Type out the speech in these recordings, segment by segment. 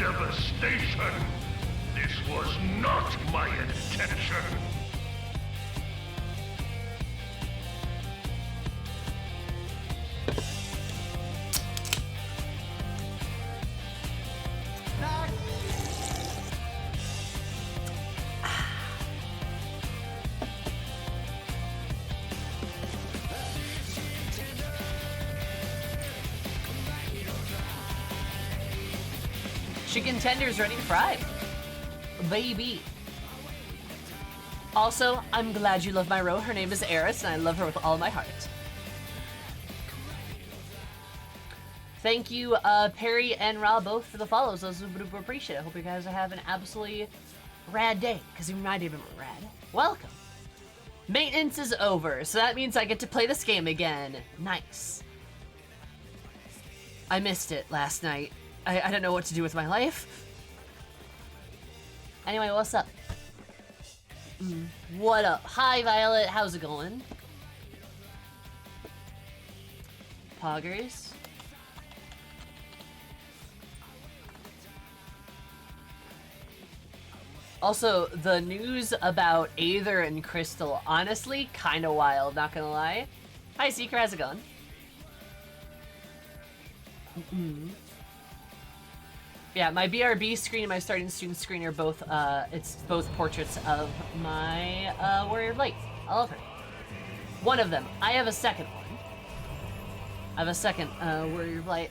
devastation! This was not my intention! Chicken tenders ready to fry. Baby. Also, I'm glad you love my row. Her name is Eris, and I love her with all my heart. Thank you, Perry and Rob, both for the follows. I super appreciate it. I hope you guys are having an absolutely rad day, because you might even be rad. Welcome. Maintenance is over, so that means I get to play this game again. Nice. I missed it last night. I don't know what to do with my life. Anyway, what's up? What up? Hi, Violet. How's it going? Poggers. Also, the news about Aether and Crystal, honestly, kind of wild, not gonna lie. Hi, Seeker. How's it going? Yeah, my BRB screen and my starting student screen are both, it's both portraits of my, Warrior of Light. I love her. One of them. I have a second one. I have a second, Warrior of Light.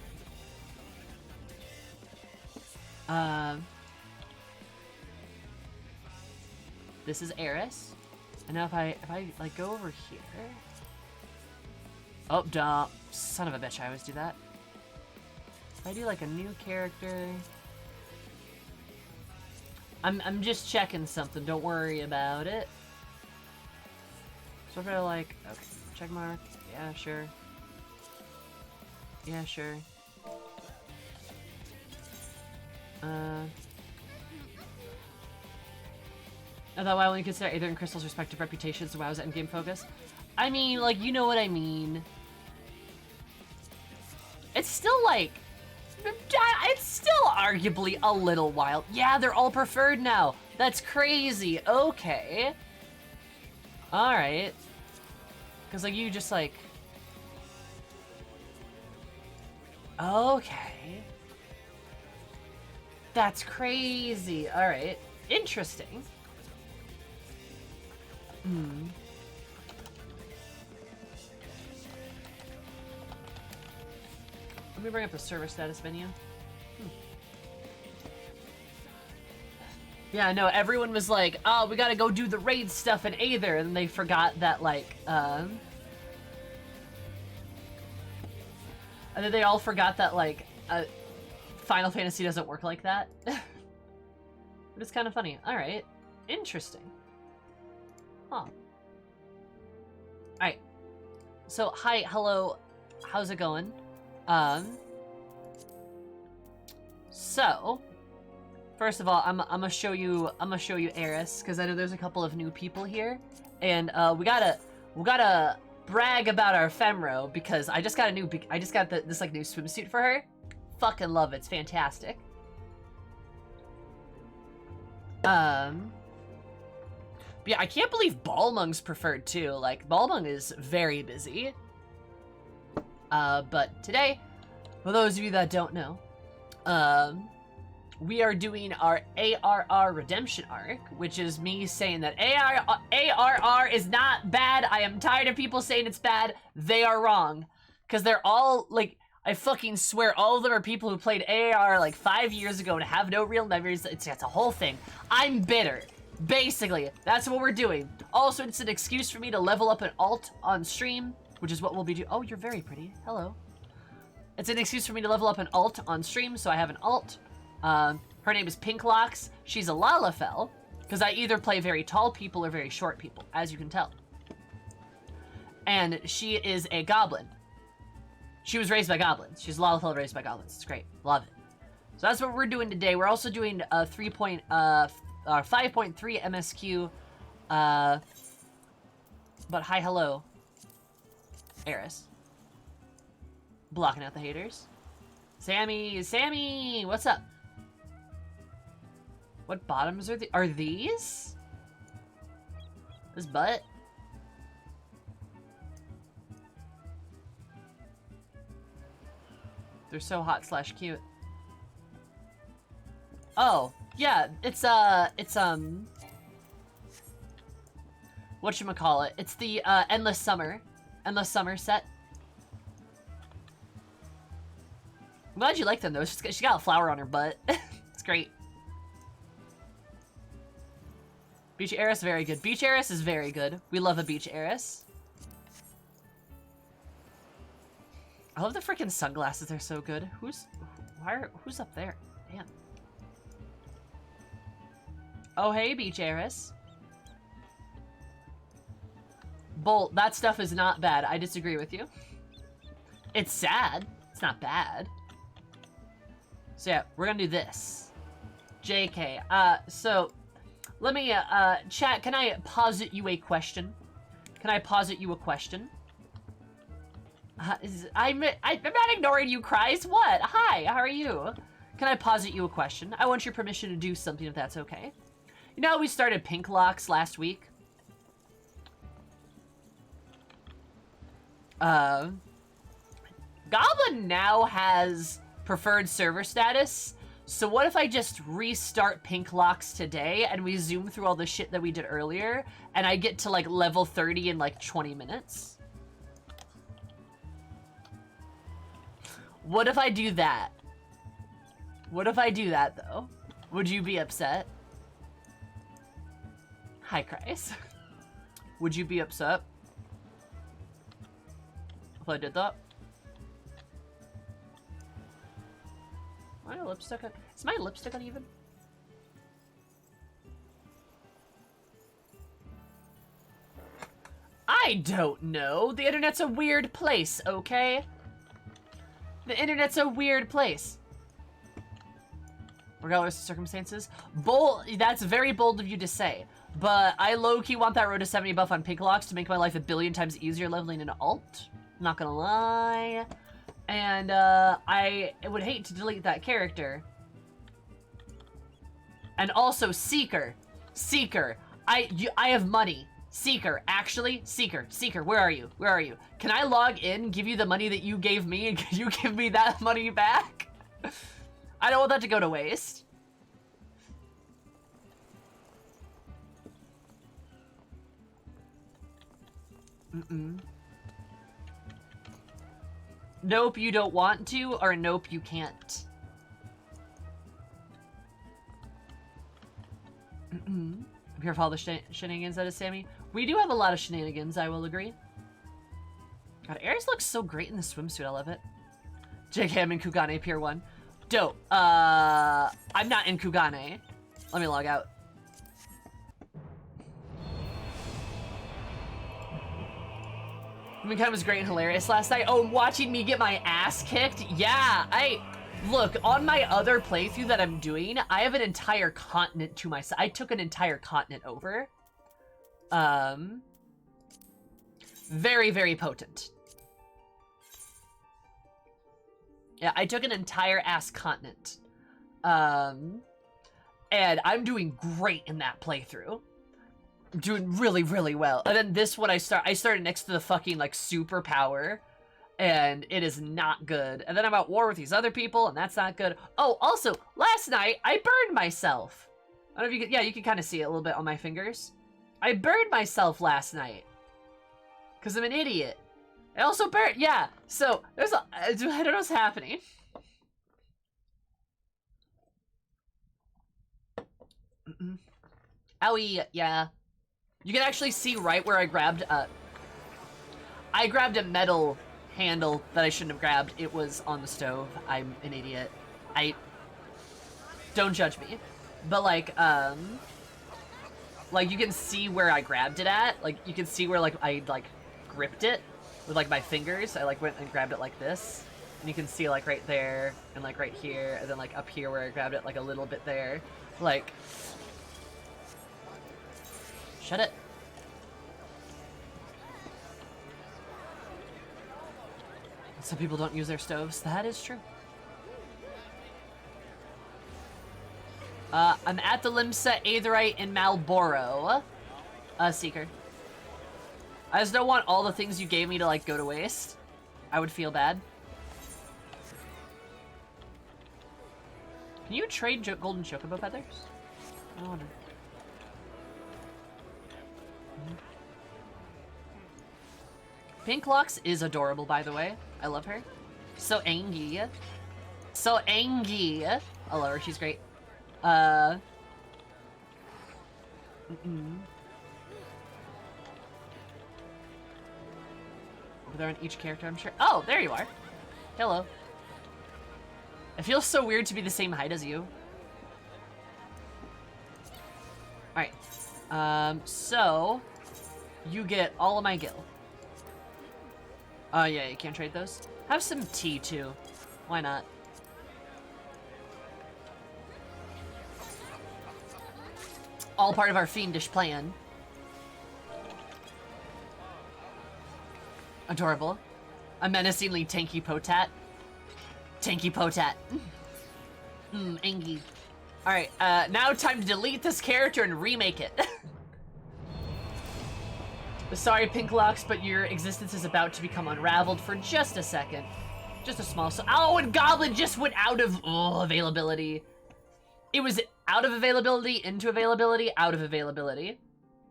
This is Eris. And now if I, like, go over here. Oh, duh. Son of a bitch, I always do that. If I do like a new character, I'm just checking something. Don't worry about it. So if I like, okay, check mark. Yeah, sure. Yeah, sure. I thought WoW only consider Aether and Crystal's respective reputations to WoW's endgame focus. I mean, like, you know what I mean. It's still like. It's still arguably a little wild. Yeah, they're all preferred now. That's crazy. Okay. Alright. Because, like, you just, like... Okay. That's crazy. Alright. Interesting. Let me bring up the server status menu. Yeah, I know, everyone was like, oh, we gotta go do the raid stuff in Aether, and they forgot that, like, and then they all forgot that, like, Final Fantasy doesn't work like that. But it's kind of funny. Alright. Interesting. Huh. Alright. So, hi, hello, how's it going? So, first of all, I'm gonna show you Eris, because I know there's a couple of new people here, and we gotta brag about our Femro, because I just got this like new swimsuit for her. Fucking love it, it's fantastic. But yeah, I can't believe Balmung's preferred too. Like, Balmung is very busy. But today, for those of you that don't know, we are doing our ARR Redemption arc, which is me saying that ARR is not bad. I am tired of people saying it's bad. They are wrong. Because they're all, like, I fucking swear all of them are people who played ARR like 5 years ago and have no real memories. It's a whole thing. I'm bitter. Basically, that's what we're doing. Also, it's an excuse for me to level up an alt on stream, which is what we'll be doing. Oh, you're very pretty. Hello. It's an excuse for me to level up an alt on stream, so I have an alt. Her name is Pinklocks. She's a Lalafell, because I either play very tall people or very short people, as you can tell. And she is a goblin. She was raised by goblins. She's Lalafell raised by goblins. It's great. Love it. So that's what we're doing today. We're also doing a 5.3 MSQ. But hi, hello. Eris. Blocking out the haters. Sammy, what's up? What bottoms are these? This butt? They're so hot / cute. Oh, yeah, it's whatchamacallit? It's the, Endless Summer set. I'm glad you like them, though. She got a flower on her butt. It's great. Beach Heiress, very good. Beach Heiress is very good. We love a Beach Heiress. I love the freaking sunglasses. They're so good. Who's up there? Damn. Oh, hey, Beach Heiress. Bolt, that stuff is not bad. I disagree with you. It's sad. It's not bad. So yeah, we're gonna do this. JK. So let me, chat, can I posit you a question? Can I posit you a question? I'm not ignoring you, Cries. What? Hi, how are you? Can I posit you a question? I want your permission to do something if that's okay. You know, we started Pink Locks last week. Goblin now has preferred server status. So what if I just restart Pink Locks today and we zoom through all the shit that we did earlier and I get to like level 30 in like 20 minutes? What if I do that? What if I do that though? Would you be upset? Hi, Christ. Would you be upset if I did that? My lipstick on... Is my lipstick uneven? I don't know. The internet's a weird place, okay? The internet's a weird place. Regardless of circumstances. Bold. That's very bold of you to say. But I low-key want that road to 70 buff on Pink Locks to make my life a billion times easier leveling an alt. Not gonna lie. And, I would hate to delete that character. And also, Seeker. Seeker. I have money. Seeker. Actually, Seeker. Seeker, where are you? Where are you? Can I log in, give you the money that you gave me, and can you give me that money back? I don't want that to go to waste. Nope, you don't want to, or nope, you can't. I'm here for all the shenanigans that is Sammy. We do have a lot of shenanigans, I will agree. God, Ares looks so great in the swimsuit, I love it. JK, I'm in Kugane Pier 1. Dope. I'm not in Kugane. Let me log out. Minecraft was great and hilarious last night. Oh, watching me get my ass kicked? Yeah, look, on my other playthrough that I'm doing, I have an entire continent to myself. I took an entire continent over. Very, very potent. Yeah, I took an entire ass continent. And I'm doing great in that playthrough. I'm doing really, really well. And then this one I started next to the fucking, like, superpower. And it is not good. And then I'm at war with these other people, and that's not good. Oh, also, last night, I burned myself. I don't know if you can, yeah, you can kind of see it a little bit on my fingers. I burned myself last night. Because I'm an idiot. I also burned, yeah. So, there's a, I don't know what's happening. Owie, yeah. You can actually see right where I grabbed a metal handle that I shouldn't have grabbed. It was on the stove. I'm an idiot. Don't judge me. But like you can see where I grabbed it at. Like, you can see where, like, I, like, gripped it with, like, my fingers. I, like, went and grabbed it like this. And you can see, like, right there and, like, right here. And then, like, up here where I grabbed it, like, a little bit there. Like... Shut it. Some people don't use their stoves. That is true. I'm at the Limsa, Aetherite, and Malboro. Seeker. I just don't want all the things you gave me to, like, go to waste. I would feel bad. Can you trade golden chocobo feathers? I wonder. Pink Locks is adorable, by the way. I love her. So angy. So angy. I love her. She's great. Over there on each character, I'm sure. Oh, there you are. Hello. It feels so weird to be the same height as you. Alright. So you get all of my gil. Oh, yeah, you can't trade those. Have some tea, too. Why not? All part of our fiendish plan. Adorable. A menacingly tanky Potat. Tanky Potat. Angy. Alright, now time to delete this character and remake it. Sorry, Pink Locks, but your existence is about to become unraveled for just a second. Just a small... Oh, and Goblin just went out of availability. It was out of availability, into availability, out of availability.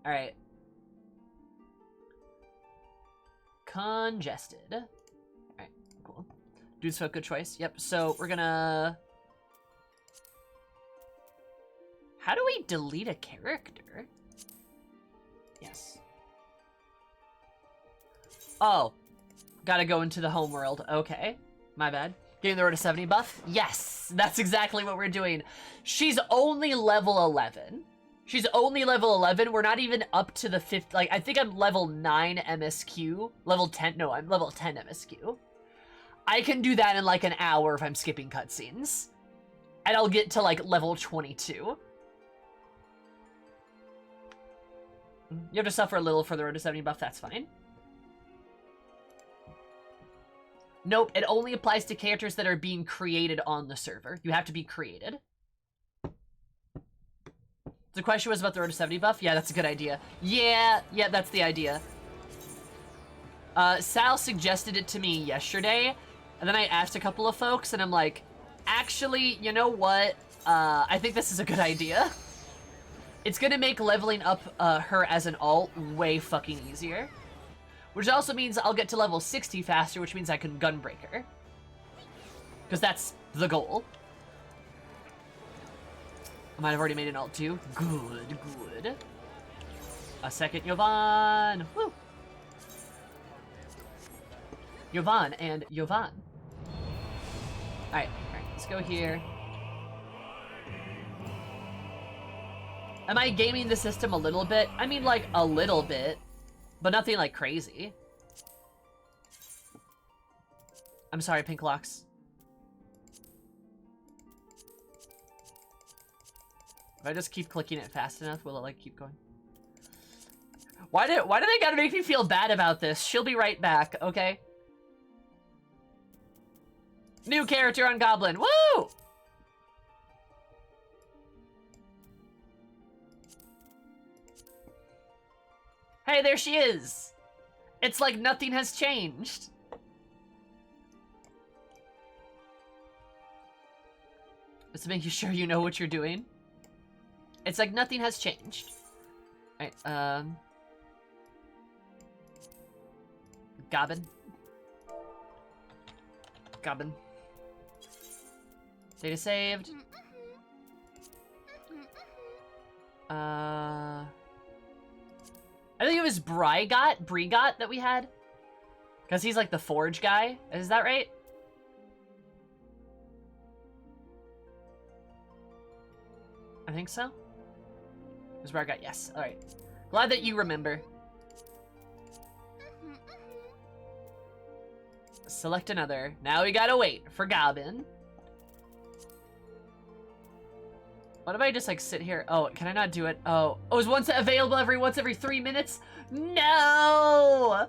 Alright. Congested. Alright, cool. Dude's Folk, good choice. Yep, so we're gonna... How do we delete a character? Yes. Oh. Gotta go into the home world. Okay. My bad. Getting the road to 70 buff? Yes! That's exactly what we're doing. She's only level 11. She's only level 11. We're not even up to the 5th. Like, I think I'm level 9 MSQ. Level 10. No, I'm level 10 MSQ. I can do that in like an hour if I'm skipping cutscenes. And I'll get to like level 22. You have to suffer a little for the road to 70 buff. That's fine. Nope, it only applies to characters that are being created on the server. You have to be created. The question was about the road to 70 buff? Yeah, that's a good idea. Yeah, that's the idea. Sal suggested it to me yesterday, and then I asked a couple of folks, and I'm like, actually, you know what? I think this is a good idea. It's gonna make leveling up her as an alt way fucking easier. Which also means I'll get to level 60 faster, which means I can Gunbreak her. Because that's the goal. I might have already made an alt too. Good, good. A second, Yovan. Woo! Yovan and Yovan. Alright, let's go here. Am I gaming the system a little bit? I mean, like, a little bit. But nothing, like, crazy. I'm sorry, Pink Locks. If I just keep clicking it fast enough, will it, like, keep going? Why do they gotta make me feel bad about this? She'll be right back, okay? New character on Goblin. Woo! Hey, there she is! It's like nothing has changed. Just to make you sure you know what you're doing. It's like nothing has changed. Alright, Goblin. Goblin. Data saved. I think it was Brigot that we had. Because he's like the forge guy. Is that right? I think so. It was Brigot, yes. Alright. Glad that you remember. Select another. Now we gotta wait for Goblin. What if I just, like, sit here? Oh, can I not do it? Oh, is once available once every 3 minutes? No!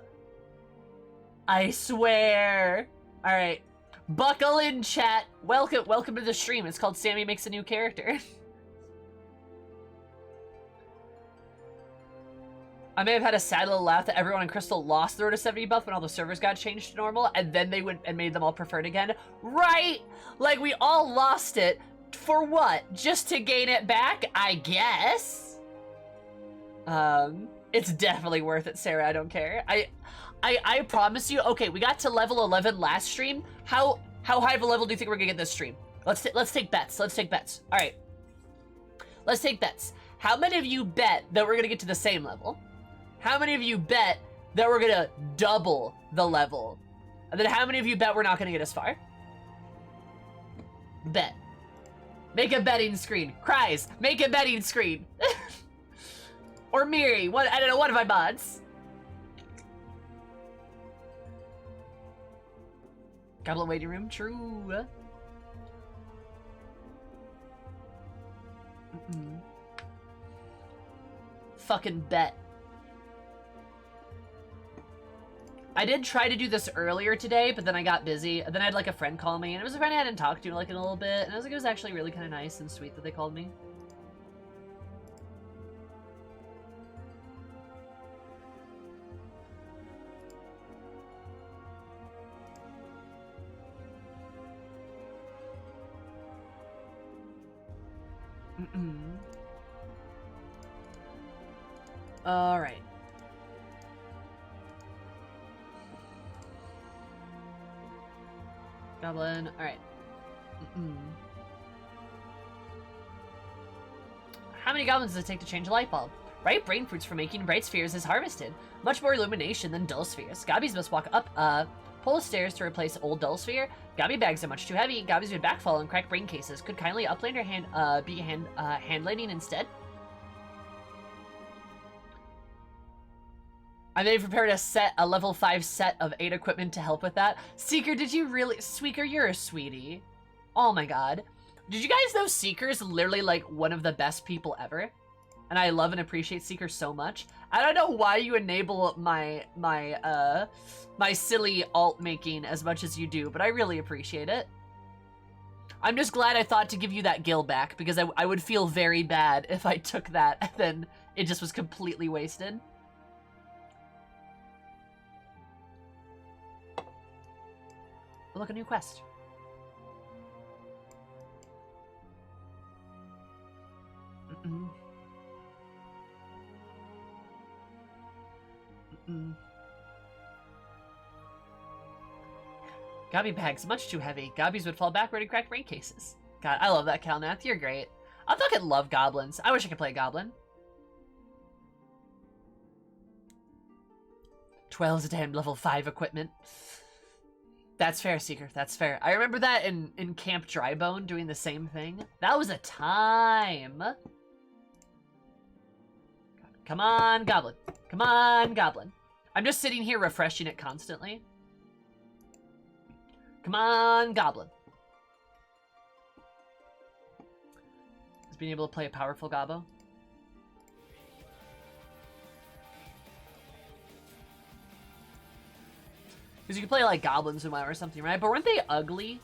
I swear. All right. Buckle in, chat. Welcome to the stream. It's called Sammy Makes a New Character. I may have had a sad little laugh that everyone in Crystal lost their to 70 buff when all the servers got changed to normal, and then they went and made them all preferred again. Right? Like, we all lost it. For what? Just to gain it back? I guess. It's definitely worth it, Sarah. I don't care. I promise you. Okay, we got to level 11 last stream. How high of a level do you think we're gonna get this stream? Let's take bets. Let's take bets. All right. Let's take bets. How many of you bet that we're gonna get to the same level? How many of you bet that we're gonna double the level? And then how many of you bet we're not gonna get as far? Bet. Make a betting screen. Cries. Make a betting screen. Or Miri. I don't know, one of my mods. Goblin waiting room. True. Fucking bet. I did try to do this earlier today, but then I got busy. And then I had like a friend call me, and it was a friend I hadn't talked to like in a little bit, and I was like, it was actually really kind of nice and sweet that they called me. All right. Goblin. All right. How many goblins does it take to change a light bulb? Bright brain fruits for making bright spheres is harvested. Much more illumination than dull spheres. Gobbies must walk up pull stairs to replace old dull sphere. Gobby bags are much too heavy. Gobbies would backfall and crack brain cases. Could kindly upland or hand landing instead. I may have prepared a level 5 set of 8 equipment to help with that. Seeker, did you really? Sweeker, you're a sweetie. Oh my god. Did you guys know Seeker's literally like one of the best people ever? And I love and appreciate Seeker so much. I don't know why you enable my silly alt making as much as you do, but I really appreciate it. I'm just glad I thought to give you that gil back, because I would feel very bad if I took that and then it just was completely wasted. Look, a new quest. Gobby bags, much too heavy. Gobbies would fall backward and crack brain cases. God, I love that, Calnath. You're great. I fucking love goblins. I wish I could play a goblin. 12's a damn level 5 equipment. That's fair, Seeker. That's fair. I remember that in Camp Drybone doing the same thing. That was a time. Come on, Goblin. Come on, Goblin. I'm just sitting here refreshing it constantly. Come on, Goblin. Is being able to play a powerful Gobbo. Because you can play like goblins and WoW or something, right? But weren't they ugly?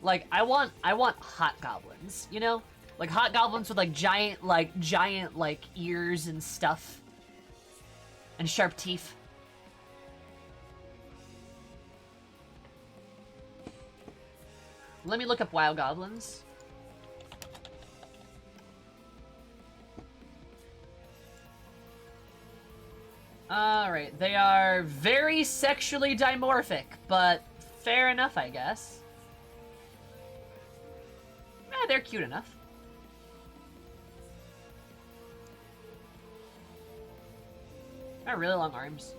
Like, I want hot goblins, you know? Like hot goblins with like giant ears and stuff. And sharp teeth. Let me look up wild goblins. Alright, they are very sexually dimorphic, but fair enough, I guess. They're cute enough. They have really long arms.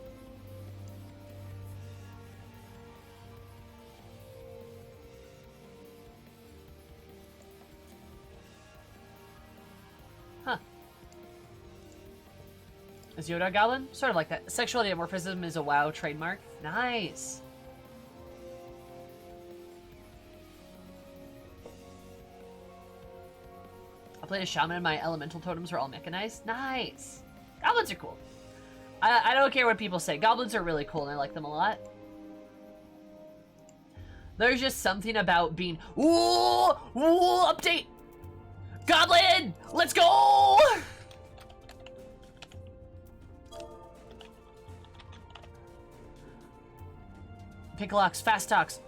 Huh. Is Yoda a goblin? Sort of like that. Sexual dimorphism is a WoW trademark. Nice. I played a shaman and my elemental totems were all mechanized. Nice. Goblins are cool. I don't care what people say. Goblins are really cool and I like them a lot. There's just something about being... Ooh! Ooh! Update! Goblin! Let's go! Picklocks, fast talks.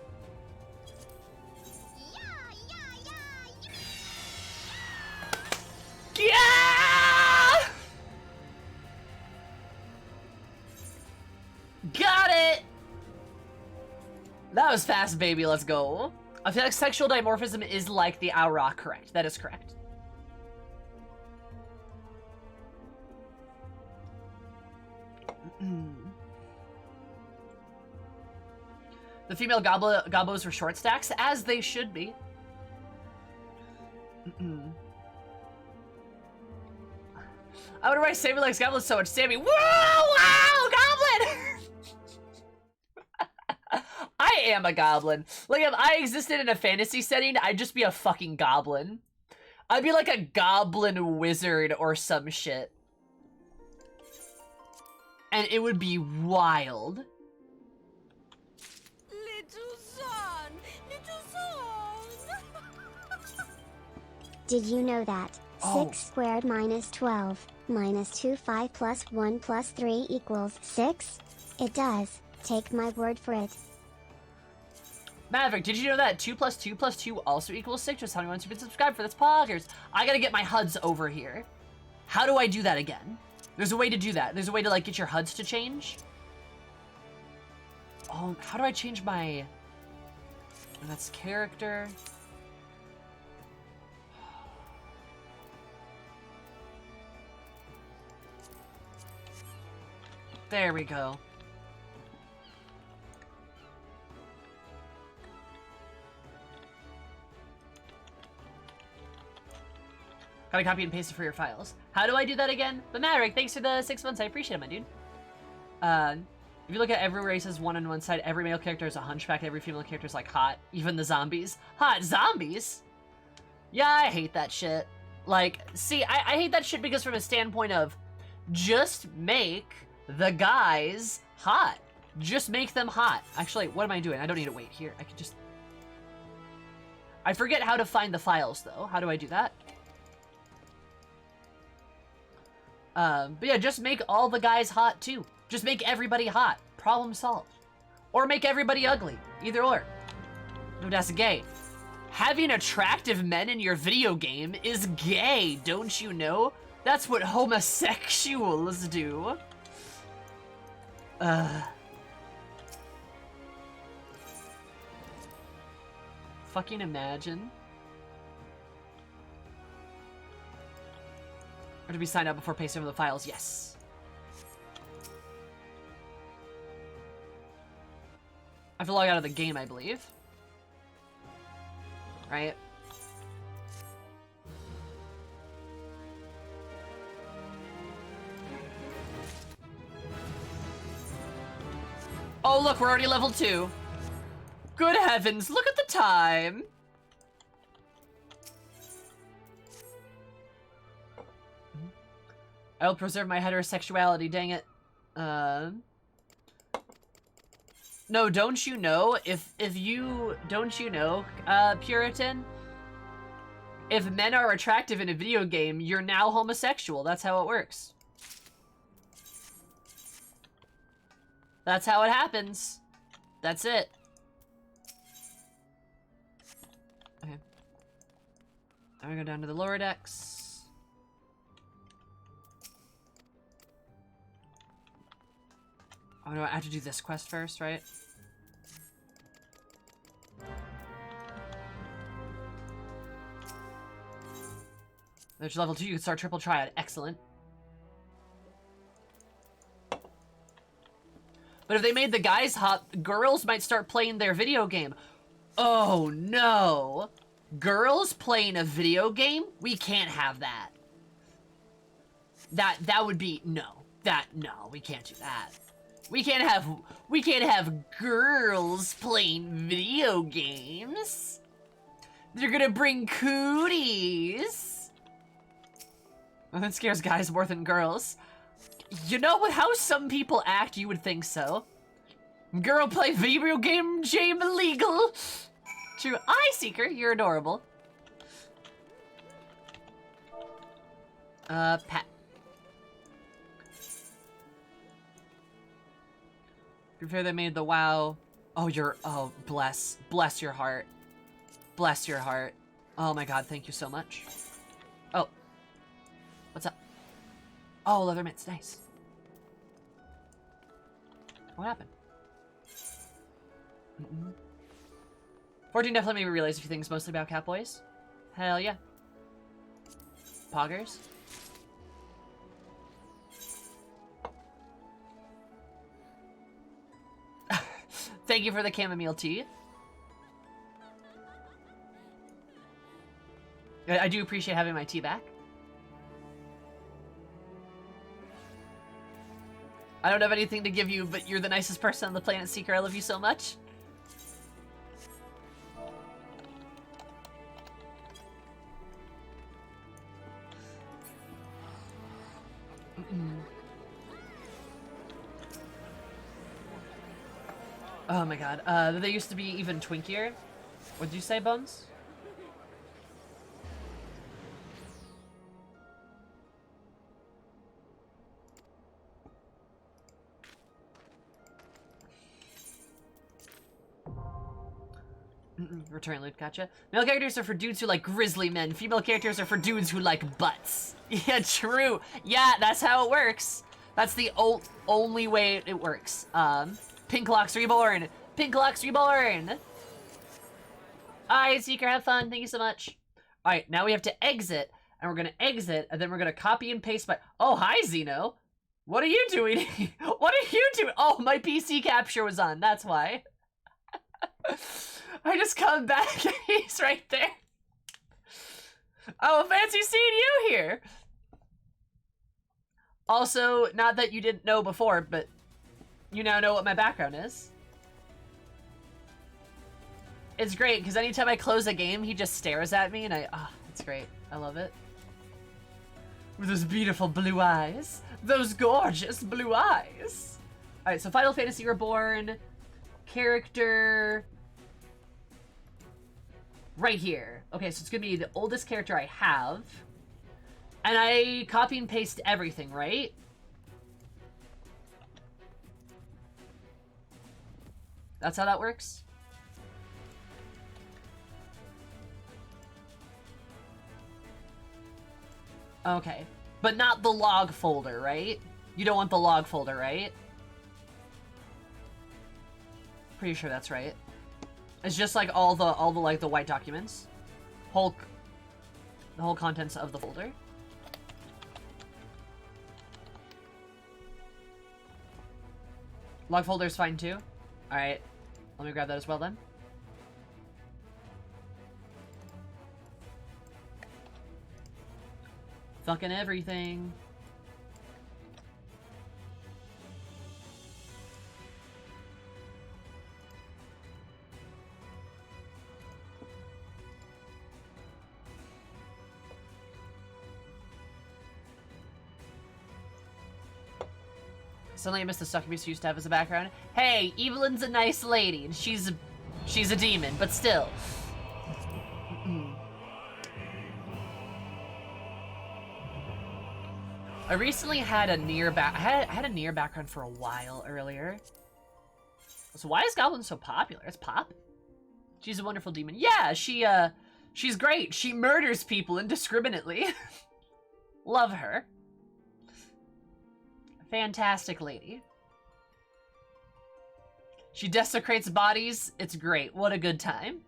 Yeah! Got it! That was fast, baby. Let's go. I feel like sexual dimorphism is like the aura, correct. That is correct. The female gobos were short stacks, as they should be. I wonder why Sammy likes goblins so much. Sammy, whoa, wow, goblin! I am a goblin. Like, if I existed in a fantasy setting, I'd just be a fucking goblin. I'd be like a goblin wizard or some shit. And it would be wild. Little son, little son. Did you know that Oh. 6 squared minus 12 minus 2 5 plus 1 plus 3 equals 6? It does. Take my word for it. Maverick, did you know that 2 plus 2 plus 2 also equals 6? Just tell me once you've been subscribed for this poggers. I gotta get my HUDs over here. How do I do that again? There's a way to do that. There's a way to, like, get your HUDs to change. Oh, how do I change my... That's character. There we go. Gotta copy and paste it for your files. How do I do that again? But Maverick, thanks for the 6 months. I appreciate it, my dude. If you look at every race as one on one side, every male character is a hunchback, every female character is like hot. Even the zombies. Hot zombies? Yeah, I hate that shit. Like, see, I hate that shit because from a standpoint of just make the guys hot. Just make them hot. Actually, what am I doing? I don't need to wait here. I could just... I forget how to find the files, though. How do I do that? But yeah, just make all the guys hot, too. Just make everybody hot. Problem solved. Or make everybody ugly. Either or. No, that's gay. Having attractive men in your video game is gay, don't you know? That's what homosexuals do. Fucking imagine. Or to be signed up before pasting over the files, yes. I have to log out of the game, I believe. Right? Oh, look, we're already level 2. Good heavens, look at the time. I'll preserve my heterosexuality, dang it. No, don't you know, don't you know, Puritan? If men are attractive in a video game, you're now homosexual. That's how it works. That's how it happens. That's it. Okay. I'm gonna go down to the lower decks. Oh no, I have to do this quest first, right? There's level 2, you can start triple triad. Excellent. But if they made the guys hot, girls might start playing their video game. Oh no! Girls playing a video game? We can't have that. That would be, no. No, we can't do that. We can't have girls playing video games. They're gonna bring cooties. Well, that scares guys more than girls. You know what? How some people act, you would think so. Girl play video game jam illegal. True. Eye Seeker, you're adorable. Pat. Prepare they made the WoW. Oh, oh, bless your heart. Bless your heart. Oh my god, thank you so much. Oh. What's up? Oh, leather mitts, nice. What happened? 14 definitely made me realize a few things, mostly about Catboys. Hell yeah. Poggers. Thank you for the chamomile tea. I do appreciate having my tea back. I don't have anything to give you, but you're the nicest person on the planet, Seeker. I love you so much. Oh my god. They used to be even twinkier. What'd you say, Bones? Return loot, gotcha. Male characters are for dudes who like grizzly men. Female characters are for dudes who like butts. Yeah, true. Yeah, that's how it works. That's the only way it works. Pink Locks Reborn. Pink Locks Reborn. Alright, Seeker, have fun. Thank you so much. Alright, now we have to exit. And we're gonna exit, and then we're gonna copy and paste my... Oh, hi, Xeno. What are you doing? What are you doing? Oh, my PC capture was on. That's why. I just come back and he's right there. Oh, fancy seeing you here. Also, not that you didn't know before, but you now know what my background is. It's great, because anytime I close a game, he just stares at me, and it's great. I love it. With those beautiful blue eyes. Those gorgeous blue eyes. Alright, so Final Fantasy Reborn. Character... right here. Okay, so it's gonna be the oldest character I have. And I copy and paste everything, right? That's how that works? Okay. But not the log folder, right? You don't want the log folder, right? Pretty sure that's right. It's just like all the like the white documents. The whole contents of the folder. Log folder is fine too. Alright. Let me grab that as well then. Fucking everything. Suddenly I missed the succubus used to have as a background. Hey, Evelyn's a nice lady, and she's a demon, but still. I recently had a near had a near background for a while earlier. So why is Goblin so popular? It's pop. She's a wonderful demon. Yeah, she's great. She murders people indiscriminately. Love her. Fantastic lady. She desecrates bodies. It's great. What a good time.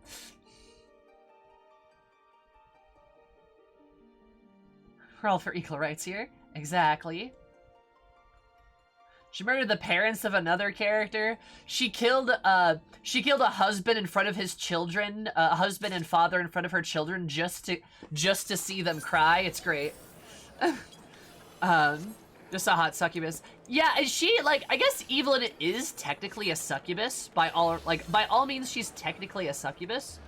We're all for equal rights here. Exactly. She murdered the parents of another character. She killed a husband in front of his children, a husband and father in front of her children just to see them cry. It's great. Just a hot succubus. Yeah, is she, like, I guess Evelyn is technically a succubus. By all means, she's technically a succubus.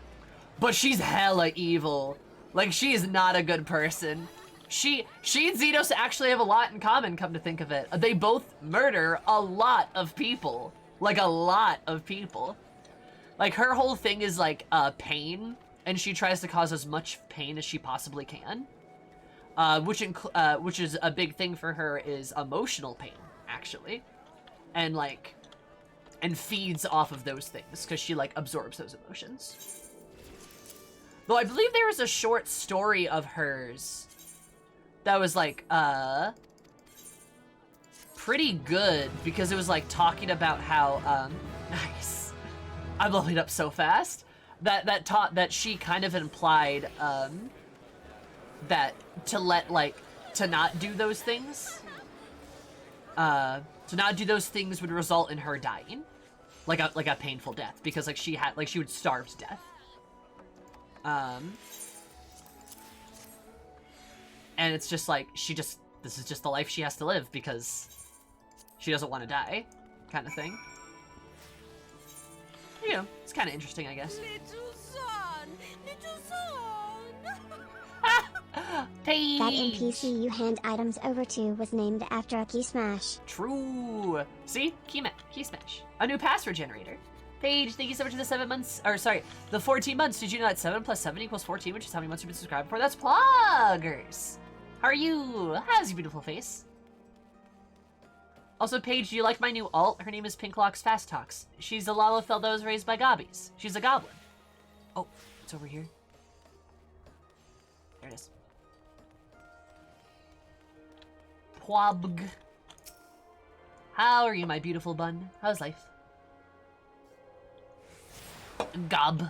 But she's hella evil. Like, she is not a good person. She and Xenos actually have a lot in common, come to think of it. They both murder a lot of people. Like, a lot of people. Like, her whole thing is, like, pain. And she tries to cause as much pain as she possibly can. which is a big thing for her is emotional pain, actually, and like, and feeds off of those things because she like absorbs those emotions. Though I believe there was a short story of hers that was like pretty good because it was like talking about how nice. I'm leveling up so fast. That she kind of implied that to not do those things. To not do those things would result in her dying. Like a painful death. Because like she would starve to death. And it's just like this is just the life she has to live because she doesn't want to die, kind of thing. You know, it's kind of interesting, I guess. Little son, little son. Paige. That NPC you hand items over to was named after a key smash. True. See? Key smash. A new password generator. Paige, thank you so much for the 7 months. Or, sorry, the 14 months. Did you know that 7 plus 7 equals 14, which is how many months you've been subscribed for? That's Pluggers. How are you? How's your beautiful face? Also, Paige, do you like my new alt? Her name is Pinklocks Fast Talks. She's a Lalafell that was raised by gobbies. She's a goblin. Oh, it's over here. There it is. Pwabg. How are you, my beautiful bun? How's life? Gob.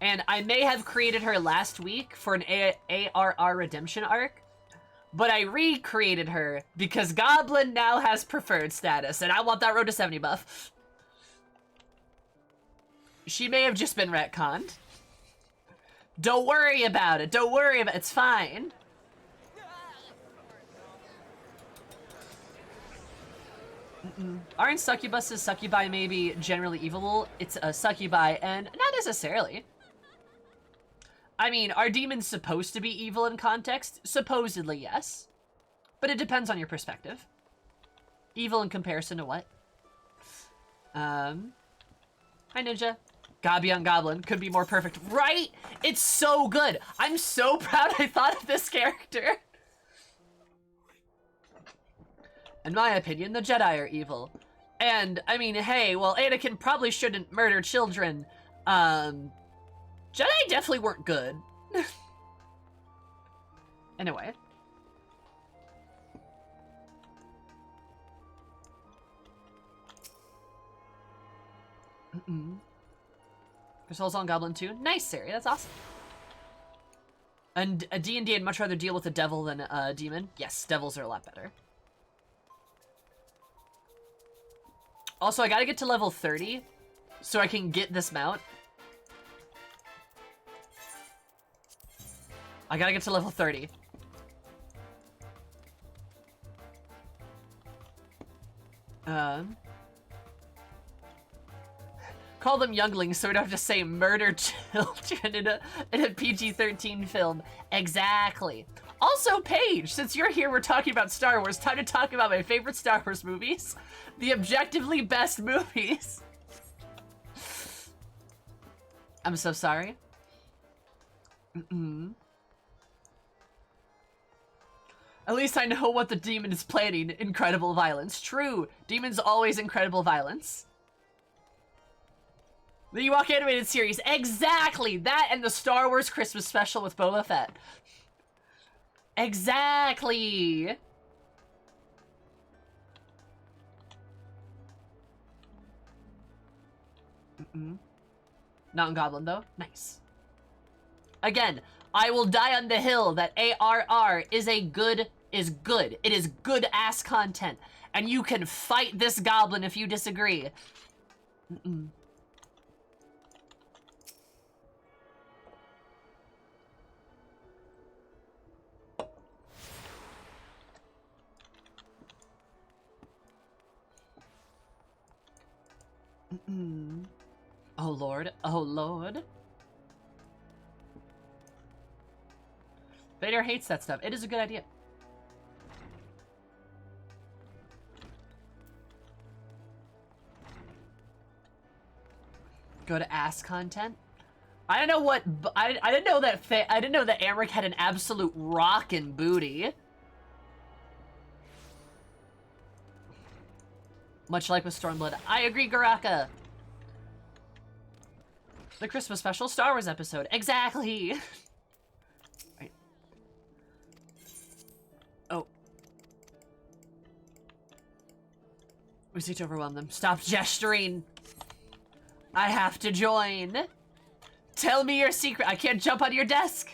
And I may have created her last week for an ARR Redemption arc, but I recreated her because Goblin now has preferred status, and I want that road to 70 buff. She may have just been retconned. Don't worry about it. Don't worry about it. It's fine. Aren't succubuses succubi maybe generally evil? It's a succubi, and not necessarily. I mean, are demons supposed to be evil in context? Supposedly, yes. But it depends on your perspective. Evil in comparison to what? Hi, Ninja. Gobby on Goblin could be more perfect. Right? It's so good. I'm so proud I thought of this character. In my opinion, the Jedi are evil. And, I mean, hey, well, Anakin probably shouldn't murder children. Jedi definitely weren't good. Anyway. Crystal's on Goblin 2. Nice, Sari. That's awesome. And a D&D, I'd much rather deal with a devil than a demon. Yes, devils are a lot better. Also, I gotta get to level 30 so I can get this mount. I gotta get to level 30. Call them younglings so we don't have to say murder children in a PG-13 film. Exactly. Also, Paige, since you're here, we're talking about Star Wars. Time to talk about my favorite Star Wars movies. The objectively best movies. I'm so sorry. At least I know what the demon is planning. Incredible violence. True. Demons always incredible violence. The Ewok animated series. Exactly. That and the Star Wars Christmas special with Boba Fett. Exactly. Not in Goblin, though. Nice. Again, I will die on the hill that ARR is good. It is good-ass content. And you can fight this goblin if you disagree. Oh lord, oh lord. Vader hates that stuff. It is a good idea. Go to ass content. I don't know what I didn't know that I didn't know that Amric had an absolute rockin' booty. Much like with Stormblood. I agree, Garaka. The Christmas special Star Wars episode. Exactly. Right. Oh. We seek to overwhelm them. Stop gesturing. I have to join. Tell me your secret. I can't jump on your desk.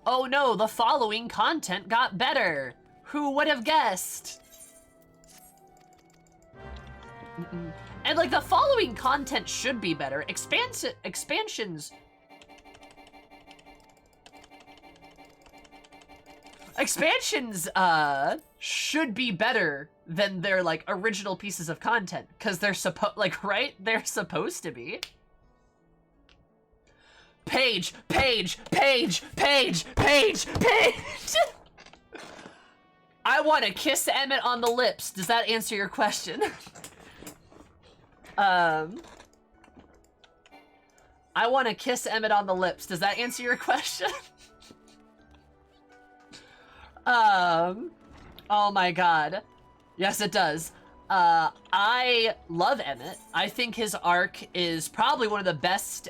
Oh no, the following content got better. Who would have guessed? And like the following content should be better. Expansions should be better than their like original pieces of content, because they're right? They're supposed to be. Page. I want to kiss Emmett on the lips. Does that answer your question? I want to kiss Emmett on the lips. Does that answer your question? Oh my god. Yes, it does. I love Emmett. I think his arc is probably one of the best,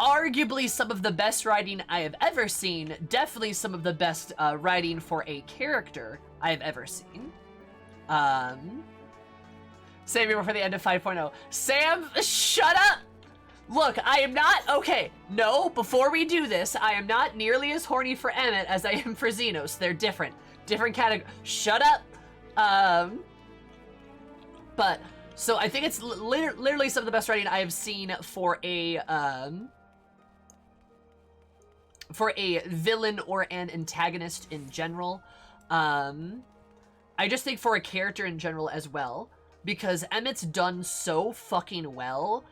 arguably some of the best writing I have ever seen. Definitely some of the best, writing for a character I have ever seen. Save me for the end of 5.0. Sam, shut up! Look, I am not, okay, no, before we do this, I am not nearly as horny for Emmett as I am for Xenos. They're different. Different category. Shut up! But, so I think it's literally some of the best writing I have seen for a villain or an antagonist in general. I just think for a character in general as well, because Emmett's done so fucking well.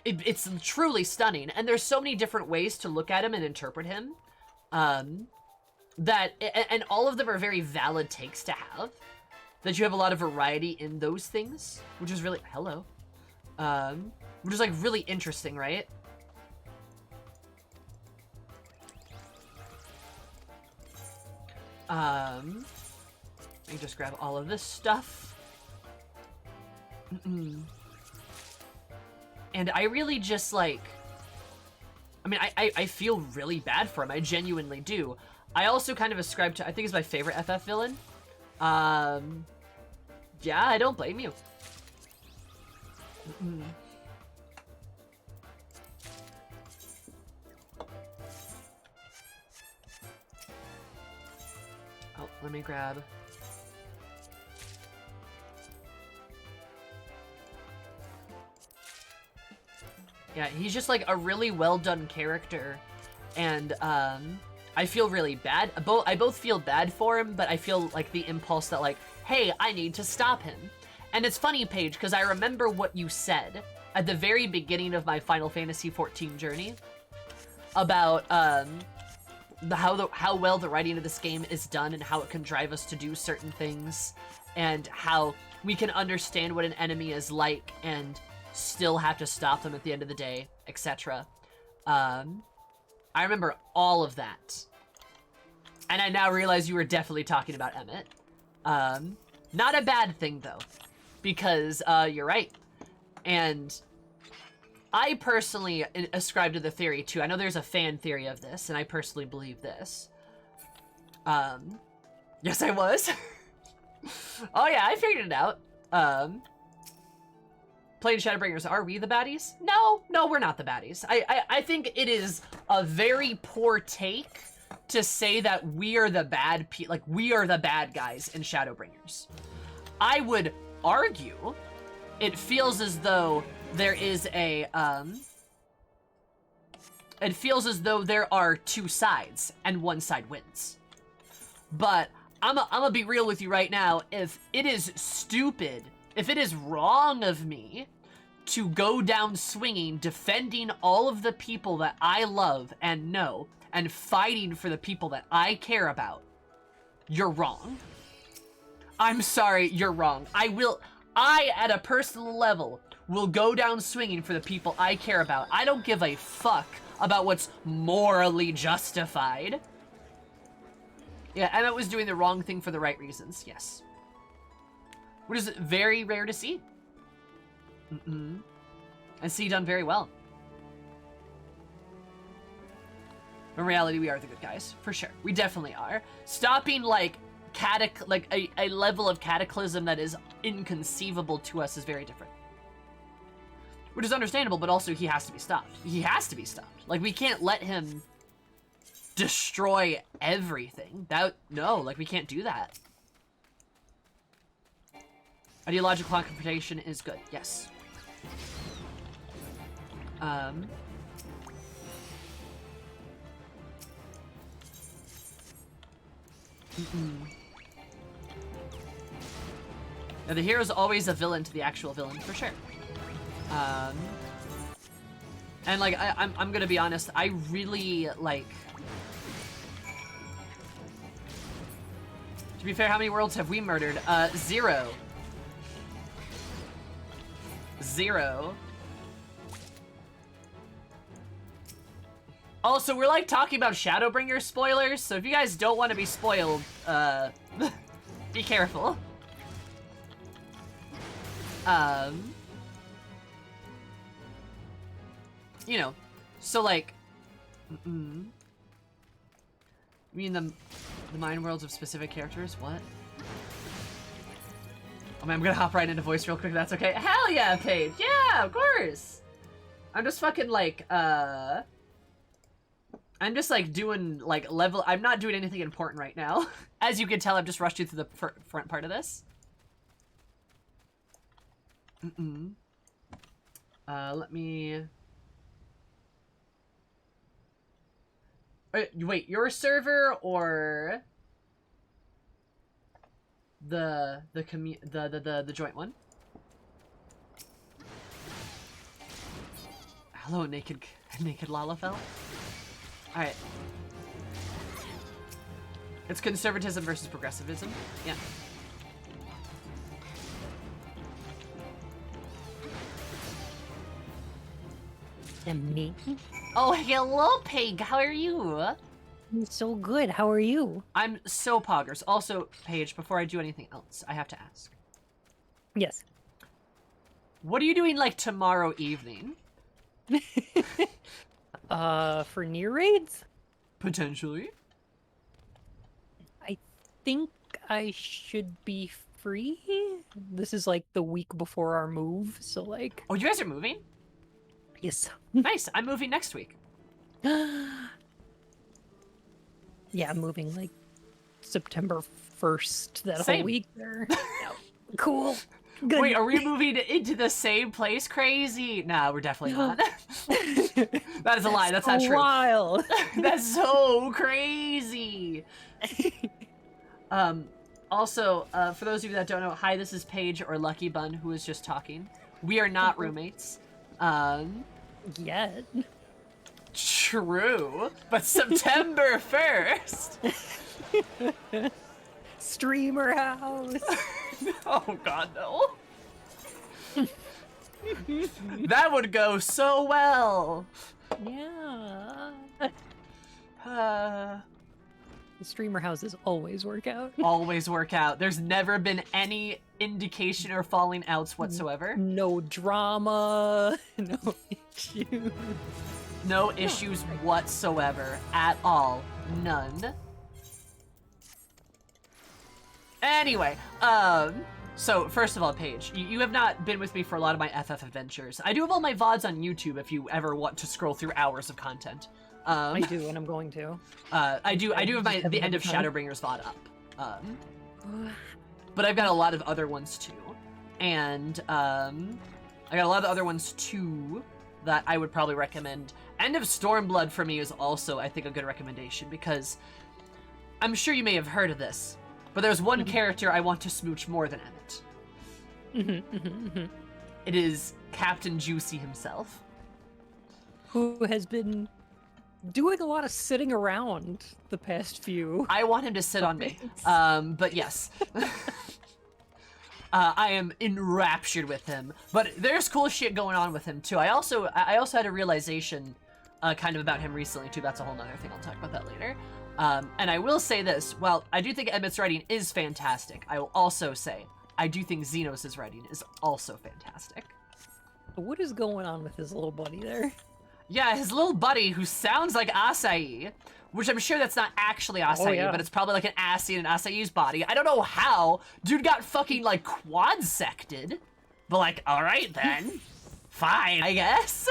It's truly stunning, and there's so many different ways to look at him and interpret him, that, and all of them are very valid takes to have, that you have a lot of variety in those things, which is really, hello, which is like really interesting, right? Let me just grab all of this stuff. And I really just, like, I mean, I feel really bad for him. I genuinely do. I also kind of ascribe to, I think it's my favorite FF villain. Yeah, I don't blame you. Oh, let me grab... Yeah, he's just like a really well done character, and I feel really bad. I both feel bad for him, but I feel like the impulse that like, hey, I need to stop him. And it's funny, Paige, because I remember what you said at the very beginning of my Final Fantasy XIV journey about how well the writing of this game is done and how it can drive us to do certain things, and how we can understand what an enemy is like and still have to stop them at the end of the day, etc. I remember all of that. And I now realize you were definitely talking about Emmett. Not a bad thing, though, because you're right. And I personally ascribe to the theory, too. I know there's a fan theory of this, and I personally believe this. Yes, I was. Oh, yeah, I figured it out. Playing Shadowbringers, are we the baddies? No, we're not the baddies. I think it is a very poor take to say that we are the we are the bad guys in Shadowbringers. I would argue it feels as though there is a, it feels as though there are two sides and one side wins. But I'm gonna be real with you right now. If it is stupid, if it is wrong of me to go down swinging, defending all of the people that I love and know, and fighting for the people that I care about, you're wrong. I'm sorry, you're wrong. I, at a personal level, will go down swinging for the people I care about. I don't give a fuck about what's morally justified. Yeah, Emmett was doing the wrong thing for the right reasons, yes. Which is very rare to see. And see done very well. In reality, we are the good guys, for sure. We definitely are. Stopping, like, a level of cataclysm that is inconceivable to us is very different. Which is understandable, but also he has to be stopped. He has to be stopped. Like, we can't let him destroy everything. No, we can't do that. Ideological confrontation is good, yes. Now, the hero's always a villain to the actual villain, for sure. And, like, I'm gonna be honest, I really, like... To be fair, how many worlds have we murdered? 0. 0. Also, we're, like, talking about Shadowbringers spoilers, so if you guys don't want to be spoiled, be careful. You know, so, like, I mean, the mind worlds of specific characters? What? Oh man, I'm gonna hop right into voice real quick, that's okay. Hell yeah, Paige! Yeah, of course! I'm just fucking, like, I'm just, like, doing, like, level... I'm not doing anything important right now. As you can tell, I've just rushed you through the front part of this. Let me... Wait, your server or the joint one? Hello, naked Lalafell. All right. It's conservatism versus progressivism. Yeah. And me? Oh, hello, Pig. How are you? I'm so good. How are you? I'm so poggers. Also, Paige, before I do anything else, I have to ask. Yes. What are you doing, like, tomorrow evening? For near raids? Potentially. I think I should be free. This is, like, the week before our move, so, like... Oh, you guys are moving? Yes. Nice. I'm moving next week. Yeah, I'm moving, like, September 1st, that Same. whole week there. Yeah. Cool. Good. Wait, are we moving into the same place? Crazy. Nah, we're definitely not. That is a lie. That's not true. Wild. That's so crazy. Also, for those of you that don't know, hi, this is Paige or Lucky Bun, who was just talking. We are not roommates. Yet. True, but September 1st. Streamer house. Oh god, no. That would go so well. Yeah. The streamer houses always work out. always work out. There's never been any indication or falling outs whatsoever. No drama. No issues. No issues whatsoever at all. None. Anyway, so first of all, Paige, you have not been with me for a lot of my FF adventures. I do have all my VODs on YouTube if you ever want to scroll through hours of content. I do, and I'm going to. I do have the end of Shadowbringers VOD up. But I've got a lot of other ones too. And I got a lot of other ones too that I would probably recommend. End of Stormblood for me is also, I think, a good recommendation because I'm sure you may have heard of this, but there's one character I want to smooch more than Emmett. It is Captain Juicy himself. Who has been doing a lot of sitting around the past few. I want him to sit on me. But yes. I am enraptured with him. But there's cool shit going on with him too. I also had a realization kind of about him recently too. That's a whole nother thing. I'll talk about that later. And I will say this, while I do think Emmett's writing is fantastic, I will also say I do think Xenos' writing is also fantastic. What is going on with his little buddy there? Yeah, his little buddy who sounds like Acai, which I'm sure that's not actually Acai, but it's probably like an Acai in Acai's body. I don't know how. Dude got fucking like quad-sected. But like, alright then. Fine, I guess.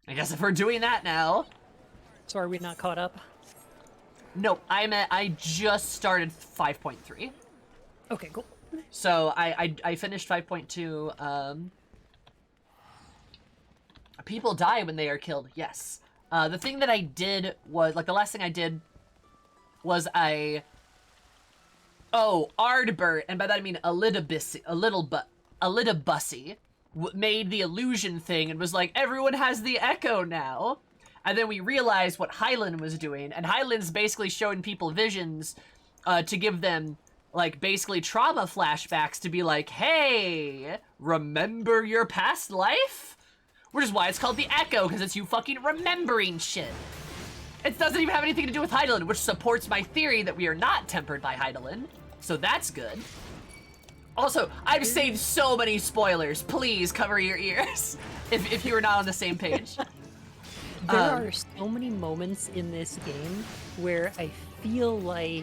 I guess if we're doing that now. So are we not caught up? No, I just started 5.3. Okay, cool. So I finished 5.2. People die when they are killed, yes. The thing that I did was, like, the last thing I did was Ardbert, and by that I mean Bussy, made the illusion thing and was like, everyone has the echo now. And then we realized what Hyland was doing, and Hyland's basically showing people visions to give them, like, basically trauma flashbacks to be like, hey, remember your past life? Which is why it's called the Echo, because it's you fucking remembering shit. It doesn't even have anything to do with Hyland, which supports my theory that we are not tempered by Hyland. So that's good. Also, I'm saying so many spoilers. Please cover your ears if you are not on the same page. There are so many moments in this game where I feel like,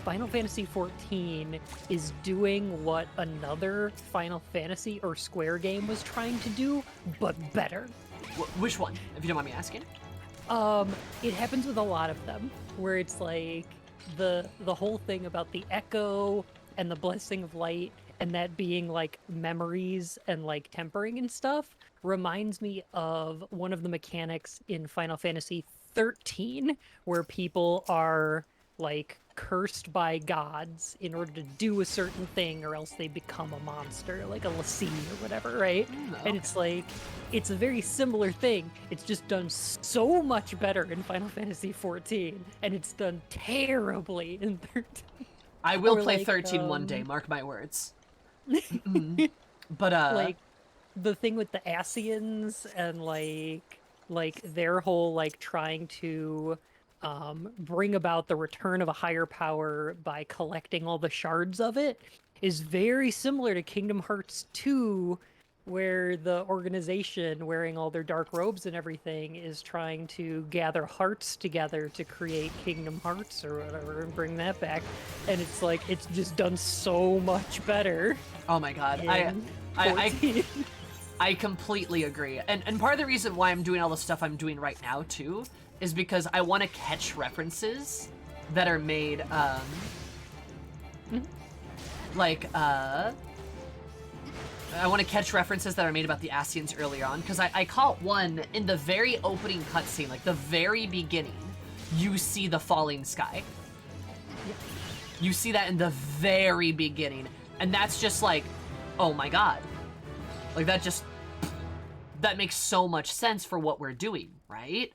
Final Fantasy XIV is doing what another Final Fantasy or Square game was trying to do, but better. Which one, if you don't mind me asking? It happens with a lot of them, where it's like the whole thing about the Echo and the Blessing of Light, and that being like memories and like tempering and stuff, reminds me of one of the mechanics in Final Fantasy XIII, where people are like cursed by gods in order to do a certain thing, or else they become a monster, like a Lassie or whatever, right? Okay. And it's like, it's a very similar thing. It's just done so much better in Final Fantasy XIV, and it's done terribly in 13. I will Or play like, 13 one day, mark my words. But like the thing with the Asians and like their whole like trying to bring about the return of a higher power by collecting all the shards of it is very similar to Kingdom Hearts 2, where the organization wearing all their dark robes and everything is trying to gather hearts together to create Kingdom Hearts or whatever and bring that back. And it's like, it's just done so much better. Oh my god, I completely agree. And part of the reason why I'm doing all the stuff I'm doing right now too is because I want to catch references that are made I want to catch references that are made about the Asians earlier on, because I caught one in the very opening cutscene, like the very beginning. You see the falling sky. You see that in the very beginning, and that's just like, oh my god. Like that makes so much sense for what we're doing, right?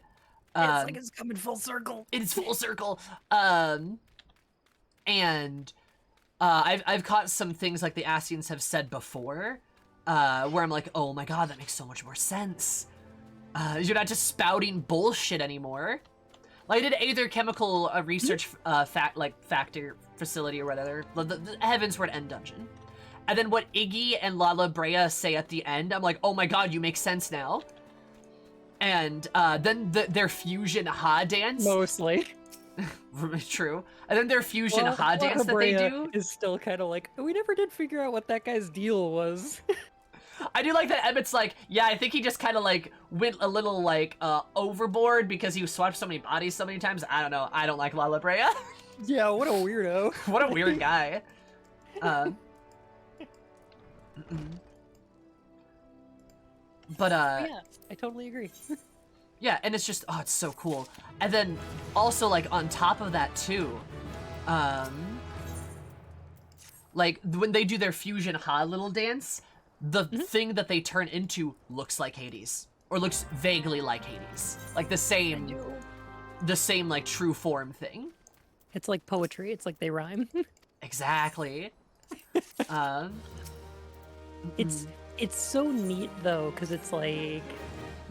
It's like it's coming full circle. It's full circle. And I've caught some things like the Asians have said before, where I'm like, oh my god, that makes so much more sense. You're not just spouting bullshit anymore. Like I did either chemical research factor facility or whatever, the Heavensward End dungeon. And then what Iggy and Lalafell say at the end, I'm like, oh my god, you make sense now. And then their fusion ha dance. Mostly. True. And then their fusion ha dance that they do is still kind of like, we never did figure out what that guy's deal was. I do like that Emmett's like, yeah, I think he just kind of like went a little like overboard because he swapped so many bodies so many times. I don't know. I don't like Lalafell. Yeah, what a weirdo. What a weird guy. But yeah, I totally agree. yeah, and it's just, oh, it's so cool. And then also like on top of that too, like when they do their fusion ha little dance, the thing that they turn into looks like Hades, or looks vaguely like Hades, like the same. the same like true form thing. It's like poetry. It's like they rhyme. Exactly. It's so neat though, because it's like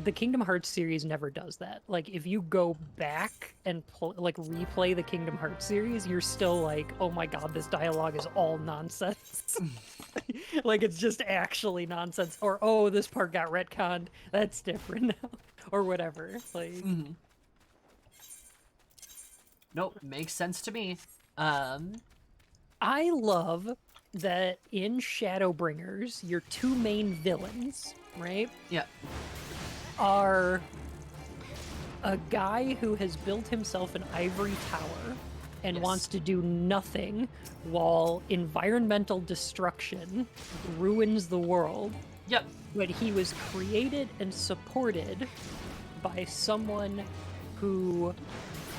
the Kingdom Hearts series never does that. Like if you go back and like replay the Kingdom Hearts series, you're still like, oh my god, this dialogue is all nonsense. Like it's just actually nonsense. Or oh, this part got retconned. That's different now. Or whatever. Like Nope, makes sense to me. I love that in Shadowbringers, your two main villains, right? Yeah. Are a guy who has built himself an ivory tower and Yes. wants to do nothing while environmental destruction ruins the world. Yep. But he was created and supported by someone who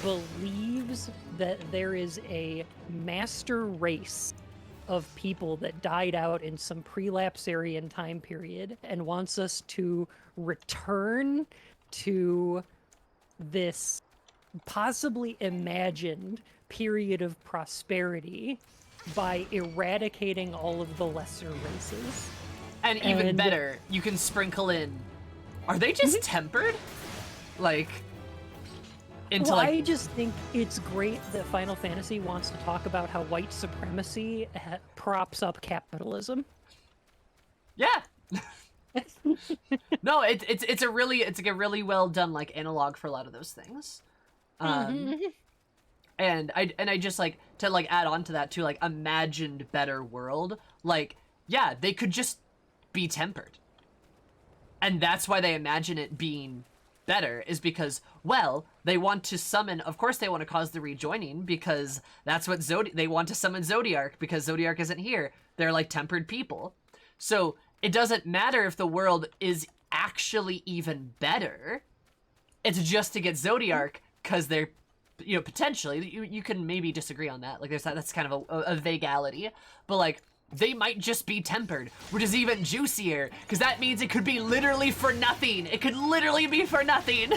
believes that there is a master race of people that died out in some prelapsarian time period and wants us to return to this possibly imagined period of prosperity by eradicating all of the lesser races. And even better, you can sprinkle in, are they just tempered? Like, into Well, like... I just think it's great that Final Fantasy wants to talk about how white supremacy props up capitalism. Yeah. No, it's a really well done like analog for a lot of those things. And I just like to like add on to that too, like imagined better world. Like, yeah, they could just be tempered. And that's why they imagine it being better, is because, well, they want to summon, of course they want to cause the rejoining, because that's what they want to summon Zodiark, because Zodiark isn't here. They're like tempered people. So it doesn't matter if the world is actually even better. It's just to get Zodiark, because they're, you know, potentially, you can maybe disagree on that. Like, that's kind of a vagality. But, like, they might just be tempered, which is even juicier, because that means it could be literally for nothing. It could literally be for nothing.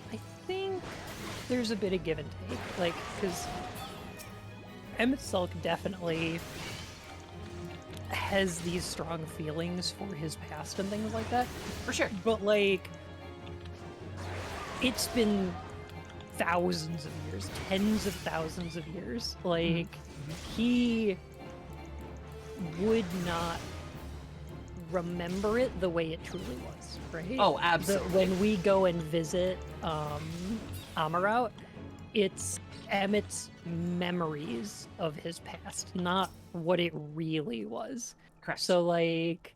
I think there's a bit of give and take, like, because Emmett Sulk definitely has these strong feelings for his past and things like that. For sure. But, like, it's been thousands of years, tens of thousands of years. Like, he would not remember it the way it truly was, right? Oh, absolutely. When we go and visit Amarout, it's Emmett's memories of his past, not what it really was. Correct. So, like,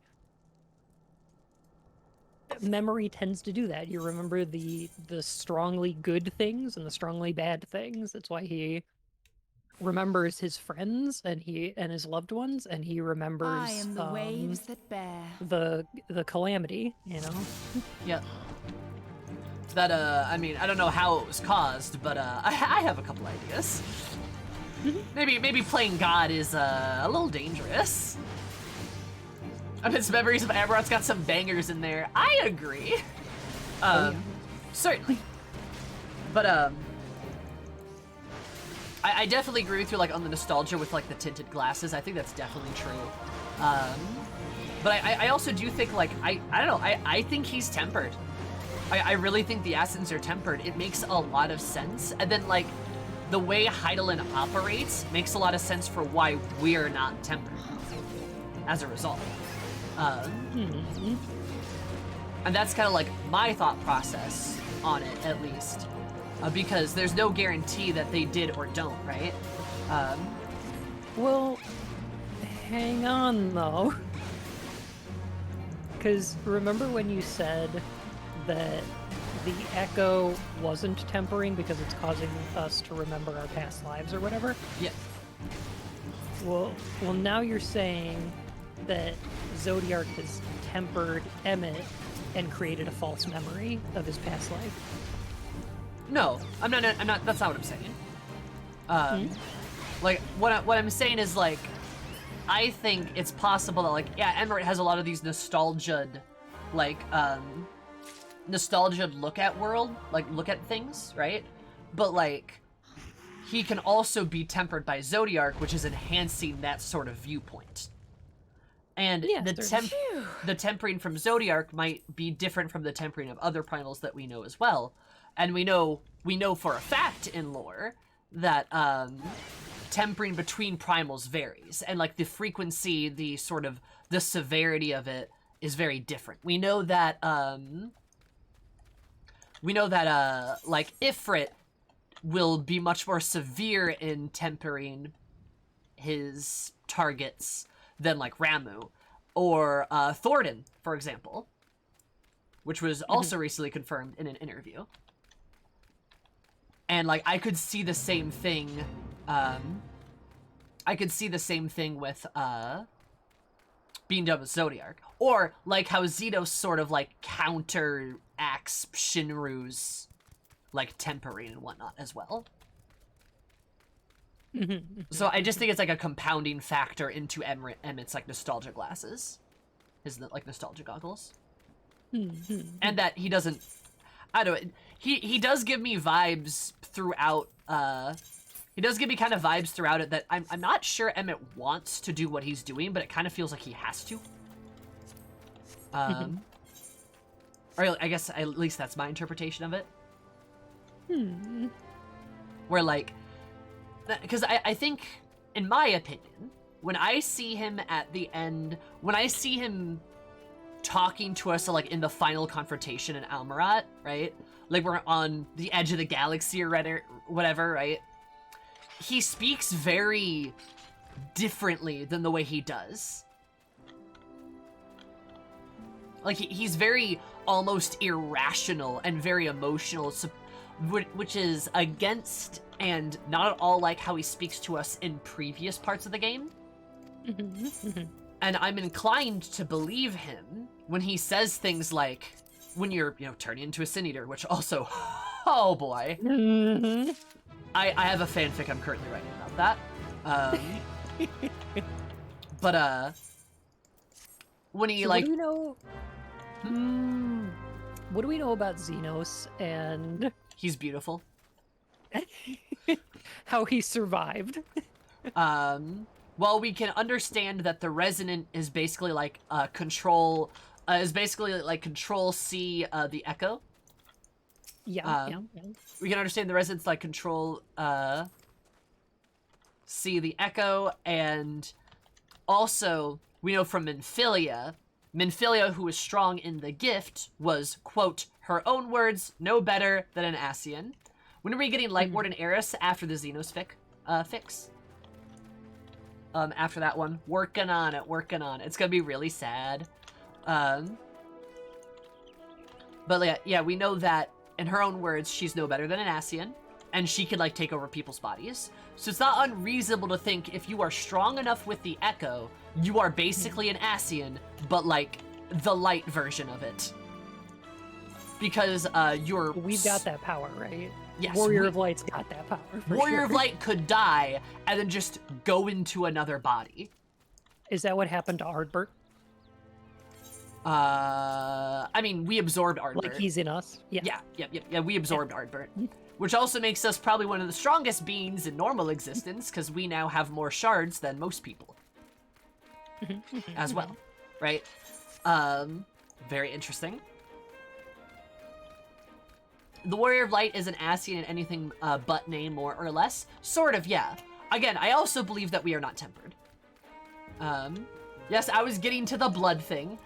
memory tends to do that. You remember the strongly good things and the strongly bad things. That's why he remembers his friends and his loved ones, and he remembers I am the waves that bear. the calamity, you know. Yeah. That I mean, I don't know how it was caused, but I have a couple ideas. Maybe playing God is a little dangerous. I mean, some memories of Amaroth's got some bangers in there. I agree. Certainly. But I definitely agree with you, like, on the nostalgia with, like, the tinted glasses. I think that's definitely true. But I also do think, like, I don't know, I think he's tempered. I really think the Assassins are tempered. It makes a lot of sense. And then, like, the way Heidelin operates makes a lot of sense for why we're not tempered as a result. And that's kind of, like, my thought process on it, at least. Because there's no guarantee that they did or don't, right? Well, hang on, though. Because remember when you said that the Echo wasn't tempering because it's causing us to remember our past lives or whatever? Yeah. Well, now you're saying that Zodiark has tempered Emmett and created a false memory of his past life. No, I'm not. That's not what I'm saying. Like, what I'm saying is, like, I think it's possible that, like, yeah, Emmett has a lot of these nostalgia, like, nostalgia look at things, right? But like, he can also be tempered by Zodiark, which is enhancing that sort of viewpoint. And the tempering from Zodiark might be different from the tempering of other primals that we know as well. And we know for a fact in lore that tempering between primals varies, and like the frequency, the sort of the severity of it is very different. We know that like Ifrit will be much more severe in tempering his targets than like Ramu or Thornton, for example, which was also recently confirmed in an interview. And like I could see the same thing. I could see the same thing with being done with Zodiark, or like how Xenos sort of like counteracts Shinru's like tempering and whatnot as well. So I just think it's like a compounding factor into Emmett's like nostalgia glasses, his like nostalgia goggles, and that he doesn't. I don't know. He does give me vibes throughout. He does give me kind of vibes throughout it that I'm not sure Emmett wants to do what he's doing, but it kind of feels like he has to. Or I guess at least that's my interpretation of it. Where like, because I think, in my opinion, when I see him at the end, when I see him talking to us like in the final confrontation in Almarat, right? Like we're on the edge of the galaxy or whatever, right? He speaks very differently than the way he does. Like he's very almost irrational and very emotional, which is against and not at all like how he speaks to us in previous parts of the game. And I'm inclined to believe him when he says things like, when you're, turning into a Sin Eater, which also, oh boy. I have a fanfic I'm currently writing about that. But, when he, so like... What do we know? What do we know about Xenos and... He's beautiful. How he survived. Well, we can understand that the Resonant is basically like control C the Echo. Yeah. We can understand the Resonant's like control C the Echo, and also we know from Minfilia, who was strong in the gift, was, quote, her own words, no better than an Ascian. When are we getting Lightward and Eris after the Xenos fix? After that one. Working on it. It's gonna be really sad. But yeah, we know that, in her own words, she's no better than an Ascian, and she can, like, take over people's bodies. So it's not unreasonable to think if you are strong enough with the Echo, you are basically an Ascian, but, like, the light version of it. Because, We've got that power, right? Yes. Warrior of Light's got that power. Warrior of Light could die, and then just go into another body. Is that what happened to Ardbert? I mean, we absorbed Ardbert. Like he's in us? Yeah. Yeah, we absorbed Ardbert. Which also makes us probably one of the strongest beings in normal existence, because we now have more shards than most people. As well, right? Very interesting. The Warrior of Light is an Ascian in anything but name, more or less. Sort of, yeah. Again, I also believe that we are not tempered. Yes, I was getting to the blood thing.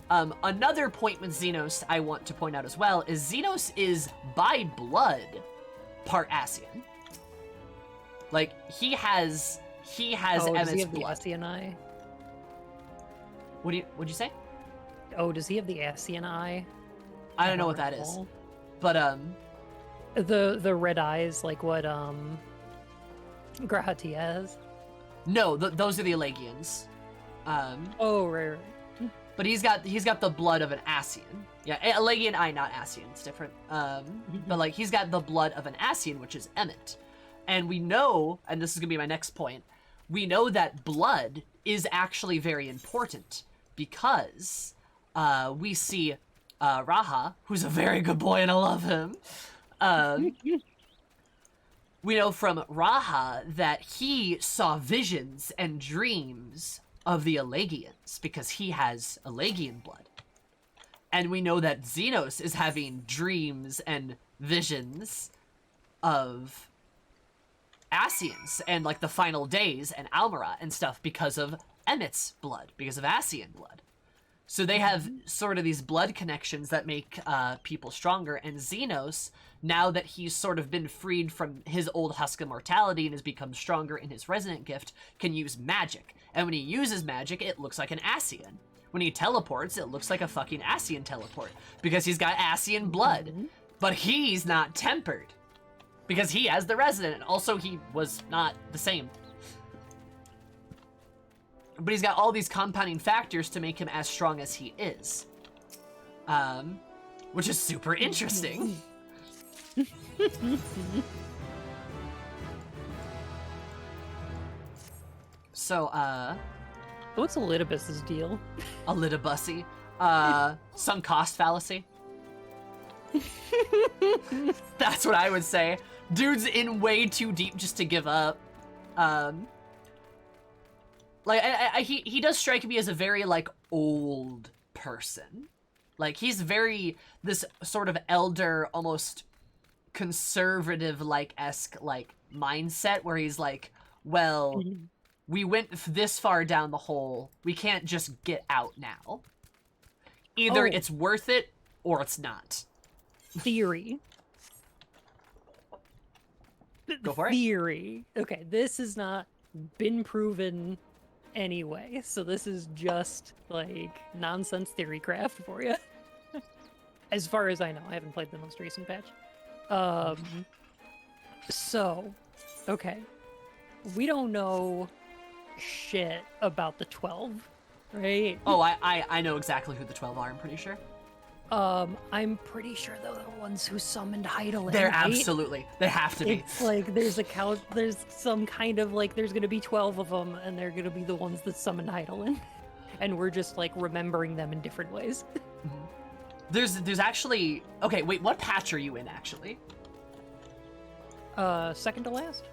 Another point with Xenos I want to point out as well is Xenos is, by blood, part Ascian. Like, he has Emmett's blood. Does he have the Ascian eye? What'd you say? Oh, does he have the Ascian eye? I don't know what that is. But, The red eyes, like what, Grahati has? No, those are the Elegians. Oh, right. But he's got the blood of an Ascian. Yeah, Elegian eye, not Ascian. It's different. But, like, he's got the blood of an Ascian, which is Emmett. And we know, and this is gonna be my next point, we know that blood is actually very important because we see Raha, who's a very good boy and I love him. We know from Raha that he saw visions and dreams of the Elegians because he has Elegian blood. And we know that Xenos is having dreams and visions of Ascians and like the final days and Almera and stuff because of Emmett's blood, because of Ascian blood. So they have sort of these blood connections that make people stronger. And Xenos, now that he's sort of been freed from his old husk of mortality and has become stronger in his resonant gift, can use magic. And when he uses magic, it looks like an Ascian. When he teleports, it looks like a fucking Ascian teleport because he's got Ascian blood. But he's not tempered because he has the resonant. And also, he was not the same. But he's got all these compounding factors to make him as strong as he is. Which is super interesting. So, What's Elidibus's deal? Elidibussy. Sunk cost fallacy. That's what I would say. Dude's in way too deep just to give up. Like, he does strike me as a very, like, old person. Like, he's very, this sort of elder, almost conservative-like-esque, like, mindset where he's like, well, we went this far down the hole. We can't just get out now. Either it's worth it or it's not. Theory. Go for it. Theory. Okay, this has not been proven anyway, so this is just like nonsense theory craft for you. As far as I know, I haven't played the most recent patch. So, okay, we don't know shit about the 12, right? Oh, I know exactly who the 12 are, I'm pretty sure. I'm pretty sure they're the ones who summoned Heidelin. They're right? absolutely. They have to be. It's like there's some kind of like there's gonna be 12 of them, and they're gonna be the ones that summoned Heidelin, and we're just like remembering them in different ways. There's actually okay. Wait, what patch are you in actually? Second to last.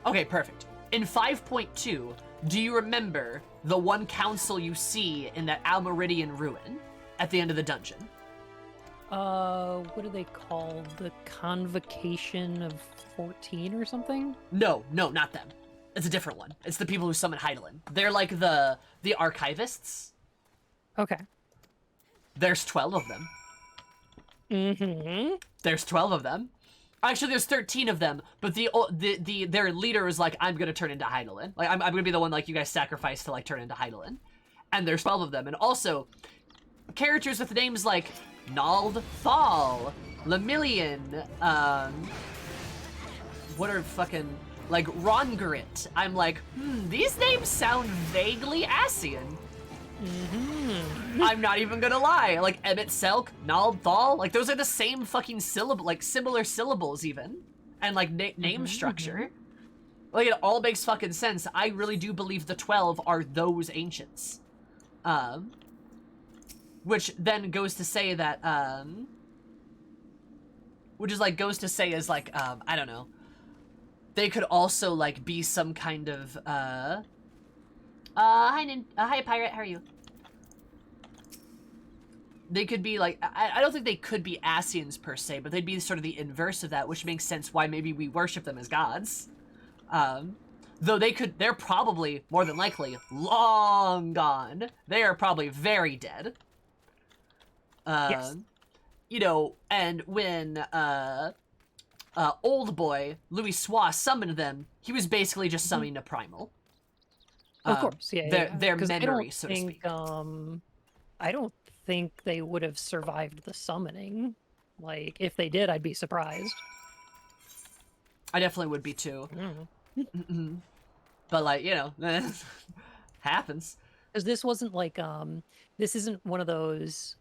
Okay, perfect. In 5.2, do you remember the one council you see in that Almeridian ruin at the end of the dungeon? What do they call the Convocation of 14 or something? No, not them. It's a different one. It's the people who summon Heidelin. They're like the archivists. Okay. There's 12 of them. Mm-hmm. There's 12 of them. Actually, there's 13 of them, but their leader is like, I'm gonna turn into Heidelin. Like, I'm gonna be the one like you guys sacrifice to like turn into Heidelin. And there's 12 of them. And also, characters with names like Nald Thal, Lemillion, what are fucking, like, Rongrit. I'm like, these names sound vaguely Ascian. I'm not even gonna lie. Like, Emmett Selk, Nald Thal, like, those are the same fucking syllable, like, similar syllables even. And, like, name structure. Like, it all makes fucking sense. I really do believe the 12 are those ancients. Which then goes to say that, which is, like, goes to say is, like, I don't know. They could also, like, be some kind of, hi, Pirate, how are you? They could be, like, I don't think they could be Ascians, per se, but they'd be sort of the inverse of that, which makes sense why maybe we worship them as gods. Though they're probably, more than likely, long gone. They are probably very dead. Yes. You know, and when, old boy, Louis Sois summoned them, he was basically just summoning a primal. Of course, yeah. Their 'Cause memory, so to speak. I don't think they would have survived the summoning. Like, if they did, I'd be surprised. I definitely would be too. But, like, you know, happens. Because this wasn't like, this isn't one of those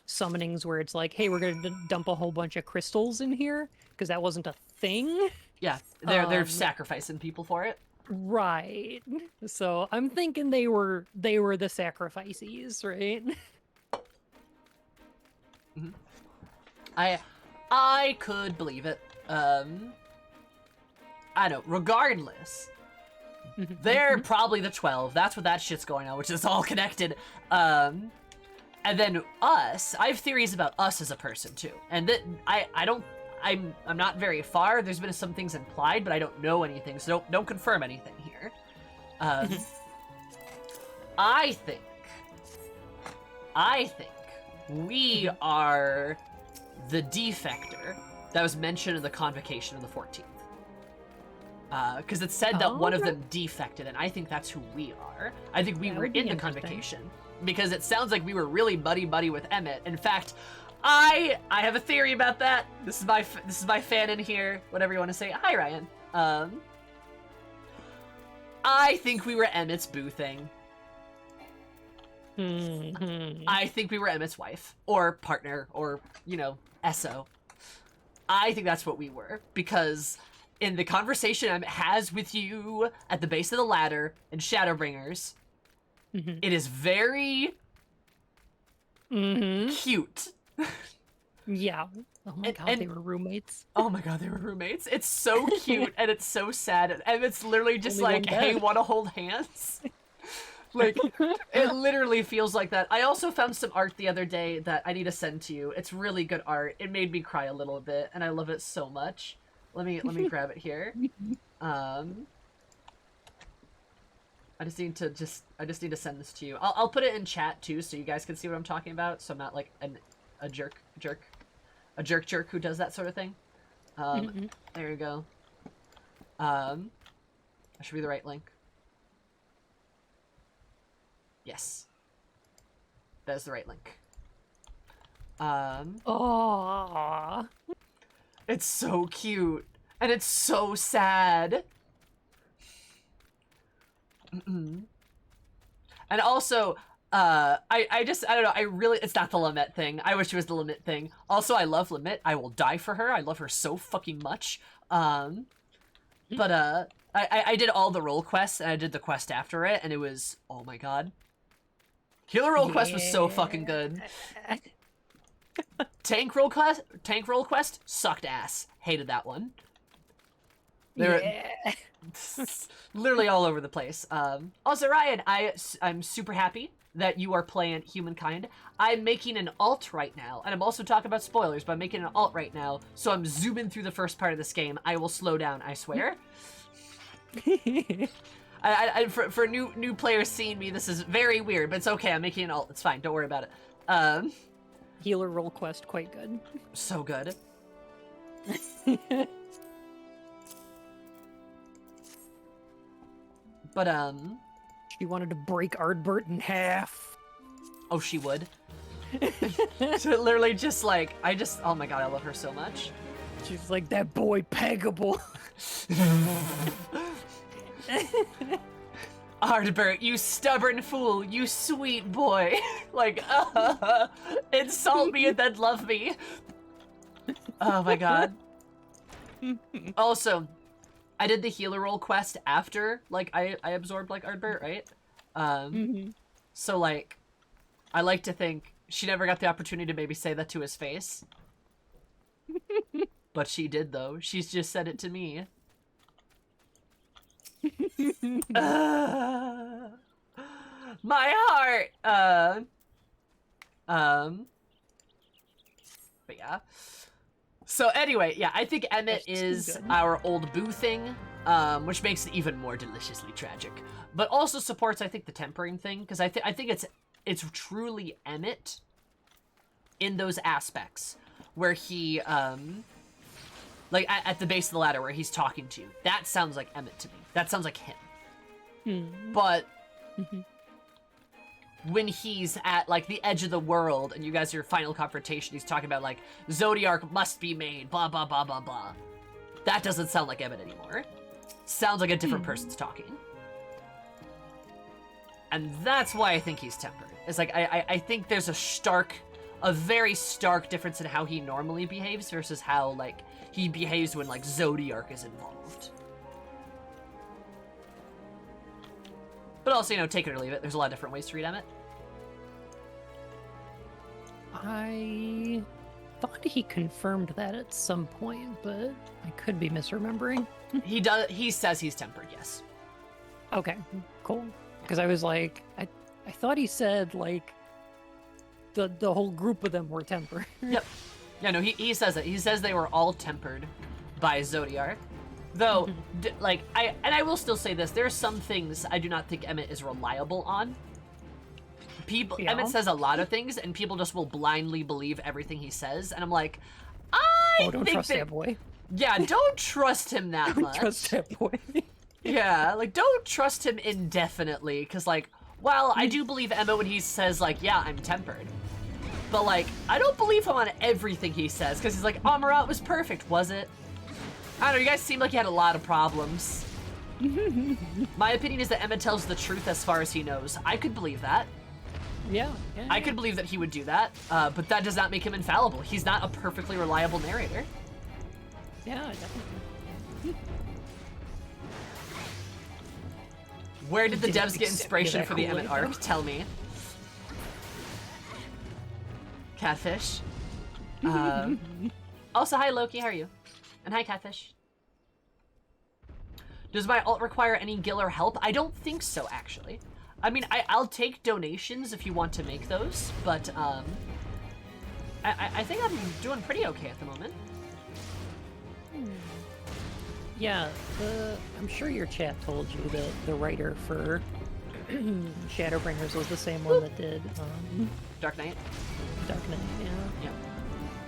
summonings where it's like, hey, we're going to dump a whole bunch of crystals in here, because that wasn't a thing. Yeah, they're sacrificing people for it. Right. So I'm thinking they were the sacrifices, right? I could believe it. I know. Regardless, they're probably the 12. That's what that shit's going on, which is all connected. And then us. I have theories about us as a person too, and that I'm not very far. There's been some things implied, but I don't know anything, so don't confirm anything here. I think we are the defector that was mentioned in the convocation on the 14th. Because it said that one of them defected, and I think that's who we are. I think we were in the convocation, because it sounds like we were really buddy-buddy with Emmett. In fact, I have a theory about that. This is my fan in here, whatever you want to say. Hi, Ryan. I think we were Emmett's boo thing. I think we were Emmett's wife, or partner, or, SO. I think that's what we were, because in the conversation Emmett has with you at the base of the ladder in Shadowbringers, it is very cute. Yeah. Oh my god, they were roommates. Oh my god, they were roommates. It's so cute and it's so sad. And Emmett's literally just Only like, one bed. hey, wanna hold hands? Like, it literally feels like that. I also found some art the other day that I need to send to you. It's really good art. It made me cry a little bit, and I love it so much. Let me grab it here. I just need to send this to you. I'll put it in chat too, so you guys can see what I'm talking about. So I'm not like a jerk who does that sort of thing. There you go. That should be the right link. Yes. That is the right link. Aww. It's so cute. And it's so sad. And also, I don't know, it's not the Lamette thing. I wish it was the Lamette thing. Also, I love Lamette. I will die for her. I love her so fucking much. I did all the role quests, and I did the quest after it, and it was, oh my god. Healer role quest was so fucking good. Tank role quest sucked ass. Hated that one. Literally all over the place. Also, Ryan, I'm super happy that you are playing Humankind. I'm making an alt right now, and I'm also talking about spoilers, but I'm making an alt right now, so I'm zooming through the first part of this game. I will slow down, I swear. For new players seeing me, this is very weird, but it's okay. I'm making an alt. It's fine. Don't worry about it. Healer role quest, quite good. So good. But She wanted to break Ardbert in half. Oh, she would. So literally just like, oh my god, I love her so much. She's like, that boy peggable. Ardbert, you stubborn fool, you sweet boy. Like, insult me and then love me. Oh my god. Also, I did the healer role quest after, like, I absorbed, like, Ardbert, right? So, like, I like to think she never got the opportunity to maybe say that to his face. But she did, though. She's just said it to me. My heart! But yeah. So anyway, yeah, I think Emmett is our old boo thing, which makes it even more deliciously tragic. But also supports, I think, the tempering thing, because I think it's truly Emmett in those aspects where he, like at the base of the ladder where he's talking to you. That sounds like Emmett to me. That sounds like him. But when he's at, like, the edge of the world and you guys are your final confrontation, he's talking about, like, Zodiark must be made, blah, blah, blah, blah, blah. That doesn't sound like Emmett anymore. Sounds like a different person's talking. And that's why I think he's tempered. It's like, I think there's a very stark difference in how he normally behaves versus how, like, he behaves when, like, Zodiark is involved. But also, take it or leave it. There's a lot of different ways to read Emmett. I thought he confirmed that at some point, but I could be misremembering. He does. He says he's tempered. Yes. Okay, cool. Because I was like, I thought he said like the whole group of them were tempered. Yep. Yeah, no, he says it. He says they were all tempered by Zodiark. Though, I will still say this: there are some things I do not think Emmett is reliable on. Emmett says a lot of things, and people just will blindly believe everything he says, and I'm like, Don't trust that boy. Yeah, don't trust him that much. Don't trust that boy. Yeah, like, don't trust him indefinitely, because, like, while I do believe Emma when he says, like, yeah, I'm tempered, but, like, I don't believe him on everything he says, because he's like, Amarat was perfect, was it? I don't know, you guys seem like you had a lot of problems. My opinion is that Emma tells the truth as far as he knows. I could believe that. Yeah. I could believe that he would do that, but that does not make him infallible. He's not a perfectly reliable narrator. Yeah, definitely. Where did the Didn't devs get accept inspiration that for the Kool-Aid, Emmett arc? though. Tell me. Catfish. Also, hi Loki, how are you? And hi Catfish. Does my alt require any gil or help? I don't think so, actually. I mean, I'll take donations if you want to make those, but I think I'm doing pretty okay at the moment. Yeah, I'm sure your chat told you that the writer for Shadowbringers was the same one that did Dark Knight. Dark Knight. Yeah.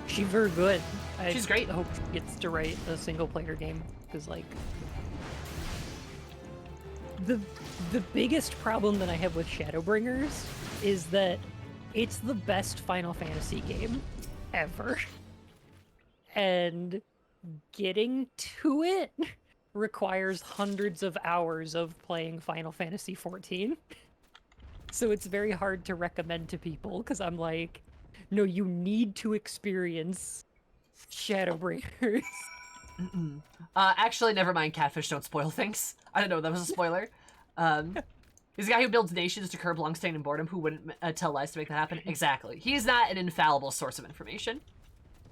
She's very good. She's great. I hope she gets to write a single player game because, like, the biggest problem that I have with Shadowbringers is that it's the best Final Fantasy game ever, and getting to it requires hundreds of hours of playing Final Fantasy XIV. So it's very hard to recommend to people because I'm like, no, you need to experience Shadowbringers. Actually, never mind. Catfish don't spoil things. I don't know. That was a spoiler. He's the guy who builds nations to curb longstanding boredom. Who wouldn't tell lies to make that happen? Exactly. He's not an infallible source of information.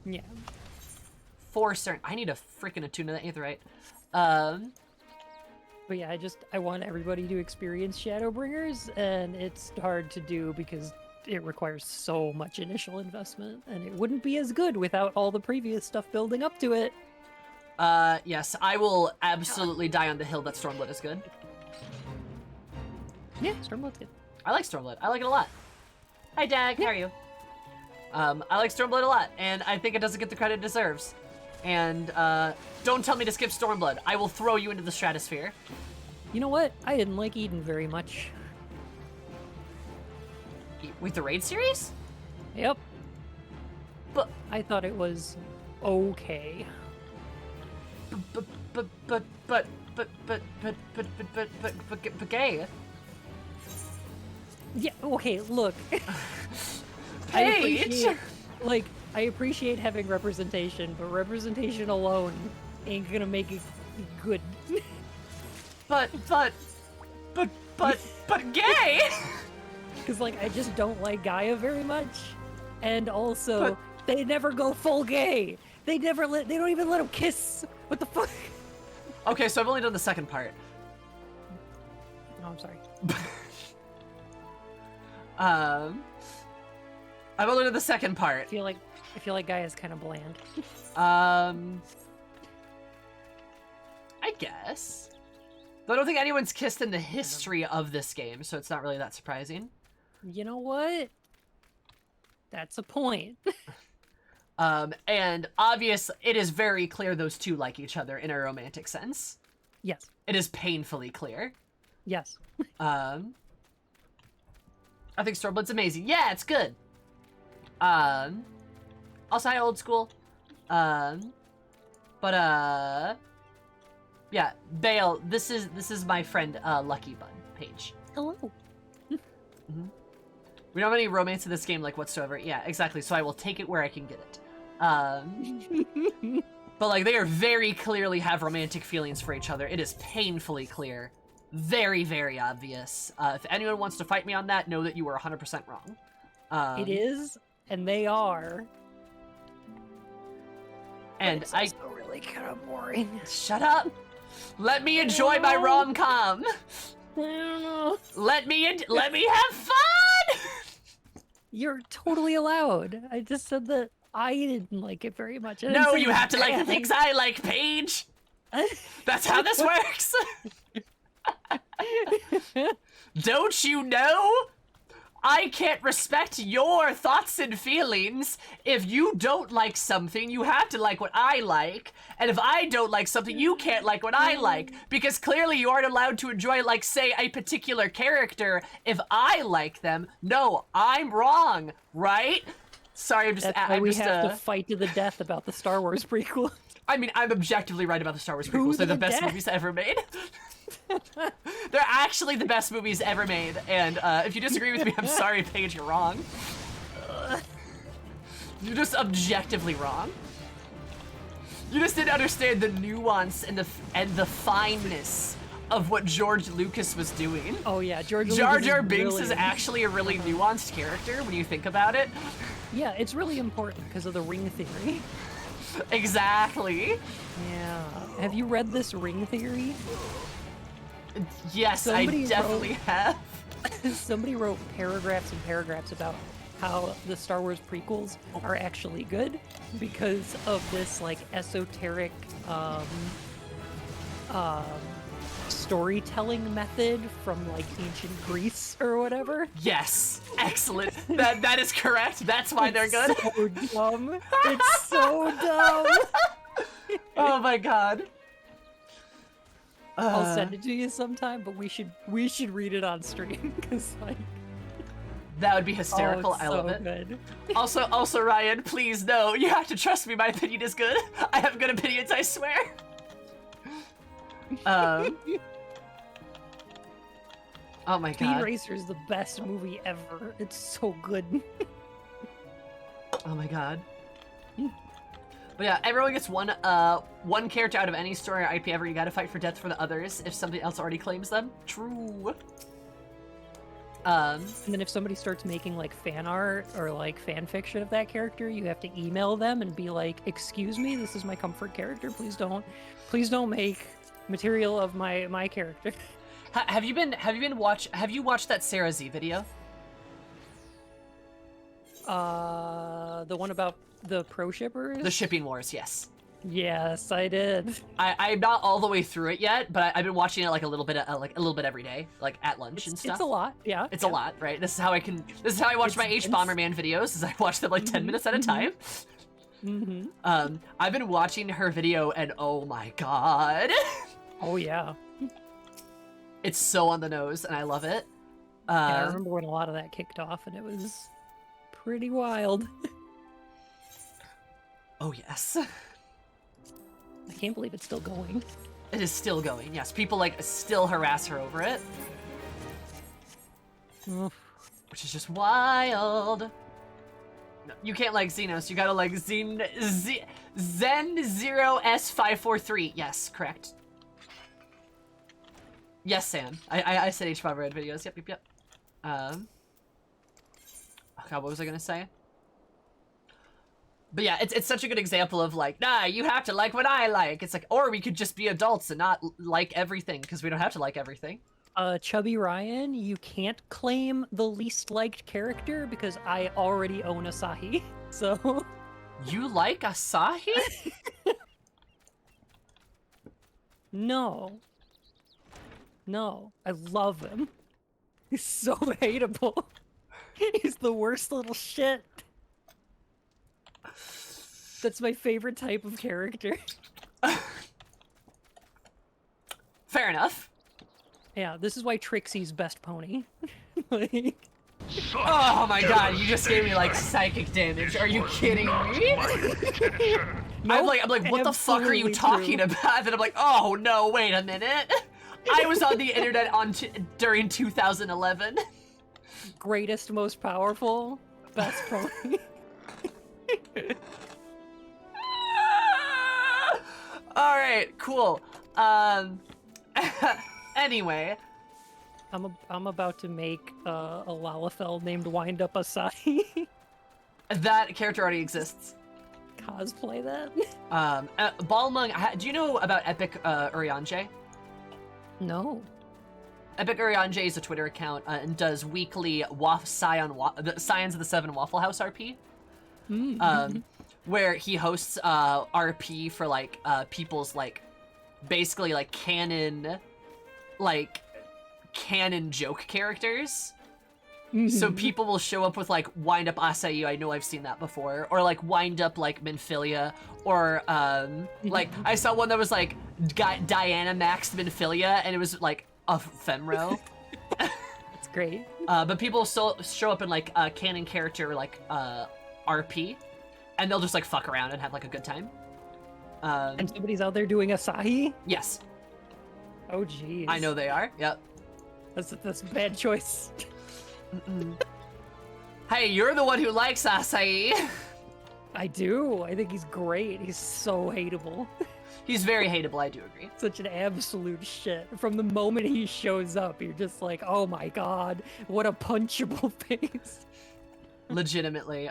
Yeah. For certain. I need a freaking attune that Aetheryte. But yeah, I want everybody to experience Shadowbringers, and it's hard to do because it requires so much initial investment, and it wouldn't be as good without all the previous stuff building up to it. Yes, I will absolutely die on the hill that Stormblood is good. Yeah, Stormblood's good. I like Stormblood. I like it a lot. Hi, Dag. How are you? I like Stormblood a lot, and I think it doesn't get the credit it deserves. And, don't tell me to skip Stormblood. I will throw you into the stratosphere. You know what? I didn't like Eden very much. With the raid series? Yep. But I thought it was okay. But gay. Yeah, okay, look. Paige! I appreciate having representation, but representation alone ain't gonna make it good. But gay! Because, like, I just don't like Gaia very much. And also, they never go full gay. They don't even let him kiss. What the fuck? Okay, so I've only done the second part. Oh, I'm sorry. I've only done the second part. I feel like Gaia's kind of bland. I guess. Though I don't think anyone's kissed in the history of this game, so it's not really that surprising. You know what? That's a point. And it is very clear those two like each other in a romantic sense. Yes. It is painfully clear. Yes. I think Stormblood's amazing. Yeah, it's good. Also, hi, old school. Yeah, Bale, this is my friend, Lucky Bun, Paige. Hello. Mm-hmm. We don't have any romance in this game, like, whatsoever. Yeah, exactly, so I will take it where I can get it. But, like, they are very clearly have romantic feelings for each other. It is painfully clear. Very, very obvious. If anyone wants to fight me on that, know that you were 100% wrong. It is, and they are And it's also really kind of boring. Shut up. Let me enjoy my rom-com. I don't know. Let me have fun. You're totally allowed. I just said that I didn't like it very much. No, you have to like the things I like, Paige. That's how this works. Don't you know? I can't respect your thoughts and feelings. If you don't like something, you have to like what I like. And if I don't like something, you can't like what I like. Because clearly you aren't allowed to enjoy, like, say, a particular character if I like them. No, I'm wrong, right? Sorry, I'm just... That's why I'm we just, have to fight to the death about the Star Wars prequel. I mean, I'm objectively right about the Star Wars prequels. They're the best movies ever made. They're actually the best movies ever made, and if you disagree with me, I'm sorry, Paige, you're wrong. You're just objectively wrong. You just didn't understand the nuance and the fineness of what George Lucas was doing. Oh yeah, George Jar Lucas Jar Binks really... is actually a really nuanced character when you think about it. Yeah, it's really important because of the ring theory. Exactly. Yeah. Have you read this ring theory? Yes, Somebody I definitely have. Somebody wrote paragraphs and paragraphs about how the Star Wars prequels are actually good because of this like esoteric storytelling method from like ancient Greece or whatever. Yes, excellent. That is correct. That's why they're good. So dumb. It's so dumb. Oh my god. I'll send it to you sometime, but we should read it on stream because like that would be hysterical. it's I love so it. Good. Also, Ryan, please no. You have to trust me. My opinion is good. I have good opinions. I swear. Oh my Speed god. Racer is the best movie ever. It's so good. Oh my god. But yeah, everyone gets one character out of any story or IP ever. You gotta fight for death for the others if somebody else already claims them. True. And then if somebody starts making like fan art or like fan fiction of that character, you have to email them and be like, "Excuse me, this is my comfort character. Please don't make material of my character." Have you watched that Sarah Z video? The one about the pro shippers? The shipping wars, yes. Yes, I did. I'm not all the way through it yet, but I've been watching it like a little bit every day, like at lunch and stuff. It's a lot, yeah. It's a lot, right? This is how I watch my H Bomberman videos, is I watch them like 10 minutes at a time. Mm-hmm. I've been watching her video and oh my god. Oh yeah. It's so on the nose and I love it. Yeah, I remember when a lot of that kicked off and it was pretty wild. Oh yes. I can't believe it's still going. It is still going, yes. People like still harass her over it. Oof. Which is just wild. No, you can't like Xenos, you gotta like Zen0S543. Yes, correct. Yes, Sam. I said H5 Red videos. Yep. Oh god, what was I gonna say? But yeah, it's such a good example of like, nah, you have to like what I like. It's like, or we could just be adults and not like everything, because we don't have to like everything. Chubby Ryan, you can't claim the least liked character because I already own Asahi, so... You like Asahi? No, I love him. He's so hateable. He's the worst little shit. That's my favorite type of character. Fair enough. Yeah, this is why Trixie's best pony. Like... Oh my god, you just gave me like psychic damage. Are you kidding me? I'm like, what the fuck are you talking about? And I'm like, oh no, wait a minute. I was on the internet during 2011. Greatest, most powerful, best pony. All right, cool. Anyway, I'm about to make a Lalafell named Wind Up Asahi. that character already exists. cosplay that. Balmung, do you know about Epic Uriange? No. Epic Uriange is a Twitter account and does weekly Scions of the Seven Waffle House RP. Where he hosts RP for like people's like basically like canon joke characters. So people will show up with like wind up Acai, I know I've seen that before, or like wind up like Minfilia, or like I saw one that was like Diana Max Minfilia, and it was like a femro. That's great. But people show up in like a canon character like RP, and they'll just like fuck around and have like a good time. And somebody's out there doing Asahi? Yes. Oh jeez. I know they are. Yep. That's a bad choice. Hey, you're the one who likes Acai. I do. I think he's great. He's so hateable. He's very hateable, I do agree. Such an absolute shit. From the moment he shows up, you're just like, oh my god, what a punchable face. Legitimately.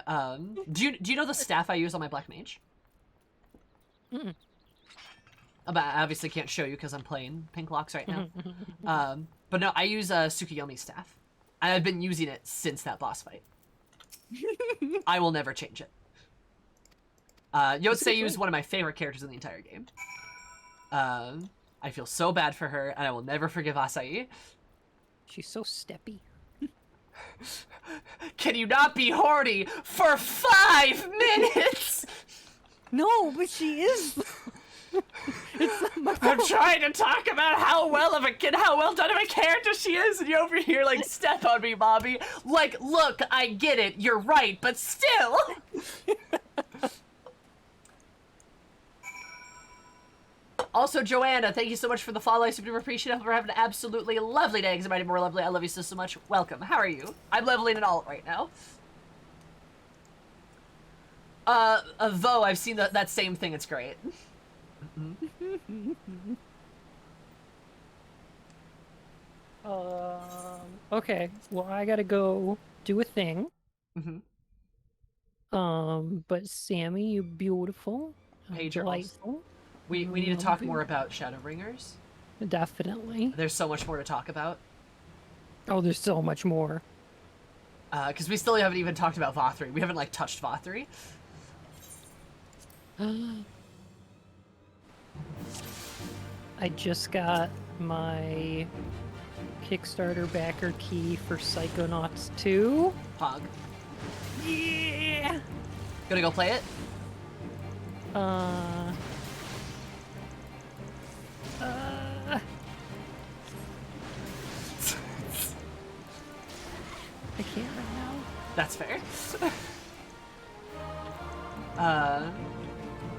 Do you know the staff I use on my Black Mage? But I obviously can't show you because I'm playing Pink Locks right now. But no, I use Tsukiyomi's staff. And I've been using it since that boss fight. I will never change it. Yotsuyu is one of my favorite characters in the entire game. I feel so bad for her, and I will never forgive Acai. She's so steppy. Can you not be horny for 5 minutes? No, but she is. It's not my I'm fault. trying to talk about how well done of a character she is, and you're over here like, step on me, Bobby. Like, look, I get it, you're right, but still. Also, Joanna, thank you so much for the follow. I super appreciate it. We're having an absolutely lovely day, because it might be more lovely. I love you so much. Welcome. How are you? I'm leveling an alt right now. Though I've seen that same thing. It's great. Okay. Well, I gotta go do a thing. But Sammy, you're beautiful. Paige, you're awesome. Delightful. We need to talk more about Shadowbringers. Definitely. There's so much more to talk about. Oh, there's so much more. Because we still haven't even talked about Vothri. We haven't, like, touched Vothri. I just got my Kickstarter backer key for Psychonauts 2. Pog. Yeah! Gonna go play it? I can't right now. That's fair.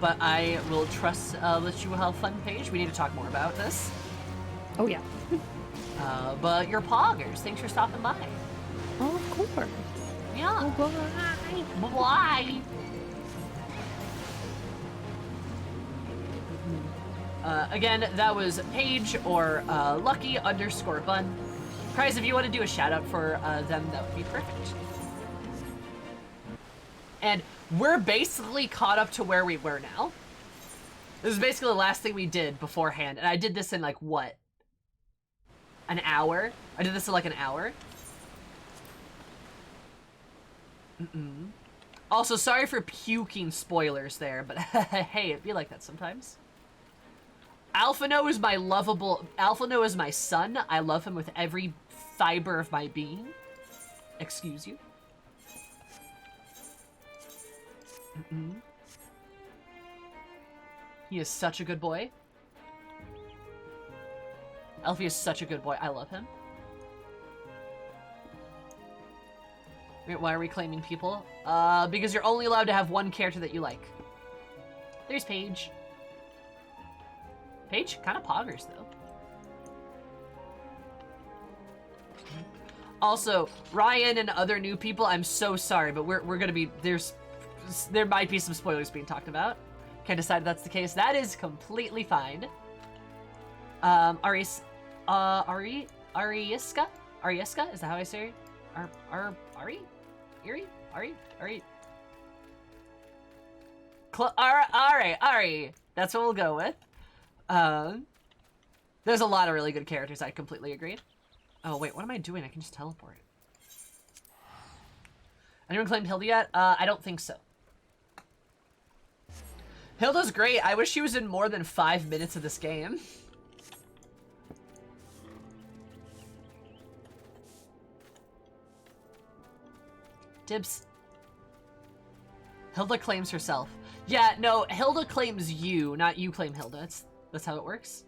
But I will trust that you will have fun, Paige. We need to talk more about this. Oh, yeah. But you're poggers. Thanks for stopping by. Oh, of course. Yeah. Oh, bye. Bye. Again, that was Paige or Lucky_Bun. Prize, if you want to do a shout out for them, that would be perfect. And we're basically caught up to where we were now. This is basically the last thing we did beforehand, and I did this in like what? An hour? I did this in like an hour. Also, sorry for puking spoilers there, but hey, it'd be like that sometimes. Alphino is my lovable... Alphino is my son. I love him with every fiber of my being. Excuse you. He is such a good boy. Alfie is such a good boy. I love him. Wait, why are we claiming people? Because you're only allowed to have one character that you like. There's Paige. Paige kind of poggers, though. Also, Ryan and other new people, I'm so sorry, but we're gonna be... There might be some spoilers being talked about. Can't decide if that's the case. That is completely fine. Arieska? Arieska? Is that how I say it? Ari? Alright. That's what we'll go with. There's a lot of really good characters, I completely agree. Oh, wait, what am I doing? I can just teleport. Anyone claimed Hilda yet? I don't think so. Hilda's great. I wish she was in more than 5 minutes of this game. Dibs. Hilda claims herself. Yeah, no, Hilda claims you, not you claim Hilda. That's how it works.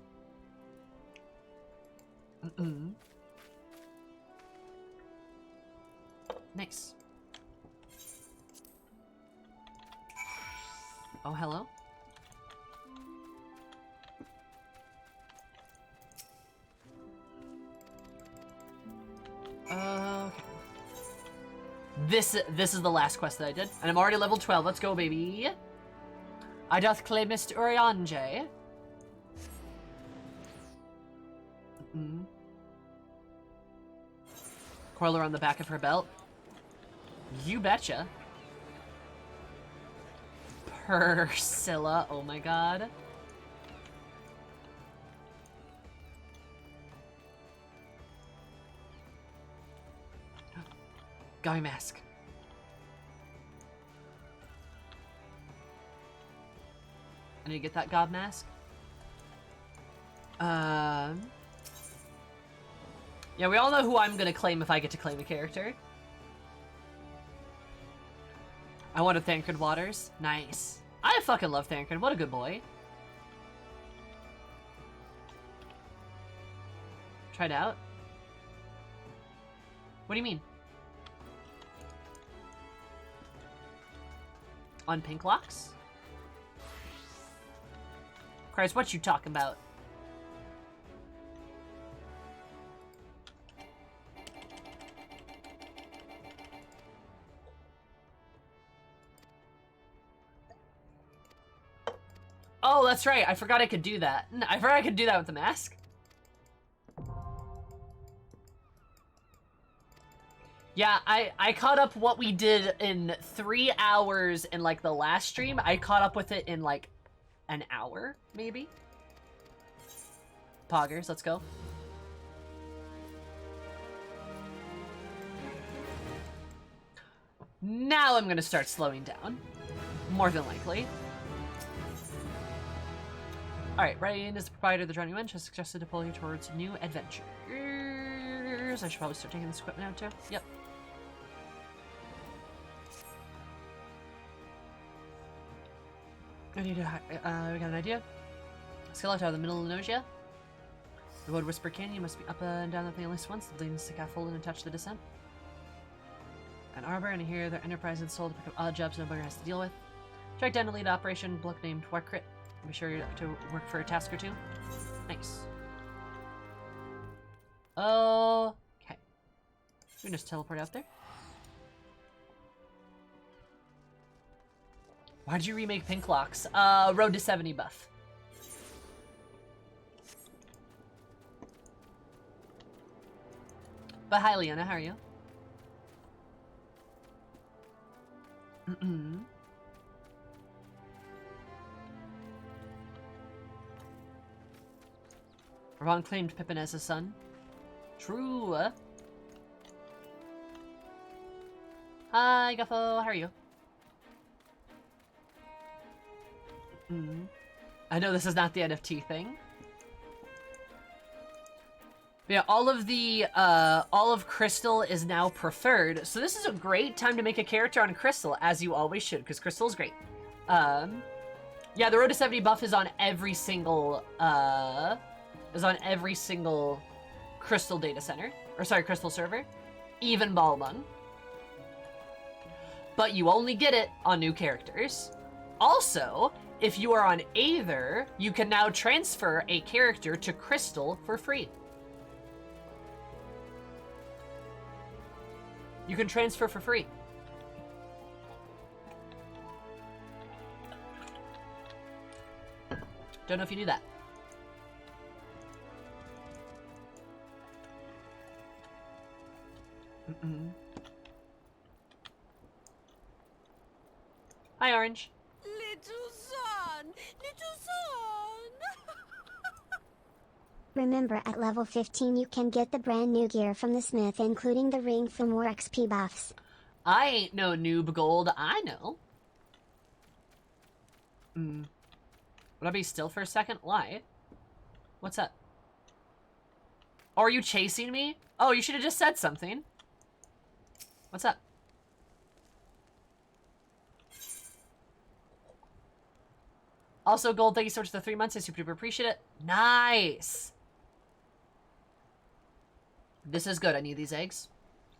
Nice. Oh, hello? Okay. This is the last quest that I did, and I'm already level 12. Let's go, baby. I doth claim Mr. Urianje. Coil around the back of her belt. You betcha. Persilla, oh my god. Guy mask. I need to get that god mask. Yeah, we all know who I'm gonna claim if I get to claim a character. I want a Thancred Waters. Nice. I fucking love Thancred. What a good boy. Try it out. What do you mean? On pink locks? Christ, what you talking about? Oh, that's right. I forgot I could do that. I forgot I could do that with the mask. Yeah, I caught up what we did in 3 hours in, like, the last stream. I caught up with it in, like, an hour, maybe? Poggers, let's go. Now I'm gonna start slowing down. More than likely. Alright, Ryan is the proprietor of the Drowning Wench, has suggested to pull you towards new adventures. I should probably start taking this equipment out too. Yep. I need to, we got an idea. Skeleton out of the middle of the Nosia. The Wood Whisper Canyon must be up and down that thing at least once. The bleeding scaffold and touch the descent. An arbor, and I hear their enterprise is sold to pick up odd jobs no bugger has to deal with. Track down to lead Operation Block named Warcrit. Be sure to work for a task or two. Nice. Okay. We can just teleport out there. Why'd you remake Pink Locks? Road to 70 buff. But hi, Leona, how are you? Ron claimed Pippin as his son. True. Hi, Guffo, how are you? I know this is not the NFT thing. But yeah, all of Crystal is now preferred, so this is a great time to make a character on Crystal, as you always should, because Crystal is great. Yeah, the Road to 70 buff is on every single, Crystal data center, or sorry, Crystal server, even Balmung. But you only get it on new characters. Also, if you are on Aether, you can now transfer a character to Crystal for free. You can transfer for free. Don't know if you knew that. Hi, Orange. Little Remember, at level 15 you can get the brand new gear from the smith, including the ring for more XP buffs. I ain't no noob gold, I know. Would I be still for a second? Why? What's up? Oh, are you chasing me? Oh, you should have just said something. What's up? Also, Gold, thank you so much for the 3 months. I super duper appreciate it. Nice! This is good. I need these eggs.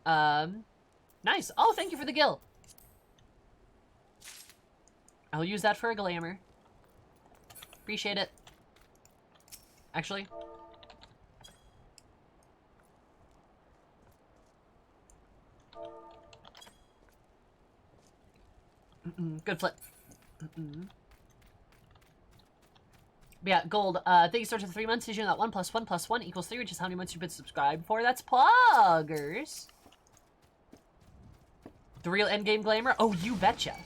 Nice. Oh, thank you for the gill. I'll use that for a glamour. Appreciate it. Actually. Good flip. But yeah, Gold, thank you so much for the 3 months. Did you know that 1 + 1 + 1 = 3, which is how many months you've been subscribed for? That's poggers. The real endgame glamour? Oh, you betcha.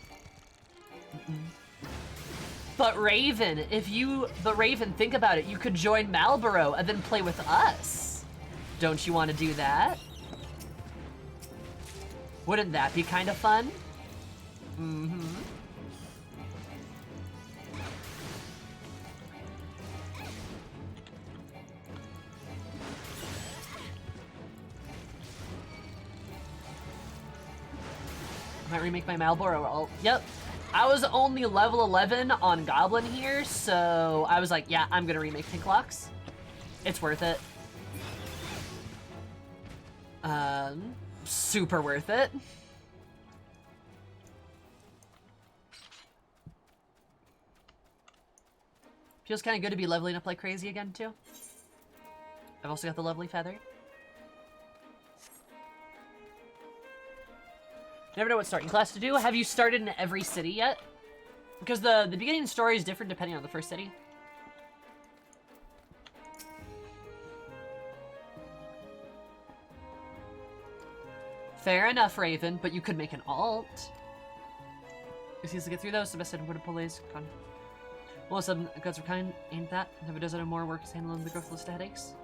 But Raven, Raven, think about it. You could join Malboro and then play with us. Don't you want to do that? Wouldn't that be kind of fun? I might remake my Malboro ult. Yep. I was only level 11 on Goblin here, so I was like, yeah, I'm gonna remake Pink Locks. It's worth it. Super worth it. Feels kind of good to be leveling up like crazy again, too. I've also got the lovely feather. Never know what starting class to do. Have you started in every city yet? Because the beginning story is different depending on the first city. Fair enough, Raven, but you could make an alt. It's easy to get through those. The best item would police. Well, some gods are kind, ain't that? Have a dozen or more work handling the growth list of headaches.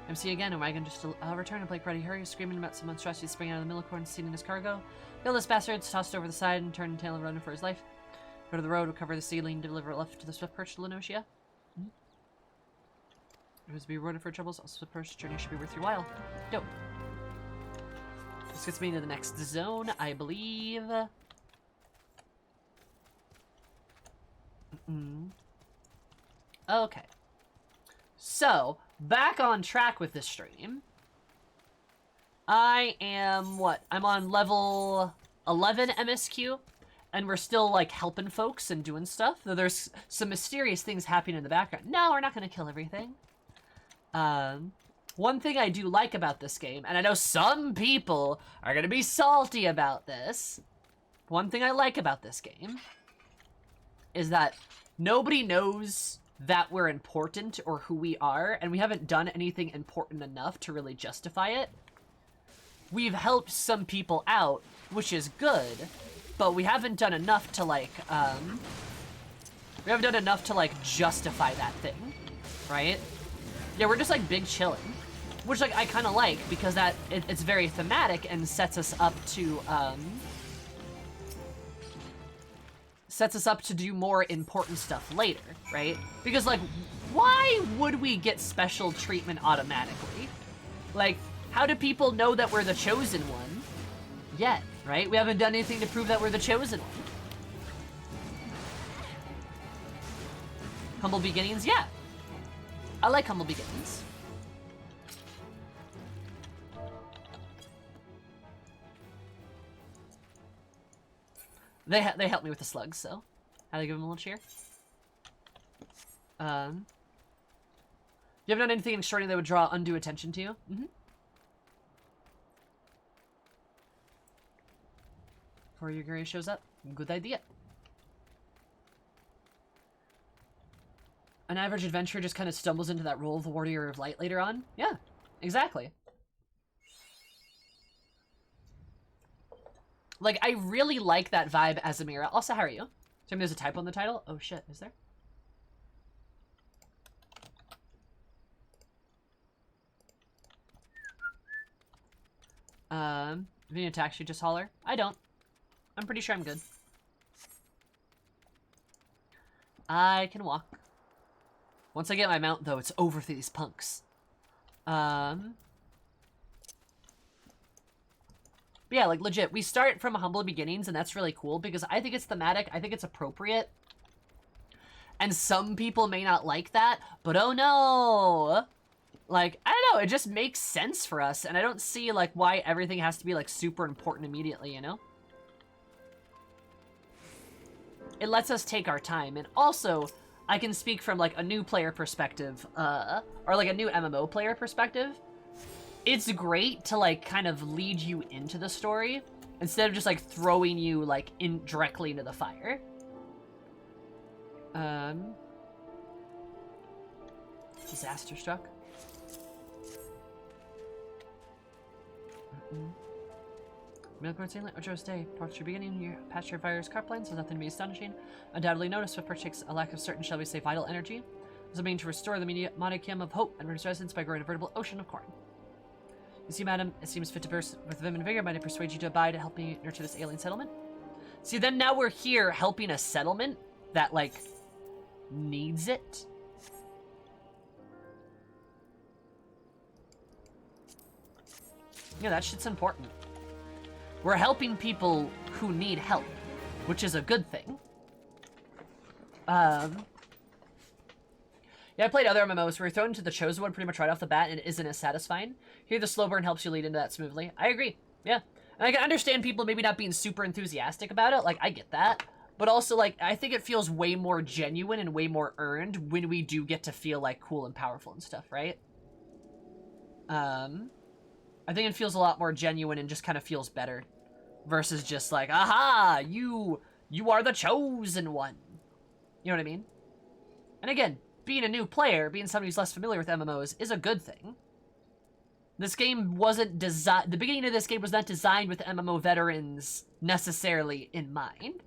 MC again, a wagon just returned to Blake Bruddy Hurry, screaming about some monstrosity springing out of the middle corn, stealing his cargo. Bill-less bastards tossed over the side and turned tail and running for his life. Go to the road, recover the ceiling, deliver it left to the swift perch to Lenosia. It was to be rewarded for troubles, also swift perch journey should be worth your while. Dope. This gets me to the next zone, I believe. Okay. So, back on track with this stream. I am, I'm on level 11 MSQ, and we're still, like, helping folks and doing stuff. Though there's some mysterious things happening in the background. No, we're not going to kill everything. One thing I do like about this game, and I know some people are going to be salty about this. One thing I like about this game is that nobody knows that we're important or who we are, and we haven't done anything important enough to really justify it. We've helped some people out, which is good, but we haven't done enough to, like, justify that thing, right? Yeah, we're just, like, big chilling, which, like, I kind of like, because it's very thematic and sets us up to do more important stuff later, right? Because, like, why would we get special treatment automatically? Like, how do people know that we're the chosen one yet, right? We haven't done anything to prove that we're the chosen one. Humble beginnings? Yeah. I like humble beginnings. They helped me with the slugs, so had to give them a little cheer. You haven't done anything extraordinary that would draw undue attention to you? Before your Gary shows up? Good idea. An average adventurer just kind of stumbles into that role of the Warrior of Light later on. Yeah, exactly. Like, I really like that vibe as Amira. Also, how are you? Tell me there's a typo in the title. Oh shit, is there? If you need a taxi, just holler. I don't. I'm pretty sure I'm good. I can walk. Once I get my mount, though, it's over for these punks. But yeah, like, legit, we start from humble beginnings, and that's really cool, because I think it's thematic, I think it's appropriate. And some people may not like that, but oh no! Like, I don't know, it just makes sense for us, and I don't see, like, why everything has to be, like, super important immediately, you know? It lets us take our time, and also, I can speak from, like, a new player perspective, or, like, a new MMO player perspective. It's great to, like, kind of lead you into the story, instead of just, like, throwing you, like, directly into the fire. Disaster struck. Milkboard Sailor, Ojo's Day. Ports your beginning, your patch your virus car plans, so nothing to be astonishing. Undoubtedly noticed what partakes a lack of certain, shall we say, vital energy. This will mean to restore the modicum of hope and resurgence by growing a veritable ocean of corn. You see, madam, it seems fit to burst with vim and vigor. Might I persuade you to abide, help me nurture this alien settlement? See, then now we're here helping a settlement that, like, needs it. Yeah, that shit's important. We're helping people who need help, which is a good thing. Yeah, I played other MMOs where you're thrown into the chosen one pretty much right off the bat and it isn't as satisfying. Here, the slow burn helps you lead into that smoothly. I agree. Yeah. And I can understand people maybe not being super enthusiastic about it. Like, I get that. But also, like, I think it feels way more genuine and way more earned when we do get to feel, like, cool and powerful and stuff, right? I think it feels a lot more genuine and just kind of feels better. Versus just like, aha, you are the chosen one. You know what I mean? And again, being a new player, being somebody who's less familiar with MMOs, is a good thing. This game wasn't designed... The beginning of this game was not designed with MMO veterans necessarily in mind.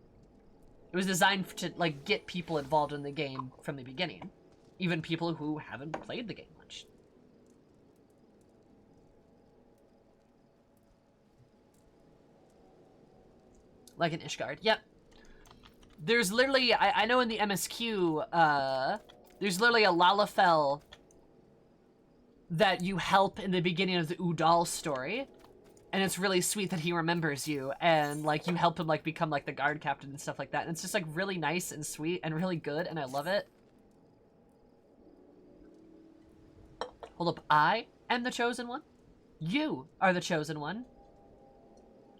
It was designed to, like, get people involved in the game from the beginning. Even people who haven't played the game much. Like an Ishgard. Yep. There's literally... I know in the MSQ, there's literally a Lalafell that you help in the beginning of the Udal story. And it's really sweet that he remembers you. And, like, you help him, like, become, like, the guard captain and stuff like that. And it's just, like, really nice and sweet and really good. And I love it. Hold up. I am the chosen one. You are the chosen one.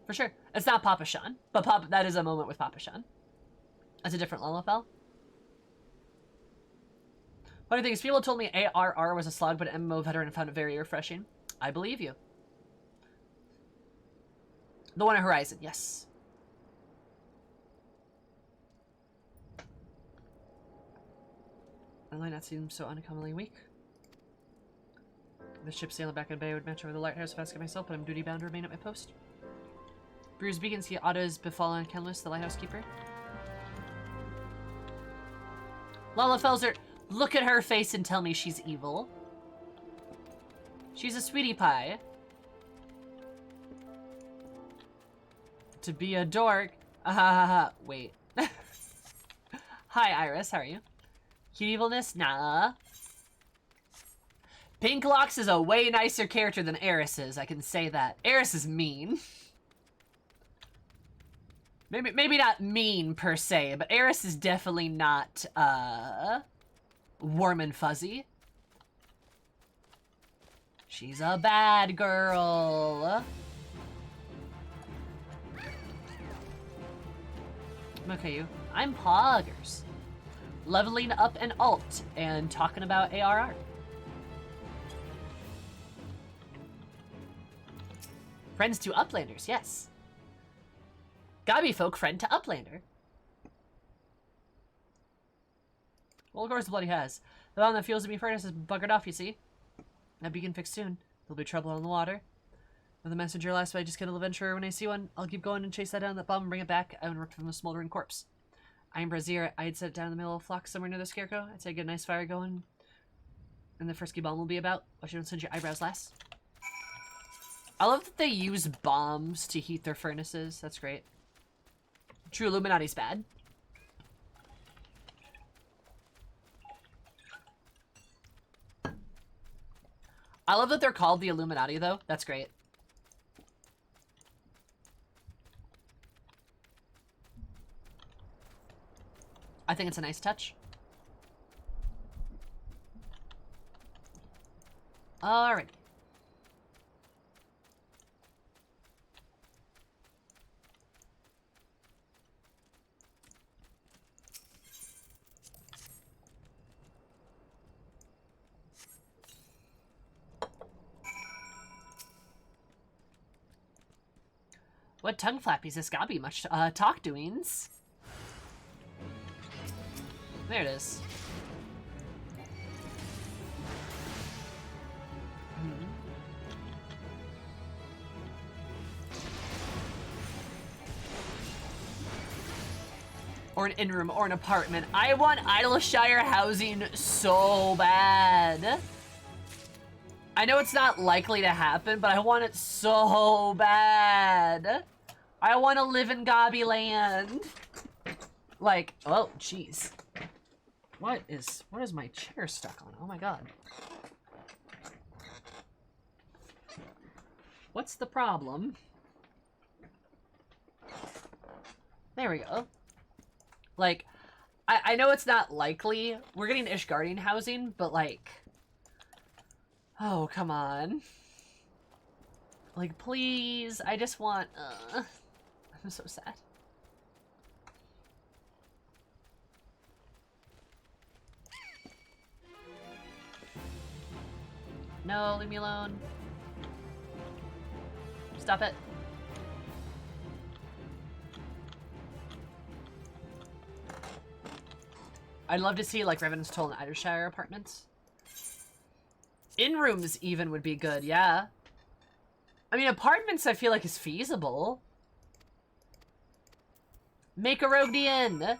For sure. It's not Papa Sean. But that is a moment with Papa Sean. That's a different Lalafell. Funny thing is, people told me ARR was a slog, but an MMO veteran found it very refreshing. I believe you. The one at Horizon, yes. The line that seems so uncommonly weak. The ship sailing back in the bay would match over the lighthouse if I ask it myself, but I'm duty bound to remain at my post. Bruce begins he Otto's befallen Kenlis, the lighthouse keeper. Lalafell's look at her face and tell me she's evil. She's a sweetie pie. To be a dork. Wait. Hi, Iris. How are you? Cute evilness? Nah. Pinklocks is a way nicer character than Eris is. I can say that. Eris is mean. Maybe not mean per se, but Eris is definitely not warm and fuzzy. She's a bad girl. Okay, you. I'm Poggers. Leveling up an alt and talking about ARR. Friends to Uplanders, yes. Gobby folk friend to Uplander. Well, of course the bloody has. The bomb that fuels the furnace is buggered off, you see. That beacon fixed soon. There'll be trouble on the water. When the messenger last, I just get an adventurer when I see one. I'll keep going and chase that down that bomb and bring it back. I unearthed from a smoldering corpse. I am Brazier. I'd set it down in the middle of a flock somewhere near the scarecrow. I'd say get a nice fire going. And the frisky bomb will be about. Watch you don't send your eyebrows last. I love that they use bombs to heat their furnaces. That's great. True Illuminati's bad. I love that they're called the Illuminati, though. That's great. I think it's a nice touch. Alright. What tongue flappies this gotta be much talk doings. There it is. Or an in-room or an apartment. I want Idleshire housing so bad. I know it's not likely to happen, but I want it so bad. I want to live in Gobby land. Like, oh, jeez. What is my chair stuck on? Oh my god. What's the problem? There we go. Like, I know it's not likely. We're getting Ishgardian housing, but like... Oh, come on. Like, please. I just want... I'm so sad. No, leave me alone. Stop it. I'd love to see, like, Revenant's Toll and Idleshire apartments. In-rooms even would be good, yeah. I mean, apartments I feel like is feasible. Make a Rogdian!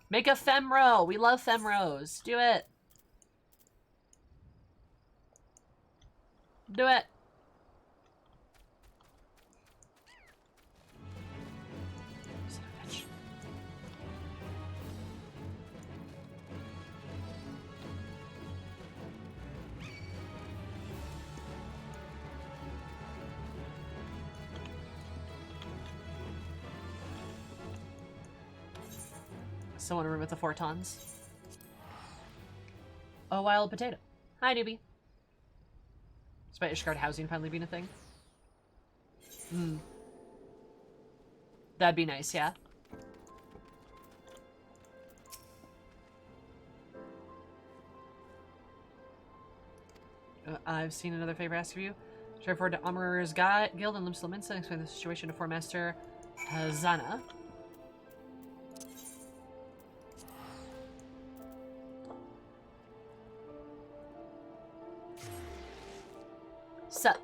Make a Femro! We love Femros. Do it. Do it. Someone room with the 4 tons. Oh, wild potato. Hi, newbie. Despite Ishgard housing finally being a thing. Hmm. That'd be nice, yeah. I've seen another favor asked of you. Try forward to Armorer's Guild and Limsa Minsa and explain the situation to Formaster Hazana. Sup?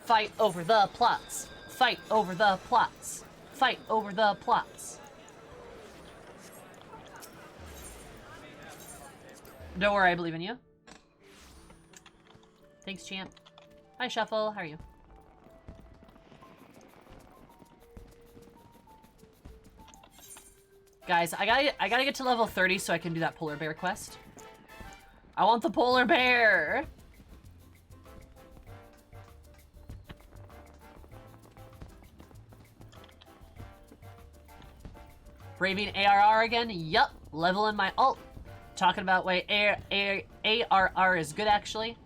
Fight over the plots. Fight over the plots. Fight over the plots. Don't worry, I believe in you. Thanks, champ. Hi, Shuffle. How are you? Guys, I gotta get to level 30 so I can do that polar bear quest. I want the polar bear! Braving ARR again? Yup. Leveling my ult. Talking about why ARR is good, actually.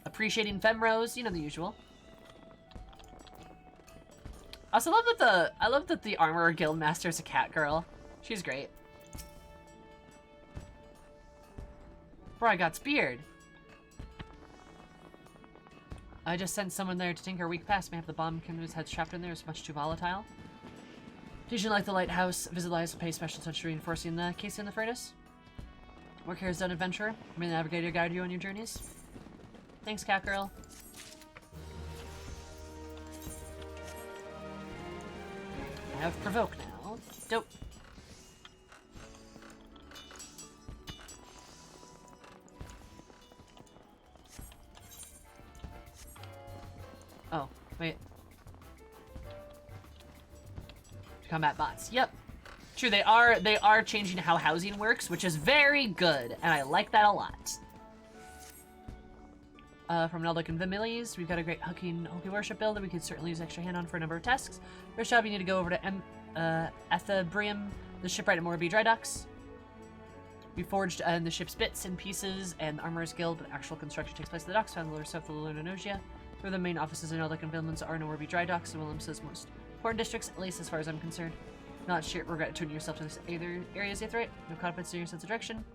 Appreciating Femros, you know the usual. I also love that the Armorer Guildmaster is a cat girl. She's great. Brygot's beard. I just sent someone there to tinker a week past. May have the bomb canoe's head trapped in there. It's much too volatile. Did you like the lighthouse? Visit the lighthouse will pay special touch reinforcing the case in the furnace. Work here as done, adventurer. May the navigator guide you on your journeys. Thanks, cat girl. I have provoke now. Dope. Oh, wait. Combat bots. Yep. True, they are changing how housing works, which is very good, and I like that a lot. From Neldic and Vimilies, we've got a great Hoki worship build that we could certainly use extra hand on for a number of tasks. First job, you need to go over to Ethabrium, the shipwright at Morbi Dry Docks. We forged the ship's bits and pieces, and the Armorer's Guild, but actual construction takes place at the docks, found the lower south of the Lunanosia, where the main offices in Neldic and Vinlands are Morbi Dry Docks and Willem's most important districts, at least as far as I'm concerned. Not sure regret tuning yourself to either areas yet, right? No confidence in your sense of direction.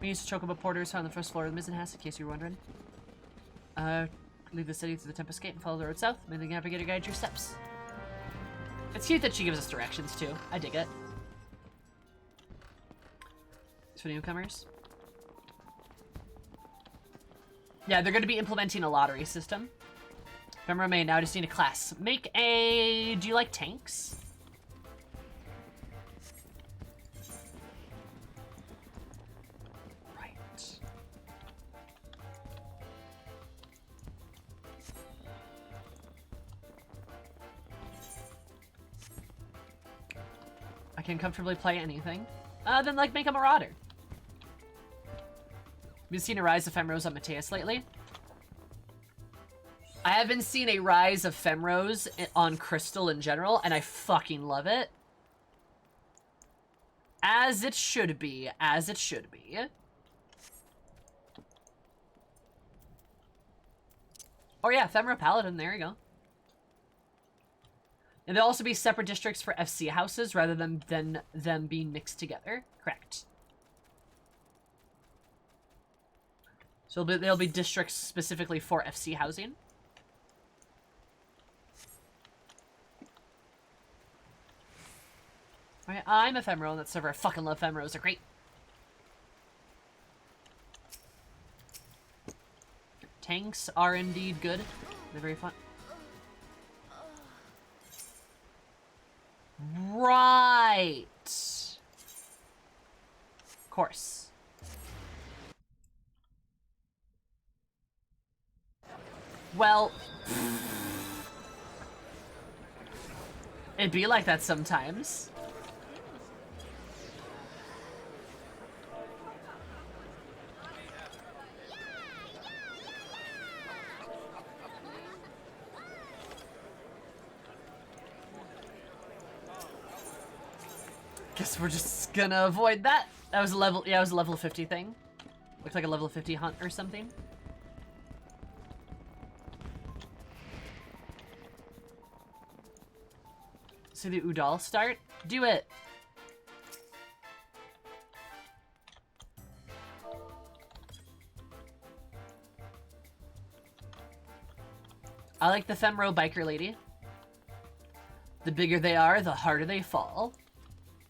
We used to Chocobo Porters on the first floor of the Mizzen House, in case you were wondering. Leave the city through the Tempest Gate and follow the road south. May the navigator guide your steps. It's cute that she gives us directions, too. I dig it. It's for newcomers. Yeah, they're going to be implementing a lottery system. Remember, May, now I just need a class. Make a... Do you like tanks? I can comfortably play anything. Then, like, make a Marauder. Been seeing a rise of Femros on Mateus lately. I have been seeing a rise of Femros on Crystal in general, and I fucking love it. As it should be. As it should be. Oh yeah, Femro Paladin, there you go. And there'll also be separate districts for FC houses rather than them being mixed together. Correct. So there'll be districts specifically for FC housing. Alright, I'm a Femro on that server. I fucking love Femros. They're great. Tanks are indeed good. They're very fun. Right. Of course. Well, it'd be like that sometimes. Guess we're just gonna avoid that. That was a level, yeah, it was a level 50 thing. Looks like a level 50 hunt or something. See the Udal start? Do it! I like the Femro biker lady. The bigger they are, the harder they fall.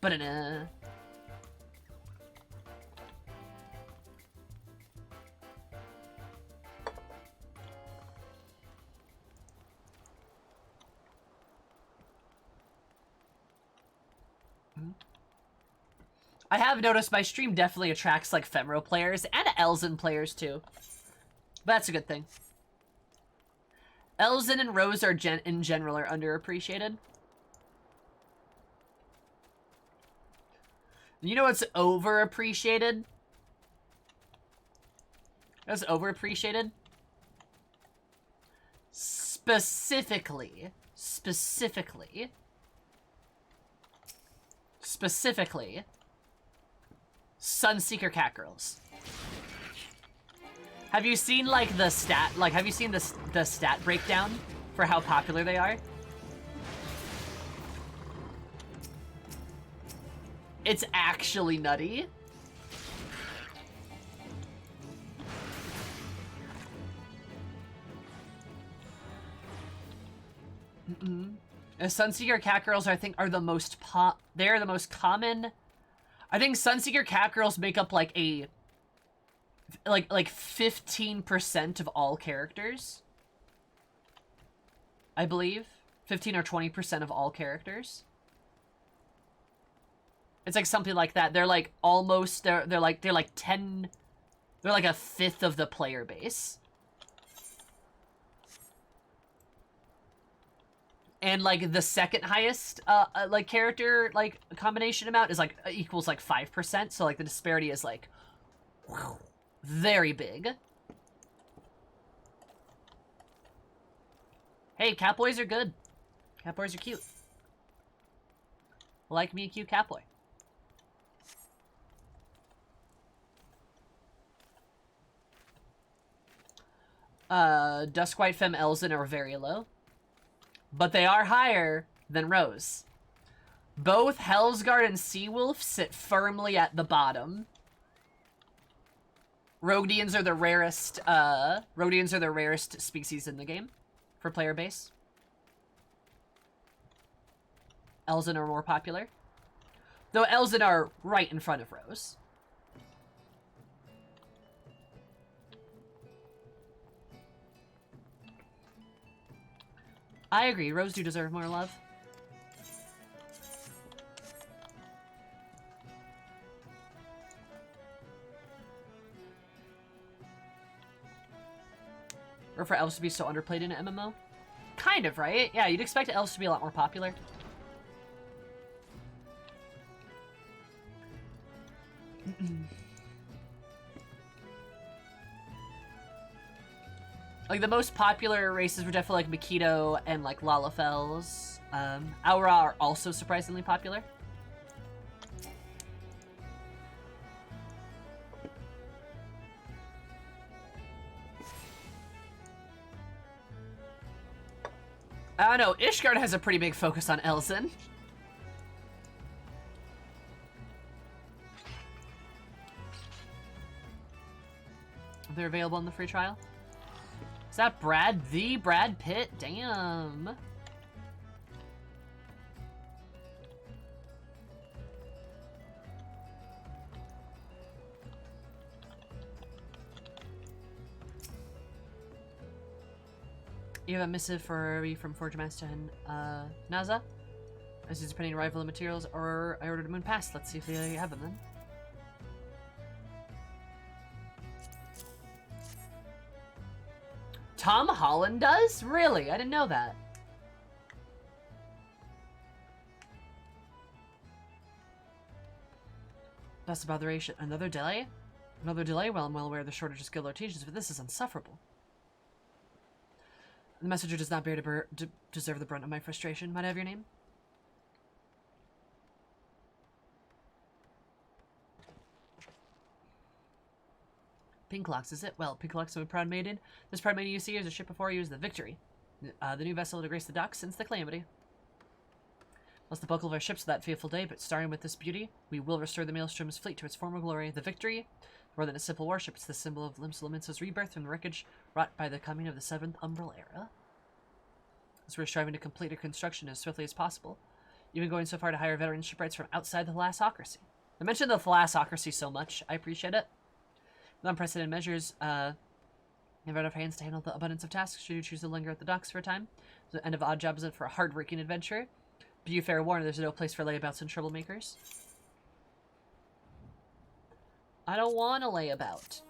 But I have noticed my stream definitely attracts like Femro players and Elzen players too. But that's a good thing. Elzen and Rose are in general are underappreciated. You know what's overappreciated? That's overappreciated? Specifically, Sunseeker Catgirls. Have you seen like the stat, have you seen the stat breakdown for how popular they are? It's actually nutty. Sunseeker cat girls, I think, are the most they're the most common. I think Sunseeker cat girls make up like a like 15% of all characters. I believe 15 or 20% of all characters. It's like something like that. They're like almost they're like 10. They're like a fifth of the player base. And like the second highest like character like combination amount is like equals like 5%. So like the disparity is like very big. Hey, catboys are good. Catboys are cute. Like me a cute catboy. Duskwhite Femme Elzen are very low. But they are higher than Rose. Both Hellsguard and Seawolf sit firmly at the bottom. Rogdians are the rarest species in the game for player base. Elzen are more popular. Though Elzen are right in front of Rose. I agree, Rose do deserve more love. Or for elves to be so underplayed in an MMO? Kind of, right? Yeah, you'd expect elves to be a lot more popular. Like, the most popular races were definitely, like, Makito and, like, Lalafells. Aura are also surprisingly popular. I don't know, Ishgard has a pretty big focus on Elzen. They're available in the free trial. Is that Brad? The Brad Pitt? Damn. You have a missive for me from Forge Master and Naza? This is depending on arrival of materials, or I ordered a moon pass. Let's see if they have them then. Tom Holland does? Really? I didn't know that. That's about the ratio. Another delay? Another delay? Well, I'm well aware of the shortage of skilled rotations, but this is insufferable. The messenger does not bear to deserve the brunt of my frustration. Might I have your name? Pinklocks, is it? Well, Pinklocks, I'm a proud maiden. This proud maiden you see is a ship before you is the Victory. The new vessel to grace the docks since the Calamity. Lost the bulk of our ships that fateful day, but starting with this beauty, we will restore the Maelstrom's fleet to its former glory. The Victory, more than a simple warship, it's the symbol of Limsa's rebirth from the wreckage wrought by the coming of the 7th Umbral Era. As we're striving to complete our construction as swiftly as possible, even going so far to hire veteran shipwrights from outside the Thalassocracy. I mentioned the Thalassocracy so much, I appreciate it. With unprecedented measures, never enough hands to handle the abundance of tasks. Should you choose to linger at the docks for a time? The end of odd jobs isn't for a hard-working adventurer. Be you fair warned, there's no place for layabouts and troublemakers. I don't want to lay about.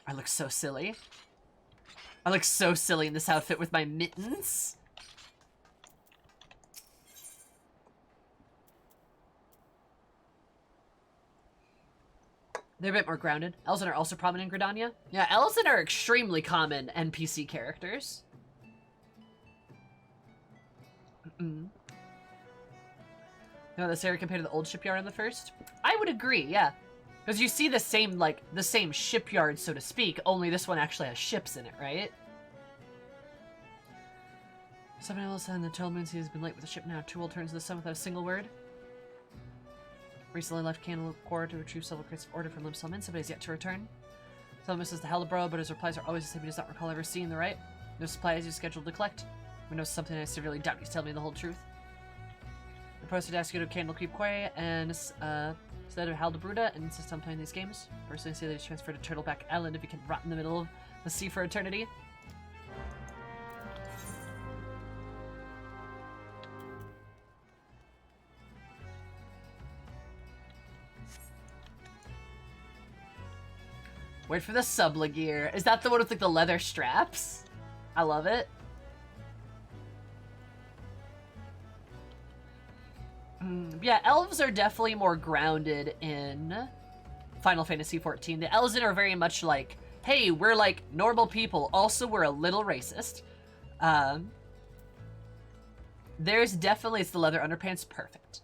I look so silly. I look so silly in this outfit with my mittens. They're a bit more grounded. Elzen are also prominent in Gridania. Yeah, Elzen are extremely common NPC characters. No, this area compared to the old shipyard on the first? I would agree, yeah. Because you see the same, like, the same shipyard, so to speak, only this one actually has ships in it, right? Someone else on the 12 moons, he has been late with the ship now. 2 will turn to the sun without a single word. Recently left Candle Corps to retrieve several crates of order from Lim Salmin. Somebody's yet to return. Someone misses the Hellebro, but his replies are always the same. He does not recall ever seeing the right. No supplies he's scheduled to collect. We know something I severely doubt he's telling me the whole truth. I posted to ask you to Candle Keep Quay and instead of Haldebruda and insist on playing these games. Personally, say that he's transferred to Turtleback Island if he can rot in the middle of the sea for eternity. Wait for the Subla gear. Is that the one with like the leather straps? I love it. Yeah, elves are definitely more grounded in Final Fantasy XIV. The elves are very much like, hey, we're like normal people. Also, we're a little racist. There's definitely, it's the leather underpants, perfect.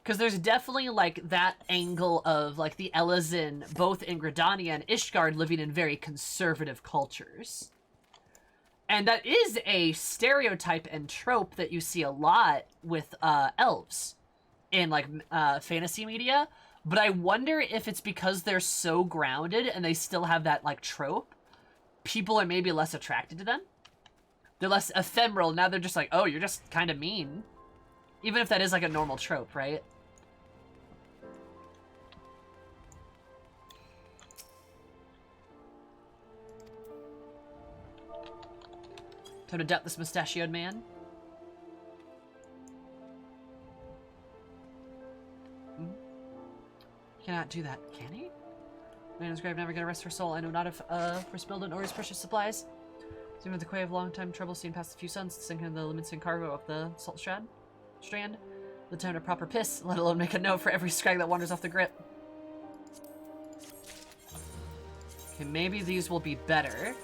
Because there's definitely like that angle of like the Elazin, both in Gridania and Ishgard, living in very conservative cultures. And that is a stereotype and trope that you see a lot with elves in like fantasy media. But I wonder if it's because they're so grounded and they still have that like trope, people are maybe less attracted to them. They're less ephemeral. Now they're just like, oh, you're just kind of mean. Even if that is like a normal trope, right? Time to doubt this mustachioed man. Cannot do that, can he? Man is grave, never gonna rest her soul. I know not if Rispilden or his precious supplies. Zoom with the quay of long time trouble, seen past a few suns, sinking the Livingston cargo of the Salt Strand. The time to proper piss, let alone make a note for every scrag that wanders off the grip. Okay, maybe these will be better.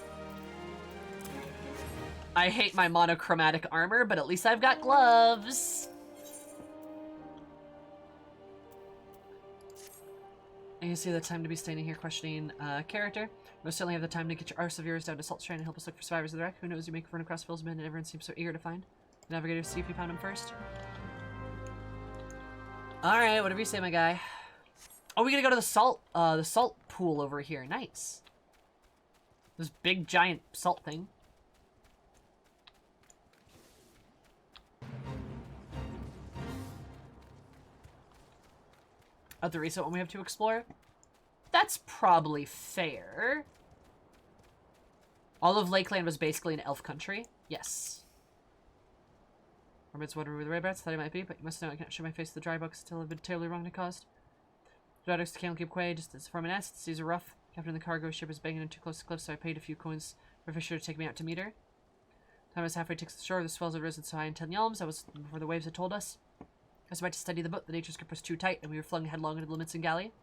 I hate my monochromatic armor, but at least I've got gloves. And you see the time to be standing here questioning character. Most certainly have the time to get your arse of yours down to Salt Strand and help us look for survivors of the wreck. Who knows, you make run across Phil's men and everyone seems so eager to find. Navigator, see if you found him first. Alright, whatever you say, my guy. Oh, we gotta go to the salt pool over here. Nice. This big, giant salt thing. Of the recent one we have to explore? That's probably fair. All of Lakeland was basically an elf country? Yes. Hermit's wondering where the rabbits thought he might be, but you must know I can't show my face to the dry books until I've been terribly wrongly caused. Daughters to Candlekeep Quay, just as from an nest. Seas are rough. Captain of the cargo ship is banging in too close to the cliff, so I paid a few coins for Fisher to take me out to meet her. Time I was halfway to the shore, the swells had risen so high in 10 yalms. I was before the waves had told us. I was about to study the boat. The nature's grip was too tight, and we were flung headlong into the Livingston galley.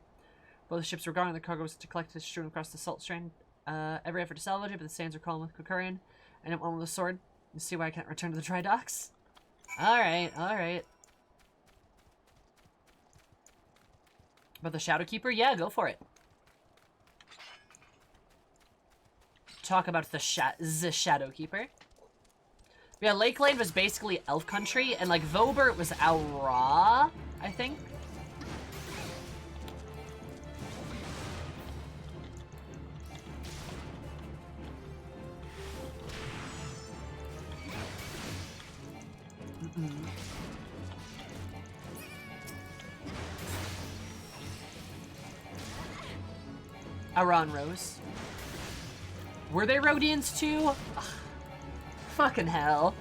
Both ships were gone, and the cargo was to collect as strewn across the Salt Strand. Every effort to salvage it, but the sands are calling with Kokurian. I didn't want with a sword. You see why I can't return to the dry docks? Alright, alright. But the Shadowkeeper? Yeah, go for it. Talk about the Shadowkeeper. Yeah, Lakeland was basically elf country, and like Vobert was Aura, I think. Aran Rose. Were they Rhodians too? Ugh. Fucking hell.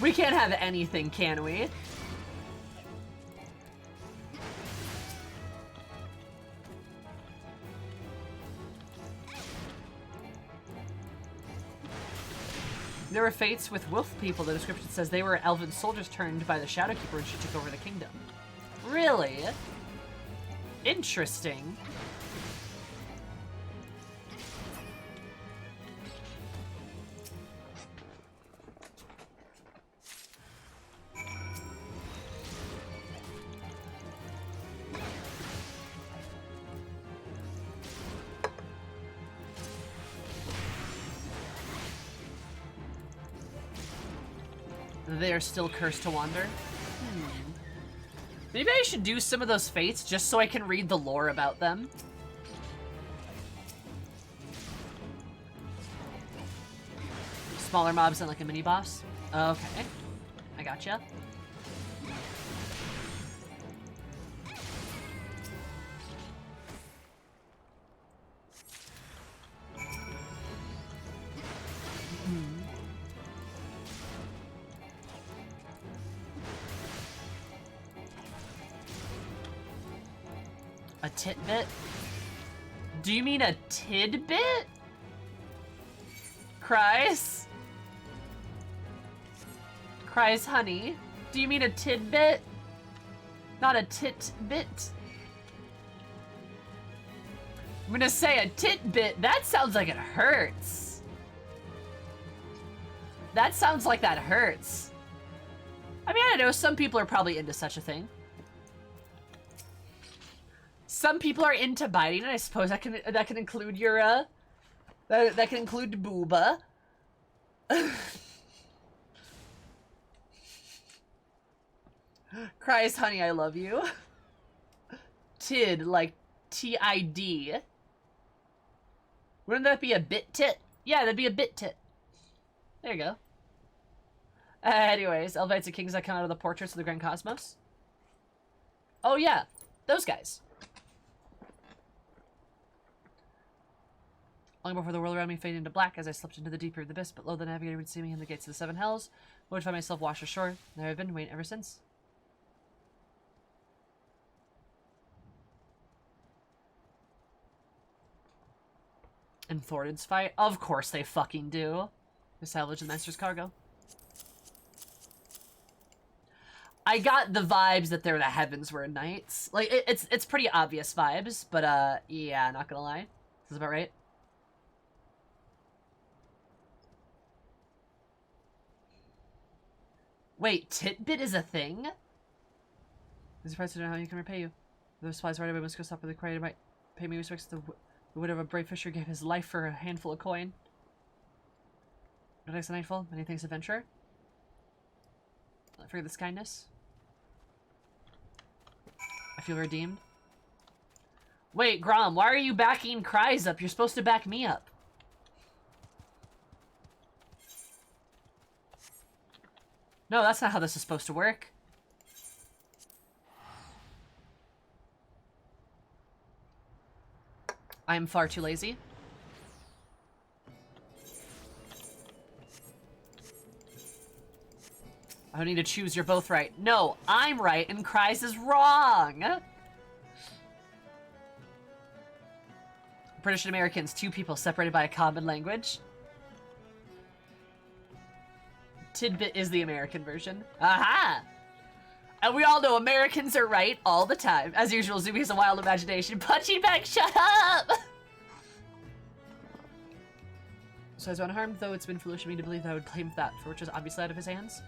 We can't have anything, can we? There were fates with wolf people. The description says they were elven soldiers turned by the Shadowkeeper and she took over the kingdom. Really? Interesting. They're still cursed to wander. Maybe I should do some of those fates just so I can read the lore about them. Smaller mobs and like a mini boss. Okay, I gotcha. A titbit? Do you mean a tidbit? Cries? Cries honey. Do you mean a tidbit? Not a titbit? I'm gonna say a titbit. That sounds like it hurts. That sounds like that hurts. I mean, I don't know, some people are probably into such a thing. Some people are into biting, and I suppose that can include your that can include booba. Cries honey, I love you. Tid, like T-I-D. Wouldn't that be a bit tit? Yeah, that'd be a bit tit. There you go. Anyways, Elvites and kings that come out of the portraits of the Grand Cosmos. Oh yeah, those guys. Long before the world around me faded into black as I slipped into the deeper abyss, but lo, the navigator would see me in the gates of the seven hells. I would find myself washed ashore. There I've been, waiting ever since. And Thornton's fight? Of course they fucking do. They salvage the Master's cargo. I got the vibes that they're the heavens were knights. Like, it's pretty obvious vibes, but yeah, not gonna lie. This is about right. Wait, titbit is a thing? I'm surprised to know how you can repay you. Those supplies right away must go stop with the creator might pay me respects to the widow of a brave fisher gave his life for a handful of coin. No thanks to Nightfall, many thanks adventurer. For this kindness. I feel redeemed. Wait, Grom, why are you backing Cries up? You're supposed to back me up. No, that's not how this is supposed to work. I am far too lazy. I don't need to choose, you're both right. No, I'm right and Cries is wrong. British and Americans, two people separated by a common language. Tidbit is the American version. Aha! And we all know Americans are right all the time. As usual, Zoomie has a wild imagination. Punching back, shut up! So I was unharmed, though it's been foolish of me to believe that I would claim that, for which was obviously out of his hands.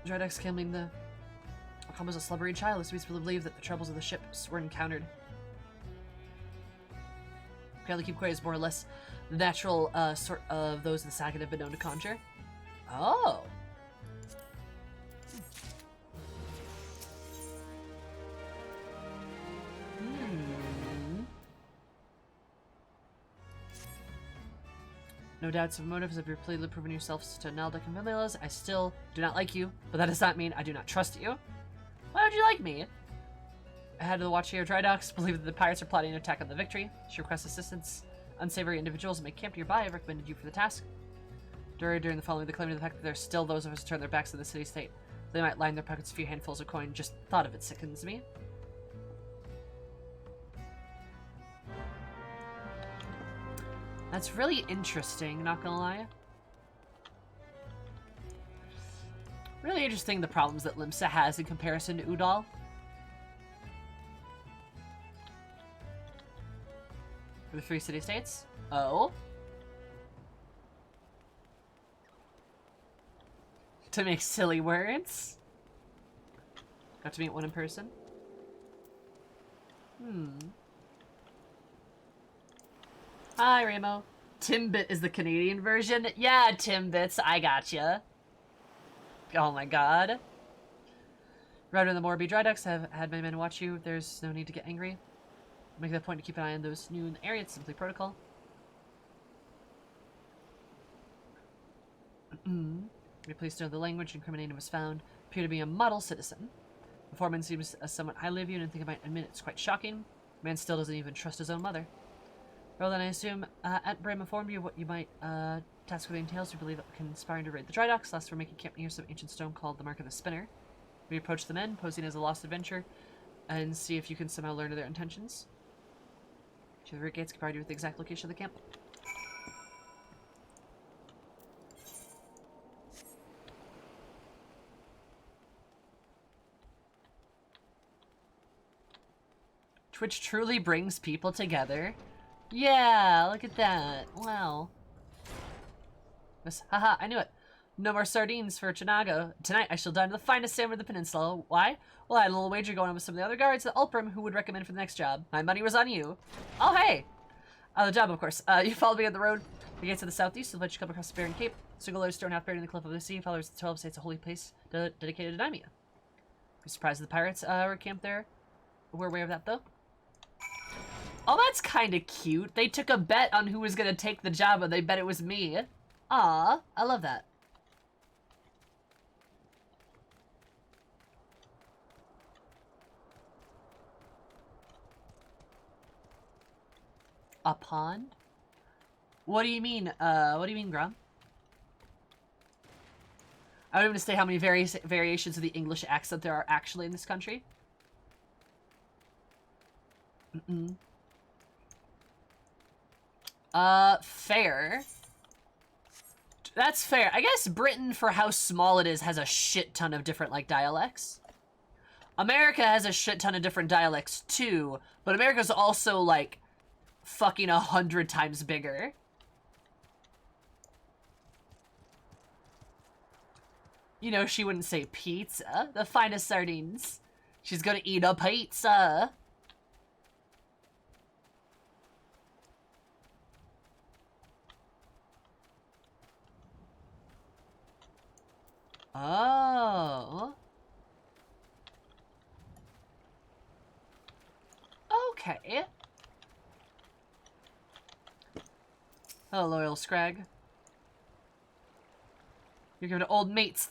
Drydex claiming the Akam was a slubbery child, leads me to believe that the troubles of the ships were encountered. Apparently keep quiet is more or less the natural sort of those in the saga have been known to conjure. Oh. No doubts of motives have repeatedly proven yourselves to Nalda Convenios. I still do not like you, but that does not mean I do not trust you. Why would you like me? I had to the watch here, Drydox, believe that the pirates are plotting an attack on the Victory. She requests assistance. Unsavory individuals may camp nearby. I've recommended you for the task. During the following, the claim to the fact that there are still those of us who turn their backs to the city-state. They might line their pockets a few handfuls of coin. Just thought of it sickens me. That's really interesting, not gonna lie. Really interesting the problems that Limsa has in comparison to Udall. For the 3 city-states? Oh? To make silly words? Got to meet one in person? Hi, Ramo. Timbit is the Canadian version. Yeah, Timbits, I gotcha. Oh my god. Rather than the Morby dry docks, I've had my men watch you. There's no need to get angry. Make that point to keep an eye on those new in the area. It's simply protocol. Be pleased to know the language incriminating was found. Appear to be a model citizen. The foreman seems somewhat highly viewed and think I might admit it's quite shocking. Man still doesn't even trust his own mother. Well, then I assume Aunt Brim informed you of what you might task with the entails. You believe it conspiring to raid the dry docks. Last we're making camp near some ancient stone called the Mark of the Spinner. We approach the men, posing as a lost adventure, and see if you can somehow learn of their intentions. The route gates can provide you with the exact location of the camp. Twitch truly brings people together. Yeah, look at that. Wow. Haha, I knew it. No more sardines for Chinago. Tonight I shall dine to the finest salmon of the peninsula. Why? Well, I had a little wager going on with some of the other guards at Ulprim who would recommend for the next job. My money was on you. Oh, hey! The job, of course. You followed me on the road. The gates to the southeast will let you come across the Barren Cape. Single large stone half buried in the cliff of the sea. Followers of the 12 say it's a holy place dedicated to Daimia. Be surprised that the pirates were camped there. We're aware of that, though. Oh, that's kind of cute. They took a bet on who was going to take the job, and they bet it was me. Aw, I love that. A pond? What do you mean? What do you mean, Grom? I don't even say how many variations of the English accent there are actually in this country. Fair. That's fair. I guess Britain, for how small it is, has a shit ton of different, like, dialects. America has a shit ton of different dialects, too, but America's also, like, fucking 100 times bigger. You know, she wouldn't say pizza. The finest sardines. She's gonna eat a pizza. Oh. Okay. Hello, loyal Scrag. You're giving an old maid's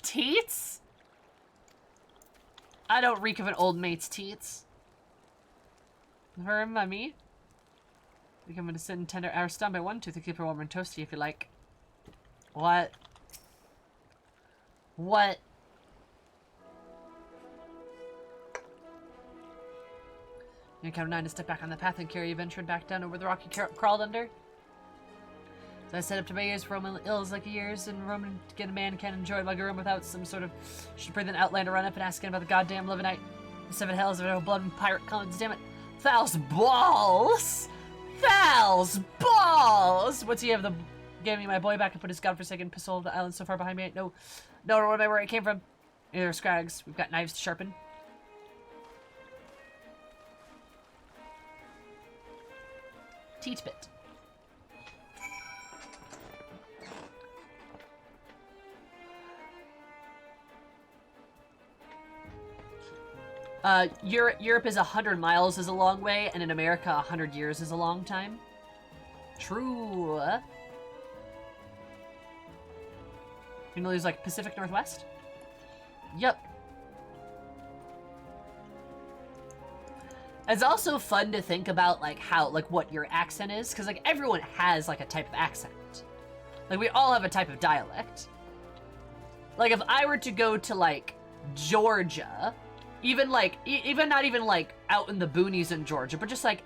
teats? I don't reek of an old maid's teats. Her mummy. You can sit in tender hour stunned by one tooth to keep her warm and toasty if you like. What? What? You count 9 to step back on the path and carry you ventured back down over the rock you crawled under. So I set up to my ears for Roman ills like years, and Roman to get a man can't enjoy a mugger room without some sort of should breathe an outlander run up and asking about the goddamn living night. The 7 hells of no blood and pirate commons, damn it. Fowl's balls! Fowl's balls! What's he have the gave me my boy back and put his godforsaken pistol of the island so far behind me? No, don't remember where it came from. Neither are Scrags. We've got knives to sharpen. Teat-bit. Europe is 100 miles is a long way, and in America 100 years is a long time. True. You know, there's like Pacific Northwest? Yep. It's also fun to think about like how, like what your accent is, because like everyone has like a type of accent. Like we all have a type of dialect. Like if I were to go to like Georgia, even like, even not even like out in the boonies in Georgia, but just like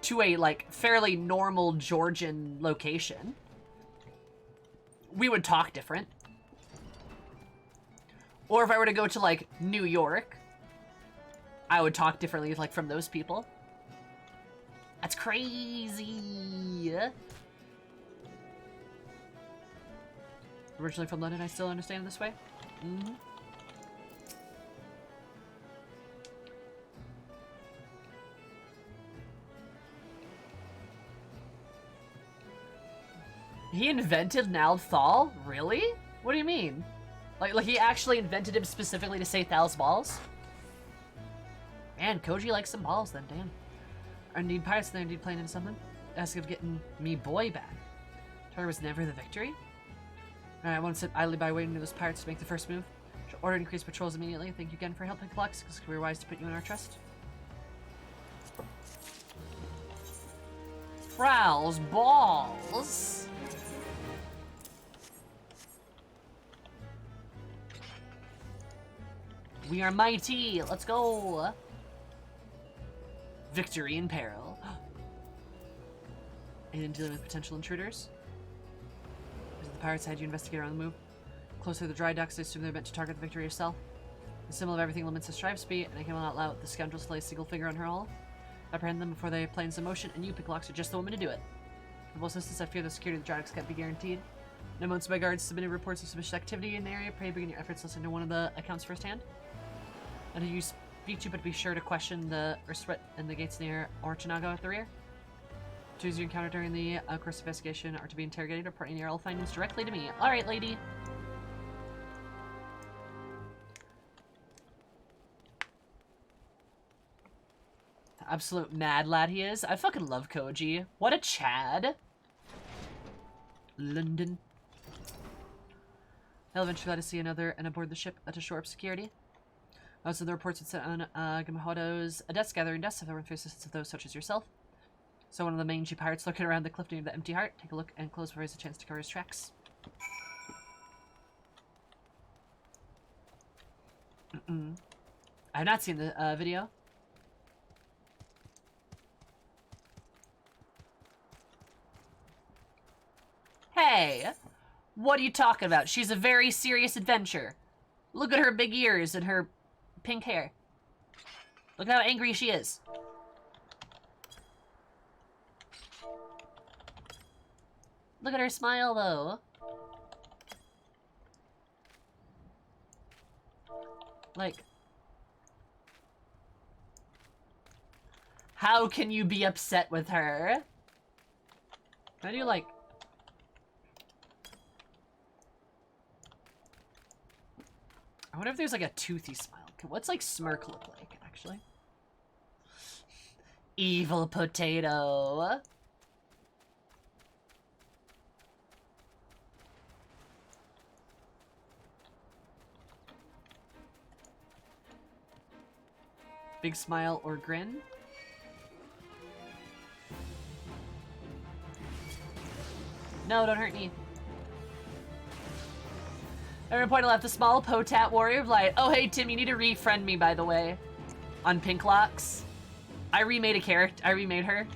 to a like fairly normal Georgian location, we would talk different. Or if I were to go to like New York, I would talk differently like from those people. That's crazy. Originally from London, I still understand this way. Mm-hmm. He invented Naldthal? Really? What do you mean? Like he actually invented him specifically to say Thal's balls? Man, Koji likes some balls then, damn. Are indeed pirates there indeed playing into something? Ask of getting me boy back. Turner was never the victory? Alright, I won't sit idly by waiting for those pirates to make the first move. Should order increased patrols immediately. Thank you again for helping Flux, because we were wise to put you in our trust. Frowl's balls. We are mighty. Let's go. Victory in peril. And dealing with potential intruders. The pirates had you investigate around the move. Closer to the dry docks, I assume they're meant to target the Victory herself. The symbol of everything limits the strive speed, and I cannot not allow the scoundrels to lay a single finger on her all. Apprehend them before they play in some motion, and you, Picklocks, are just the woman to do it. For both systems, I fear the security of the dry docks can't be guaranteed. No months by guards submitted reports of suspicious activity in the area. Pray begin your efforts listening to one of the accounts firsthand. And who you speak to, but be sure to question the Urswet and the gates near Orchinago at the rear. Choose you encounter during the course of investigation are to be interrogated, reporting your all findings directly to me. Alright, lady. The absolute mad lad he is. I fucking love Koji. What a Chad. London. I'll eventually let us see another and aboard the ship to shore up security. Also, the reports had sent on Gamahodo's a desk gathering desk, so there were the assistance of those such as yourself. So one of the mangy pirates looking around the cliff near the empty heart. Take a look and close before he has a chance to cover his tracks. I have not seen the video. Hey! What are you talking about? She's a very serious adventure. Look at her big ears and her pink hair. Look how angry she is. Look at her smile, though. Like, how can you be upset with her? How do you, like... I wonder if there's, like, a toothy smile. What's, like, smirk look like, actually? Evil potato. Big smile or grin. No, don't hurt me. At one point I left the small Potat warrior of light. Oh hey Tim, you need to refriend me by the way. On Pinklocks. I remade a character. I remade her.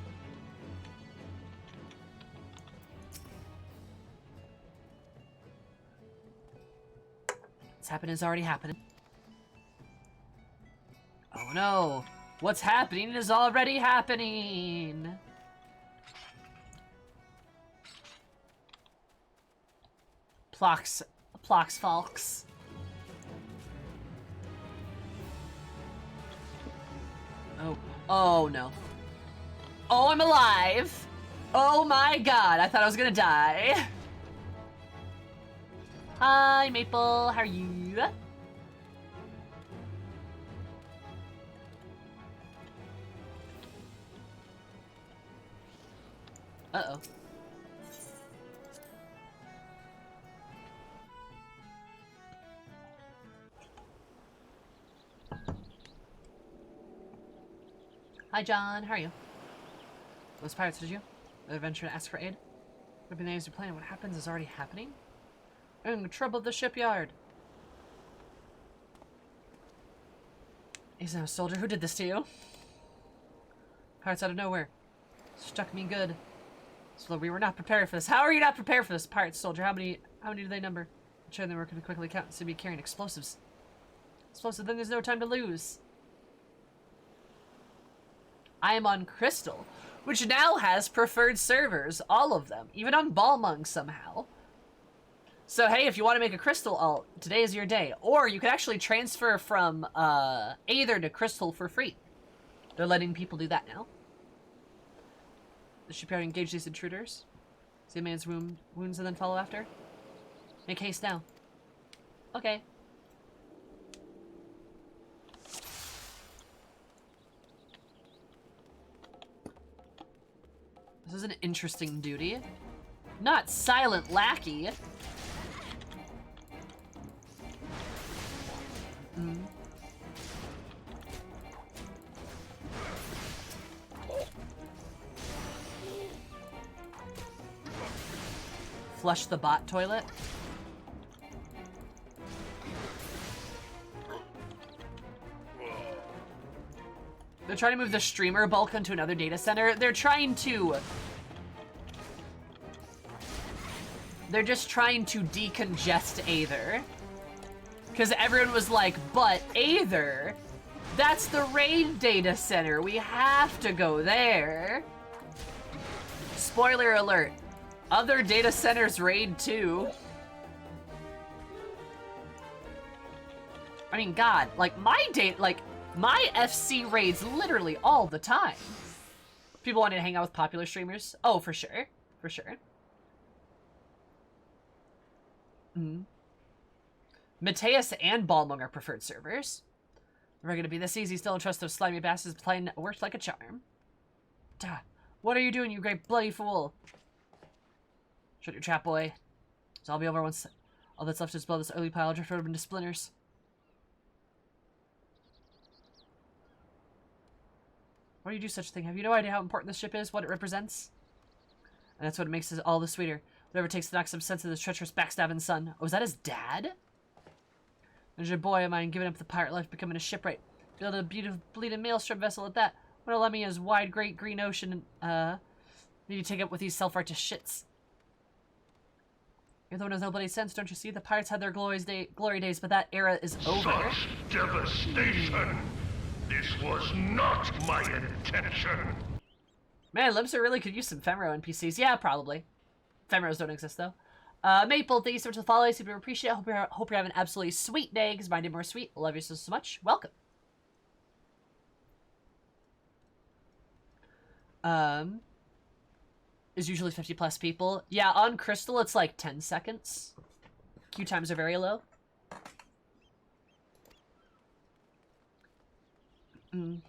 What's happening is already happening. Oh no! What's happening is already happening! Plox Falks. Oh. Oh no. Oh, I'm alive! Oh my god, I thought I was gonna die. Hi, Maple, how are you? Uh-oh. Hi, John. How are you? Those pirates, did you? The adventure to ask for aid? Would be nice to plan. What happens is already happening? In trouble at the shipyard. He's now a soldier. Who did this to you? Pirates out of nowhere. Struck me good. So we were not prepared for this. How are you not prepared for this, pirate soldier? How many do they number? I'm sure they were going to quickly count to be carrying explosives. Explosives, then there's no time to lose. I am on Crystal, which now has preferred servers, all of them, even on Balmung somehow. So hey, if you want to make a Crystal alt, today is your day. Or you could actually transfer from Aether to Crystal for free. They're letting people do that now. The shipyard engage these intruders. See a man's wounds and then follow after? Make haste now. Okay. This is an interesting duty. Not silent lackey. Flush the bot toilet. They're trying to move the streamer bulk onto another data center. They're just trying to decongest Aether. Because everyone was like, but Aether, that's the raid data center. We have to go there. Spoiler alert. Other data centers raid too. I mean, God, like my FC raids literally all the time. People wanting to hang out with popular streamers. Oh, for sure. For sure. Mateus and Balmung are preferred servers. Never gonna be this easy. Still don't trust those slimy bastards. Playing worked like a charm. Duh. What are you doing, you great bloody fool? Shut your trap, boy. So I'll be over once all that's left is below this early pile drifted over into splinters. Why do you do such a thing? Have you no idea how important this ship is, what it represents? And that's what makes it all the sweeter. Whatever it takes to knock some sense of this treacherous backstabbing son. Oh, is that his dad? There's your boy of mine giving up the pirate life, becoming a shipwright. Build a beautiful bleeding maelstrom vessel at that. What'll let me in his wide, great green ocean and, need to take up with these self-righteous shits. You're the one who has no bloody sense, don't you see? The pirates had their glory days, but that era is over. Such devastation! This was not my intention! Man, Limser really could use some Femro NPCs. Yeah, probably. Femros don't exist, though. Maple, thank you so much for the follow. Super appreciate it. Hope you're having an absolutely sweet day, because mine did more sweet. Love you so much. Welcome. Is usually 50 plus people. Yeah, on Crystal, it's like 10 seconds. Queue times are very low. Wonder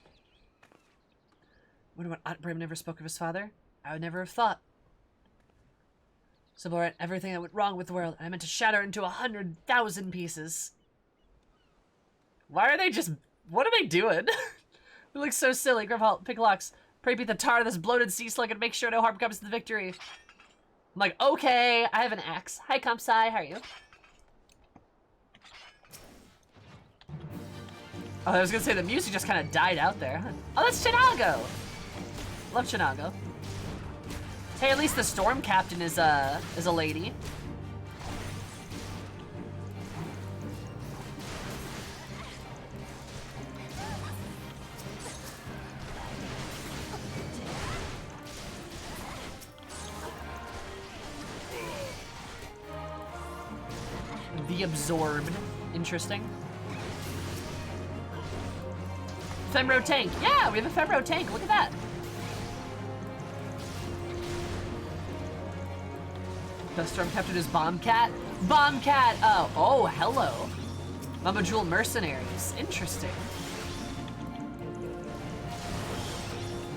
what Otbrim never spoke of his father? I would never have thought. So Borat, everything that went wrong with the world, I meant to shatter it into 100,000 pieces. Why are they just... What are they doing? It looks so silly. Grimhalt, Picklocks, pray beat the tar of this bloated sea slug and make sure no harm comes to the victory. I'm like, okay, I have an axe. Hi, Kampsai, how are you? Oh, I was gonna say the music just kind of died out there. Oh, that's Chinago! Love Chinago. Hey, at least the storm captain is a lady. The absorbed. Interesting. Femro tank. Yeah, we have a Femro tank. Look at that. The storm captain is Bombcat. Bombcat. Oh, hello. Mama Jewel mercenaries. Interesting.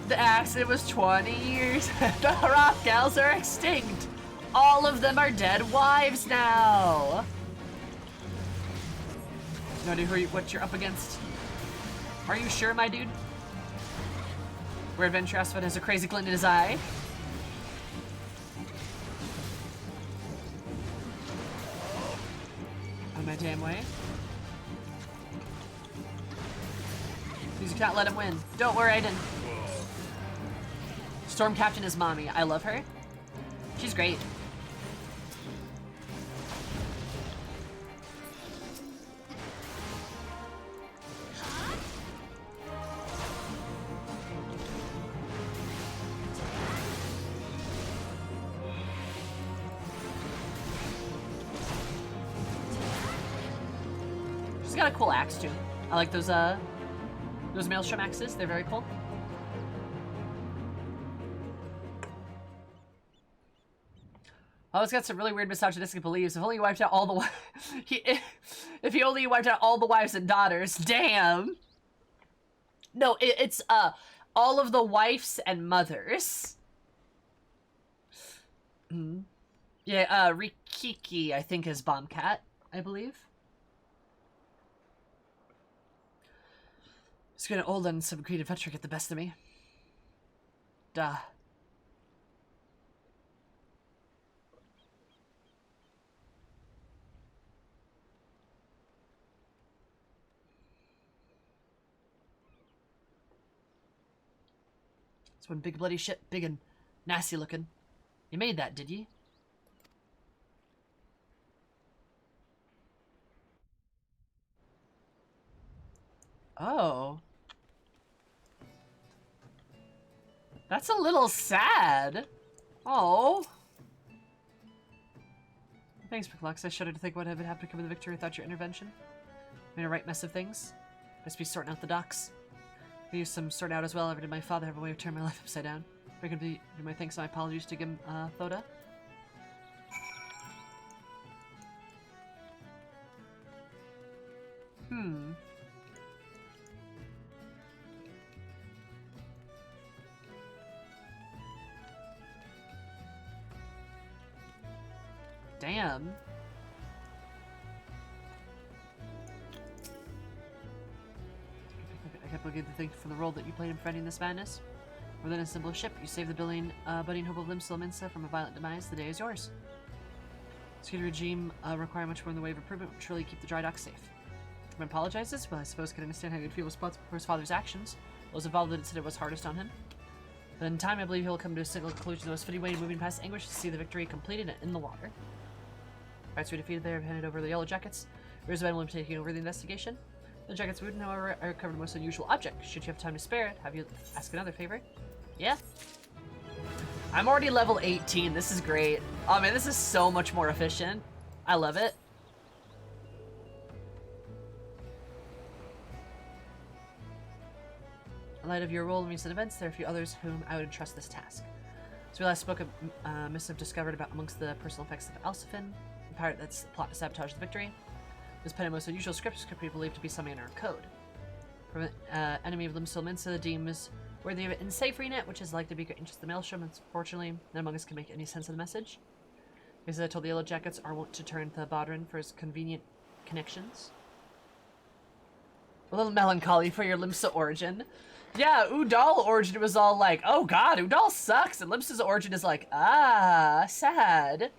The accident was 20 years. The Hrothgals are extinct. All of them are dead wives now. No idea what you're up against. Are you sure, my dude? Where Adventure Asphet has a crazy glint in his eye. On my damn way. Please, you can't let him win. Don't worry, I didn't. Storm Captain is mommy. I love her. She's great. She's got a cool axe too. I like those Maelstrom axes. They're very cool. Oh, it's got some really weird misogynistic beliefs. If only he wiped out all the if he only wiped out all the wives and daughters. Damn. No, it's all of the wives and mothers. Mm. Yeah, Rikiki, I think, is Bombcat, I believe. It's getting old and some greed adventure get the best of me. Duh. It's one big bloody ship, big and nasty looking. You made that, did ye? Oh. That's a little sad. Oh. Thanks, Perklux. I shudder to think what would happen to come in the victory without your intervention. Made a right mess of things. Must be sorting out the docks. I used some sort out as well. Ever did my father have a way of turning my life upside down? I could do my thanks and my apologies to Gim Thoda. Damn. I kept looking to think from the role that you played in preventing this madness. More than a simple ship, you saved the budding hope of Limsa from a violent demise. The day is yours. Security regime require much more in the way of improvement, but truly keep the dry dock safe. If apologizes, well, I suppose I can understand how you'd feel responsible for his father's actions. Those involved that said it was hardest on him. But in time, I believe he'll come to a single conclusion. The most fitting way of moving past anguish is to see the victory completed in the water. Pirates we defeated there have handed over the Yellow Jackets. Riversman will be taking over the investigation. The Jackets' wound, however, are covered in most unusual object. Should you have time to spare it, have you ask another favor? Yeah? I'm already level 18. This is great. Oh man, this is so much more efficient. I love it. In light of your role in recent events, there are a few others whom I would entrust this task. As we last spoke, a missive discovered about amongst the personal effects of Alcifin, the pirate that's plot to sabotage the victory. This pen a most unusual script we believe to be something in our code. From an enemy of Limsil Minsa, the deem is worthy of it in safe net, which is likely to be great interest to the Maelstrom. Unfortunately, none among us can make any sense of the message. Because I told the Yellow Jackets are wont to turn to Bodrin for his convenient connections. A little melancholy for your Limsa origin. Yeah, Udal origin was all like, oh god, Udal sucks, and Limsa's origin is like, ah, sad.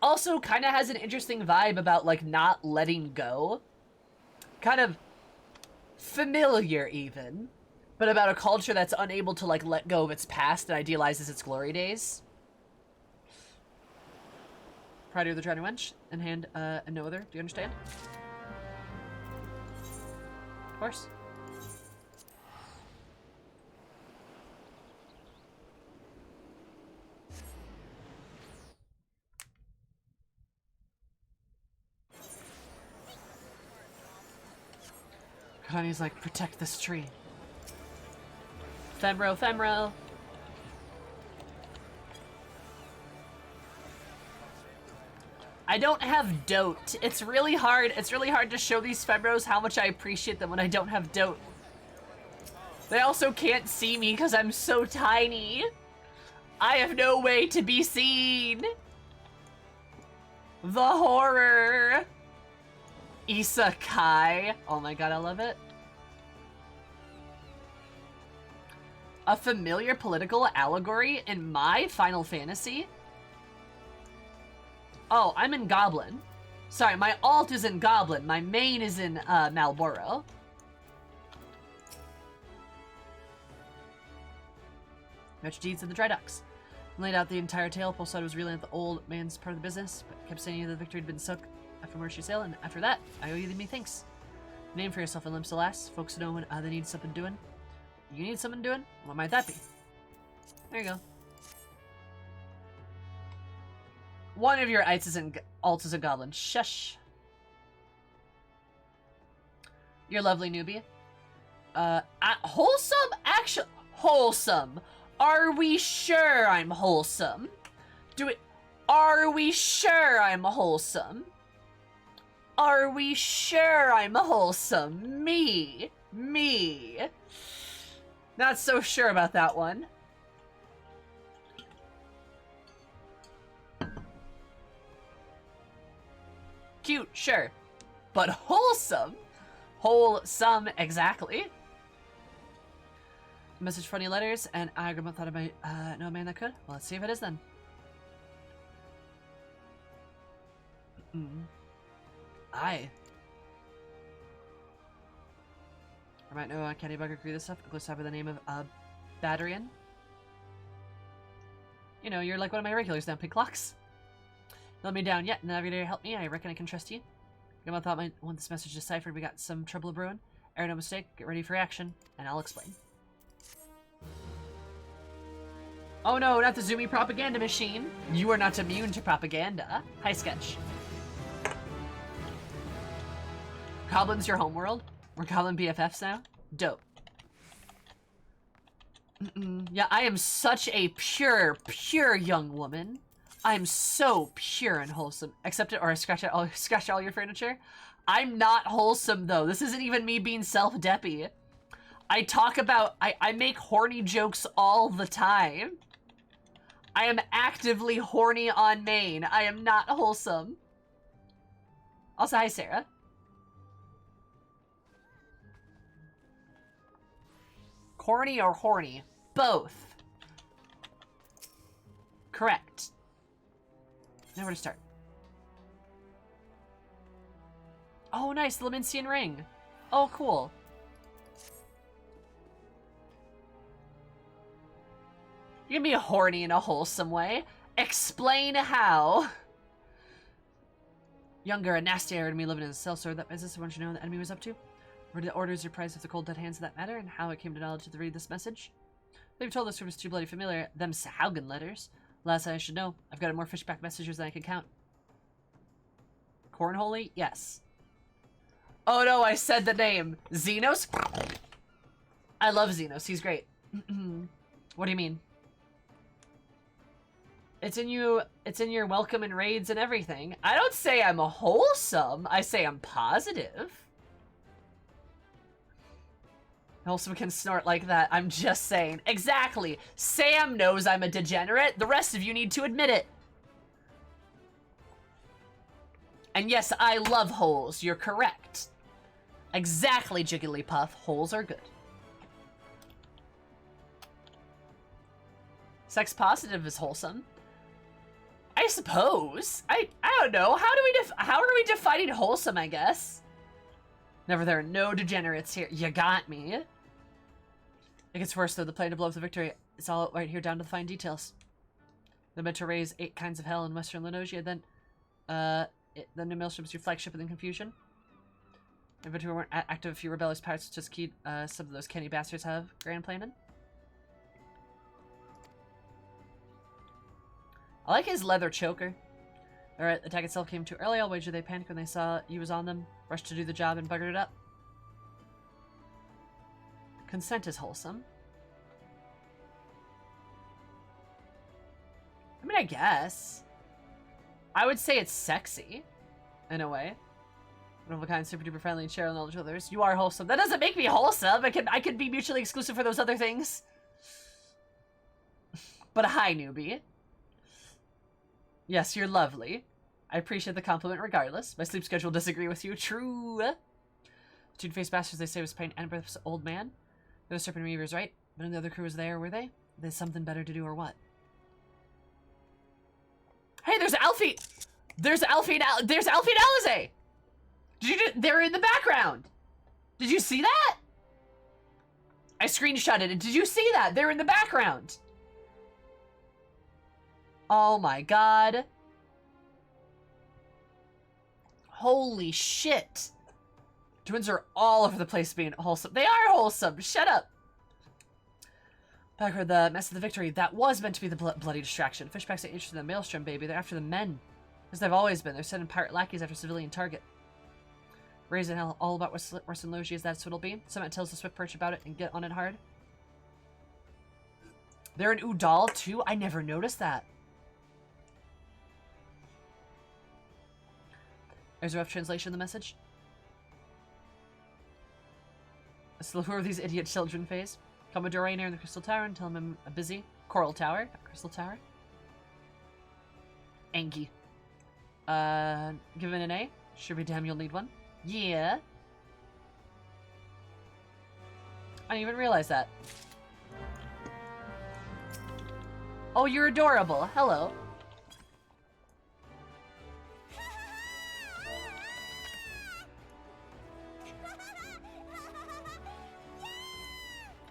Also, kind of has an interesting vibe about, like, not letting go. Kind of familiar, even. But about a culture that's unable to, like, let go of its past and idealizes its glory days. Pride of the Drowning Wench, in hand, and no other. Do you understand? Of course. Connie's like, protect this tree. Femro, Femro. I don't have dote. It's really hard to show these Femros how much I appreciate them when I don't have dote. They also can't see me because I'm so tiny. I have no way to be seen. The horror. Isekai. Oh my god, I love it. A familiar political allegory in my Final Fantasy? Oh, I'm in Goblin. Sorry, my alt is in Goblin. My main is in Malboro. Much deeds in the dry docks. Laid out the entire tale. Pulsar was reeling at the old man's part of the business, but kept saying the victory had been sunk from where she sailed, and after that, I owe you the me thanks. Name for yourself in Limsa lass. Folks know when they need something doing. You need something doing? What might that be? There you go. One of your alts is a goblin. Shush. You're lovely, newbie. Wholesome? Actually, wholesome. Are we sure I'm wholesome? Are we sure I'm wholesome? Are we sure I'm wholesome? Me. Not so sure about that one. Cute, sure. But wholesome? Wholesome, exactly. Message 20 letters, and I thought I might know a man that could. Well, let's see if it is then. Aye. I might know Candy Bugger create this stuff. It goes by the name of Batterian. You know, you're like one of my regulars now, Pig Clocks. Let me down yet. Navigator, help me. I reckon I can trust you. I thought I want this message deciphered. We got some trouble brewing. Error, no mistake. Get ready for action, and I'll explain. Oh no, not the Zoomy propaganda machine. You are not immune to propaganda. Hi, Sketch. Goblin's your homeworld? We're Goblin BFFs now? Dope. Yeah, I am such a pure young woman. I am so pure and wholesome. Accept it or scratch all your furniture. I'm not wholesome though. This isn't even me being self-deppy. I talk about, I make horny jokes all the time. I am actively horny on main. I am not wholesome. Also, hi Sarah. Corny or horny? Both. Correct. Now where to start? Oh, nice, the Leminsian ring. Oh, cool. You can be horny in a wholesome way. Explain how. Younger and nastier to me living in a sellsword. That business I want you to know what the enemy was up to. Where the orders your price of the cold dead hands of that matter, and how it came to knowledge to read this message. They've told us it was too bloody familiar. Them Sahaugen letters. Last I should know. I've got more fishback messages than I can count. Cornholy? Yes. Oh no, I said the name. Xenos? I love Xenos. He's great. What do you mean? It's in your welcome and raids and everything. I don't say I'm a wholesome. I say I'm positive. Wholesome can snort like that. I'm just saying. Exactly. Sam knows I'm a degenerate. The rest of you need to admit it. And yes, I love holes. You're correct. Exactly, Jigglypuff. Holes are good. Sex positive is wholesome. I suppose. I don't know. How are we defining wholesome, I guess? Never, there are no degenerates here. You got me. It gets worse though. The plan to blow up the victory. It's all right here down to the fine details. They're meant to raise 8 kinds of hell in Western Lenosia, then the Maelstrom's your flagship and then confusion. If we weren't active, a few rebellious pirates just keyed some of those canny bastards have grand planning. I like his leather choker. Alright, the attack itself came too early. I'll wager they panicked when they saw you was on them, rushed to do the job, and buggered it up. Consent is wholesome. I mean, I guess. I would say it's sexy, in a way. One of a kind, super duper friendly, and share knowledge with others. You are wholesome. That doesn't make me wholesome. I could be mutually exclusive for those other things. But hi, newbie. Yes, you're lovely. I appreciate the compliment regardless. My sleep schedule disagree with you. True. Two-faced bastards, they say, was paying Annabeth's old man. The Serpent Reavers, right? None of the other crew was there, were they? There's something better to do or what? Hey, there's Alfie! There's Alfie and Alize! They're in the background! Did you see that? I screenshotted it. Did you see that? They're in the background! Oh my god. Holy shit. Twins are all over the place being wholesome. They are wholesome. Shut up. Back for the mess of the victory. That was meant to be the bloody distraction. Fishbacks ain't interested in the Maelstrom, baby. They're after the men. As they've always been. They're sending pirate lackeys after civilian target. Raising hell all about Western Logias, that's what it'll be. Someone tells the Swift Perch about it and get on it hard. They're in Udall too? I never noticed that. There's a rough translation of the message. So who are these idiot children phase? Commodore Rainier in the Crystal Tower and tell him I'm busy. Coral Tower, not Crystal Tower. Angie. Give it an A? Sure be damn you'll need one. Yeah. I didn't even realize that. Oh, you're adorable. Hello.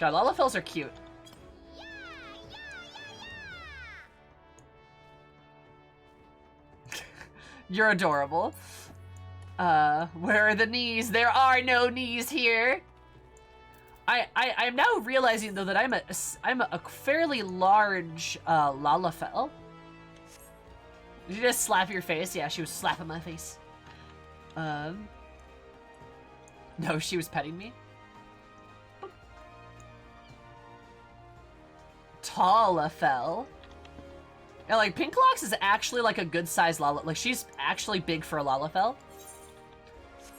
God, Lalafells are cute. You're adorable. Where are the knees? There are no knees here. I'm now realizing though that I'm a fairly large Lalafell. Did you just slap your face? Yeah, she was slapping my face. No, she was petting me. Lalafell. Yeah, like Pinklocks is actually like a good size Lalafell. Like she's actually big for a Lalafell.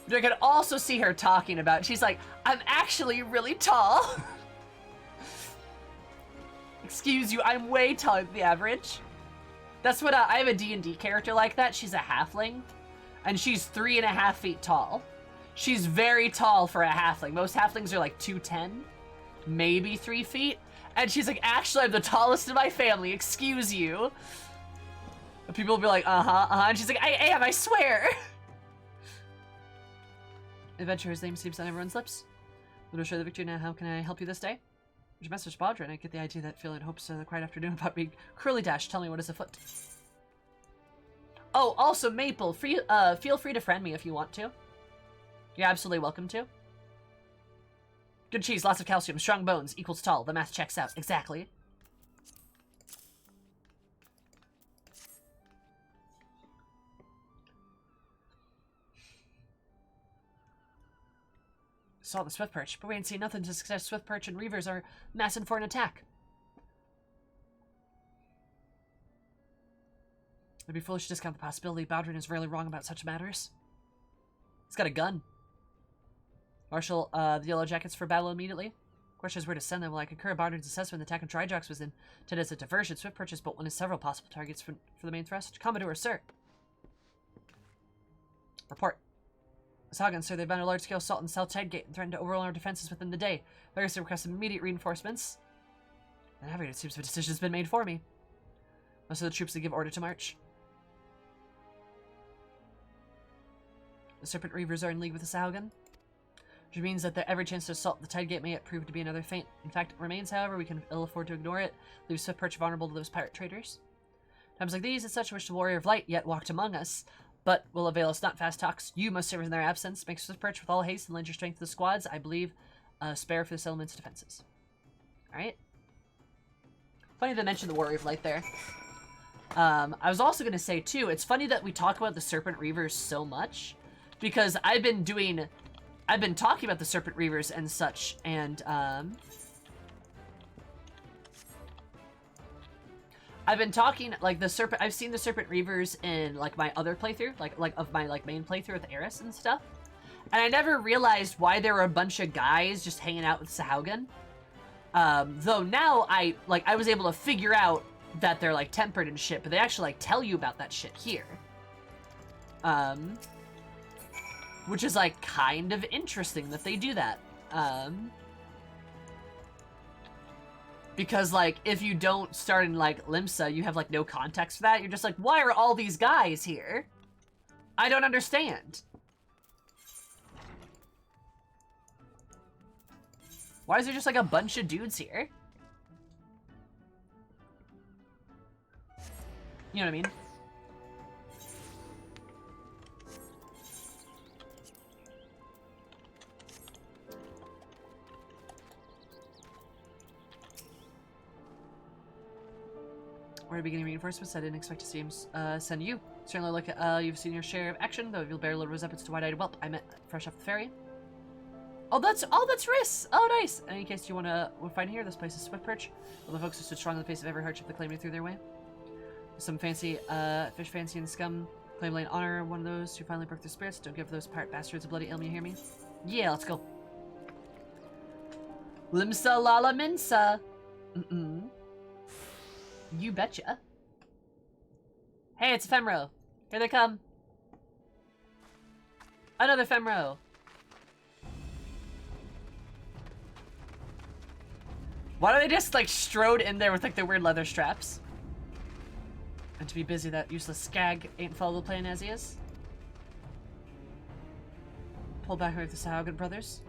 But I could also see her talking about. She's like, I'm actually really tall. Excuse you, I'm way taller than the average. That's what I have a D&D character like that. She's a halfling, and she's 3.5 feet tall. She's very tall for a halfling. Most halflings are like 2'10", maybe 3 feet. And she's like, actually, I'm the tallest in my family. Excuse you. And people will be like, and she's like, I am, I swear. Adventurer's name seems on everyone's lips. We'll show the victory now. How can I help you this day? Your Master Spadra, and I get the idea that Phil hopes the quiet afternoon about being cruelly dashed. Tell me what is afoot. Oh, also, Maple, feel free to friend me if you want to. You're absolutely welcome to. Good cheese, lots of calcium, strong bones, equals tall. The math checks out. Exactly. Saw the Swift Perch, but we ain't seen nothing to suggest Swift Perch and Reavers are massing for an attack. It'd be foolish to discount the possibility. Bowdrin is rarely wrong about such matters. He's got a gun. Marshal, the Yellow Jackets for battle immediately. Question is where to send them. Well, I concur Bowdrin's assessment. The attack on Trijox was intended as a diversion. Swift Perch is but one of several possible targets for the main thrust. Commodore, sir. Report. Sagan, sir, they've been a large-scale assault on the South Tidegate and threatened to overwhelm our defenses within the day. Varys requests immediate reinforcements. And it seems a decision has been made for me. Most of the troops that give order to march. The Serpent Reavers are in league with the Saugan, which means that every chance to assault the Tidegate may yet prove to be another feint. In fact, it remains, however, we can ill afford to ignore it. Leave Swift Perch vulnerable to those pirate traders. Times like these, it's such a wish the Warrior of Light yet walked among us, but will avail us not fast talks. You must serve in their absence. Make Swift Perch with all haste and lend your strength to the squads. I believe spare for this element's defenses. Alright. Funny they mentioned the Warrior of Light there. I was also going to say, too, it's funny that we talk about the Serpent Reavers so much, because I've been talking about the Serpent Reavers and such, and, I've been talking, like, I've seen the Serpent Reavers in, like, my other playthrough, like, of my, like, main playthrough with Eris and stuff, and I never realized why there were a bunch of guys just hanging out with Saugan, though now I was able to figure out that they're, like, tempered and shit, but they actually, like, tell you about that shit here. Which is, like, kind of interesting that they do that. Because, like, if you don't start in, like, Limsa, you have, like, no context for that. You're just like, why are all these guys here? I don't understand. Why is there just, like, a bunch of dudes here? You know what I mean? We're beginning reinforcements. I didn't expect to see him send you. Certainly look you've seen your share of action, though you'll bear a little resemblance to Wide-Eyed Whelp I met fresh off the ferry. Oh, that's Riss! Oh, nice! In any case, do you want to find here? This place is Swift Perch. Well, the folks who stood strong in the face of every hardship that claimed me through their way. Some fancy, fish fancy and scum Claim lane honor one of those who finally broke their spirits. Don't give those pirate bastards a bloody ilm, you hear me? Yeah, let's go. Limsa lala minsa. You betcha. Hey, it's Femro. Here they come. Another Femro. Why don't they just like strode in there with like their weird leather straps? And to be busy, that useless skag ain't follow the plan as he is. Pull back with the Sahaugen brothers.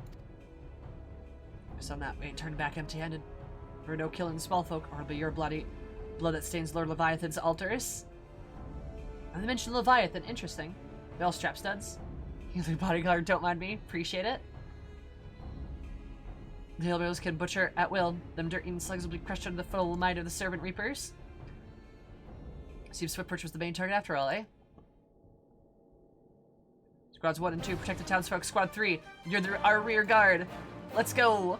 Guess on that we ain't turning back empty-handed. For no killing small folk, or it'll be your blood that stains Lord Leviathan's altars. And they mentioned Leviathan, interesting. They all strap studs. Healing bodyguard, don't mind me, appreciate it. The hillbillies can butcher at will. Them dirt-eating slugs will be crushed under the full might of the servant reapers. Seems Swiftperch was the main target after all, eh? Squads 1 and 2 protect the townsfolk. Squad 3, you're our rear guard. Let's go.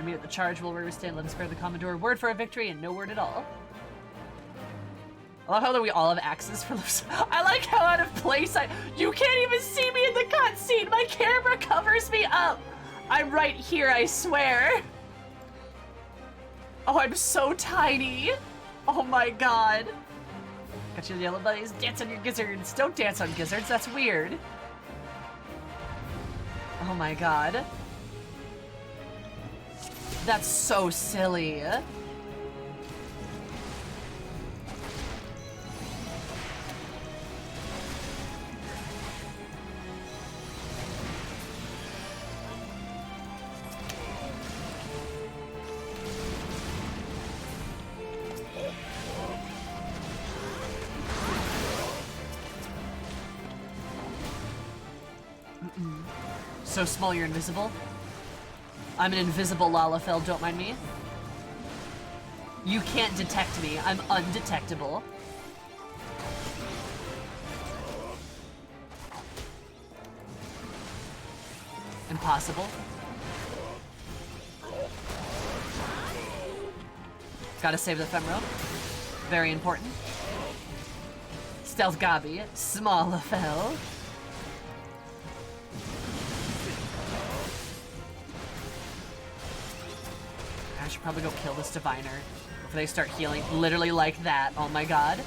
We meet at the charge where we stand. Let us bear the Commodore. Word for a victory and no word at all. I love how we all have axes for those. I like how out of place you can't even see me in the cutscene. My camera covers me up. I'm right here, I swear. Oh, I'm so tiny. Oh my god. Got your yellow buddies. Dance on your gizzards. Don't dance on gizzards. That's weird. Oh my god. That's so silly. So small you're invisible? I'm an invisible Lalafell, don't mind me. You can't detect me, I'm undetectable. Impossible. Gotta save the Femro. Very important. Stealth Gabi, small Lalafell. I should probably go kill this diviner before they start healing literally like that. Oh my god.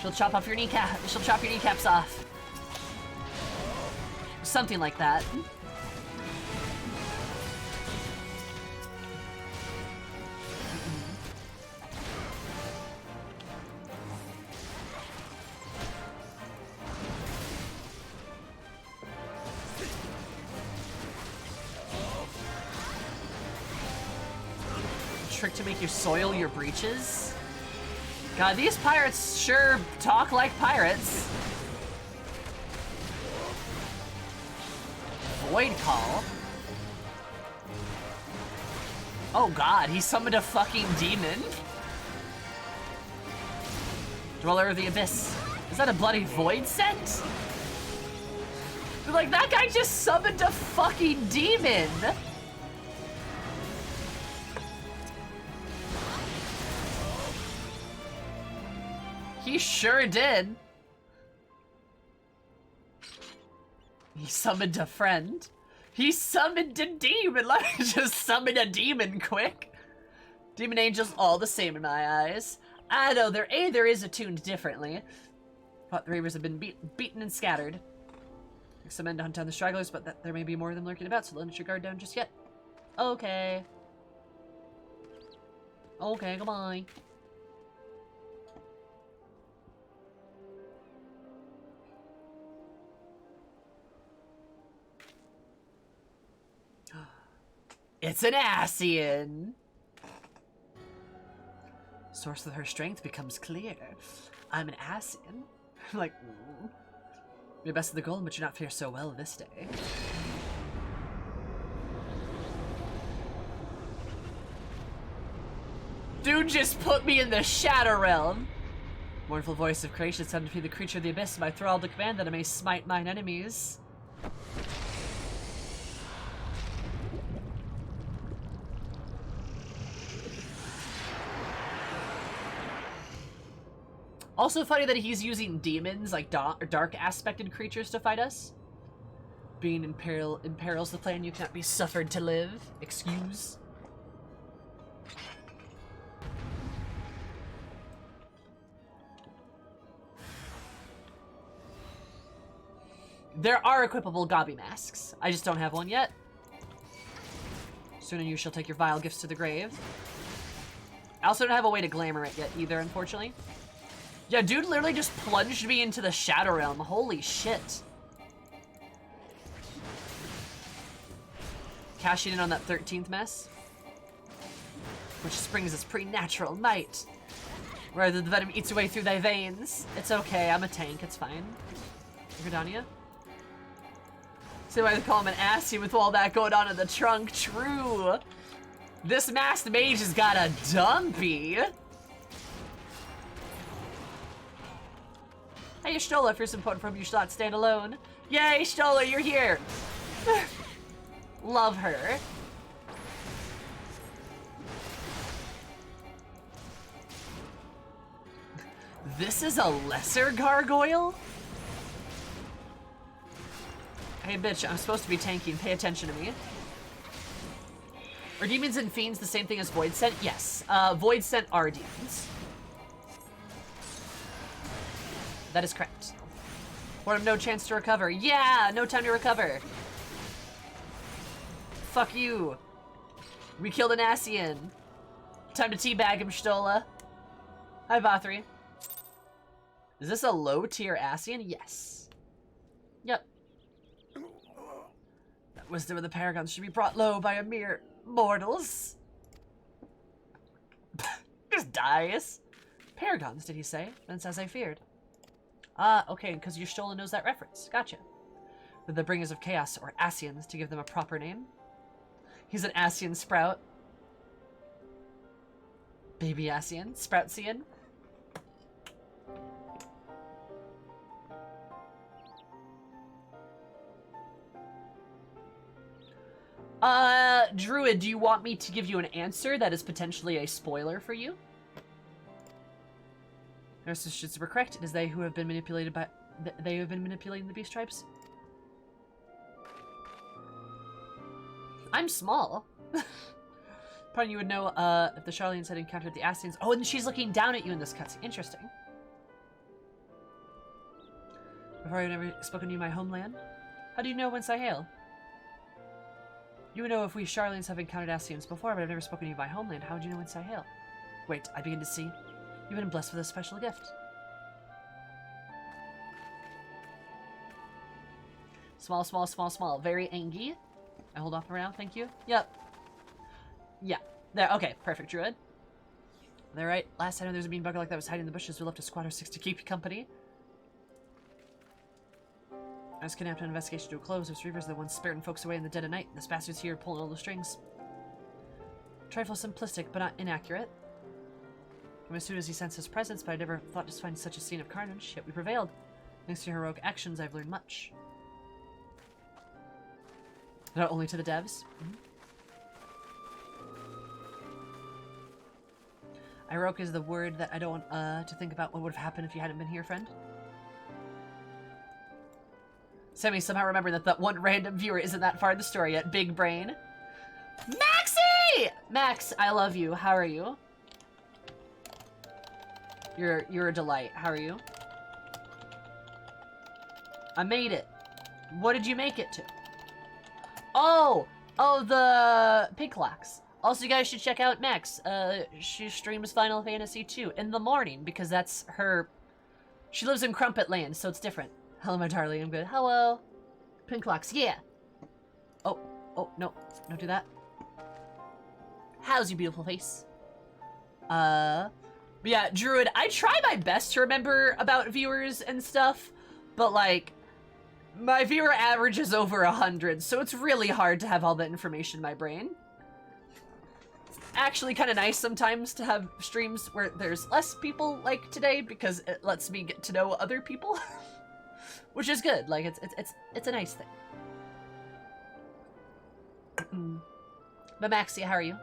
She'll chop off your kneecap. She'll chop your kneecaps off. Something like that. Trick to make you soil your breeches? God, these pirates sure talk like pirates. Void Call? Oh god, he summoned a fucking demon? Dweller of the Abyss. Is that a bloody void scent? Like, that guy just summoned a fucking demon! He sure did. He summoned a friend. He summoned a demon. Let me just summon a demon quick. Demon angels all the same in my eyes. I know there is attuned differently. But the Reavers have been beaten and scattered. Some men to hunt down the stragglers, but there may be more of them lurking about, so don't let your guard down just yet. Okay. Okay, goodbye. It's an Ascian! Source of her strength becomes clear. I'm an Ascian. Like, you're best of the golem, but you're not fare so well this day. Dude just put me in the Shadow Realm! Mournful voice of creation sent to be the creature of the abyss, my thrall to command that I may smite mine enemies. Also funny that he's using demons, like dark aspected creatures to fight us. Being in peril imperils the plan, you cannot be suffered to live. Excuse. There are equipable gobby masks. I just don't have one yet. Sooner you shall take your vile gifts to the grave. I also don't have a way to glamour it yet either, unfortunately. Yeah, dude literally just plunged me into the Shadow Realm. Holy shit. Cashing in on that 13th mess. Which springs its preternatural might. Rather the venom eats away through thy veins. It's okay, I'm a tank, it's fine. Gridania? See why they call him an assy with all that going on in the trunk. True. This masked mage has got a dumpy. Hey, Stola, for some point from you shall not stand alone. Yay, Stola, you're here. Love her. This is a lesser gargoyle? Hey, bitch, I'm supposed to be tanking. Pay attention to me. Are demons and fiends the same thing as Void Scent? Yes. Void Scent are demons. That is correct. Or no chance to recover. Yeah, no time to recover. Fuck you. We killed an Asian. Time to teabag him, Stola. Hi, Vothri. Is this a low tier Asian? Yes. Yep. That wisdom of the Paragons should be brought low by a mere mortals. Just dies. Paragons, did he say? Then as I feared. Ah, okay, because your Stola knows that reference. Gotcha. They're the bringers of chaos, or Asians, to give them a proper name. He's an Asian sprout. Baby Asian? Sproutian? Druid, do you want me to give you an answer that is potentially a spoiler for you? Nurses should be correct. It is they who have been manipulated by... They who have been manipulating the beast tribes. I'm small. Probably you would know, if the Charlians had encountered the Asians. Oh, and she's looking down at you in this cutscene. Interesting. Before I had never spoken to you my homeland. How do you know whence I hail? You would know if we Charlians have encountered Asians before, but I've never spoken to you my homeland. How would you know whence I hail? Wait, I begin to see. You've been blessed with a special gift. Small, small, small, small. Very angy. I hold off around, thank you. Yep. Yeah. There, okay. Perfect, Druid. They're right. Last time there was a mean bugger like that was hiding in the bushes. We left a squad of 6 to keep you company. I was kidnapped on an investigation to a close. Those reavers are the ones spiriting folks away in the dead of night. This bastard's here pulling all the strings. Trifle simplistic, but not inaccurate. Came as soon as he sensed his presence, but I never thought to find such a scene of carnage. Yet we prevailed. Thanks to your heroic actions, I've learned much. Not only to the devs. Heroic is the word that I don't want to think about what would have happened if you hadn't been here, friend. Sammy somehow remembering that one random viewer isn't that far in the story yet. Big brain. Maxie! Max, I love you. How are you? You're a delight. How are you? I made it. What did you make it to? Oh, the pink locks. Also, you guys should check out Max. She streams Final Fantasy II in the morning because that's her. She lives in Crumpet Land, so it's different. Hello, my darling. I'm good. Hello. Pink locks. Yeah. Oh, no. Don't do that. How's your beautiful face? But yeah, Druid, I try my best to remember about viewers and stuff, but like, my viewer average is over 100, so it's really hard to have all that information in my brain. It's actually kind of nice sometimes to have streams where there's less people like today because it lets me get to know other people, which is good. Like it's a nice thing. But Maxie, how are you?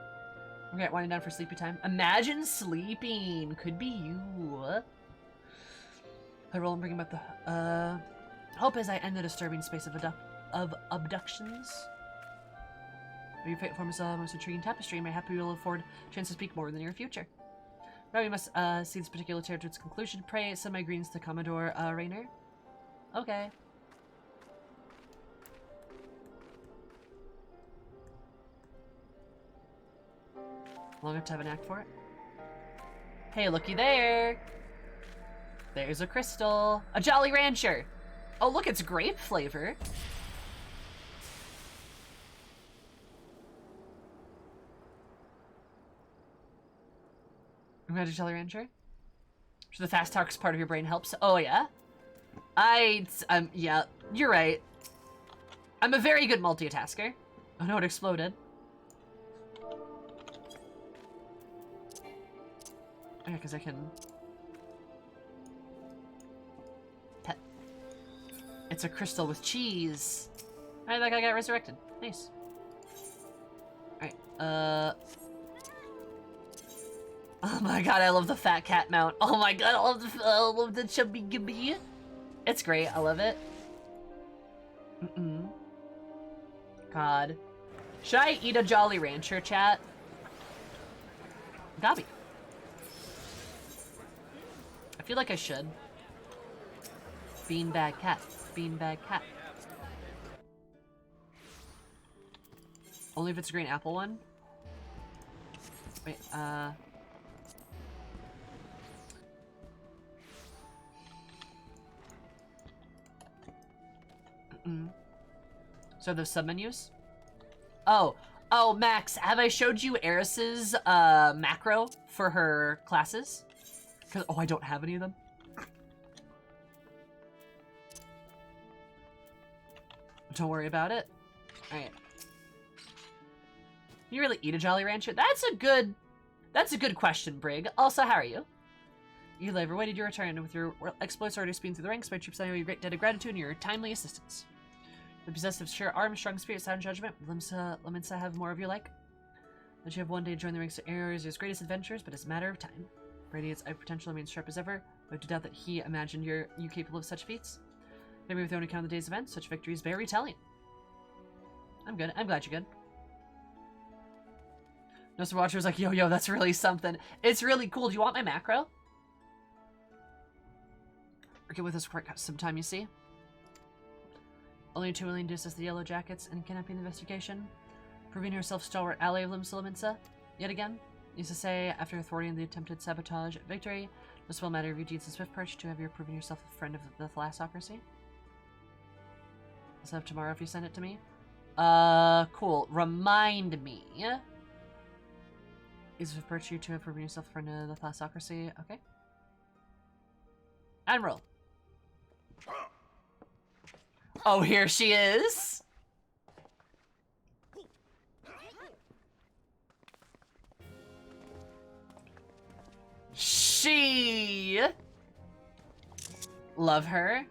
We're winding down for sleepy time. Imagine sleeping. Could be you. I roll and bring him up the, hope as I end the disturbing space of abductions. Your fate forms a most intriguing tapestry. May happy will afford a chance to speak more in the near future. Now we must see this particular tale to its conclusion. Pray send my greetings to Commodore Rainer. Okay. Long enough to have an act for it. Hey, looky there! There's a crystal. A Jolly Rancher! Oh, look, it's grape flavor. I'm gonna do Jolly Rancher. So the fast talks part of your brain helps. Oh, yeah? Yeah, you're right. I'm a very good multitasker. Oh no, it exploded. Yeah, because I can... Pet. It's a crystal with cheese. Alright, that guy got resurrected. Nice. Alright, oh my god, I love the fat cat mount. Oh my god, I love the chubby gibby. It's great, I love it. God. Should I eat a Jolly Rancher, chat? Gobby. I feel like I should. Beanbag cat. Beanbag cat. Only if it's a green apple one? Wait, So those submenus? Oh, Max, have I showed you Eris's macro for her classes? Oh, I don't have any of them. Don't worry about it. All right. You really eat a Jolly Rancher? That's a good question, Brig. Also, how are you? You ever waited your return with your exploits already speeding through the ranks. My troops, I owe you a great debt of gratitude and your timely assistance. The possessive sure arm, strong spirit, sound judgment. Limsa have more of your like. That you have one day joined the ranks of ARR's greatest adventures, but it's a matter of time. Radiant's eye potential remains sharp as ever, but to doubt that he imagined you capable of such feats. Maybe with the only count of the day's events, such victories very telling. I'm good. I'm glad you're good. Nostra Watcher was like, yo, that's really something. It's really cool. Do you want my macro? Or get with us for some time, you see? Only 2 willing to assist the Yellow Jackets in kidnapping investigation. Proving herself stalwart ally of Limsa yet again. Used to say, after thwarting the attempted sabotage victory, this will matter of your deeds and swift perch to have you proven yourself a friend of the thalassocracy. Let's have tomorrow if you send it to me. Cool. Remind me. Is it virtue to have proven yourself a friend of the thalassocracy? Okay. Admiral. Oh, here she is. She. Love her.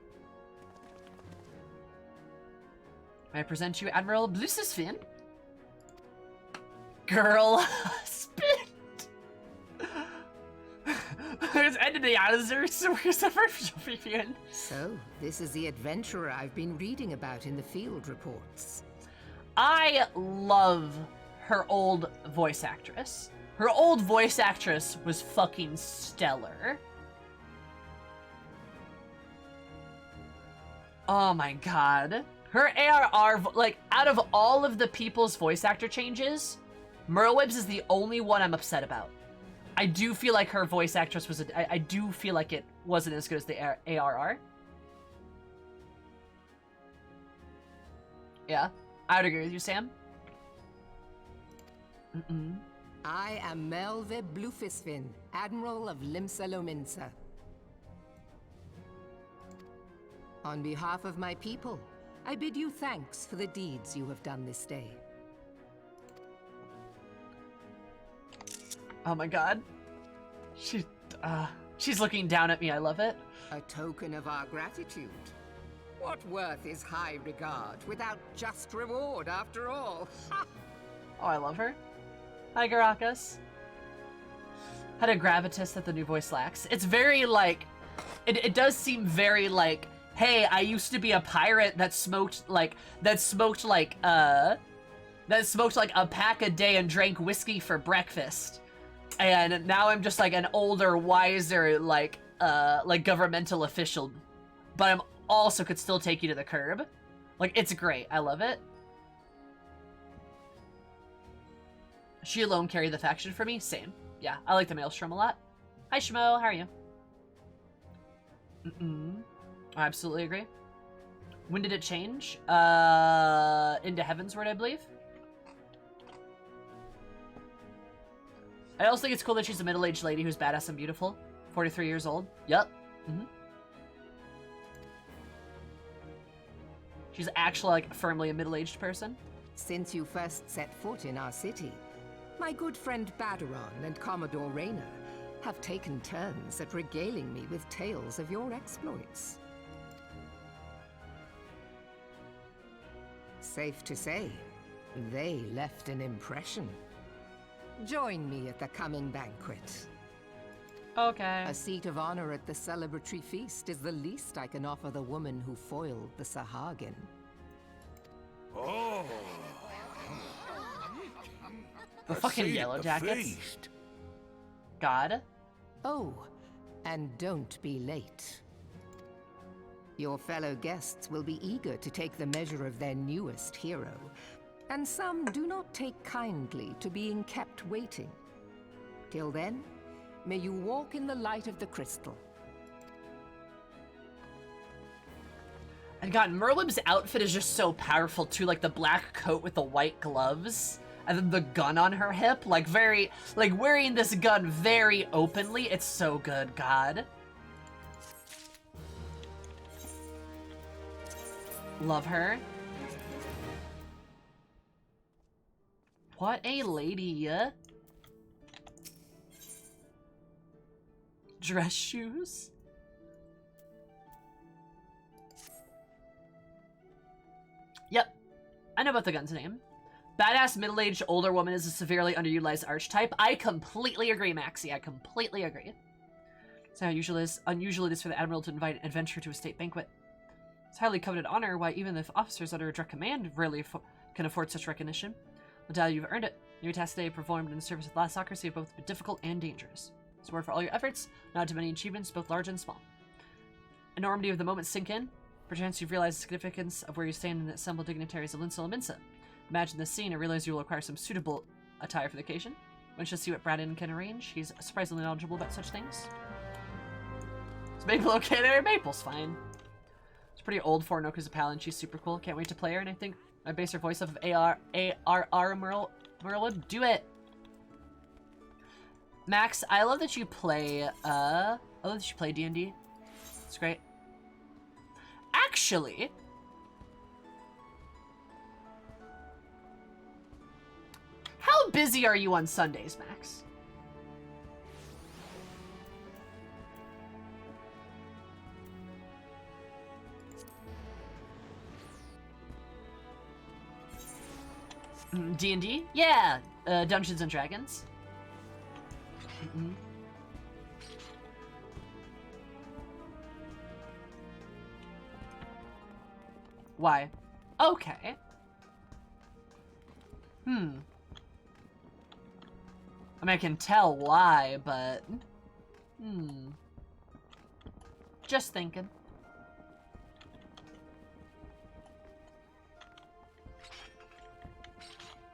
May I present you Admiral Blusisfin? Girl husband. It's ended the answers, so we're suffering. So, this is the adventurer I've been reading about in the field reports. I love her old voice actress. Her old voice actress was fucking stellar. Oh my god. Her ARR, like, out of all of the people's voice actor changes, Merlwebs is the only one I'm upset about. I do feel like her voice actress was, I do feel like it wasn't as good as the ARR. Yeah, I would agree with you, Sam. I am Melve Blufisfin, Admiral of Limsa Lominsa. On behalf of my people, I bid you thanks for the deeds you have done this day. Oh my god. She's looking down at me. I love it. A token of our gratitude. What worth is high regard without just reward, after all? Oh, I love her. Hi, Garakas. Had a gravitas that the new voice lacks. It's very, like, it does seem very like, hey, I used to be a pirate that smoked like a pack a day and drank whiskey for breakfast, and now I'm just like an older, wiser like governmental official, but I'm also could still take you to the curb. Like, it's great. I love it. She alone carried the faction for me. Same. Yeah, I like the Maelstrom a lot. Hi, Shmo. How are you? I absolutely agree. When did it change? Into Heavensward, I believe. I also think it's cool that she's a middle-aged lady who's badass and beautiful. 43 years old. Yep. She's actually, like, firmly a middle-aged person. Since you first set foot in our city, my good friend Baderon and Commodore Rayner have taken turns at regaling me with tales of your exploits. Safe to say, they left an impression. Join me at the coming banquet. Okay. A seat of honor at the celebratory feast is the least I can offer the woman who foiled the Sahagin. Oh. The fucking Yellow Jackets. God. Oh, and don't be late. Your fellow guests will be eager to take the measure of their newest hero, and some do not take kindly to being kept waiting. Till then, may you walk in the light of the crystal. And God, Merlim's outfit is just so powerful too, like the black coat with the white gloves, and then the gun on her hip, like very, like wearing this gun very openly. It's so good, God. Love her. What a lady. Dress shoes? Yep. I know about the gun's name. Badass middle-aged older woman is a severely underutilized archetype. I completely agree, Maxie. I completely agree. So how unusual it is for the Admiral to invite an adventurer to a state banquet. It's highly coveted honor, why even the officers under direct command rarely can afford such recognition. Natalia, you've earned it. Your task today performed in the service of Thalassocracy have both been difficult and dangerous. Support for all your efforts, nod to many achievements, both large and small. Enormity of the moment sink in. Perchance you've realized the significance of where you stand in the assembled dignitaries of Linsel and Minsa. Imagine this scene and realize you will acquire some suitable attire for the occasion. One shall see what Braddon can arrange. He's surprisingly knowledgeable about such things. Is Maple okay there? Maple's fine. It's pretty old for Noka's a pal and she's super cool. Can't wait to play her, and I think I base her voice off of ARR Merlin. Do it! Max, I love that you play, I love that you play D&D. It's great. Actually, how busy are you on Sundays, Max? D&D? Yeah, Dungeons and Dragons. Why? Okay. I mean, I can tell why, but... Just thinking.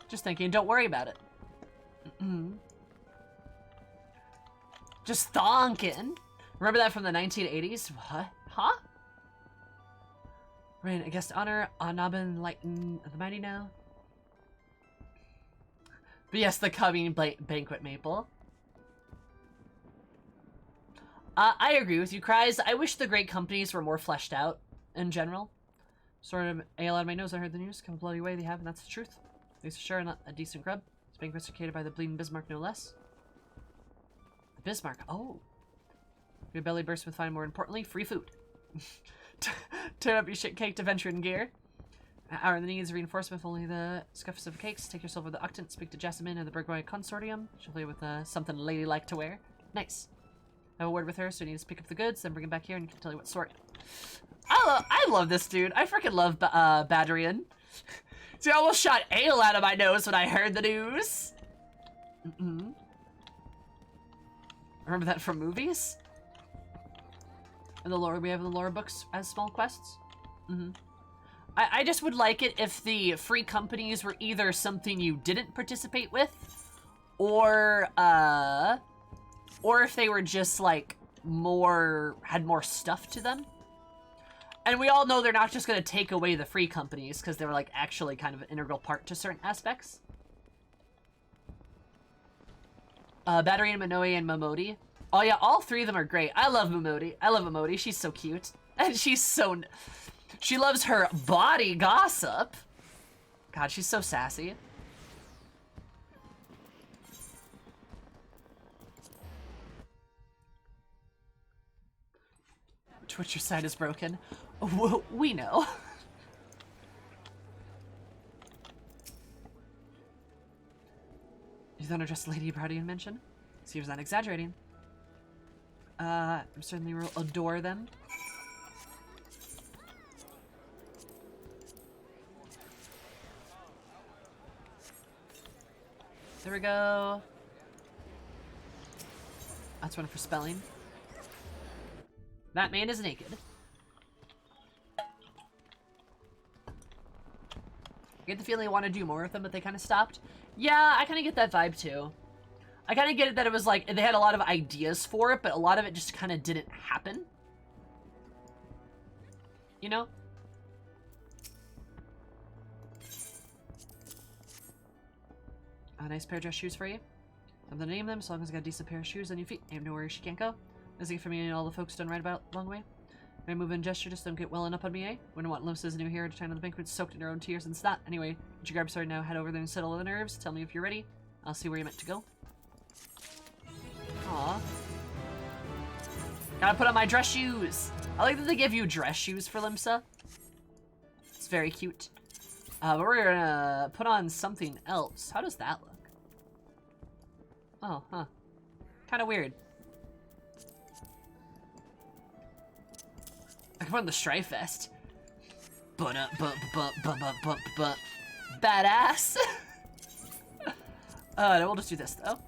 Just thinking, don't worry about it. Just thonking. Remember that from the 1980s? What? Huh? Rain, a guest honor, Nabin Lighten the Mighty now. But yes, the coming banquet, Maple. I agree with you, Cries. I wish the great companies were more fleshed out in general. Sort of ale out of my nose, I heard the news. Come a bloody way they have, and that's the truth. These are sure not a decent grub. This banquet's catered by the bleeding Bismarck, no less. The Bismarck, oh. Your belly bursts with fine, more importantly, free food. Turn up your shit-caked adventuring gear. Hour in the needs reinforcement with only the scuffs of cakes. Take yourself with the Octant, speak to Jessamine and the Burgoyne Consortium. She'll play with something ladylike to wear. Nice. have a word with her, so you need to pick up the goods, then bring it back here and can tell you what sort. I love this dude. I freaking love Badrian. See, I almost shot ale out of my nose when I heard the news. Remember that from movies? And the lore we have in the lore books as small quests. I just would like it if the free companies were either something you didn't participate with, or if they were just like had more stuff to them. And we all know they're not just going to take away the free companies because they were like actually kind of an integral part to certain aspects. Battery and Minoe and Momodi. Oh yeah, all three of them are great. I love Momodi. I love Momodi. She's so cute. And she's so... She loves her body gossip. God, she's so sassy. Twitch, your side is broken. We know. You don't address Lady Browdian mention? See, was not exaggerating. I certainly will adore them. There we go. That's one for spelling. That man is naked. I get the feeling they want to do more with them, but they kind of stopped. Yeah, I kind of get that vibe too. I kind of get it that it was like, they had a lot of ideas for it, but a lot of it just kind of didn't happen. You know? A nice pair of dress shoes for you. Something to name them, as long as I got a decent pair of shoes on your feet. I have nowhere she can't go. That's it for me and all the folks done right about along the way. My move and gesture just don't get welling up on me, eh? Wouldn't want Limsa's new hair to turn on the banquet soaked in her own tears and snot. Anyway, get your grab sword now, head over there and settle the nerves. Tell me if you're ready. I'll see where you're meant to go. Aw. Gotta put on my dress shoes! I like that they give you dress shoes for Limsa. It's very cute. But we're gonna put on something else. How does that look? Oh, huh. Kinda weird. I can put on the Strife Vest. Badass. No, we'll just do this though.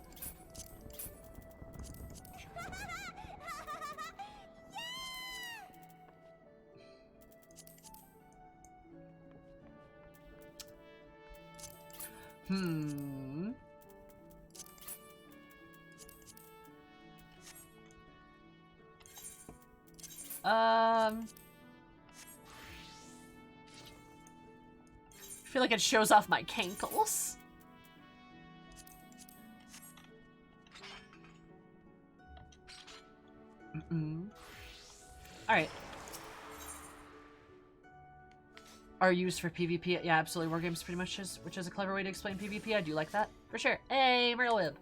I feel like it shows off my cankles. Alright. Are used for PvP. Yeah, absolutely. Wargames pretty much is, which is a clever way to explain PvP. I do like that. For sure. Hey, Merlewib.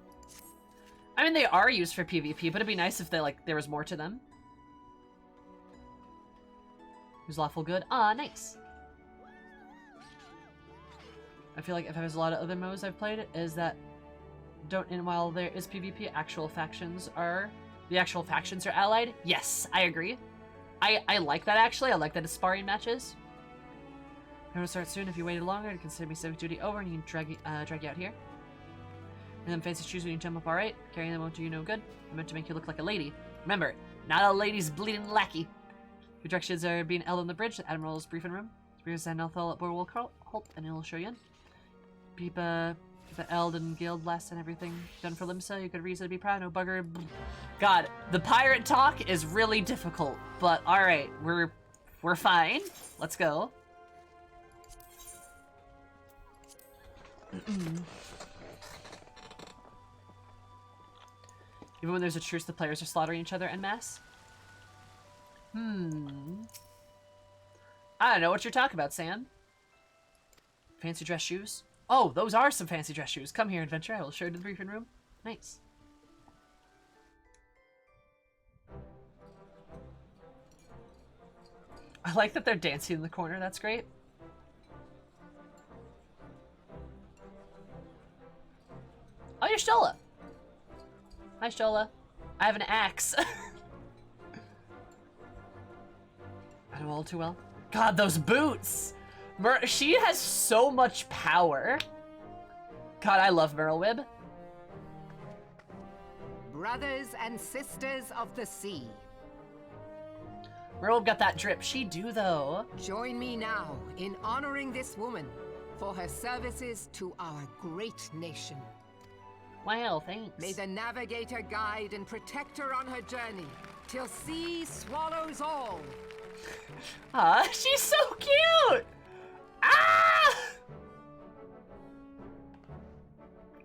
I mean, they are used for PvP, but it'd be nice if they, like, there was more to them. Who's lawful good? Ah, nice. I feel like if there's a lot of other MOs I've played, is that and while there is PvP, the actual factions are allied. Yes, I agree. I like that actually. I like that as sparring matches. I'm gonna start soon. If you waited longer, to consider me civic duty over and you can drag you out here. And then fancy shoes when you jump up, alright? Carrying them won't do you no good. I'm meant to make you look like a lady. Remember, not a lady's bleeding lackey. Your directions are being held on the bridge. The Admiral's briefing room. Spears and Lalafell at Boardwalk Halt, and it'll show you in. Keep the Eld and Guild last and everything done for Limsa. You could reason to be proud. No bugger. God, the pirate talk is really difficult, but alright, we're fine. Let's go. Even when there's a truce, the players are slaughtering each other en masse. I don't know what you're talking about, Sam. Fancy dress shoes? Oh, those are some fancy dress shoes. Come here, adventure. I will show you to the briefing room. Nice. I like that they're dancing in the corner. That's great. Oh, you're Stola. Hi, Stola. I have an axe. I know all too well. God, those boots! She has so much power. God, I love Merylwib. Brothers and sisters of the sea, Merylwib got that drip. She do, though. join me now in honoring this woman for her services to our great nation. Wow, thanks. May the navigator guide and protect her on her journey, till sea swallows all. Aw, she's so cute! Ah!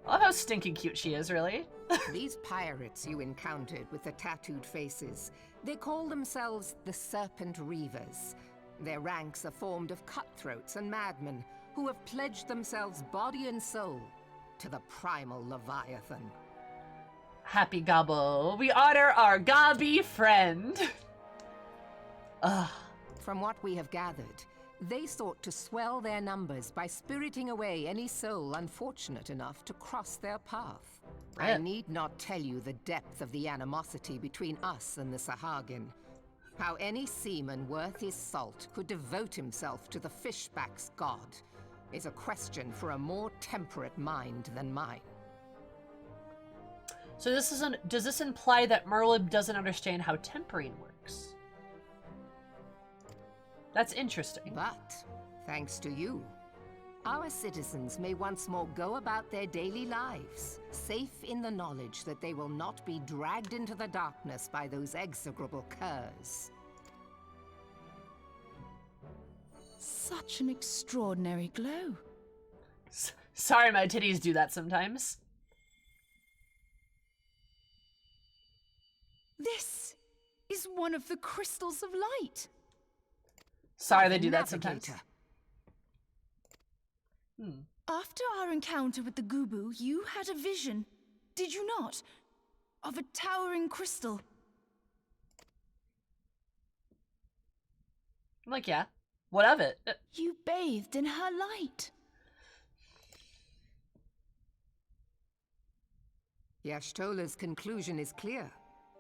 I love how stinking cute she is, really. These pirates you encountered with the tattooed faces, they call themselves the Serpent Reavers. Their ranks are formed of cutthroats and madmen who have pledged themselves body and soul to the primal Leviathan. Happy Gobble. We honor our Gobby friend. Ugh. From what we have gathered, they sought to swell their numbers by spiriting away any soul unfortunate enough to cross their path. I need not tell you the depth of the animosity between us and the Sahagin. How any seaman worth his salt could devote himself to the fishback's god is a question for a more temperate mind than mine. So does this imply that Merylwib doesn't understand how tempering works? That's interesting. But, thanks to you, our citizens may once more go about their daily lives, safe in the knowledge that they will not be dragged into the darkness by those execrable curs. Such an extraordinary glow. Sorry, my titties do that sometimes. This is one of the crystals of light. Sorry, they do that sometimes. Navigator. After our encounter with the Gubu, you had a vision, did you not? Of a towering crystal. I'm like, yeah. What of it? You bathed in her light. Yashtola's conclusion is clear,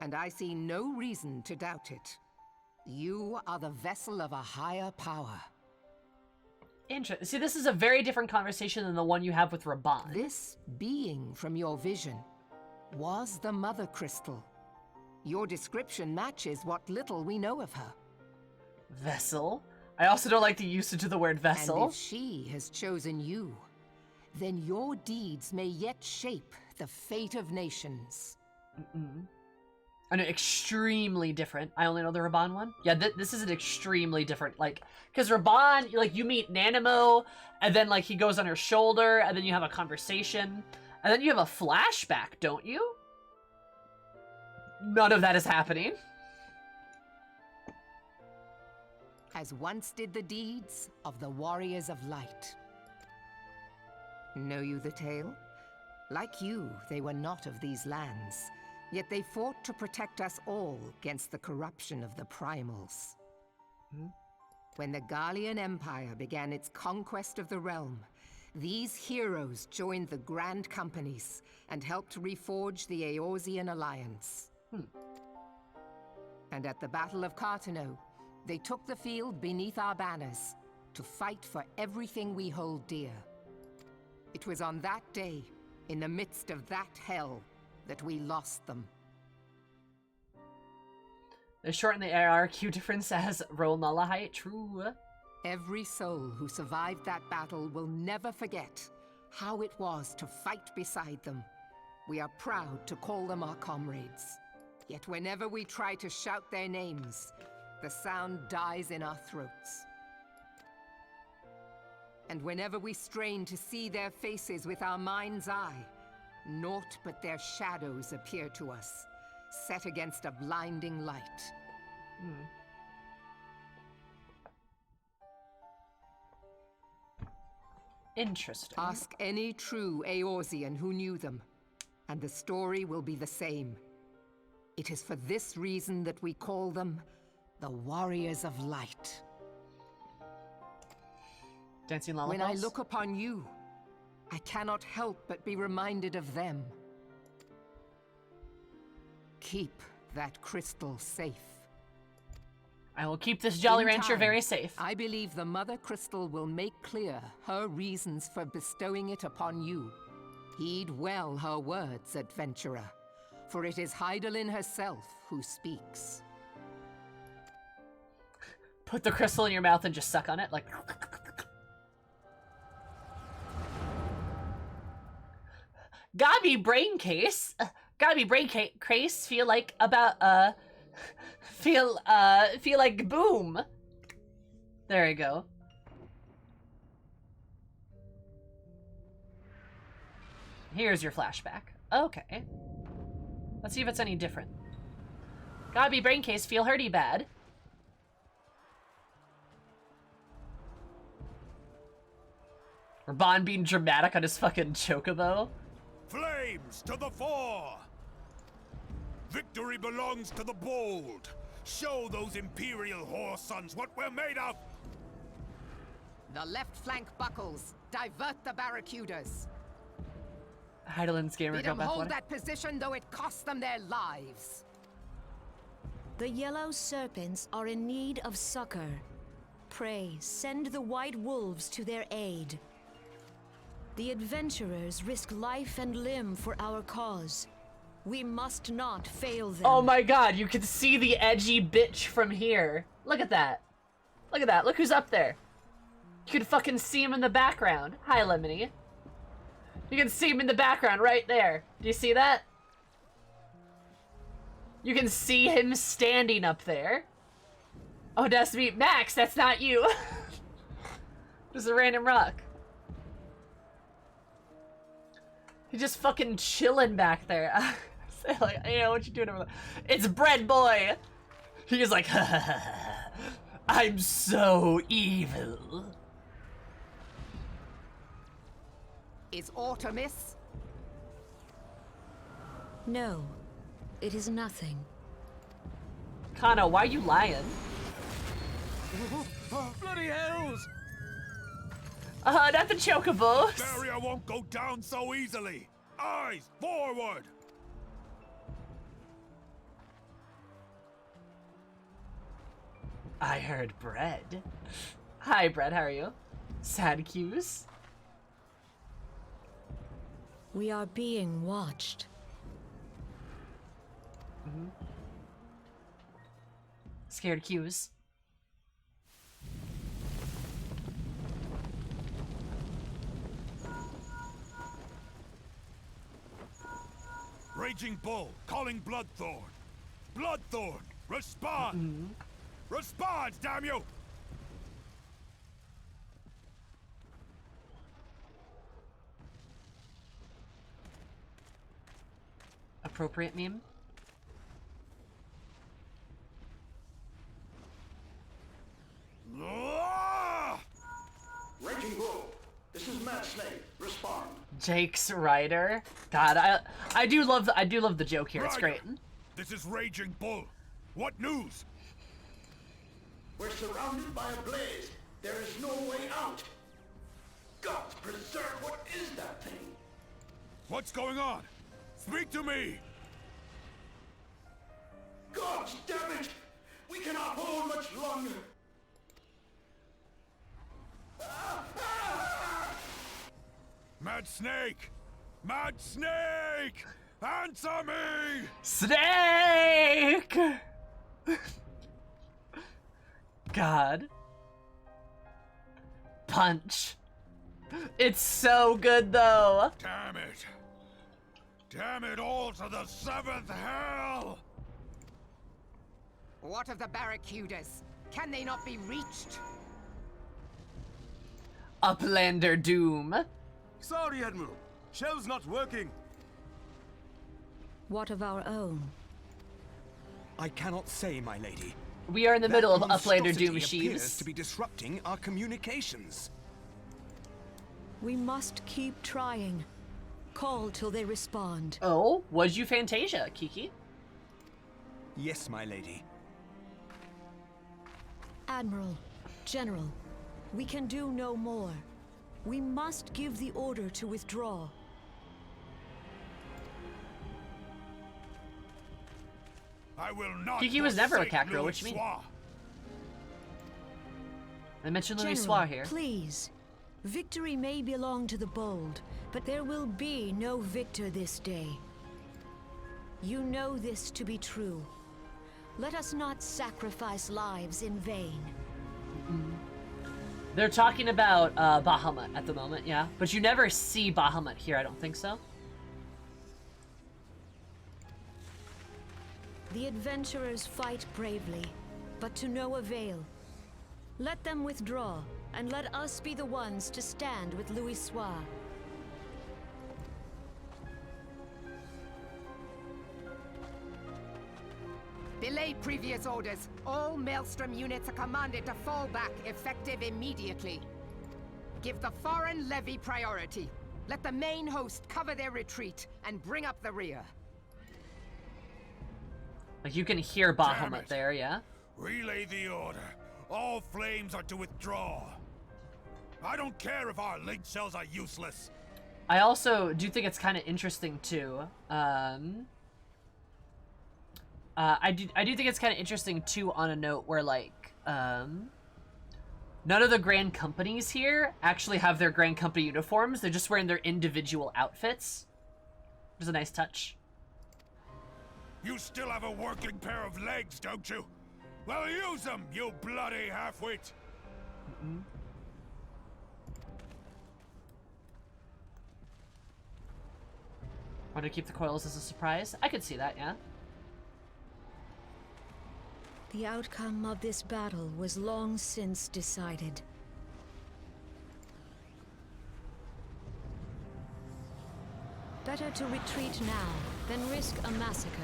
and I see no reason to doubt it. You are the vessel of a higher power. Interesting. See, this is a very different conversation than the one you have with Raban. This being from your vision was the Mother Crystal. Your description matches what little we know of her. Vessel? I also don't like the usage of the word vessel. And if she has chosen you, then your deeds may yet shape the fate of nations. I know, extremely different. I only know the Raban one. Yeah, this is an extremely different, like, because Raban, like, you meet Nanamo, and then, like, he goes on her shoulder, and then you have a conversation, and then you have a flashback, don't you? None of that is happening. As once did the deeds of the Warriors of Light. Know you the tale? Like you, they were not of these lands. Yet they fought to protect us all against the corruption of the primals. When the Garlean Empire began its conquest of the realm, these heroes joined the Grand Companies and helped reforge the Eorzean Alliance. And at the Battle of Cartano, they took the field beneath our banners to fight for everything we hold dear. It was on that day, in the midst of that hell, that we lost them. They shorten the ARQ difference as roll nullahite. True. Every soul who survived that battle will never forget how it was to fight beside them. We are proud to call them our comrades. Yet whenever we try to shout their names, the sound dies in our throats. And whenever we strain to see their faces with our mind's eye, naught but their shadows appear to us, set against a blinding light. Interesting. Ask any true Eorzean who knew them, and the story will be the same. It is for this reason that we call them the Warriors of Light. Dancing Lalafell. When I look upon you, I cannot help but be reminded of them. Keep that crystal safe. I will keep this Jolly In Rancher time, very safe. I believe the Mother Crystal will make clear her reasons for bestowing it upon you. Heed well her words, adventurer, for it is Hydaelyn herself who speaks. Put the crystal in your mouth and just suck on it, like... Gabi brain case. Gabi brain case feel like about, feel like boom. There we go. Here's your flashback. Okay. Let's see if it's any different. Gabi brain case feel hurty bad. Raban being dramatic on his fucking chocobo. Flames to the fore! Victory belongs to the bold. Show those Imperial whore sons what we're made of! The left flank buckles. Divert the barracudas. Hydaelyn's gamer Bid go them back hold water. that position, though it cost them their lives. The yellow serpents are in need of succor. Pray, send the white wolves to their aid. The adventurers risk life and limb for our cause. We must not fail them. Oh my god, you can see the edgy bitch from here. Look at that. Look at that. Look who's up there. You can fucking see him in the background. Hi, Lemony. You can see him in the background right there. Do you see that? You can see him standing up there. Oh, that's me. Max, that's not you. Just a random rock. He's just fucking chilling back there. Say like, hey, what you doing over there? It's Bread Boy. He's like, I'm so evil. Is Artemis? No, it is nothing. Kana, why are you lying? Bloody hells! Not the chocobos. Barrier won't go down so easily! Eyes forward! I heard Bread. Hi, Bread, how are you? Sad cues. We are being watched. Scared cues. Raging Bull, calling Bloodthorn. Bloodthorn, respond! Respond, damn you! Appropriate meme. Ah! Raging Bull, this is Mad Snake. Respond. Jake's Rider. God, I do love the joke here. It's great. Ryder, this is Raging Bull. What news? We're surrounded by a blaze. There is no way out. Gods preserve, what is that thing? What's going on? Speak to me! Gods damn it! We cannot hold much longer. Mad Snake! Mad Snake! Answer me! Snake! God. Punch. It's so good though. Damn it! Damn it all to the seventh hell! What of the barracudas? Can they not be reached? Uplander Doom. Sorry, Admiral. Shell's not working. What of our own? I cannot say, my lady. We are in the That middle of Uplander monstrosity Doom appears sheaves. to be disrupting our communications. We must keep trying. Call till they respond. Oh, was you Fantasia, Kiki? Yes, my lady. Admiral, General, we can do no more. We must give the order to withdraw. I will not. Kiki was never a forsake cat girl, Louis what you mean? Soir. I mentioned Louis General, Soir here. please. Victory may belong to the bold, but there will be no victor this day. You know this to be true. Let us not sacrifice lives in vain. They're talking about Bahamut at the moment, yeah. But you never see Bahamut here, I don't think so. The adventurers fight bravely, but to no avail. Let them withdraw, and let us be the ones to stand with Louis Soir. Belay previous orders. All Maelstrom units are commanded to fall back, effective immediately. Give the foreign levy priority. Let the main host cover their retreat and bring up the rear. Like, you can hear Damn Bahamut it. there, yeah? Relay the order. All flames are to withdraw. I don't care if our link cells are useless. I also do think it's kind of interesting, too. I do think it's kind of interesting, too, on a note where, like, none of the Grand Companies here actually have their Grand Company uniforms. They're just wearing their individual outfits. Which is a nice touch. You still have a working pair of legs, don't you? Well, use them, you bloody half-wit! Want to keep the coils as a surprise? I could see that, yeah. The outcome of this battle was long since decided. Better to retreat now than risk a massacre.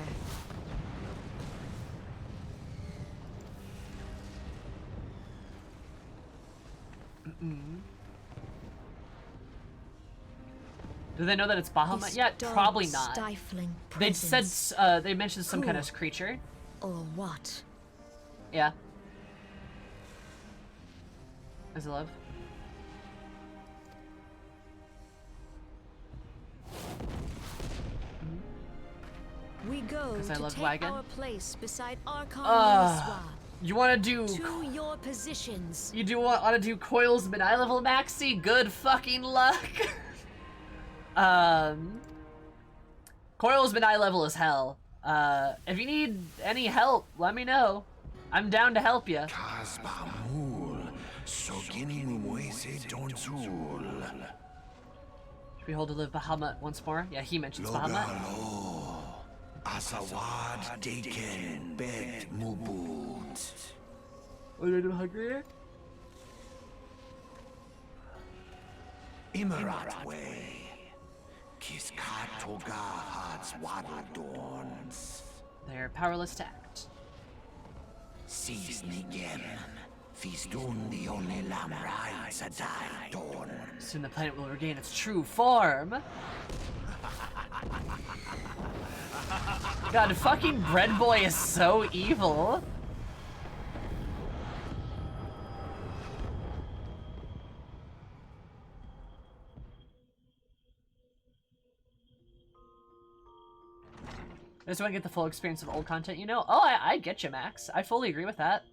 Do they know that it's Bahamut This yet? dark, Probably not. Stifling They presence. said, they mentioned some kind of Who? creature. Or what? Yeah. As I love. We go 'Cause I to love take wagon. our place beside Archon Ugh. Louis You want to do... to your positions. You do want to do Coils mid-eye level maxi? Good fucking luck. Coils mid-eye level is hell. If you need any help, let me know. I'm down to help you. Should we hold to live Bahamut once more? Yeah, he mentions Bahamut. Asawad Daken Bet Mubut. What do I do hungrier? Imarat Way. Kiskat Toga Hats Wadadorns. They're powerless to act. Sees Nigem. Feastun the only Lamrai Sadai Dorn. Soon the planet will regain its true form. God, fucking Bread Boy is so evil. I just want to get the full experience of old content, you know? Oh, I get you, Max. I fully agree with that.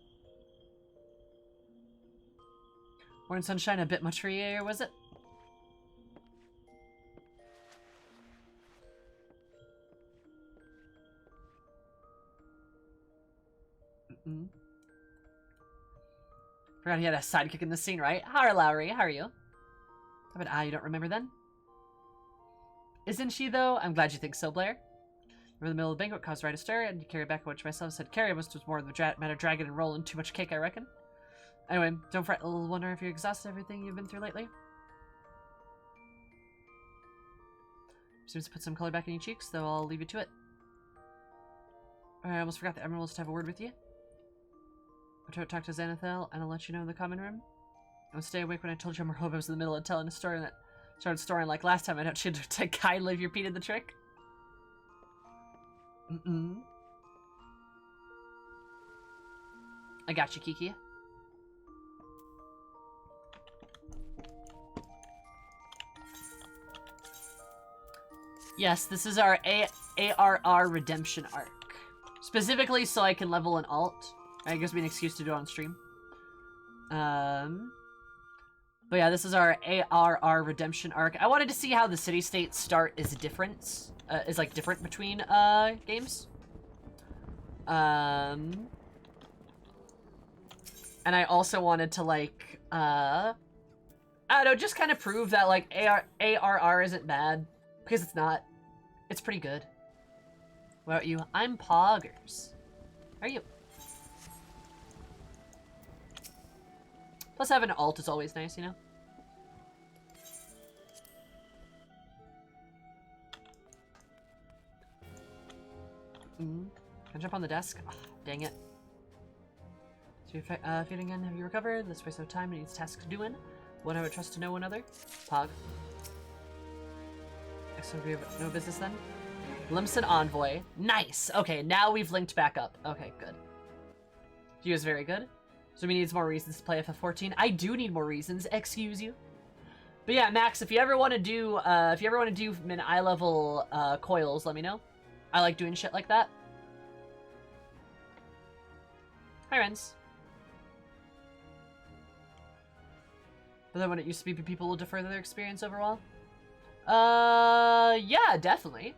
Orange Sunshine a bit much for you, or was it? Forgot he had a sidekick in the scene, right? Hi, Lowry. How are you? But you don't remember then? Isn't she, though? I'm glad you think so, Blair. We're in the middle of the banquet, caused right a stir, and carry back what myself said. Carry was more of the matter dragon and rolling too much cake, I reckon. Anyway, don't fret. I'll wonder if you're exhausted everything you've been through lately. Seems to put some color back in your cheeks, though I'll leave you to it. I almost forgot the Emeralds to have a word with you. I'll talk to Xanathel, and I'll let you know in the common room. I would stay awake when I told you Marhova was in the middle of telling a story that started storing like last time. I don't you to kindly have repeated the trick. I got you, Kiki. Yes, this is our ARR Redemption arc. Just Specifically so I can level an alt. I guess be an excuse to do it on stream. But yeah, this is our ARR Redemption arc. I wanted to see how the city-state start is different. Is like different between games. And I also wanted to like I don't know, just kind of prove that like ARR isn't bad, because it's not. It's pretty good. What about you? I'm Poggers. How are you? Plus having an alt is always nice, you know? Can I jump on the desk? Oh, dang it. So you're feeling again, have you recovered? This waste of time needs tasks doing. One I would trust to know one other. Pog. Excellent, we have no business then? Limson Envoy. Nice! Okay, now we've linked back up. Okay, good. He was very good. So we need more reasons to play FF14. I do need more reasons, excuse you. But yeah, Max, if you ever want to do min eye level coils, let me know. I like doing shit like that. Hi, Renz. But then when it used to be people will defer their experience overall? Yeah, definitely.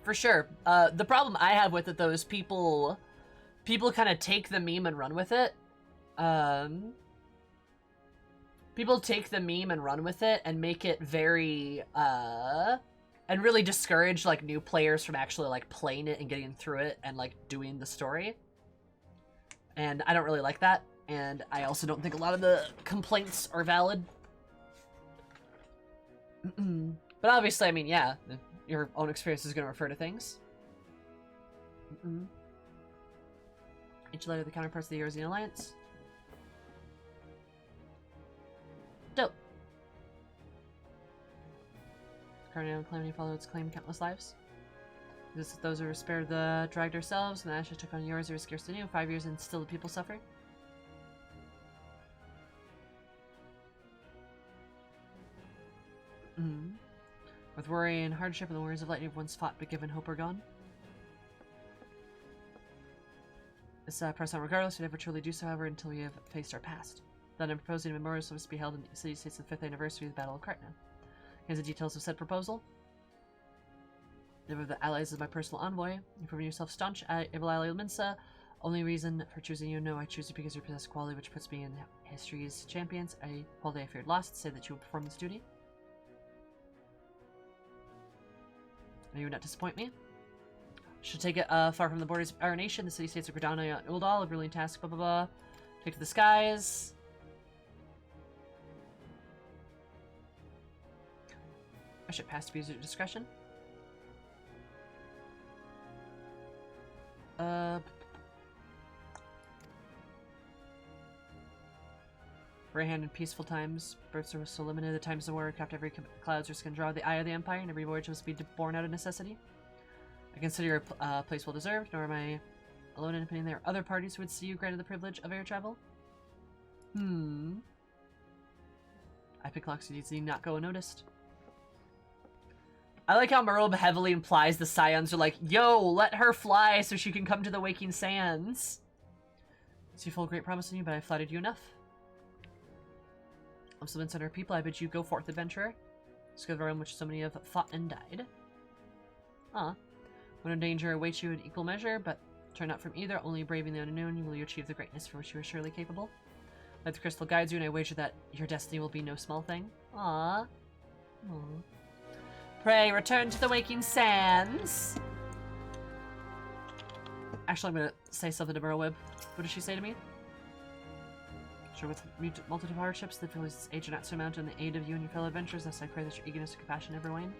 For sure. The problem I have with it, though, is people kind of take the meme and run with it. People take the meme and run with it and make it very, and really discourage, like, new players from actually, like, playing it and getting through it and, like, doing the story. And I don't really like that. And I also don't think a lot of the complaints are valid. But obviously, I mean, yeah, your own experience is going to refer to things. Each letter of the counterparts of the Eurasian Alliance. Dope. Carnival Calamity followed its claim countless lives. This those who were spared the dragged ourselves, and the ashes took on yours, they were scarcely new. 5 years and still the people suffer. With worry and hardship and the warriors of lightning have once fought but given hope are gone. This press on regardless, we never truly do so, however, until we have faced our past. Then I'm proposing a memorial service to be held in the city states of the 5th anniversary of the Battle of Cartna. Here's the details of said proposal. Name of the allies is my personal envoy. You've proven yourself staunch, able ally Minsa. Only reason for choosing you, no, I choose you because you possess quality which puts me in history's champions. A quality I feared lost. Say that you will perform this duty. You would not disappoint me. Should take it far from the borders of our nation. The city-states of Gridania and Uldal. A brilliant task, blah blah blah. Take to the skies. I should pass to user discretion. For a hand in peaceful times, births are so limited. The times of war craft every clouds risk and draw the eye of the empire, and every voyage must be born out of necessity. I consider your place well deserved, nor am I alone in opinion there are other parties who would see you granted the privilege of air travel. I pick locks needs to not go unnoticed. I like how Merle heavily implies the Scions are like, yo, let her fly so she can come to the Waking Sands. See full of great promise in you, but I flattered you enough. I'm Sylvan Center people, I bid you go forth, adventurer. Discover the realm which so many have fought and died. When a danger awaits you in equal measure, but turn not from either, only braving the unknown, will you achieve the greatness for which you are surely capable. Let the crystal guide you, and I wager that your destiny will be no small thing. Pray, return to the Waking Sands. Actually, I'm gonna say something to Burrowweb. What does she say to me? Sure, with multitude of hardships, the feelings age are not surmounted in the aid of you and your fellow adventurers, thus I pray that your eagerness and compassion never wane.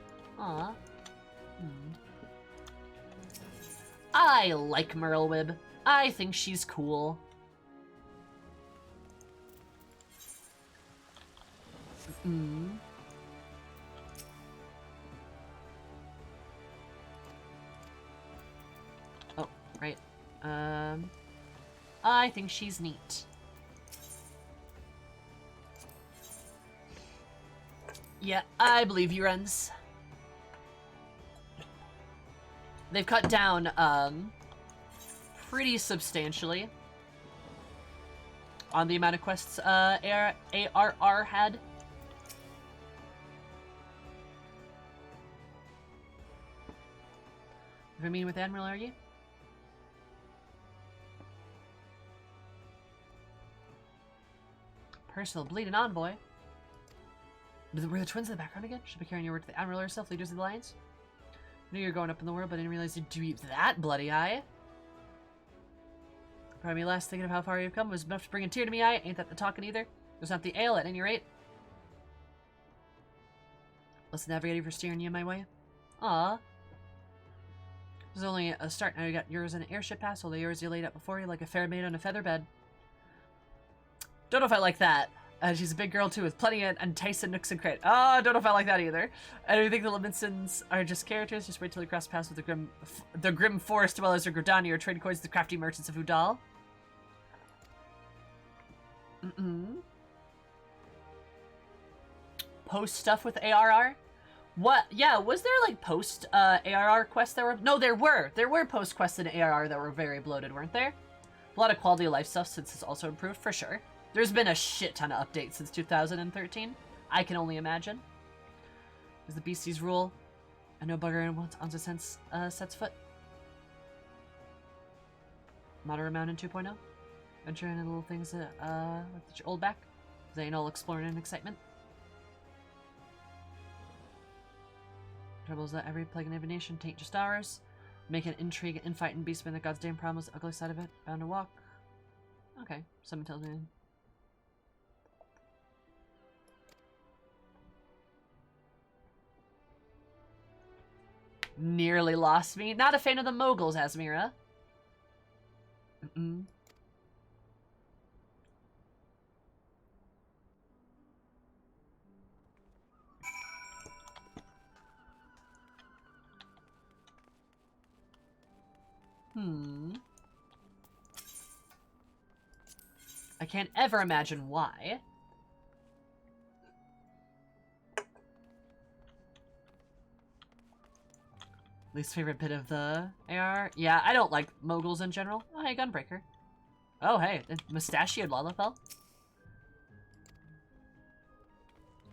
I like Merlewib. I think she's cool. Oh, right. I think she's neat. Yeah, I believe you, Renz. they've cut down pretty substantially on the amount of quests ARR had. You're meeting with Admiral, are you? Personal bleeding envoy. Were the twins in the background again? Should be carrying your word to the Admiral herself, leaders of the Alliance. I knew you were going up in the world, but I didn't realize you'd do that bloody eye. Probably last thinking of how far you've come was enough to bring a tear to me eye. Ain't that the talking either? It was not the ale at any rate. Let's navigate for steering you my way. Aw. It was only a start. Now you got yours in an airship pass, while the yours you laid out before you like a fair maid on a feather bed. Don't know if I like that. She's a big girl too, with plenty of enticing nooks and crannies. Oh, don't know if I like that either. I don't think the Liminsons are just characters. Just wait till you cross paths with the grim forest dwellers of Gridania, or trade coins with the crafty merchants of Udal. Post stuff with ARR? What? Yeah, was there like post ARR quests that were? No, there were. There were post quests in ARR that were very bloated, weren't there? A lot of quality of life stuff since it's also improved, for sure. There's been a shit ton of updates since 2013. I can only imagine. Is the beasties rule? I know bugger and once on the sense sets foot. Moderate Mountain 2.0. Venturing into little things with your old back. They ain't all exploring and excitement. Trouble is that every plague and every nation taint just ours. Making intrigue, infight, and beast been the goddamn problem was the ugly side of it. Bound to walk. Okay, someone tells me. Nearly lost me. Not a fan of the moguls, Asmira. I can't ever imagine why. Least favorite bit of the AR? Yeah, I don't like moguls in general. Oh, hey, Gunbreaker. Oh, hey, mustachioed Lalafell.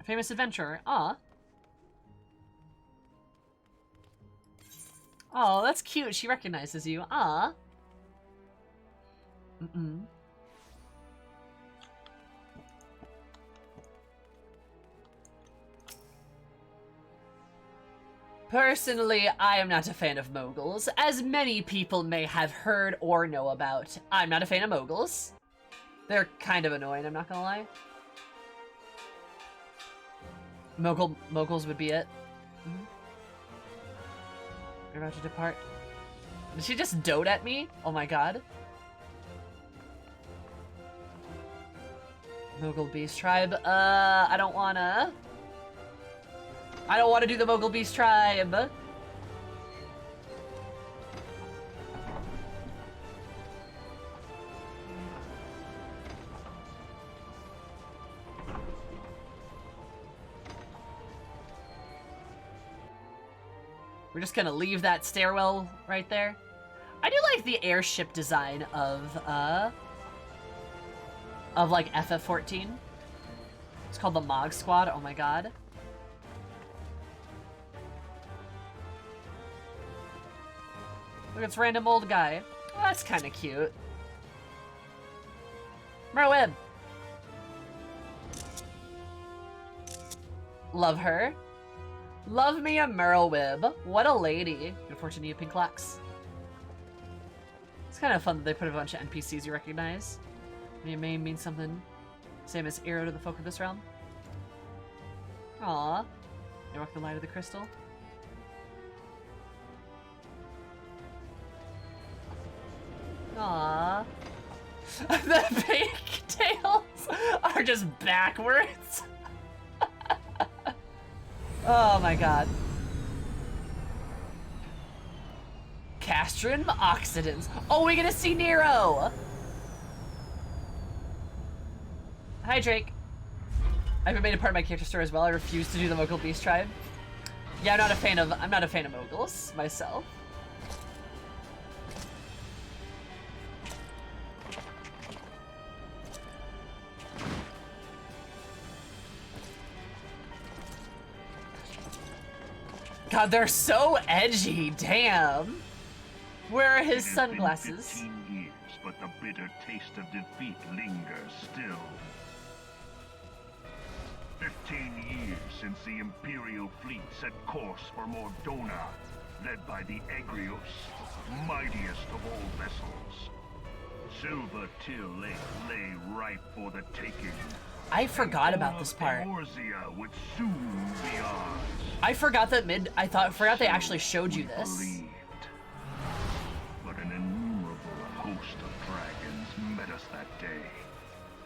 Famous adventurer. Aw. Oh, that's cute. She recognizes you. Aw. Personally, I am not a fan of moguls, as many people may have heard or know about. I'm not a fan of moguls. They're kind of annoying, I'm not gonna lie. Moguls would be it. You're about to depart. Did she just dote at me? Oh my god. Mogul Beast Tribe. I don't wanna do the Mogul Beast Tribe. We're just gonna leave that stairwell right there. I do like the airship design of like FF14. It's called the Mog Squad. Oh my god. Look, it's random old guy. Oh, that's kind of cute. Merwib. Love her. Love me a Merwib. What a lady. Good fortune to you, Pink Locks. It's kind of fun that they put a bunch of NPCs you recognize. It may mean something. Same as Arrow to the folk of this realm. Aww. You rock the light of the crystal. Aww. The pigtails are just backwards. Oh my god. Castrin Oxidants. Oh, we're gonna see Nero! Hi, Drake. I haven't made a part of my character story as well. I refuse to do the Mogul Beast Tribe. Yeah, I'm not a fan of moguls myself. God, they're so edgy. Damn. Where are his sunglasses? 15 years, but the bitter taste of defeat lingers still. 15 years since the Imperial fleet set course for Mordona, led by the Egrios, mightiest of all vessels. Silver Till Lake lay ripe for the taking. I forgot about this part. Eorzea would soon be ours. I forgot that forgot they actually showed you this. Believed. But an innumerable host of dragons met us that day,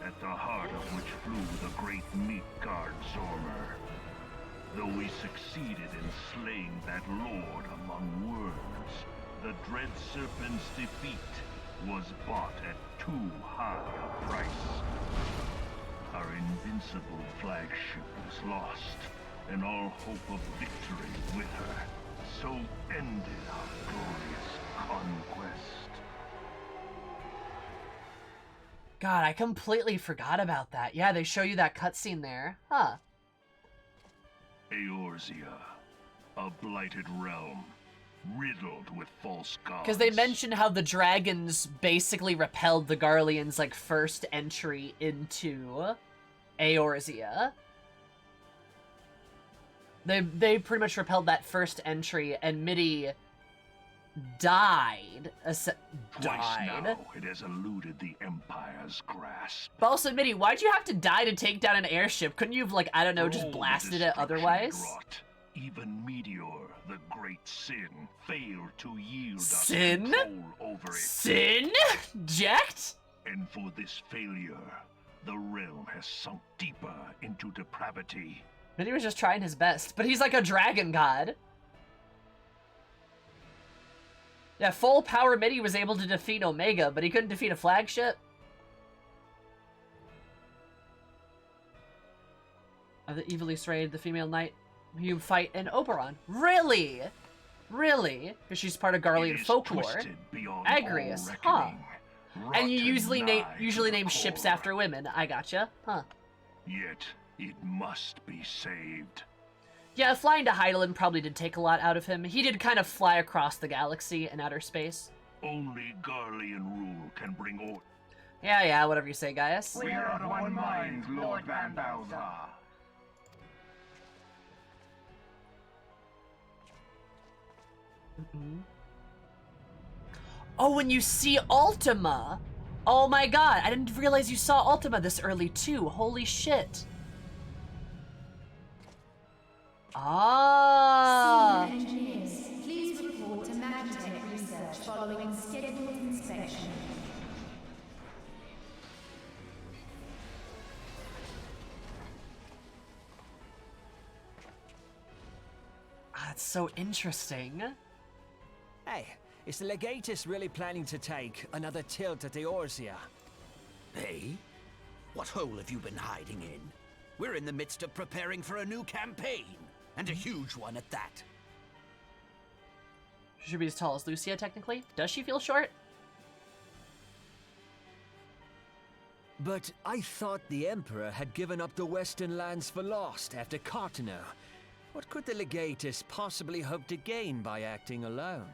at the heart of which flew the great meat guard Zormer. Though we succeeded in slaying that lord among worms, the dread serpent's defeat was bought at too high a price. Our invincible flagship was lost, and all hope of victory with her. So ended our glorious conquest. God, I completely forgot about that. Yeah, they show you that cutscene there. Huh. Eorzea, a blighted realm, riddled with false gods. Because they mentioned how the dragons basically repelled the Garleans' like first entry into Eorzea. They pretty much repelled that first entry, and Midi died. Twice now, it has eluded the Empire's grasp. But also, Midi, why'd you have to die to take down an airship? Couldn't you have, like, I don't know, just For all the blasted it destruction otherwise? it wrought, even Meteor, the great sin, failed to yield us Sin? control over it. Sin? Jacked? And for this failure, the realm has sunk deeper into depravity. Midi was just trying his best, but he's like a dragon god. Yeah, full power Midi was able to defeat Omega, but he couldn't defeat a flagship. Of the evilly strayed, the female knight you fight in Oberon. Really? Really? Because she's part of Garlean folklore. Agrius, huh? And you usually name ships after women. I gotcha. Huh. Yet it must be saved. Yeah, flying to Heidelin probably did take a lot out of him. He did kind of fly across the galaxy in outer space. Only Garlean rule can bring order. Yeah, whatever you say, Gaius. We are of one mind, Lord Van Balzar. Oh, when you see Ultima! Oh my god, I didn't realize you saw Ultima this early too. Holy shit. Ah. Senior engineers, please report to Magitech research following scheduled inspection. That's so interesting. Hey, is the Legatus really planning to take another tilt at Eorzea? Hey? What hole have you been hiding in? We're in the midst of preparing for a new campaign, and a huge one at that. She should be as tall as Lucia, technically. Does she feel short? But I thought the Emperor had given up the Western lands for lost after Cartano. What could the Legatus possibly hope to gain by acting alone?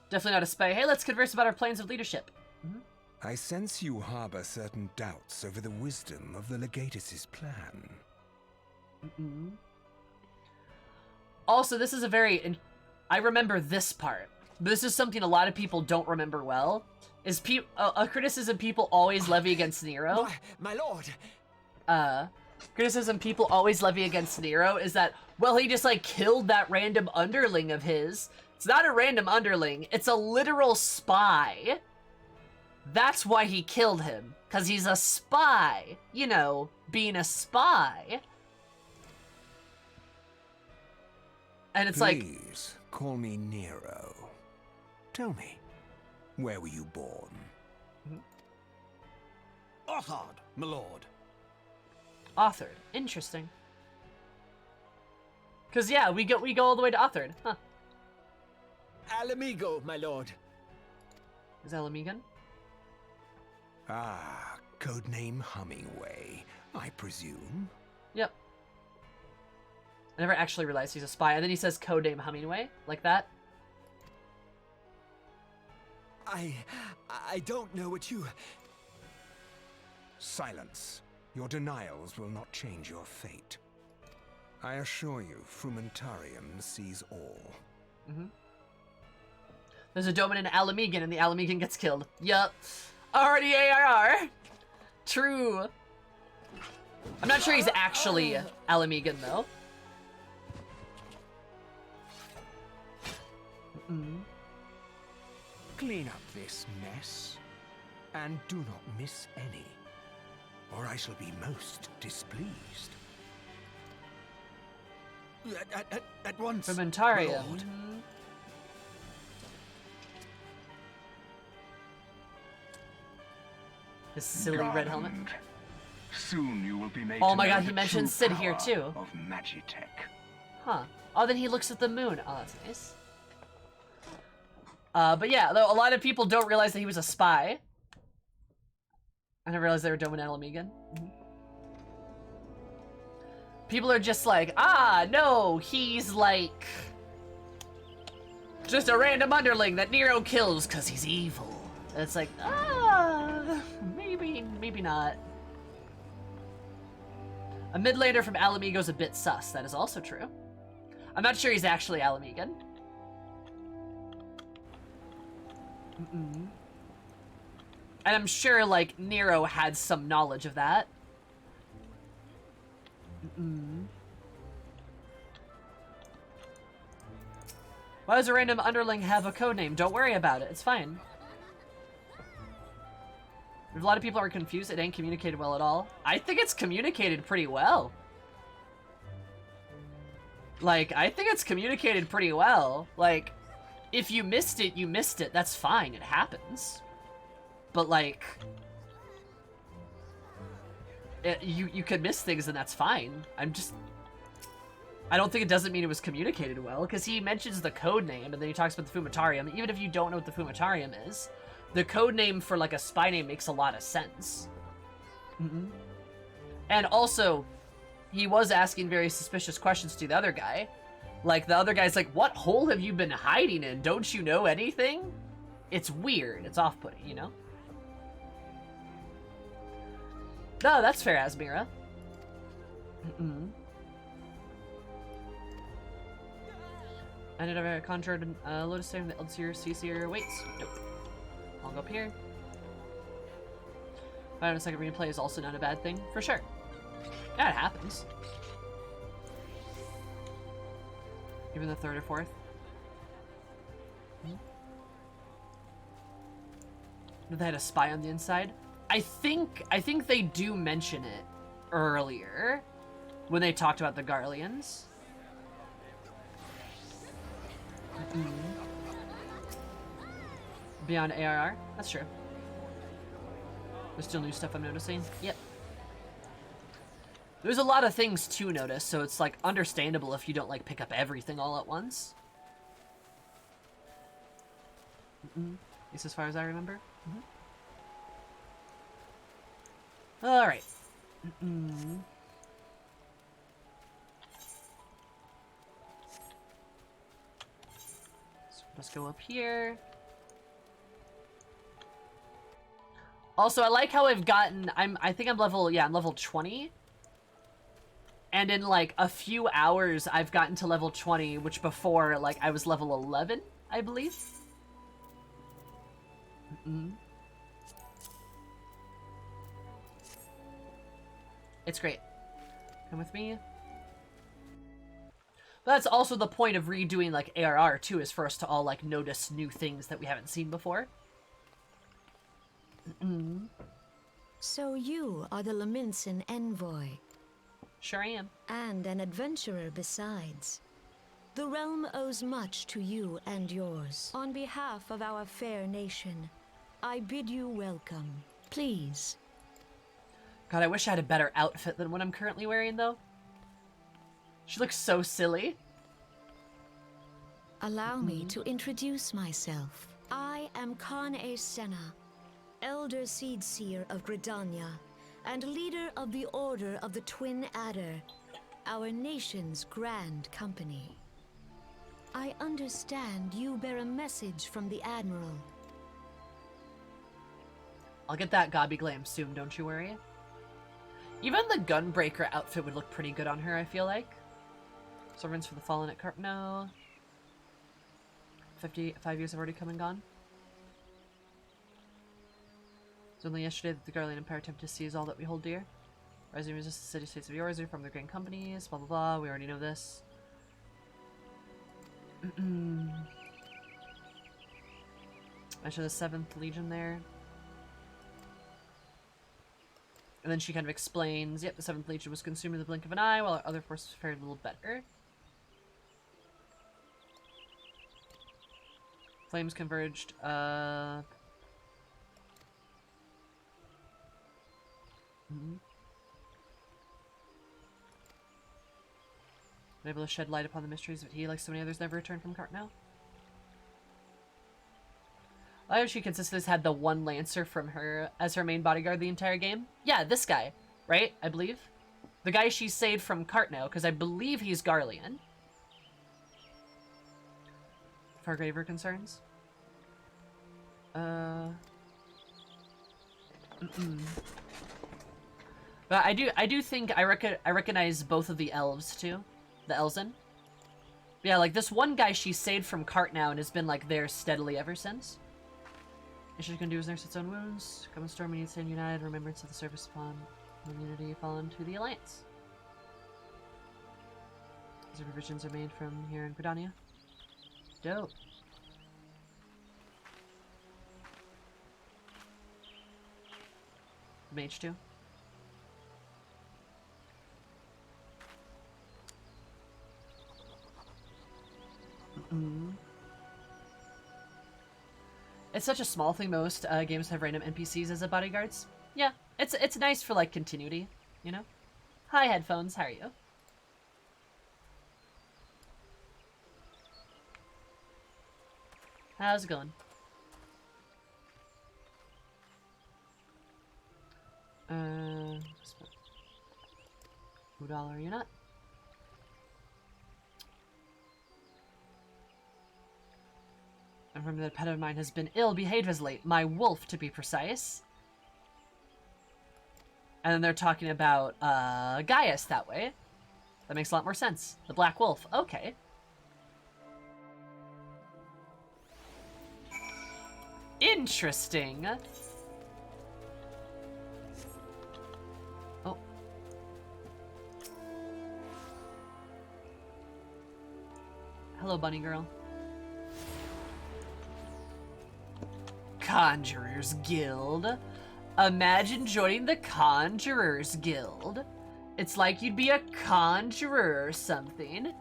Definitely not a spy. Hey, let's converse about our plans of leadership. I sense you harbor certain doubts over the wisdom of the Legatus's plan. Also, this is a very... I remember this part, but this is something a lot of people don't remember well. Is a criticism people always levy against Nero. My lord! Criticism people always levy against Nero is that, well, he just, like, killed that random underling of his. It's not a random underling. It's a literal spy. That's why he killed him. Because he's a spy. You know, being a spy. And it's Please, call me Nero. Tell me, where were you born? Othard, my lord. Authored. Interesting. Because, yeah, we go all the way to Authored. Huh. Alamigo, my lord. Is that Lamigan? Ah, codename Hummingway, I presume. Yep. I never actually realized he's a spy. And then he says codename Hemingway, like that. I don't know what you... Silence. Your denials will not change your fate. I assure you, Frumentarium sees all. Mm-hmm. There's a Dominant Alamegan and the Alamegan gets killed. Yup. Already ARR. True. I'm not sure he's actually Alamegan though. Clean up this mess, and do not miss any, or I shall be most displeased. At once, Frumentarium. Lord. His silly red helmet. Soon you will be made Oh my to god, know he the mentioned true Sid here power too. Of Magitech. Huh. Oh, then he looks at the moon. Oh, that's nice. But yeah, though a lot of people don't realize that he was a spy. I never realized they were Dominant Alamegan. People are just like, ah, no, he's like... just a random underling that Nero kills because he's evil. And it's like, maybe not. A mid-laner from Alamigo's a bit sus. That is also true. I'm not sure he's actually Alamegan. And I'm sure, like, Nero had some knowledge of that. Why does a random underling have a codename? Don't worry about it. It's fine. If a lot of people are confused, it ain't communicated well at all. I think it's communicated pretty well. Like, I think it's communicated pretty well. Like, if you missed it, you missed it. That's fine. It happens. But, like... you could miss things and that's fine. I don't think it doesn't mean it was communicated well, because he mentions the code name and then he talks about the Frumentarium. Even if you don't know what the Frumentarium is, the code name for like a spy name makes a lot of sense. And also, he was asking very suspicious questions to the other guy. Like, the other guy's like, what hole have you been hiding in? Don't you know anything? It's weird. It's off-putting, you know? No, that's fair, Asmira. I did have conjured Lotus Stone, the Elseer, CCR waits. Nope. I'll go up here. Having a second replay is also not a bad thing, for sure. Yeah, it happens. Even the third or fourth. They had a spy on the inside. I think they do mention it earlier when they talked about the Garleans. Beyond ARR? That's true. There's still new stuff I'm noticing. Yep. There's a lot of things to notice, so it's like understandable if you don't like pick up everything all at once. At least as far as I remember. Alright. So let's go up here. Also, I like how I've gotten, I think I'm level 20. And in like a few hours, I've gotten to level 20, which before, like, I was level 11, I believe. It's great. Come with me. But that's also the point of redoing, like, ARR, too, is for us to all, like, notice new things that we haven't seen before. So you are the Laminson envoy. Sure I am. And an adventurer besides. The realm owes much to you and yours. On behalf of our fair nation, I bid you welcome. Please. God, I wish I had a better outfit than what I'm currently wearing, though. She looks so silly. Allow me to introduce myself. I am Khan-E Senna, Elder Seedseer of Gridania, and leader of the Order of the Twin Adder. our nation's grand company. I understand you bear a message from the Admiral. I'll get that gobby glam soon, don't you worry. Even the Gunbreaker outfit would look pretty good on her, I feel like. Servants for the Fallen at Carpno. 55 years have already come and gone. It was only yesterday that the Garlean Empire attempted to seize all that we hold dear. Rising resist the city-states of yours, from the grand companies, blah blah blah, we already know this. I should the 7th Legion there. And then she kind of explains, yep, the 7th Legion was consumed in the blink of an eye, while our other forces fared a little better. Flames converged, Been able to shed light upon the mysteries of he, like so many others, never returned from Cartnell. I hope she consistently had the one Lancer from her as her main bodyguard the entire game. Yeah, this guy, right? I believe. The guy she saved from Cartnell, because I believe he's Garlean. Far graver concerns. But I do think I recognize both of the elves too. The Elzen. Yeah, like this one guy she saved from Cartnell and has been like there steadily ever since. All she can do is nurse its own wounds. Come and storm, we need to stand united. Remembrance of the service upon immunity fallen to the Alliance. These revisions are made from here in Gridania. Dope. Mage 2. It's such a small thing. Most games have random NPCs as bodyguards. Yeah, it's nice for like continuity, you know. Hi headphones, how are you? How's it going? $2 are you not? I remember that a pet of mine has been ill-behaved as late. My wolf, to be precise. And then they're talking about Gaius that way. That makes a lot more sense. The Black Wolf. Okay. Interesting. Oh. Hello, bunny girl. Conjurers Guild. Imagine joining the Conjurers Guild. It's like you'd be a conjurer or something.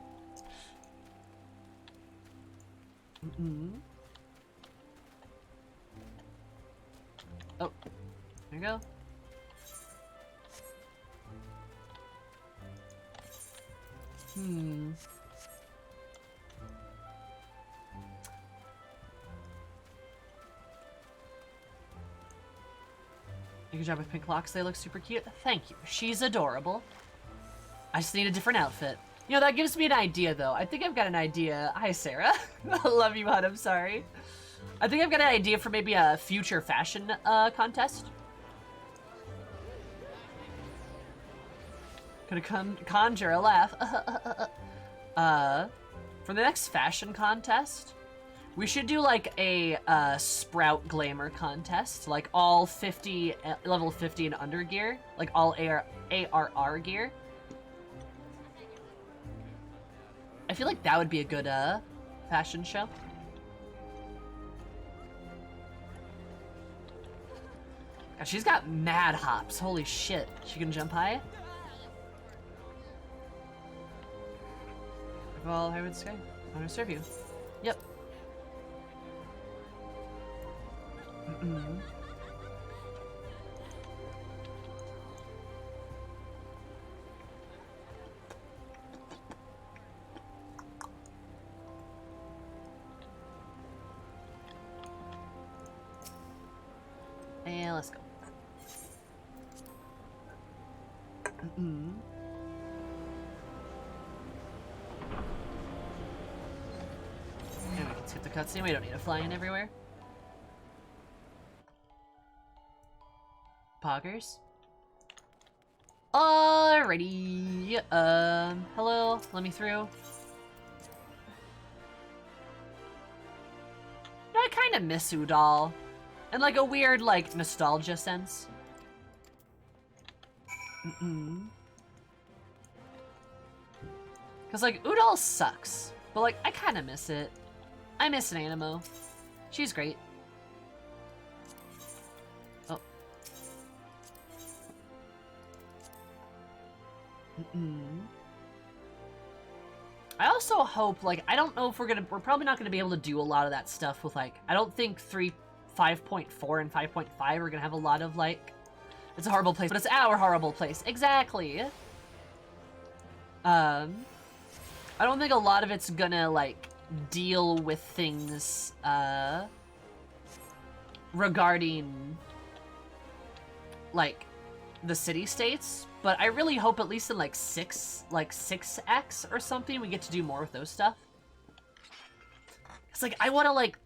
Oh, there you go. Good job with pink locks. They look super cute. Thank you. She's adorable. I just need a different outfit. You know, that gives me an idea, though. I think I've got an idea. Hi, Sarah. I love you, hon. I'm sorry. I think I've got an idea for maybe a future fashion contest. Gonna conjure a laugh. For the next fashion contest, we should do like a Sprout Glamour contest, like all 50, level 50 and under gear, like all ARR gear. I feel like that would be a good fashion show. God, she's got mad hops. Holy shit. She can jump high? Well, Howard Sky, I want to serve you. Yep. And let's go. cutscene. We don't need to fly in everywhere. Poggers. Alrighty. Hello. Let me through. I kind of miss Udall. In like a weird, like, nostalgia sense. Because, like, Udall sucks. But, like, I kind of miss it. I miss Animo. She's great. Oh. I also hope, like, I don't know if we're probably not gonna be able to do a lot of that stuff with, like, I don't think 5.4 and 5.5 are gonna have a lot of, like, it's a horrible place, but it's our horrible place. Exactly. I don't think a lot of it's gonna, like, deal with things, regarding, like, the city-states, but I really hope at least in, like, 6X or something, we get to do more with those stuff. It's like, I want to, like,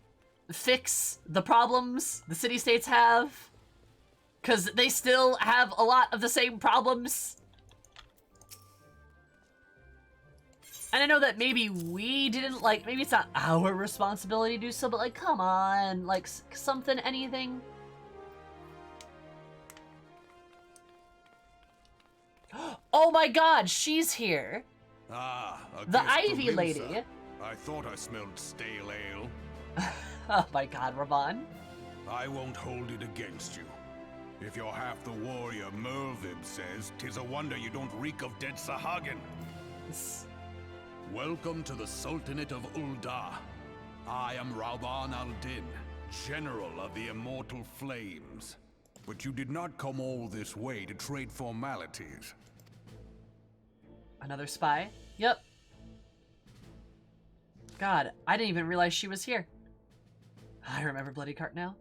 fix the problems the city-states have, because they still have a lot of the same problems. And I know that maybe we didn't, like, maybe it's not our responsibility to do so, but, like, come on, like, something, anything. Oh my god, she's here. Ah, the Ivy lady. I thought I smelled stale ale. Oh my god, Ravan. I won't hold it against you. If you're half the warrior Mervib says, 'tis a wonder you don't reek of dead Sahagin. Welcome to the Sultanate of Ul'dah. I am Ravan al-Din, General of the Immortal Flames. But you did not come all this way to trade formalities. Another spy? Yep. God, I didn't even realize she was here. I remember Bloody Cart now.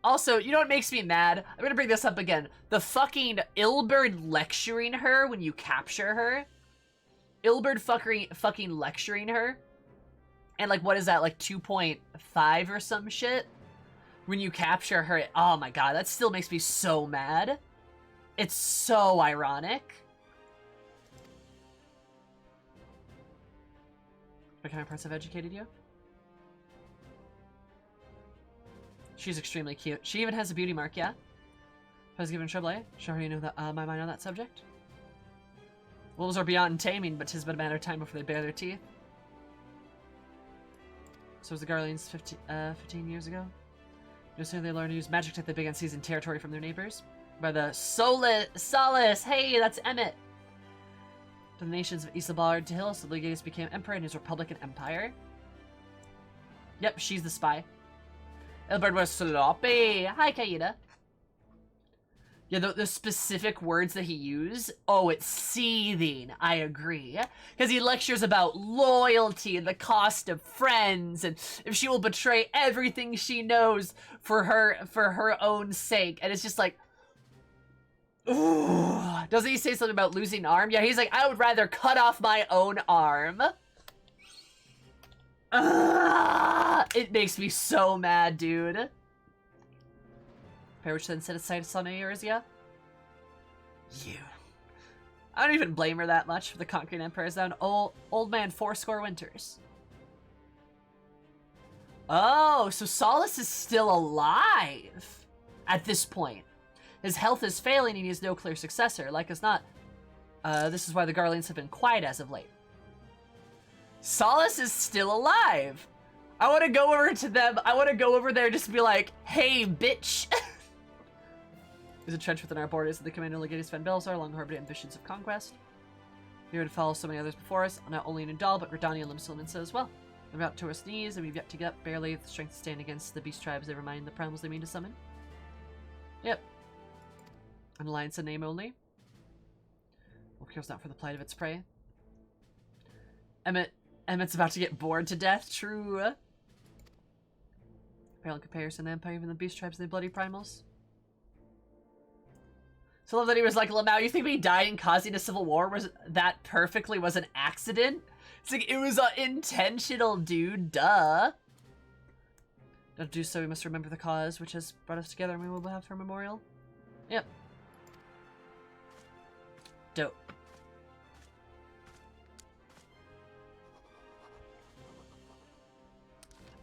Also, you know what makes me mad? I'm gonna bring this up again. The fucking Ilberd lecturing her when you capture her. Ilberd fucking lecturing her. And like, what is that, like 2.5 or some shit? When you capture her, oh my god, that still makes me so mad. It's so ironic. What kind of parts have educated you? She's extremely cute. She even has a beauty mark, yeah? If I was given trouble, sure you know that, my mind on that subject. Wolves are beyond taming, but 'tis but a matter of time before they bare their teeth. So was the Garleans 15 years ago? No sooner they learned to use magic tech, they began seizing territory from their neighbors. By the Solace! Hey, that's Emmett! To the nations of Isambard to Hill, so Legatus became emperor in his Republican Empire. Yep, she's the spy. Ilberd was sloppy! Hi, Kaida! Yeah, the specific words that he used, oh, it's seething, I agree. Because he lectures about loyalty and the cost of friends, and if she will betray everything she knows for her own sake. And it's just like, ooh. Doesn't he say something about losing an arm? Yeah, he's like, I would rather cut off my own arm. It makes me so mad, dude. Which then set aside some Eorzea? You. I don't even blame her that much for the conquering empires down old man 40 winters. Oh, so Solace is still alive at this point. His health is failing and he has no clear successor. Like as not, this is why the Garleans have been quiet as of late. Solace is still alive. I want to go over to them. I want to go over there just to be like, hey, bitch. There's a trench within our borders that the commander Legatus Van Belzar long harbored ambitions of conquest. We would follow so many others before us, not only in Indal, but Redani and Limsilmansa as well. We're about to our knees, and we've yet to get up barely the strength to stand against the beast tribes, never mind the problems they mean to summon. Yep. An alliance in name only. Well, cares not for the plight of its prey. Emmett's about to get bored to death, true. Pale in comparison to the Empire, even the beast tribes and the bloody primals. So I love that he was like, Lamau, you think me dying and causing a civil war was an accident? It's like, it was intentional, dude. Duh. To do so, we must remember the cause which has brought us together, and we will have her memorial. Yep. Dope.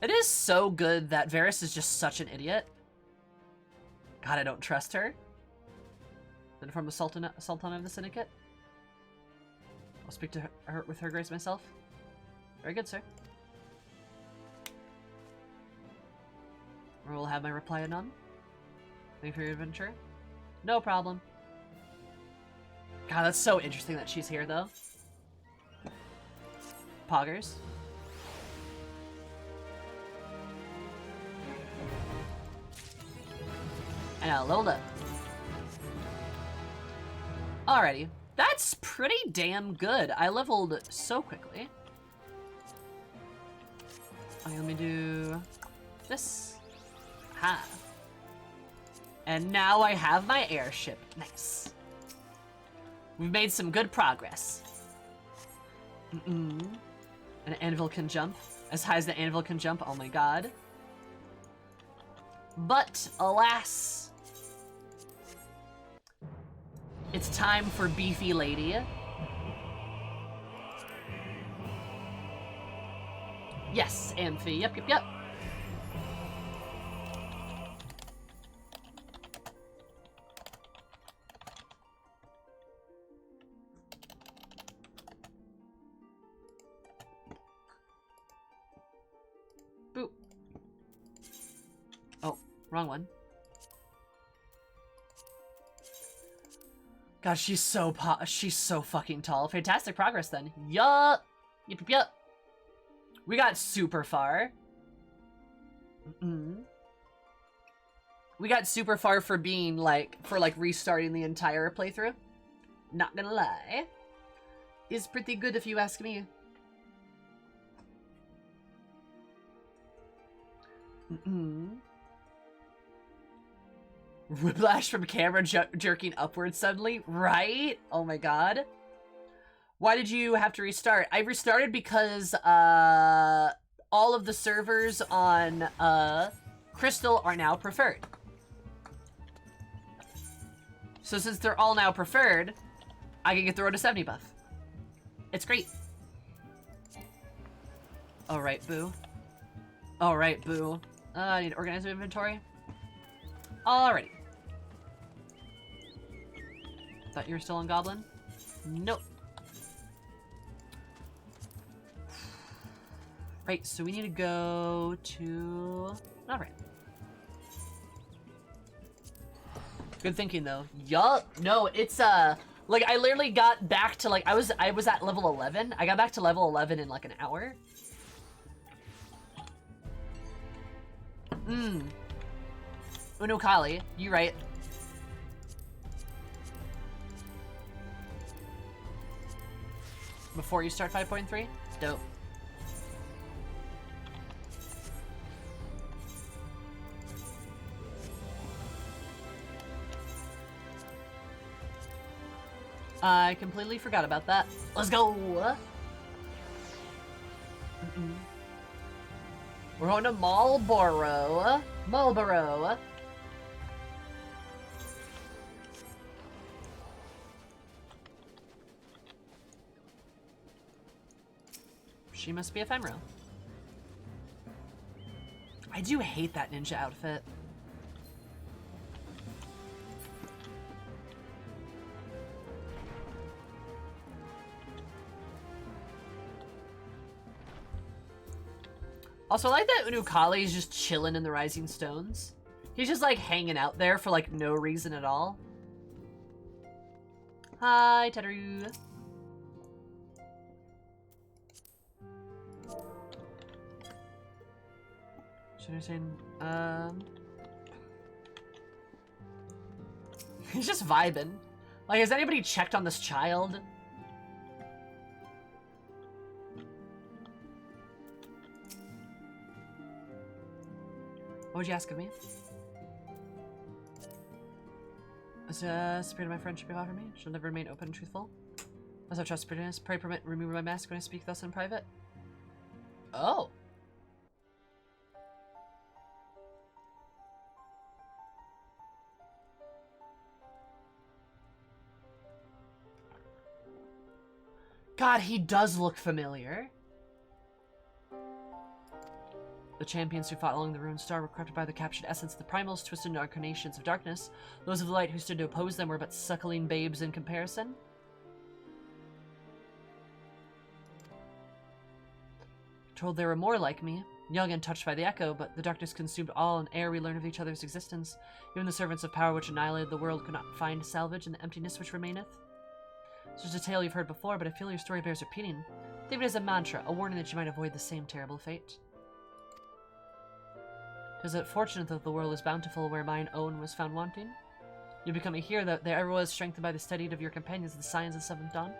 It is so good that Varys is just such an idiot. God, I don't trust her. Then from the Sultan of the Syndicate. I'll speak to her with her grace myself. Very good, sir. Or we'll have my reply anon. Thank you for your adventure. No problem. God, that's so interesting that she's here, though. Poggers. And I leveled up. Alrighty. That's pretty damn good. I leveled so quickly. Okay, let me do this. Ha. And now I have my airship. Nice. We've made some good progress. An anvil can jump. As high as the anvil can jump, oh my god. But, alas. It's time for Beefy Lady. Yes, Amphi. Yep, yep, yep. Boop. Oh, wrong one. God, she's so fucking tall. Fantastic progress then. Yup. Yep, yep, yep. We got super far. We got super far for being for restarting the entire playthrough. Not gonna lie. Is pretty good if you ask me. Whiplash from camera jerking upwards suddenly, right? Oh my god. Why did you have to restart? I restarted because all of the servers on Crystal are now preferred. So since they're all now preferred, I can get the road to 70 buff. It's great. Alright, boo. Alright, boo. I need to organize my inventory. Alrighty. Thought you were still on Goblin? Nope. Right, so we need to go to... Alright. Good thinking, though. Yup. No, it's, like, I literally got back to, like, I was at level 11. I got back to level 11 in, like, an hour. Unukali, you right. Before you start 5.3? Dope. I completely forgot about that. Let's go! We're going to Marlborough. Marlborough. She must be ephemeral. I do hate that ninja outfit. Also, I like that Unukali is just chilling in the Rising Stones. He's just, like, hanging out there for, like, no reason at all. Hi, Teteru. Should I say, he's just vibing. Like, has anybody checked on this child? What would you ask of me? As a spirit of my friendship you offer me, she'll never remain open and truthful. Must have trust bitterness. Pray permit remove my mask when I speak thus in private. Oh. God, he does look familiar. The champions who fought along the ruined star were corrupted by the captured essence of the primals, twisted into incarnations of darkness. Those of the light who stood to oppose them were but suckling babes in comparison. Told there were more like me, young and touched by the echo, but the darkness consumed all, and ere we learned of each other's existence, even the servants of power which annihilated the world could not find salvage in the emptiness which remaineth. It's just a tale you've heard before, but I feel your story bears repeating. Think of it as a mantra, a warning that you might avoid the same terrible fate. 'Tis it fortunate that the world is bountiful where mine own was found wanting. You become a hero that there ever was, strengthened by the steady of your companions of the signs of seventh dawn.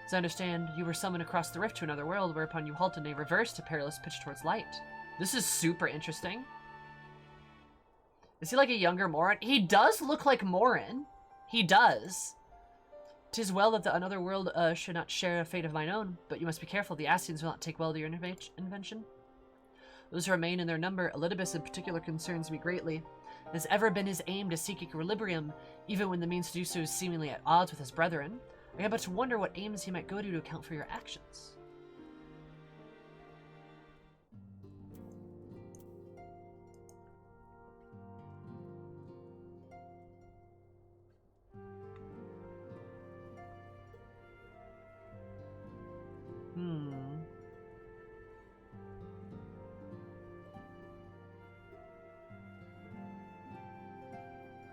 As I understand, you were summoned across the rift to another world, whereupon you halted in a reverse to perilous pitch towards light. This is super interesting. Is he like a younger Morin? He does look like Morin. He does. 'Tis well that the another world should not share a fate of mine own, but you must be careful. The Ascians will not take well to your invention. Those who remain in their number, Elidibus in particular, concerns me greatly. It has ever been his aim to seek equilibrium, even when the means to do so is seemingly at odds with his brethren. I got but to wonder what aims he might go to account for your actions.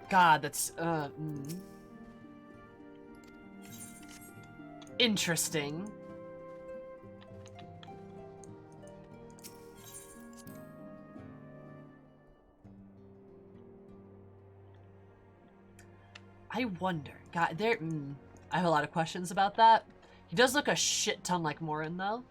God, that's, interesting. I wonder. God, there, I have a lot of questions about that. He does look a shit ton like Morin, though.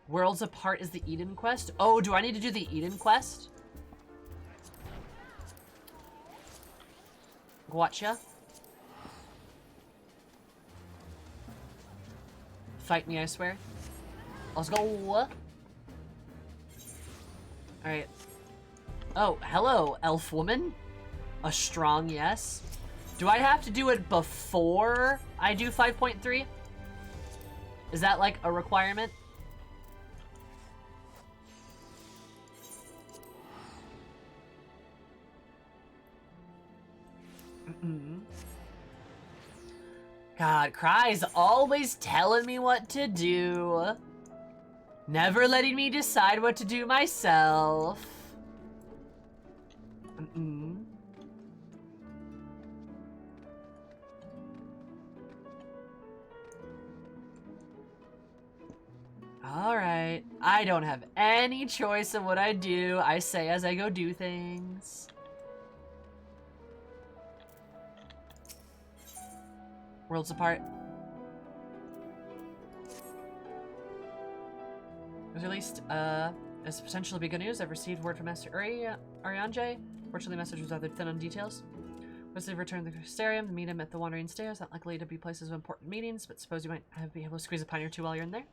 Worlds Apart is the Eden quest? Oh, do I need to do the Eden quest? Gotcha. Fight me, I swear. Let's go. Alright. Oh, hello, elf woman. A strong yes. Do I have to do it before I do 5.3? Is that like a requirement? God, Cry's always telling me what to do. Never letting me decide what to do myself. Alright. I don't have any choice in what I do. I say as I go do things. Worlds Apart. It was released as potentially be good news. I've received word from Master Arianje. Fortunately, the message was rather thin on details. Once they return to the Crystarium, meet him at the Wandering Stairs. Not likely to be places of important meetings, but suppose you might be able to squeeze a pint or two while you're in there.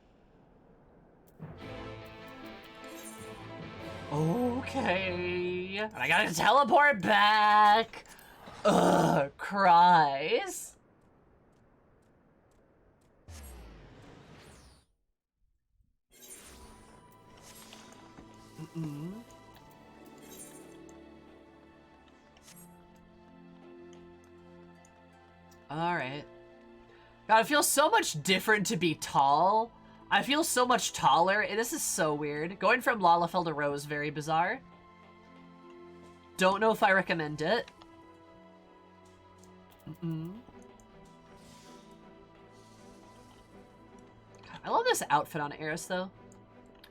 Okay. And I gotta teleport back. Ugh, Cries. Alright. God, it feels so much different to be tall. I feel so much taller. This is so weird. Going from Lalafell to Rose, very bizarre. Don't know if I recommend it. I love this outfit on Eris, though.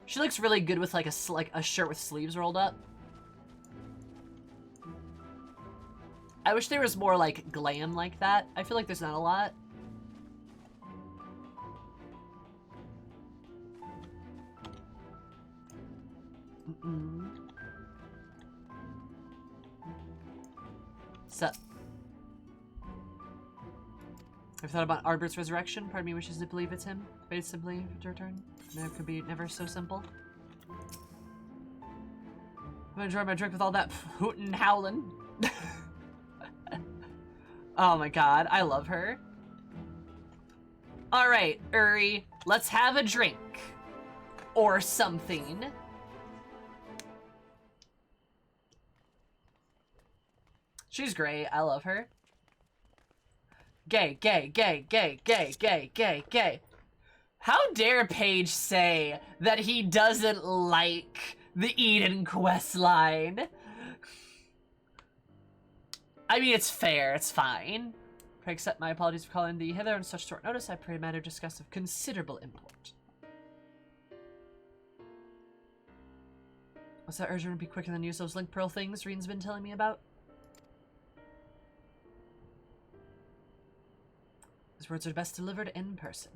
She looks really good with like a shirt with sleeves rolled up. I wish there was more like glam like that. I feel like there's not a lot. So, I've thought about Arbert's resurrection. Part of me wishes to believe it's him. Wait simply to return. No, it could be never so simple. I'm enjoying my drink with all that hootin' and howlin'. Oh my god, I love her. Alright, Uri, let's have a drink. Or something. She's great, I love her. Gay, gay, gay, gay, gay, gay, gay, gay. How dare Paige say that he doesn't like the Eden quest line? I mean, it's fair, it's fine. Pray accept my apologies for calling thee hither on such short notice. I pray a matter discussed of considerable import. What's that urgent to be quicker than use those link pearl things Reen's been telling me about? His words are best delivered in person.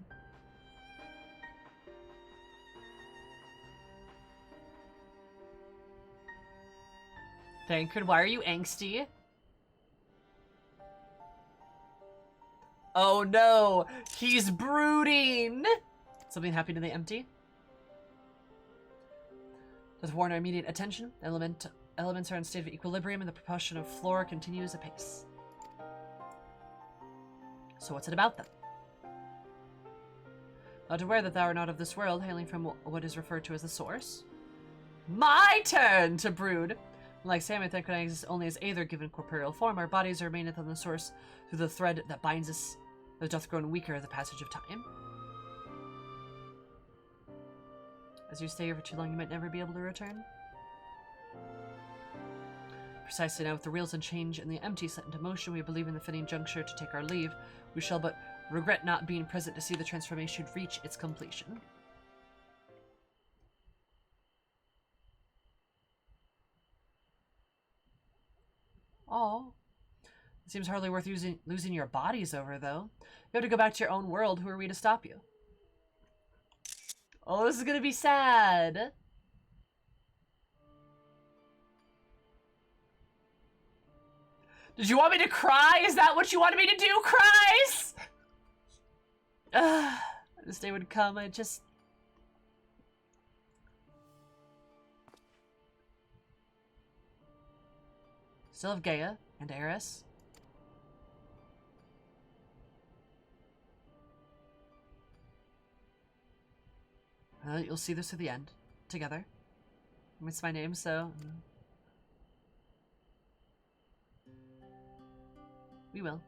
Thancred, why are you angsty? Oh no, he's brooding! Something happened in the empty? Does warrant our immediate attention? Elements are in a state of equilibrium and the propulsion of floor continues apace. So what's it about them? Not aware that thou art not of this world, hailing from what is referred to as the source. My turn to brood! Like Sam, I think when I exist only as either given corporeal form, our bodies remaineth on the source through the thread that binds us, that doth grow weaker with the passage of time. As you stay here for too long, you might never be able to return. Precisely now, with the wheels and change and the empty set into motion, we believe in the fitting juncture to take our leave. We shall but regret not being present to see the transformation reach its completion. Oh, it seems hardly worth losing your bodies over, though. You have to go back to your own world. Who are we to stop you? Oh, this is gonna be sad. Did you want me to cry? Is that what you wanted me to do? Cries? This day would come. I just... Still have Gaia and Eris. You'll see this to the end. Together. It's my name, so... We will.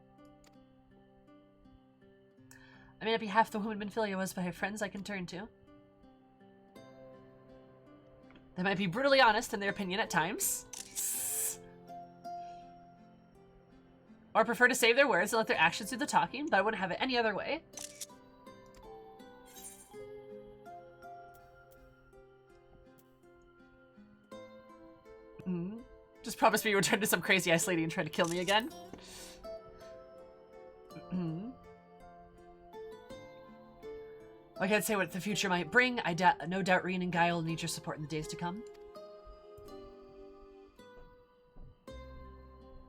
I may not be half the woman Minfilia was, but I have friends I can turn to. They might be brutally honest in their opinion at times. Or prefer to save their words and let their actions do the talking, but I wouldn't have it any other way. Just promise me you return to some crazy ice lady and try to kill me again. I can't say what the future might bring. No doubt Reen and Guy will need your support in the days to come.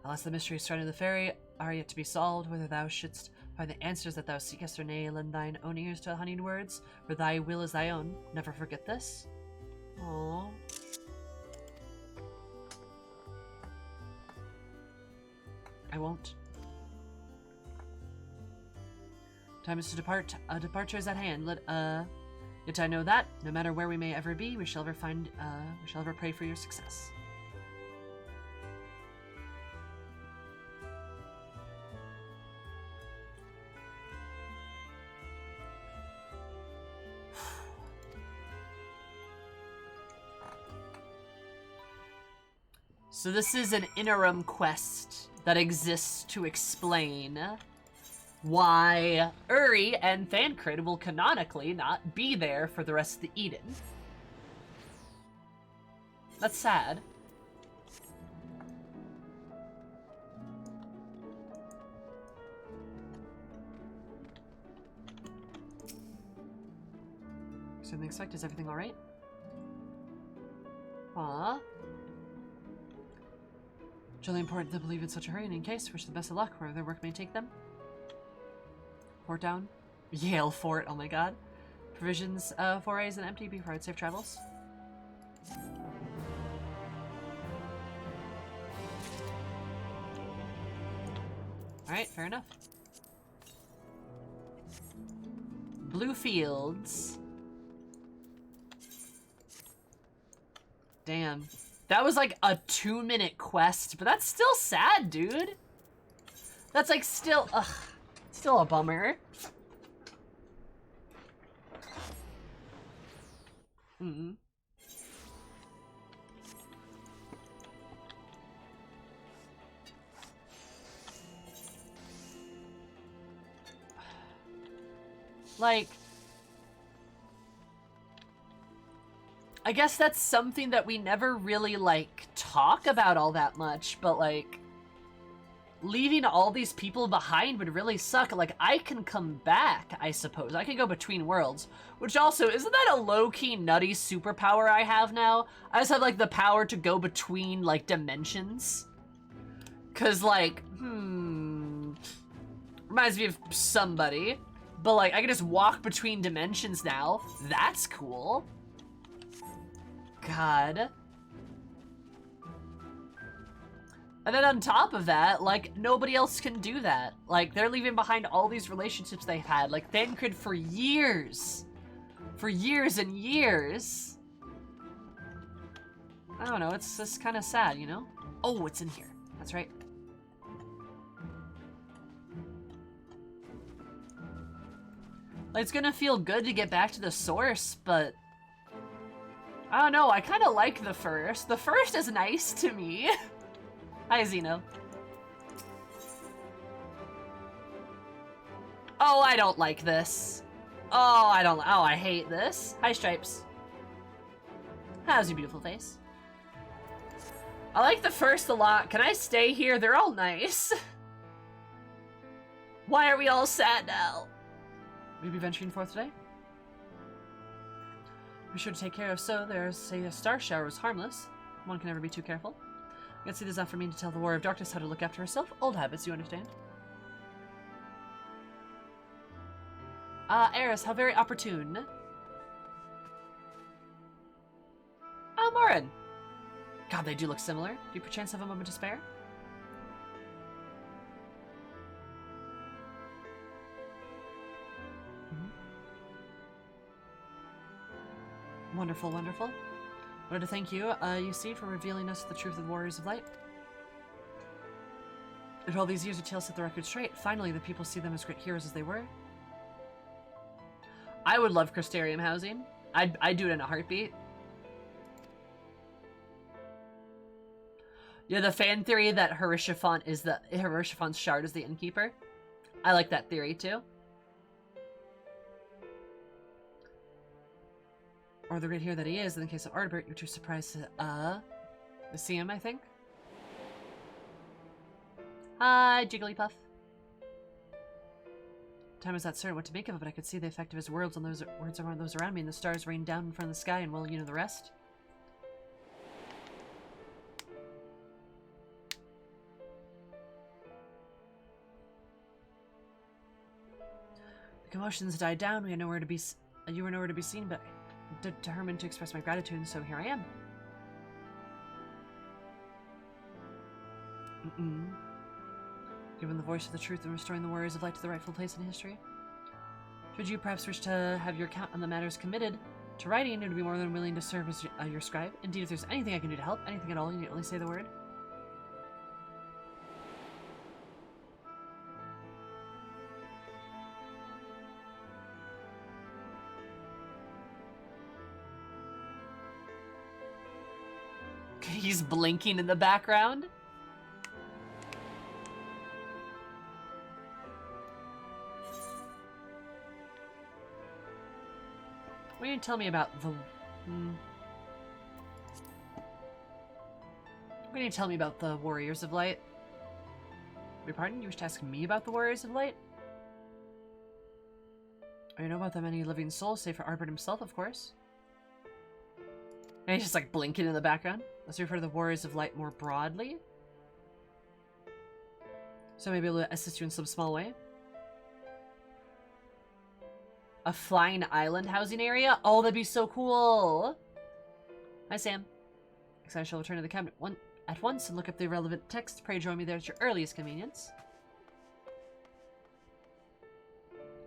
Alas, the mysteries surrounding the fairy are yet to be solved. Whether thou shouldst find the answers that thou seekest, or nay, lend thine own ears to honeyed words, for thy will is thy own. Never forget this. Aww. I won't. Time is to depart. A departure is at hand. Yet I know that, no matter where we may ever be, we shall ever pray for your success. So this is an interim quest that exists to explain why Uri and Thancred will canonically not be there for the rest of the Eden. That's sad. Something expect? Is everything alright? Aww. It's really important to believe in such a hurry, and in case, wish the best of luck wherever their work may take them. Fort down. Yale Fort, oh my god. Provisions, forays and empty before safe travels. Alright, fair enough. Blue Fields. Damn. That was like a 2-minute quest, but that's still sad, dude. That's like still, ugh, still a bummer. Mm-mm. Like, I guess that's something that we never really, like, talk about all that much, but, like, leaving all these people behind would really suck. Like, I can come back, I suppose. I can go between worlds, which also, isn't that a low-key nutty superpower I have now? I just have, like, the power to go between, like, dimensions. 'Cause, like, reminds me of somebody. But, like, I can just walk between dimensions now. That's cool. God. And then on top of that, like, nobody else can do that. Like, they're leaving behind all these relationships they've had. Like, Thancred for years. For years and years. I don't know, it's just kind of sad, you know? Oh, it's in here. That's right. Like, it's gonna feel good to get back to the source, but I don't know, I kind of like the first. The first is nice to me. Hi, Xeno. Oh, I don't like this. Oh, I hate this. Hi, Stripes. How's your beautiful face? I like the first a lot. Can I stay here? They're all nice. Why are we all sad now? Will you be venturing forth today? Be sure to take care of so there's a star shower was harmless. One can never be too careful. I can see this not for me to tell the Warrior of Darkness how to look after herself. Old habits, you understand? Eris, how very opportune. Morin. God, they do look similar. Do you perchance have a moment to spare? Wonderful, wonderful. Wanted to thank you, you see, for revealing us the truth of Warriors of Light. After all these years, your tale set the record straight. Finally, the people see them as great heroes as they were. I would love Crystarium housing. I'd do it in a heartbeat. Yeah, the fan theory that Harishifon's shard is the innkeeper. I like that theory too. Or the great hero that he is, in the case of Ardbert, you're too surprised to, see him, I think. Hi, Jigglypuff. Time is not certain what to make of it, but I could see the effect of his words on those around me, and the stars rain down in front of the sky, and well, you know the rest. The commotions died down. You were nowhere to be seen, but determined to express my gratitude, and so here I am. Given the voice of the truth and restoring the Warriors of Light to the rightful place in history. Should you perhaps wish to have your account on the matters committed to writing, it would be more than willing to serve as your scribe. Indeed, if there's anything I can do to help, anything at all, you need only say the word. He's blinking in the background. What are you tell me about the... What are you tell me about the Warriors of Light? Your pardon? You wish to ask me about the Warriors of Light? I know about them any living soul, save for Ardbert himself, of course. And he's just like blinking in the background. Let's refer to the Warriors of Light more broadly. So I may be able to assist you in some small way. A flying island housing area? Oh, that'd be so cool! Hi, Sam. I shall return to the cabinet at once and look up the relevant text. Pray join me there at your earliest convenience.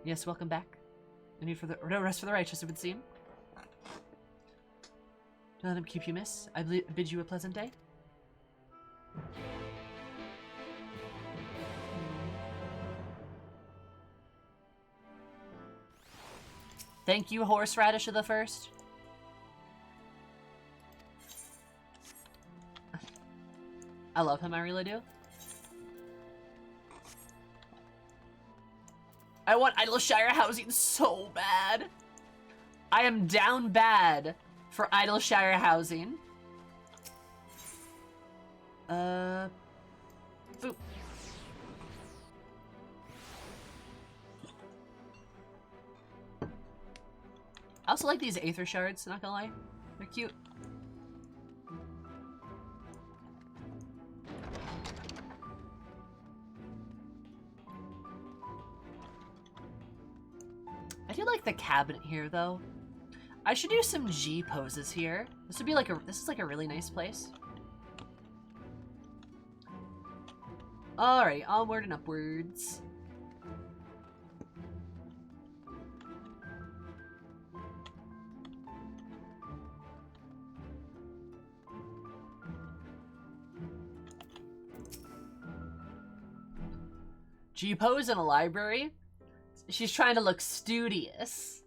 Yes, welcome back. No rest for the righteous, it would seem. Don't let him keep you, miss. I bid you a pleasant day. Thank you, Horseradish of the First. I love him, I really do. I want Idleshire housing so bad. I am down bad for Idleshire housing. Boop. I also like these Aether Shards, not gonna lie. They're cute. I do like the cabinet here, though. I should do some G poses here. This would be like this is like a really nice place. Alright, onward and upwards. G pose in a library? She's trying to look studious.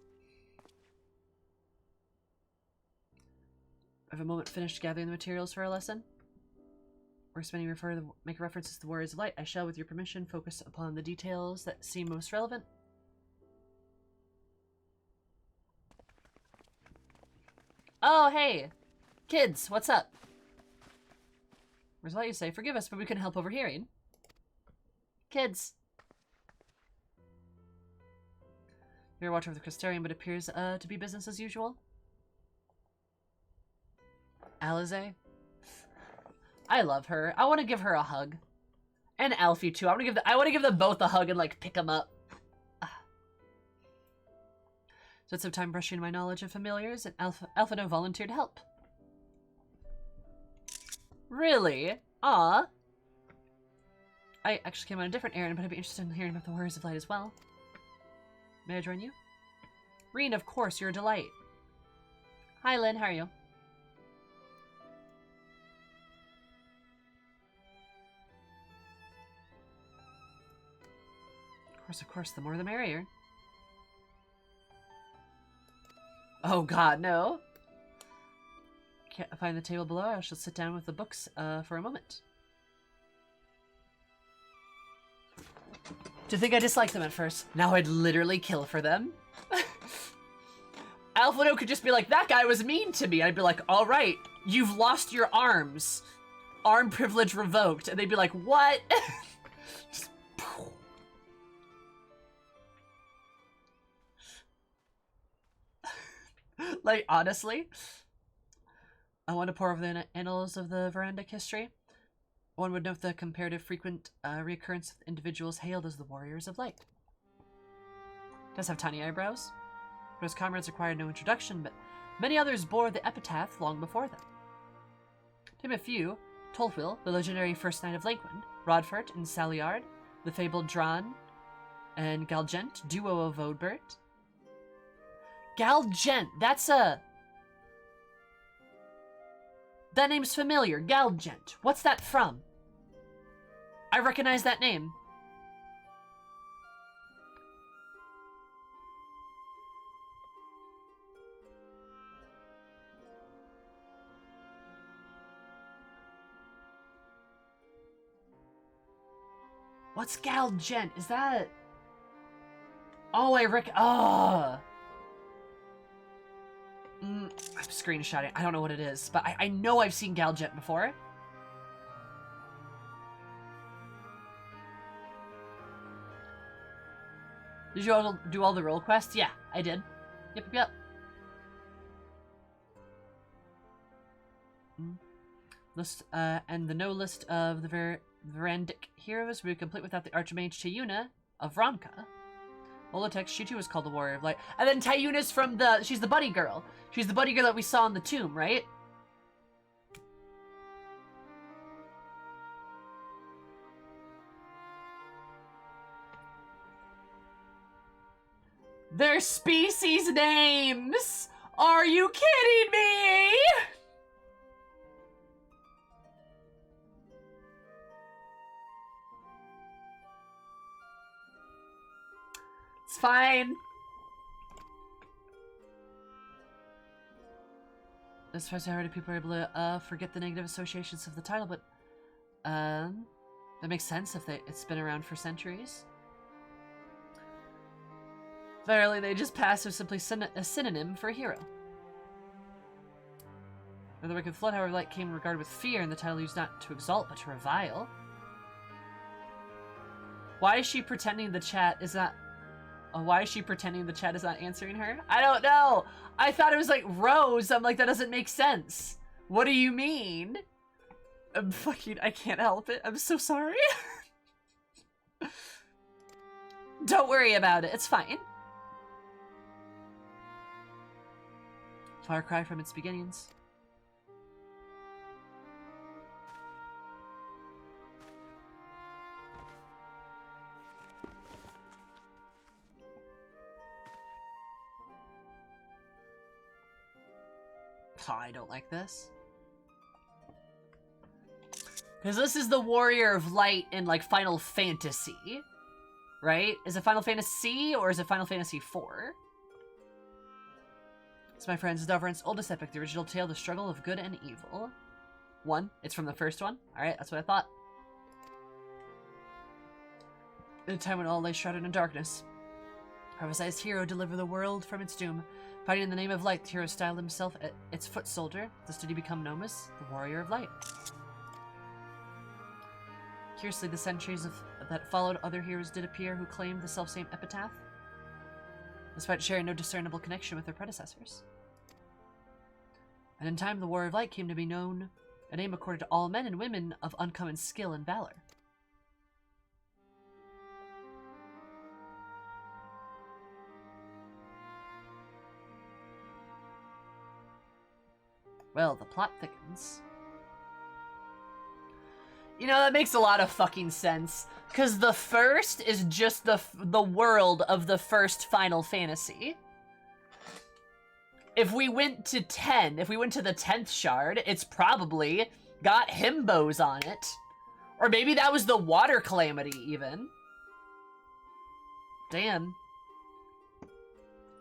I have a moment finished gathering the materials for our lesson. We're spending make references to the Warriors of Light. I shall, with your permission, focus upon the details that seem most relevant. Oh, hey! Kids, what's up? Where's what you say? Forgive us, but we couldn't help overhearing. Kids. You're watching over the Crystarium, but appears to be business as usual. Alize? I love her. I want to give her a hug. And Alfie too. I want to give them both a hug and like pick them up. Spent some time brushing my knowledge of familiars, and Alphino volunteered to help. Really? Aw. I actually came on a different errand, but I'd be interested in hearing about the Warriors of Light as well. May I join you? Reen, of course, you're a delight. Hi, Lynn, how are you? Of course, the more the merrier. Oh god, no. Can't find the table below. I shall sit down with the books for a moment. Do you think I disliked them at first? Now I'd literally kill for them. Alphino could just be like, that guy was mean to me. I'd be like, all right, you've lost your arms. Arm privilege revoked. And they'd be like, what? Just, like, honestly, I want to pour over the annals of the Verandic history. One would note the comparative frequent reoccurrence of individuals hailed as the Warriors of Light. Does have tiny eyebrows. But his comrades required no introduction, but many others bore the epitaph long before them. To name a few, Tolfil, the legendary First Knight of Lakewind, Rodfert and Saliard, the fabled Dran, and Galgent, duo of Vodbert. Galgent, that's a... That name's familiar, Galgent. What's that from? I recognize that name. What's Galgent? Is that... Oh, I'm screenshotting. I don't know what it is, but I know I've seen Galgent before. Did you all do all the role quests? Yeah, I did. Yep. List, and the no list of the Varandic heroes will be complete without the Archmage Tayuna of Ronka. Molotex, she too is called the Warrior of Light. And then Tayuna's from the... She's the bunny girl. She's the bunny girl that we saw in the tomb, right? Their species names! Are you kidding me? It's fine. As far as I heard, people are able to forget the negative associations of the title, but that makes sense if it's been around for centuries. Verily, they just pass as simply a synonym for a hero. The wicked flood, however, light came regarded with fear, and the title used not to exalt but to revile. Why is she pretending the chat is not? Why is she pretending the chat is not answering her? I don't know. I thought it was like Rose. I'm like, that doesn't make sense. What do you mean? I can't help it. I'm so sorry. Don't worry about it. It's fine. Far cry from its beginnings. I don't like this. Because this is the Warrior of Light in, like, Final Fantasy. Right? Is it Final Fantasy or is it Final Fantasy IV? It's my friend's Dovran's oldest epic, the original tale, the struggle of good and evil. It's from the first one. Alright, that's what I thought. In a time when all lay shrouded in darkness, prophesized hero deliver the world from its doom. Fighting in the name of light, the hero styled himself its foot soldier. Thus did he become known as the Warrior of Light. Curiously, the centuries that followed, other heroes did appear who claimed the selfsame epitaph, despite sharing no discernible connection with their predecessors. And in time, the Warrior of Light came to be known, a name accorded to all men and women of uncommon skill and valor. Well, the plot thickens. You know, that makes a lot of fucking sense. Because the first is just the world of the first Final Fantasy. If we went to 10, if we went to the 10th shard, it's probably got himbos on it. Or maybe that was the water calamity, even. Damn.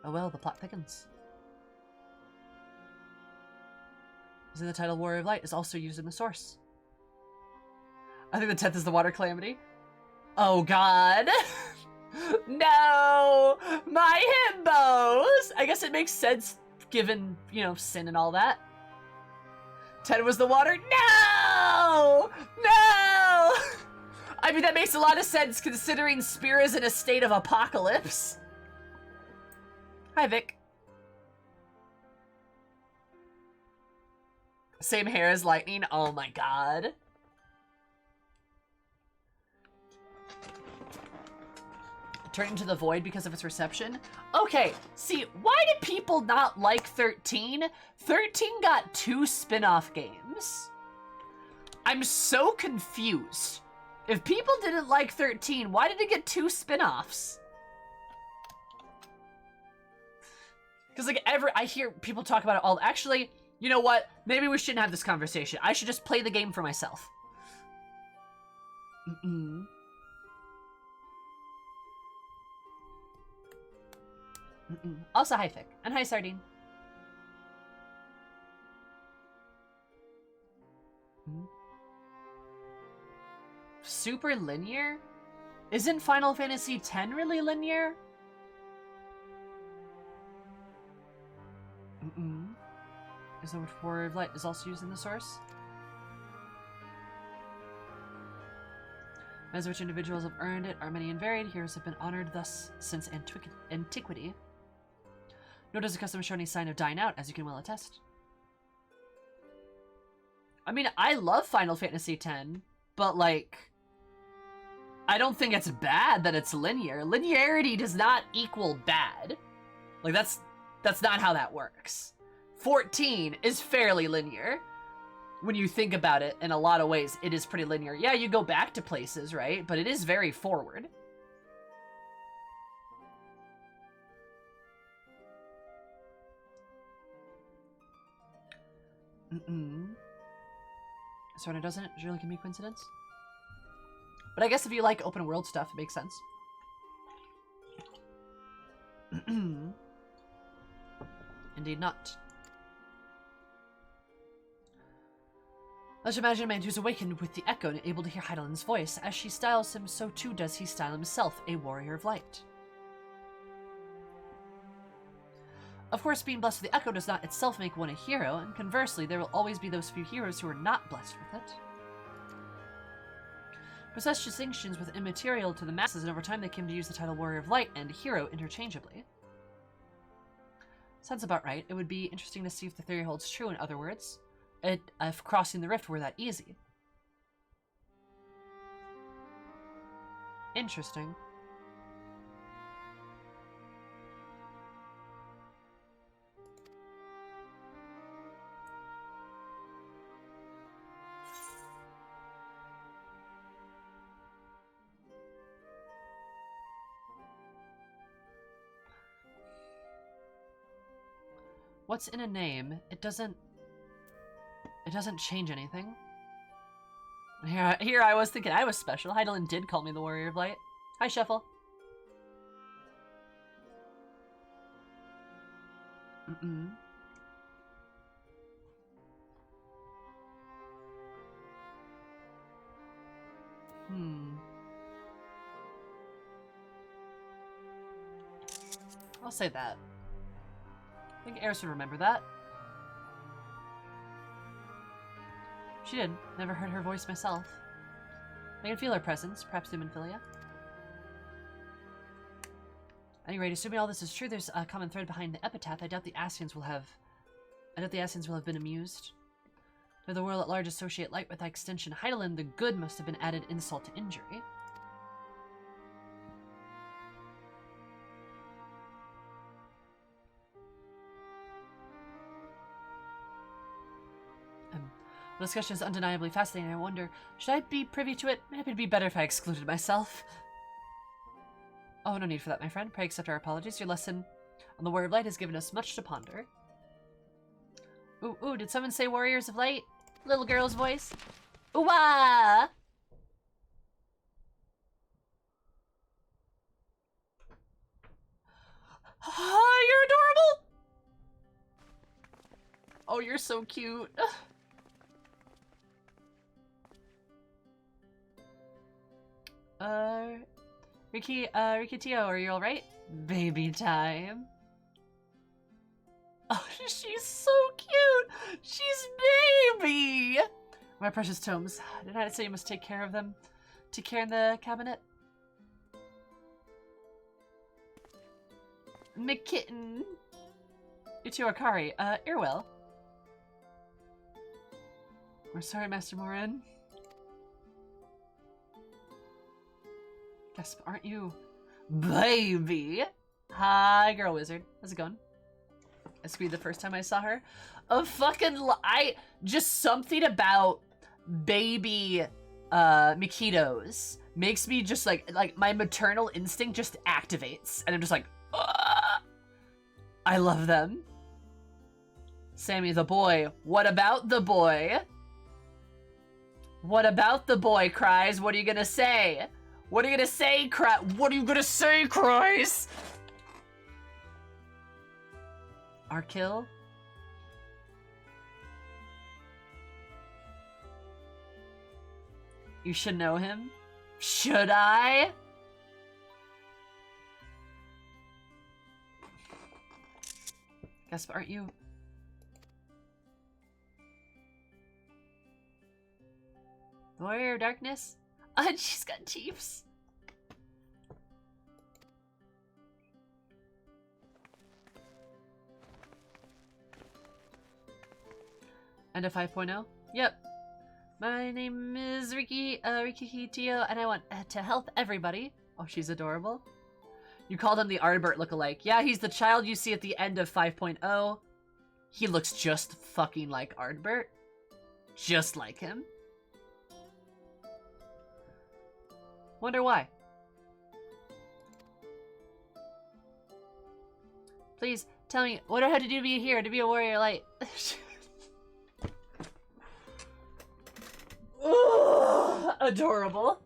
Oh well, the plot thickens. In the title Warrior of Light is also used in the source. I think the 10th is the water calamity. Oh god. No! My himbos! I guess it makes sense given, you know, sin and all that. 10 was the water. No! No! I mean, that makes a lot of sense considering Spear is in a state of apocalypse. Hi, Vic. Same hair as lightning. Oh my god. Turning to the void because of its reception. Okay, see, why did people not like 13? 13 got 2 spin-off games. I'm so confused. If people didn't like 13, why did it get 2 spin-offs? Because like I hear people talk about it all. Actually, you know what? Maybe we shouldn't have this conversation. I should just play the game for myself. Also, hi, Fick. And hi, Sardine. Super linear? Isn't Final Fantasy X really linear? Is the word Warrior of Light is also used in the source? As which individuals have earned it are many and varied, heroes have been honored thus since antiquity. Nor does the custom show any sign of dying out, as you can well attest. I mean, I love Final Fantasy X, but like, I don't think it's bad that it's linear. Linearity does not equal bad. Like, that's not how that works. 14 is fairly linear. When you think about it, in a lot of ways, it is pretty linear. Yeah, you go back to places, right? But it is very forward. So when it doesn't, it really can be coincidence. But I guess if you like open world stuff, it makes sense. Indeed not. Let's imagine a man who's awakened with the echo and able to hear Heidelin's voice. As she styles him, so too does he style himself, a warrior of light. Of course, being blessed with the echo does not itself make one a hero, and conversely, there will always be those few heroes who are not blessed with it. But such distinctions were immaterial to the masses, and over time they came to use the title Warrior of Light and Hero interchangeably. Sounds about right. It would be interesting to see if the theory holds true, in other words. If crossing the rift were that easy. Interesting. What's in a name? It doesn't change anything. Here I was thinking I was special. Heidelin did call me the Warrior of Light. Hi, Shuffle. I'll say that. I think Eris would remember that. She did. Never heard her voice myself. I can feel her presence, perhaps through Minfilia. At any rate, assuming all this is true, there's a common thread behind the epitaph. I doubt the Ascians will have been amused. Though the world at large associate light with extension Heidelin, the good must have been added insult to injury. The discussion is undeniably fascinating. I wonder, should I be privy to it? Maybe it'd be better if I excluded myself. Oh, no need for that, my friend. Pray accept our apologies. Your lesson on the Warrior of Light has given us much to ponder. Ooh, did someone say Warriors of Light? Little girl's voice. Ooh-ah! You're adorable! Oh, you're so cute. Rikitio, are you alright? Baby time. Oh, she's so cute! She's baby! My precious tomes. Did I say you must take care of them? Take care in the cabinet? McKitten. You two are Kari. Irwell. We're sorry, Master Morin. Guess, aren't you? Baby! Hi, girl wizard. How's it going? I screamed the first time I saw her. Just something about baby Mikitos makes me just like my maternal instinct just activates. And I'm just like, ugh! I love them. Sammy the boy. What about the boy? What about the boy, Cries? What are you gonna say? What are you gonna say, What are you gonna say, Cries? Our kill? You should know him? Should I? Guess, aren't you? Warrior of Darkness? And she's got Chiefs. And a 5.0? Yep. My name is Riki Tio, and I want to help everybody. Oh, she's adorable. You called him the Ardbert lookalike. Yeah, he's the child you see at the end of 5.0. He looks just fucking like Ardbert. Just like him. Wonder why. Please, tell me, what do I have to do to be here, to be a warrior light? Ooh, adorable.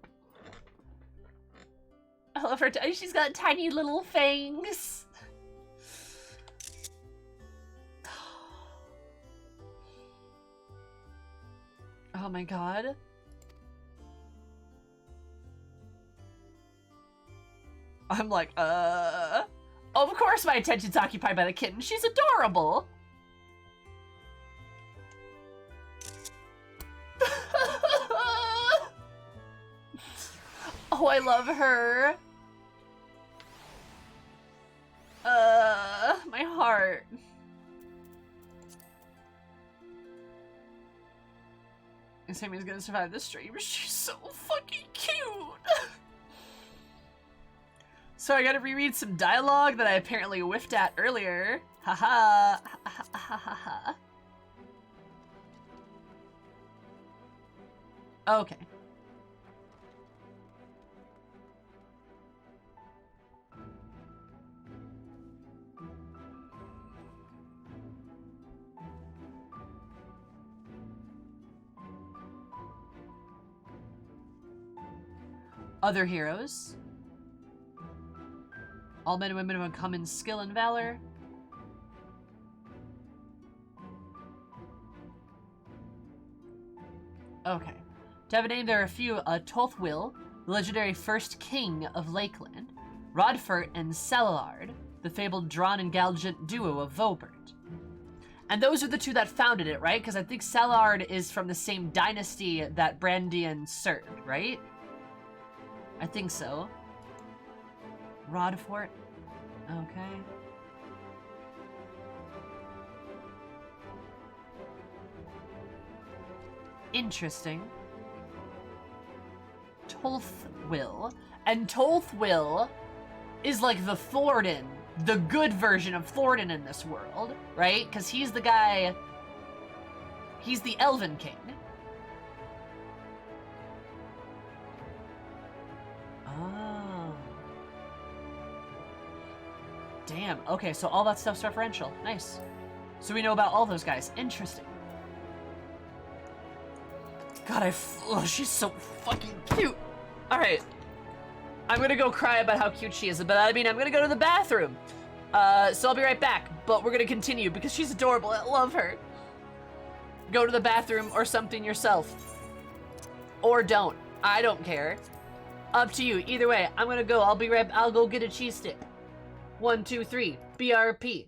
I love her. She's got tiny little fangs. Oh my god. I'm like, of course my attention's occupied by the kitten. She's adorable. Oh, I love her. My heart. And Sammy's gonna survive this stream. She's so fucking cute. So I gotta reread some dialogue that I apparently whiffed at earlier. Haha. Ha ha ha ha. Okay. Other heroes. All men and women of uncommon skill and valor. Okay. To have a name, there are a few. Tolthwyl, the legendary first king of Lakeland. Rodfert and Salillard, the fabled Drawn and Galgant duo of Vobert. And those are the two that founded it, right? Because I think Salillard is from the same dynasty that Brandian served, right? I think so. Rodfort. Okay. Interesting. Tolthwyl. And Tolthwyl is like the Thornton, the good version of Thornton in this world, right? Because he's the guy... He's the Elven King. Oh. Damn. Okay, so all that stuff's referential. Nice. So we know about all those guys. Interesting. God, oh, she's so fucking cute. All right. I'm gonna go cry about how cute she is, but I mean, I'm gonna go to the bathroom. So I'll be right back, but we're gonna continue because she's adorable. I love her. Go to the bathroom or something yourself. Or don't. I don't care. Up to you. Either way, I'm gonna go. I'll go get a cheese stick. 1, 2, 3. BRP.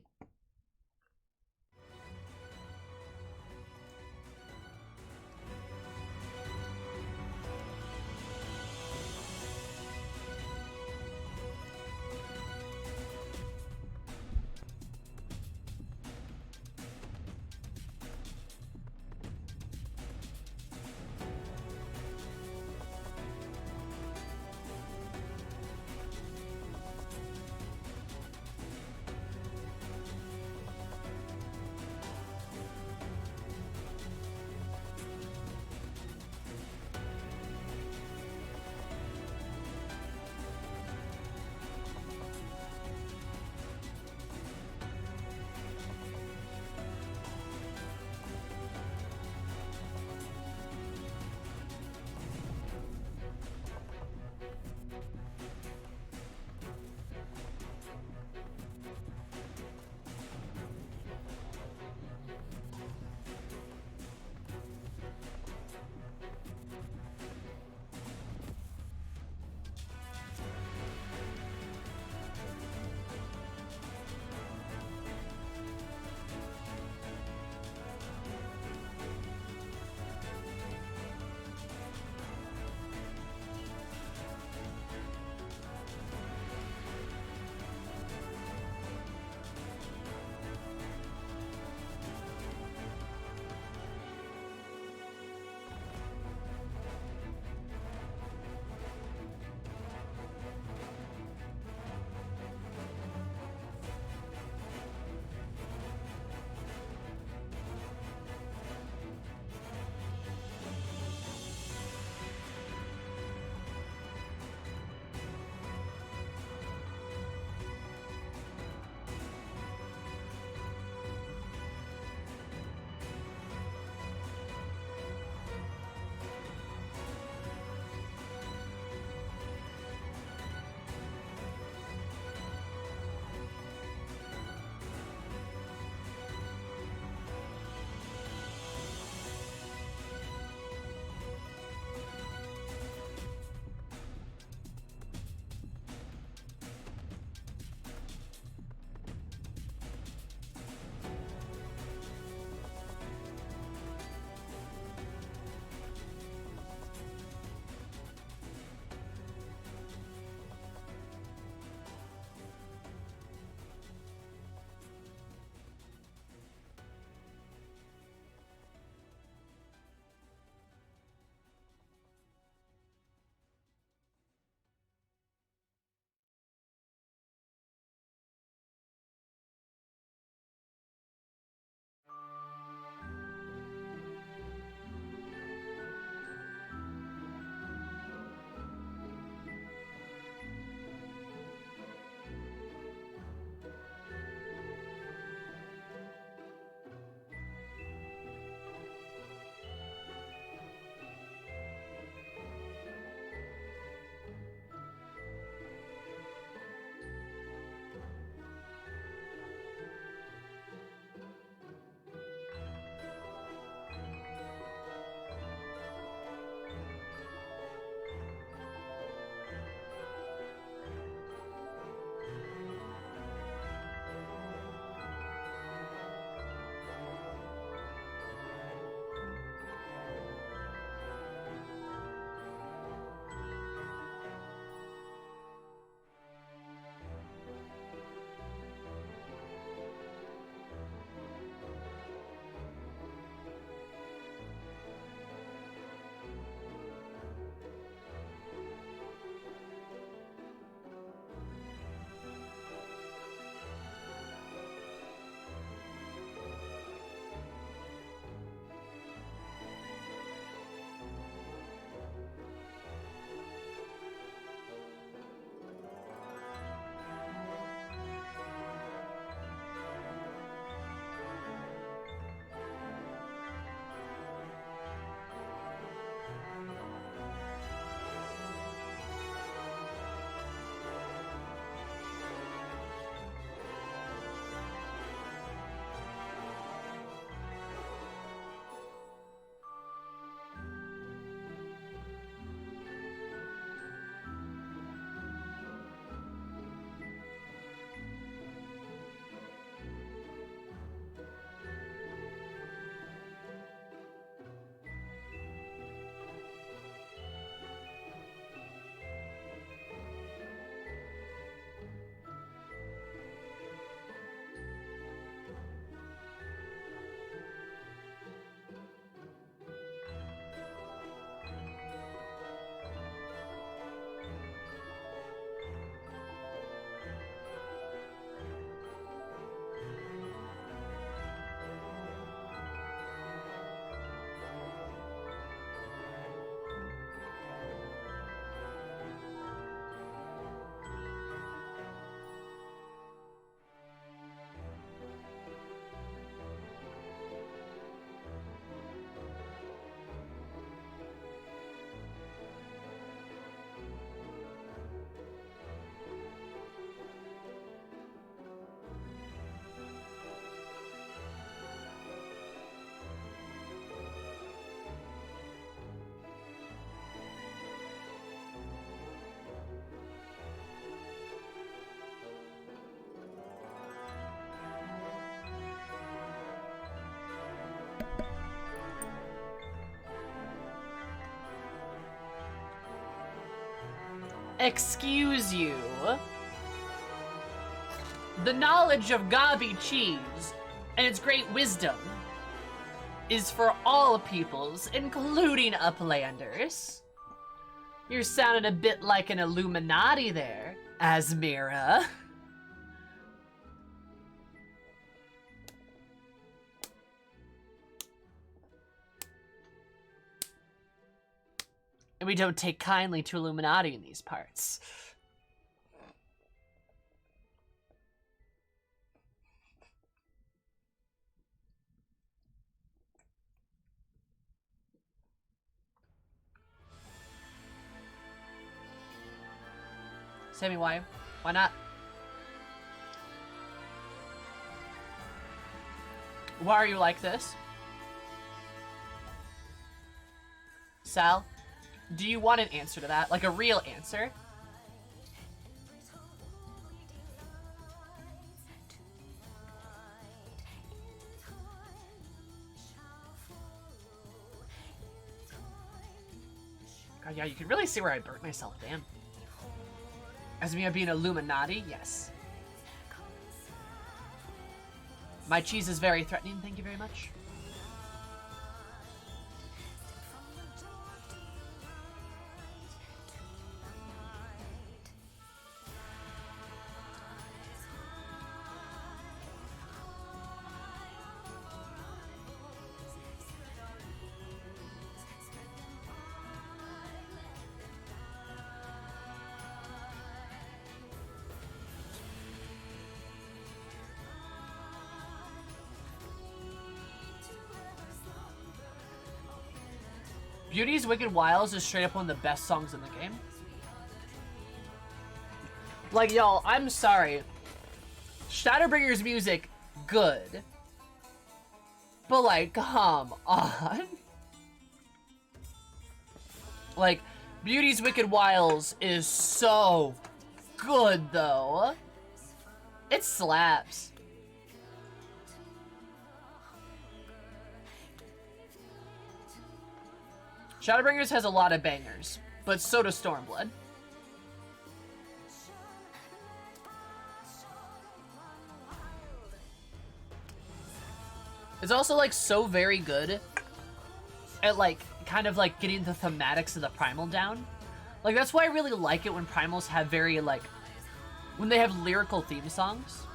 Excuse you. The knowledge of Gabi cheese and its great wisdom is for all peoples, including Uplanders. You're sounding a bit like an Illuminati there, Asmira. And we don't take kindly to Illuminati in these parts. Sammy, why? Why not? Why are you like this? Sal, do you want an answer to that? Like a real answer? God, yeah, you can really see where I burnt myself, damn. As me being Illuminati, yes. My cheese is very threatening, thank you very much. Beauty's Wicked Wiles is straight up one of the best songs in the game. Like, y'all, I'm sorry. Shadowbringers music, good. But, like, come on. Like, Beauty's Wicked Wiles is so good, though. It slaps. Shadowbringers has a lot of bangers, but so does Stormblood. It's also, like, so very good at, like, kind of, like, getting the thematics of the Primal down. Like, that's why I really like it when Primals have very, like, when they have lyrical theme songs.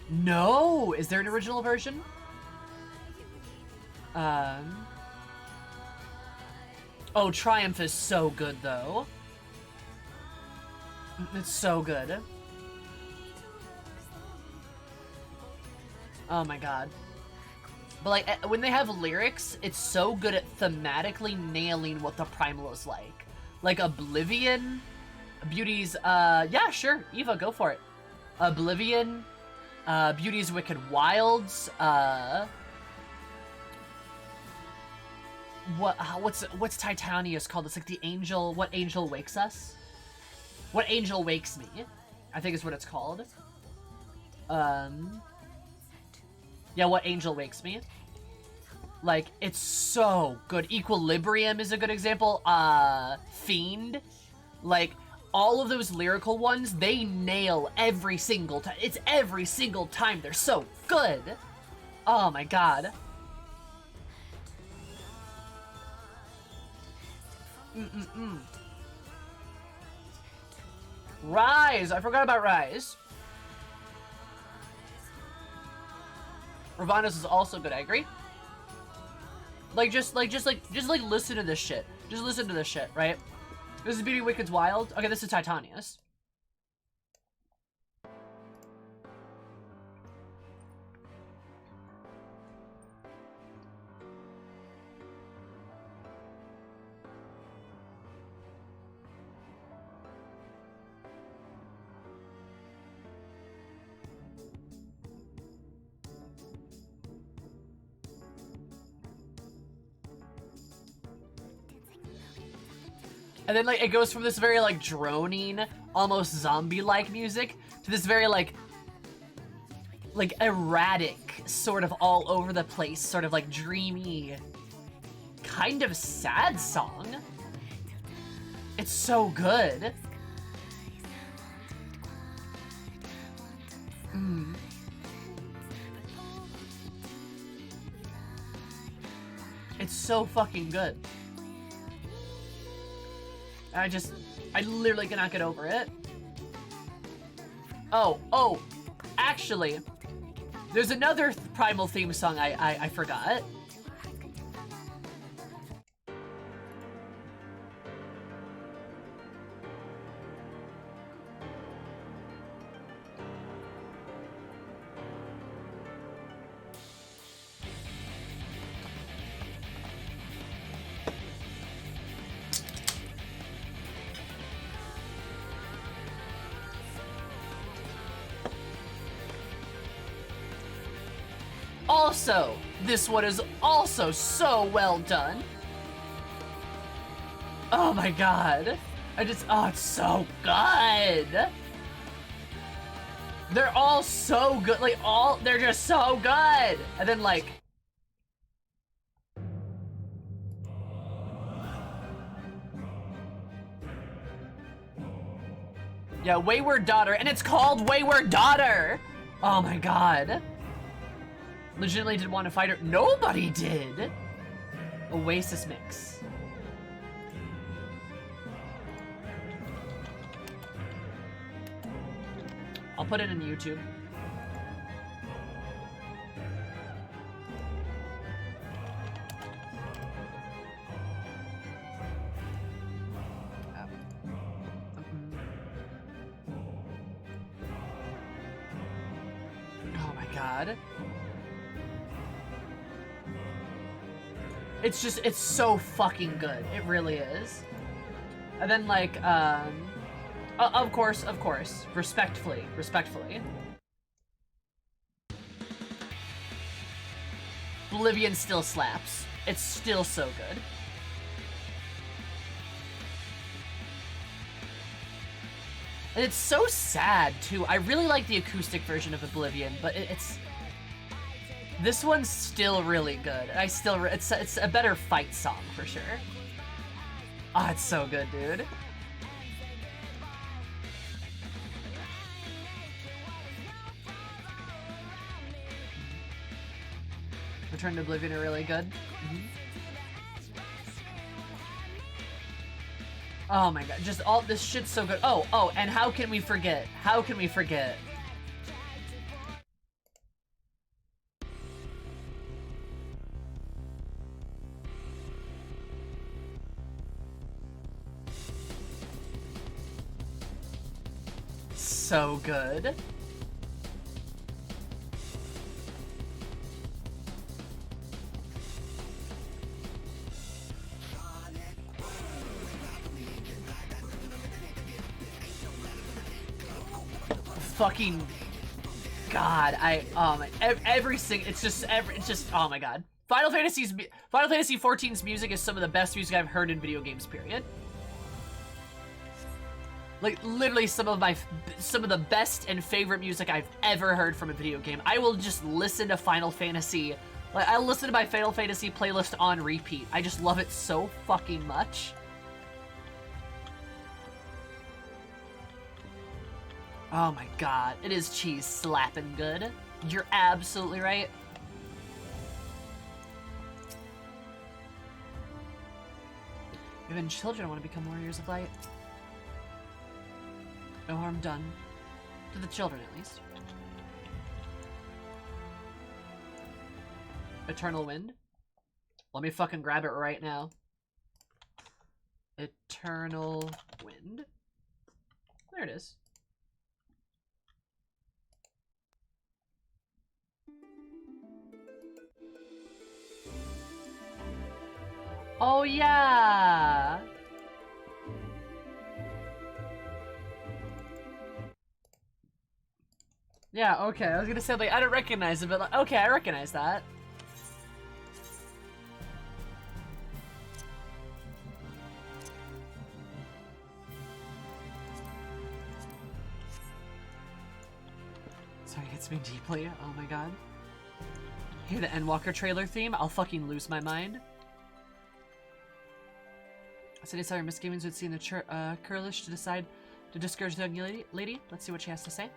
No! Is there an original version? Oh, Triumph is so good, though. It's so good. Oh my god. But, like, when they have lyrics, it's so good at thematically nailing what the Primal is like. Like, Oblivion, Beauty's, yeah, sure, Eva, go for it. Oblivion, Beauty's Wicked Wilds, what's Titania's called? It's like the angel, What Angel Wakes Us? What Angel Wakes Me, I think is what it's called. Yeah, What Angel Wakes Me. Like, it's so good. Equilibrium is a good example. Fiend. Like, all of those lyrical ones, they nail every single time. It's every single time. They're so good. Oh my god. Rise! I forgot about Rise. Ravana's is also good, I agree. Like, just listen to this shit. Just listen to this shit, right? This is Beauty Wicked's Wild. Okay, this is Titania's. And then, like, it goes from this very, like, droning, almost zombie-like music to this very, like, erratic, sort of all over the place, sort of, like, dreamy kind of sad song. It's so good. It's so fucking good. I literally cannot get over it. Oh, actually, there's another Primal theme song I forgot. Also, this one is also so well done. Oh my god. Oh, it's so good. They're all so good. Like, they're just so good. And then, like, yeah, Wayward Daughter, and it's called Wayward Daughter. Oh my god. Legitimately didn't want to fight her. Nobody did. Oasis mix. I'll put it in YouTube. Oh my god. It's so fucking good. It really is. And then, like, of course, respectfully. Oblivion still slaps. It's still so good. And it's so sad, too. I really like the acoustic version of Oblivion, but this one's still really good. It's a better fight song for sure. Oh, it's so good, dude. Return to Oblivion are really good. Oh my god, just all this shit's so good. Oh, and how can we forget? How can we forget? So good. Fucking god, it's just oh my god. Final Fantasy XIV's music is some of the best music I've heard in video games, period. Like, literally some of the best and favorite music I've ever heard from a video game. I will just listen to Final Fantasy. Like, I'll listen to my Final Fantasy playlist on repeat. I just love it so fucking much. Oh my god, it is cheese slapping good. You're absolutely right. Even children want to become warriors of light. No harm done. To the children, at least. Eternal Wind? Let me fucking grab it right now. Eternal Wind. There it is. Oh, yeah! Yeah, okay, I was gonna say, like, I don't recognize it, but, like, okay, I recognize that. Sorry, it hits me deeply, oh my god. Hear the Endwalker trailer theme? I'll fucking lose my mind. So they saw her misgivings would seem the churlish to decide to discourage the young lady. Let's see what she has to say.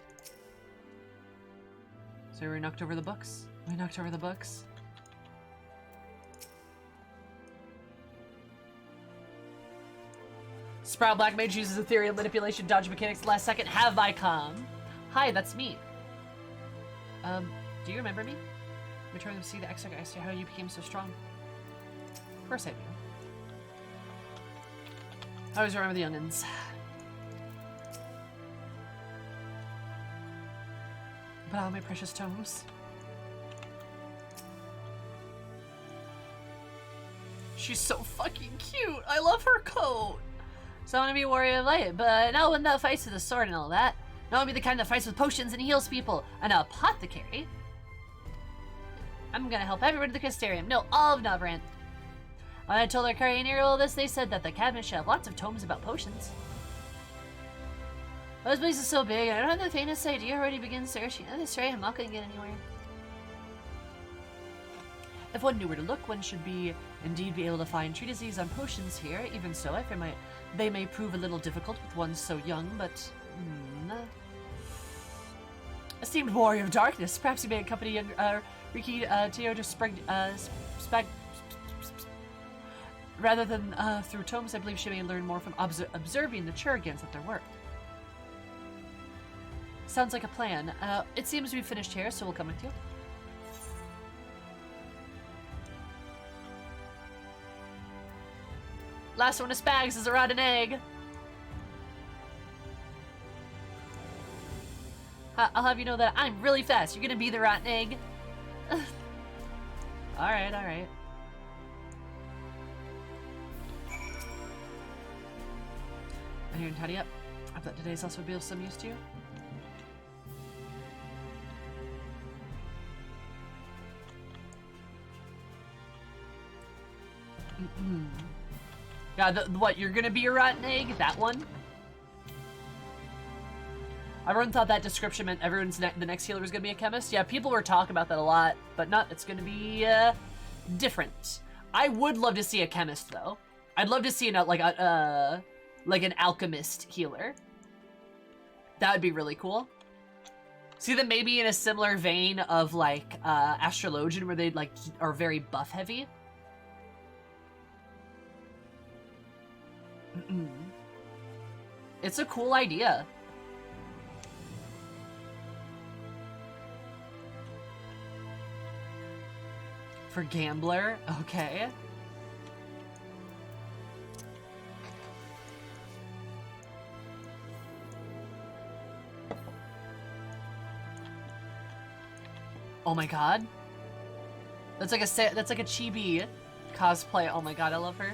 So we knocked over the books. We knocked over the books. Sprout Black Mage uses ethereal manipulation dodge mechanics last second. Have I come? Hi, that's me. Do you remember me? Returning to see the extra I see how you became so strong. Of course I do. I always remember the youngins. But all my precious tomes. She's so fucking cute. I love her coat. So I want to be a warrior of light, but not one that fights with a sword and all that. No, I'll be the kind that fights with potions and heals people. An apothecary. I'm gonna help everyone to the Crystarium. No, all of Navarant. When I told our Carrier all this, they said that the cabinet should have lots of tomes about potions. This place is so big, I don't have the faintest idea where to begin searching. At this rate, I'm not gonna get anywhere. If one knew where to look, one should indeed be able to find treatises on potions here. Even so, I fear they may prove a little difficult with one so young, but... Esteemed warrior of darkness, perhaps you may accompany Riki Teo to rather than through tomes. I believe she may learn more from observing the Churigans at their work. Sounds like a plan. It seems to be finished here, so we'll come with you. Last one of Spags is a rotten egg. I'll have you know that I'm really fast. You're gonna be the rotten egg. Alright, alright. I'm here and tidy up. I thought today's also be of some use to you. Yeah, what, you're gonna be a rotten egg? That one? Everyone thought that description meant the next healer was gonna be a chemist. Yeah, people were talking about that a lot, but not, it's gonna be, different. I would love to see a chemist, though. I'd love to see like an alchemist healer. That would be really cool. See them maybe in a similar vein of, like, Astrologian, where they, like, are very buff heavy. It's a cool idea. For Gambler? Okay. Oh my god. That's like a chibi cosplay. Oh my god, I love her.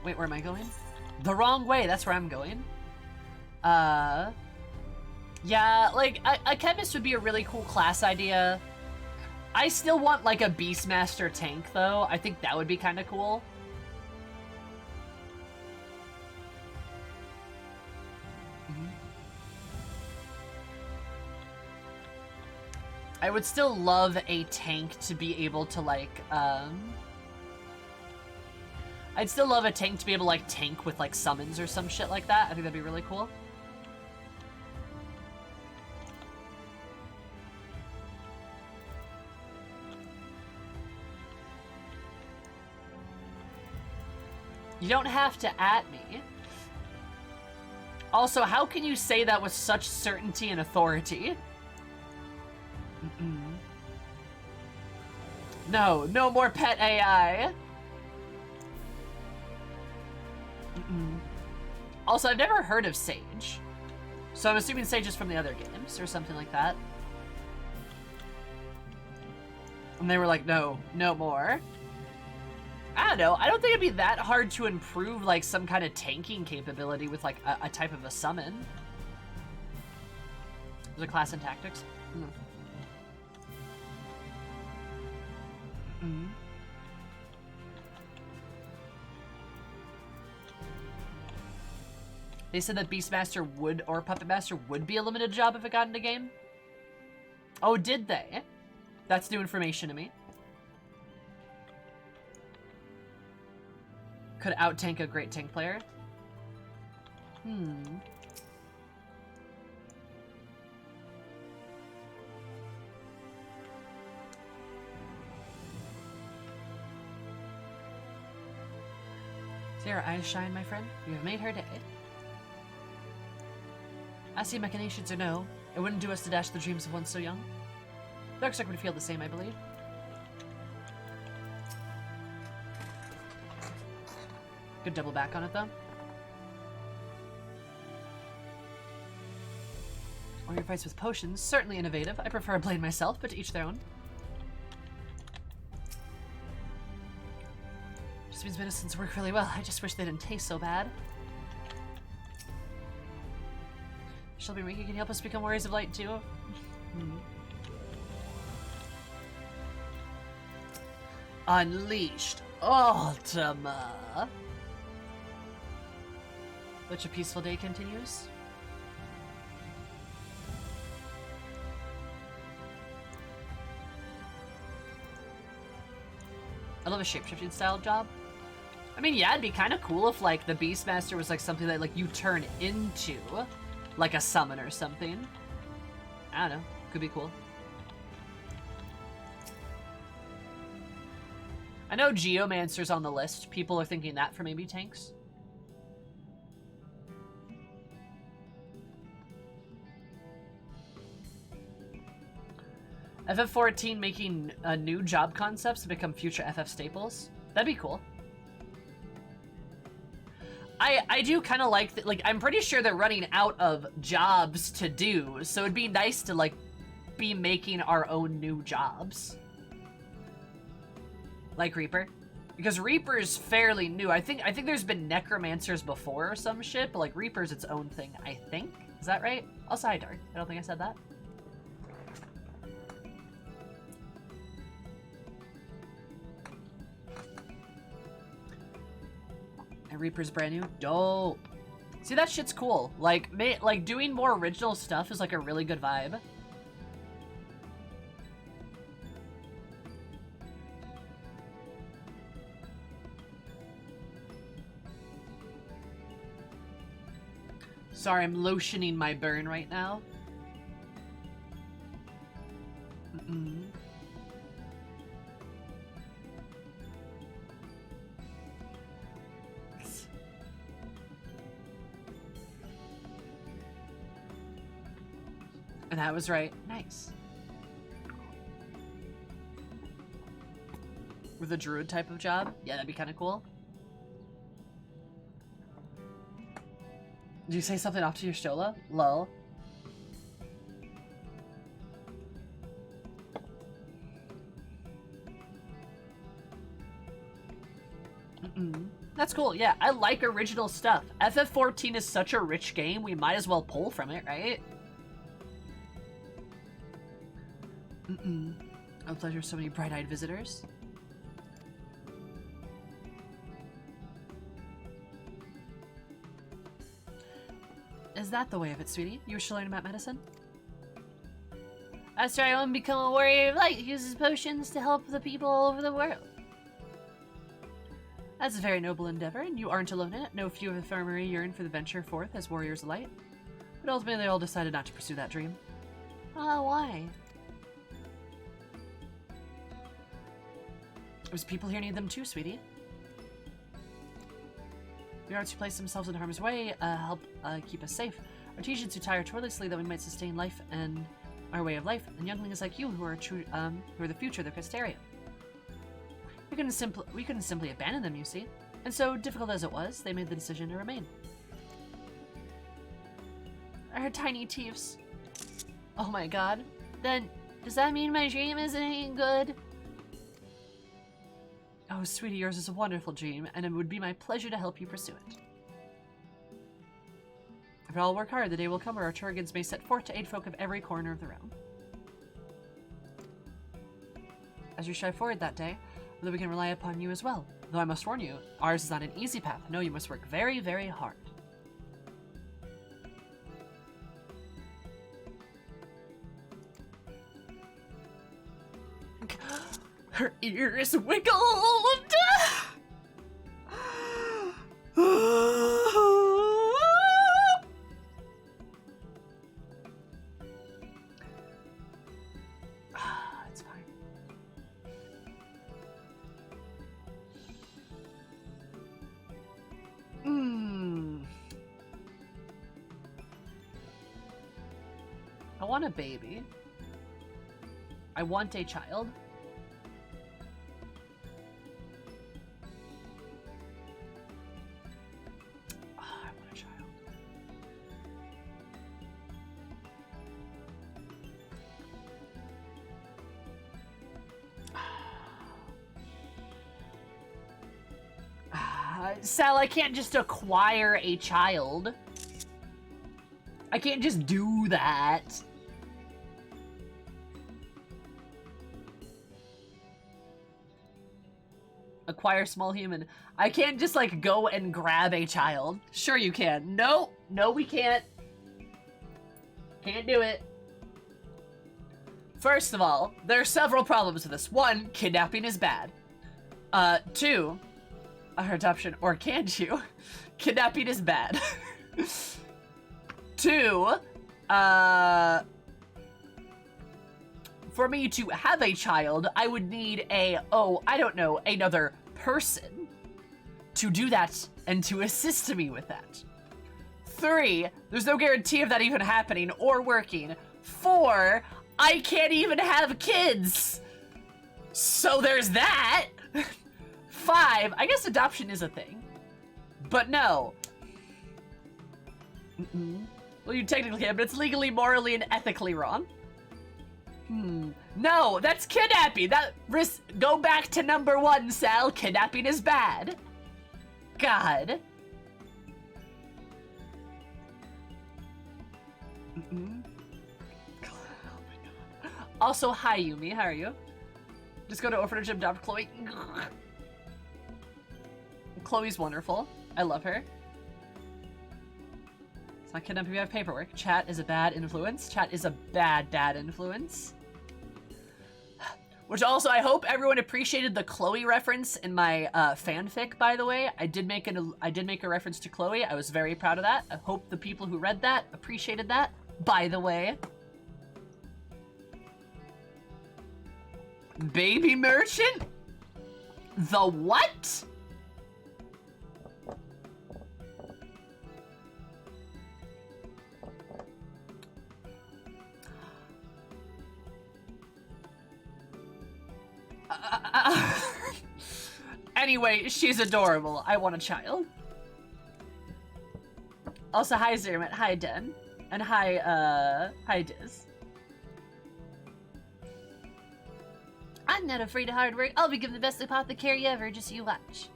Wait, where am I going? The wrong way, that's where I'm going. Yeah, like, a chemist would be a really cool class idea. I still want, like, a Beastmaster tank, though. I think that would be kind of cool. I would still love a tank to be able to, like, I'd still love a tank to be able to, like, tank with, like, summons or some shit like that. I think that'd be really cool. You don't have to at me. Also, how can you say that with such certainty and authority? No, no more pet AI. Also, I've never heard of Sage. So I'm assuming Sage is from the other games or something like that. And they were like, no, no more. I don't know. I don't think it'd be that hard to improve, like, some kind of tanking capability with, like, a type of a summon. There's a class in tactics. They said that Beastmaster would, or Puppet Master would be a limited job if it got into game. Oh, did they? That's new information to me. Could out-tank a great tank player. See her eyes shine, my friend? You have made her day. I see machinations or no, it wouldn't do us to dash the dreams of one so young. Darkstalker would feel the same, I believe. Good double back on it, though. Or your fights with potions, certainly innovative. I prefer a blade myself, but to each their own. Just means medicines work really well. I just wish they didn't taste so bad. Shelby Riki can help us become warriors of light, too. Unleashed Ultima. Which a peaceful day continues. I love a shapeshifting style job. I mean, yeah, it'd be kind of cool if, like, the Beastmaster was, like, something that, like, you turn into. Like a summon or something. I don't know. Could be cool. I know Geomancer's on the list. People are thinking that for maybe tanks. FF14 making new job concepts to become future FF staples. That'd be cool. I do kind of like that. Like, I'm pretty sure they're running out of jobs to do, so it'd be nice to, like, be making our own new jobs. Like Reaper. Because Reaper's fairly new. I think there's been Necromancers before or some shit, but, like, Reaper's its own thing, I think. Is that right? Also, hi, Dark. I don't think I said that. And Reaper's brand new. Dope. See, that shit's cool. Like, doing more original stuff is, like, a really good vibe. Sorry, I'm lotioning my burn right now. And that was right. Nice. With a druid type of job? Yeah, that'd be kind of cool. Did you say something off to your Shola? Lol. That's cool. Yeah, I like original stuff. FF14 is such a rich game, we might as well pull from it, right? A pleasure, so many bright-eyed visitors. Is that the way of it, sweetie? You wish to learn about medicine? After I won't become a warrior of light, uses potions to help the people all over the world. That's a very noble endeavor, and you aren't alone in it. No few of the infirmary yearn for the venture forth as warriors of light. But ultimately, they all decided not to pursue that dream. Why? There's people here need them too, sweetie. The arts who place themselves in harm's way help keep us safe. Artisans who tire toiliously that we might sustain life and our way of life, and younglings like you who are true, who are the future of the Crystarium. We couldn't simply abandon them, you see. And so, difficult as it was, they made the decision to remain. I heard tiny teeths. Oh my god. Then, does that mean my dream isn't any good? Oh, sweetie, yours is a wonderful dream, and it would be my pleasure to help you pursue it. If we all work hard, the day will come where our Turgans may set forth to aid folk of every corner of the realm. As you strive forward that day, whether we can rely upon you as well. Though I must warn you, ours is not an easy path. No, you must work very, very hard. Her ears wiggled. It's fine. I want a baby. I want a child. Oh, I want a child. Sal, I can't just acquire a child. I can't just do that. Acquire small human. I can't just like go and grab a child. Sure you can. No, no we can't. Can't do it. First of all, there are several problems with this. One, kidnapping is bad. Two, adoption, or can't you? Kidnapping is bad. Two, for me to have a child, I would need I don't know, another person to do that and to assist me with that. Three, there's no guarantee of that even happening or working. Four, I can't even have kids. So there's that. Five, I guess adoption is a thing. But no. Well, you technically can, but it's legally, morally, and ethically wrong. No, that's kidnapping. Go back to number one, Sal. Kidnapping is bad. God. Oh my God. Also, hi Yumi, how are you? Just go to orphanage and adopt Chloe. Chloe's wonderful. I love her. It's not kidnapping, we have paperwork. Chat is a bad influence. Chat is a bad influence. Which also, I hope everyone appreciated the Chloe reference in my fanfic, by the way. I did make a reference to Chloe. I was very proud of that. I hope the people who read that appreciated that, by the way. Baby merchant? The what? Anyway, she's adorable. I want a child. Also, hi Zermit, hi Den, and hi Diz. I'm not afraid of hard work. I'll be given the best apothecary ever, just you watch.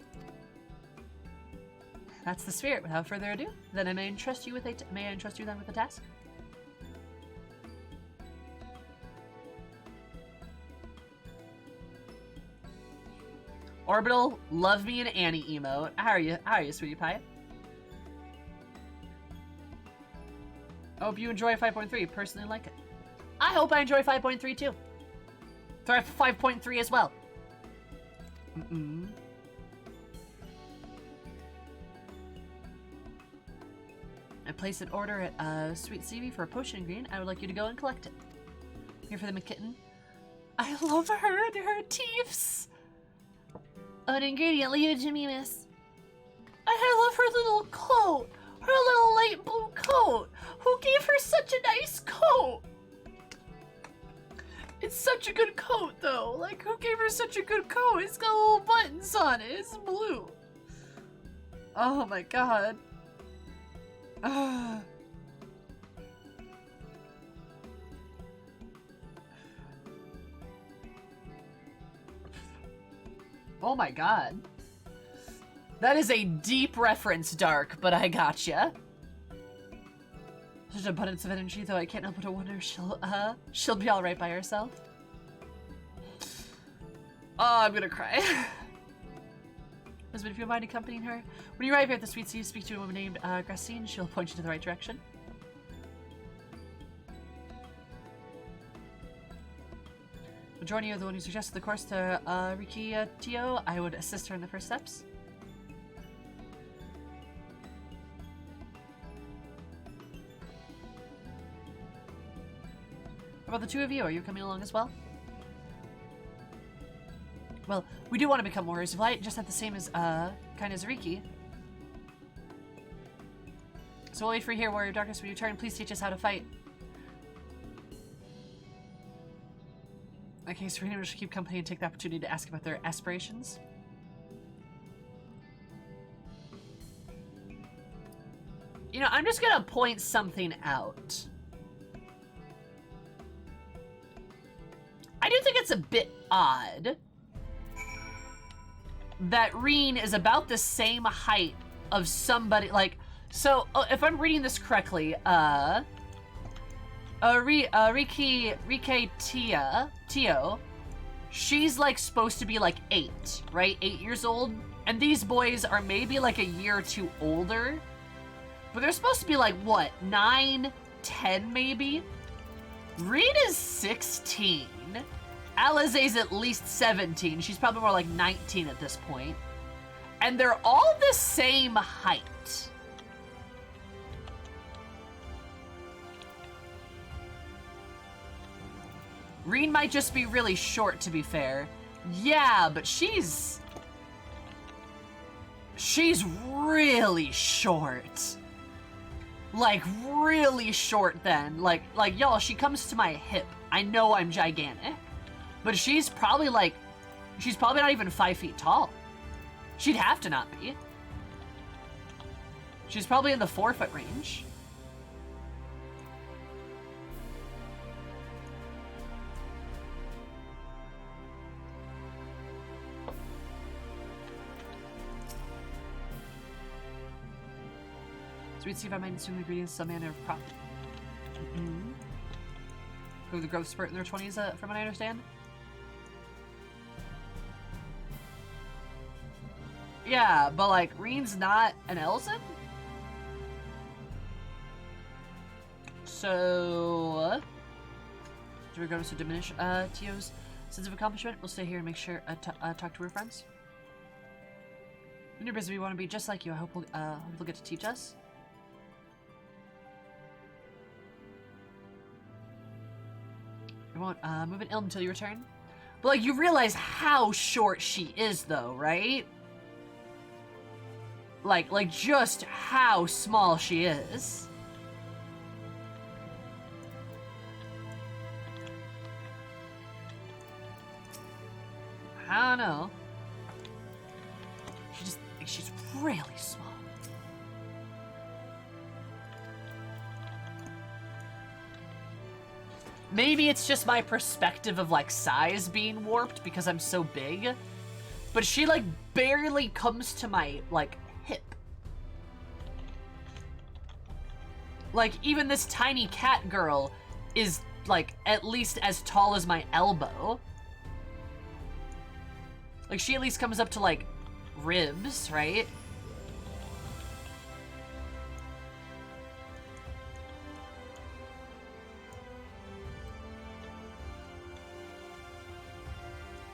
That's the spirit. Without further ado, then I may entrust you with a task. Orbital, love me and Annie emote. How are you, sweetie pie? I hope you enjoy 5.3. Personally like it. I hope I enjoy 5.3 too. 5.3 as well. I placed an order at Sweet CV for a potion green. I would like you to go and collect it. Here for the McKitten. I love her and her teeths. An ingredient, leave it to me, miss. I love her little coat. Her little light blue coat. Who gave her such a nice coat? It's such a good coat, though. Like, who gave her such a good coat? It's got little buttons on it. It's blue. Oh my god. Oh my god. That is a deep reference, Dark, but I gotcha. Such an abundance of energy, though I can't help but wonder she'll be alright by herself. Oh, I'm gonna cry. Husband, if you don't mind accompanying her. When you arrive here at the Sweet Sea, speak to a woman named Gracine. She'll point you to the right direction. joining you, the one who suggested the course to Riki Tio, I would assist her in the first steps. What about the two of you? Are you coming along as well? Well, we do want to become warriors of light, just not the same as, kind as Riki. So we'll wait for you here, Warrior of Darkness. When you return, please teach us how to fight. Okay, so we should keep company and take the opportunity to ask about their aspirations. You know, I'm just gonna point something out. I do think it's a bit odd that Reen is about the same height of somebody, like, so, if I'm reading this correctly, Riki Tio, she's, like, supposed to be, like, 8, right? 8 years old? And these boys are maybe, like, a year or two older. But they're supposed to be, like, what, 9, 10, maybe? Reed is 16. Alizé's at least 17. She's probably more like 19 at this point. And they're all the same height. Reen might just be really short, to be fair. Yeah, but she's really short. Like, really short then. Like, y'all, she comes to my hip. I know I'm gigantic. But she's probably not even 5 feet tall. She'd have to not be. She's probably in the 4-foot range. So we'd see if I might consume ingredients some manner of prop. Go the growth spurt in their 20s, from what I understand. Yeah, but like, Reen's not an Elzen? So, regardless to diminish Tio's sense of accomplishment, we'll stay here and make sure talk to her friends. When you're busy, we want to be just like you. I hope we'll get to teach us. We won't move an ill until you return. But like, you realize how short she is, though, right? Like just how small she is. I don't know. She's really small. Maybe it's just my perspective of like size being warped because I'm so big. But she like barely comes to my like hip. Like, even this tiny cat girl is, like, at least as tall as my elbow. Like, she at least comes up to, like, ribs, right?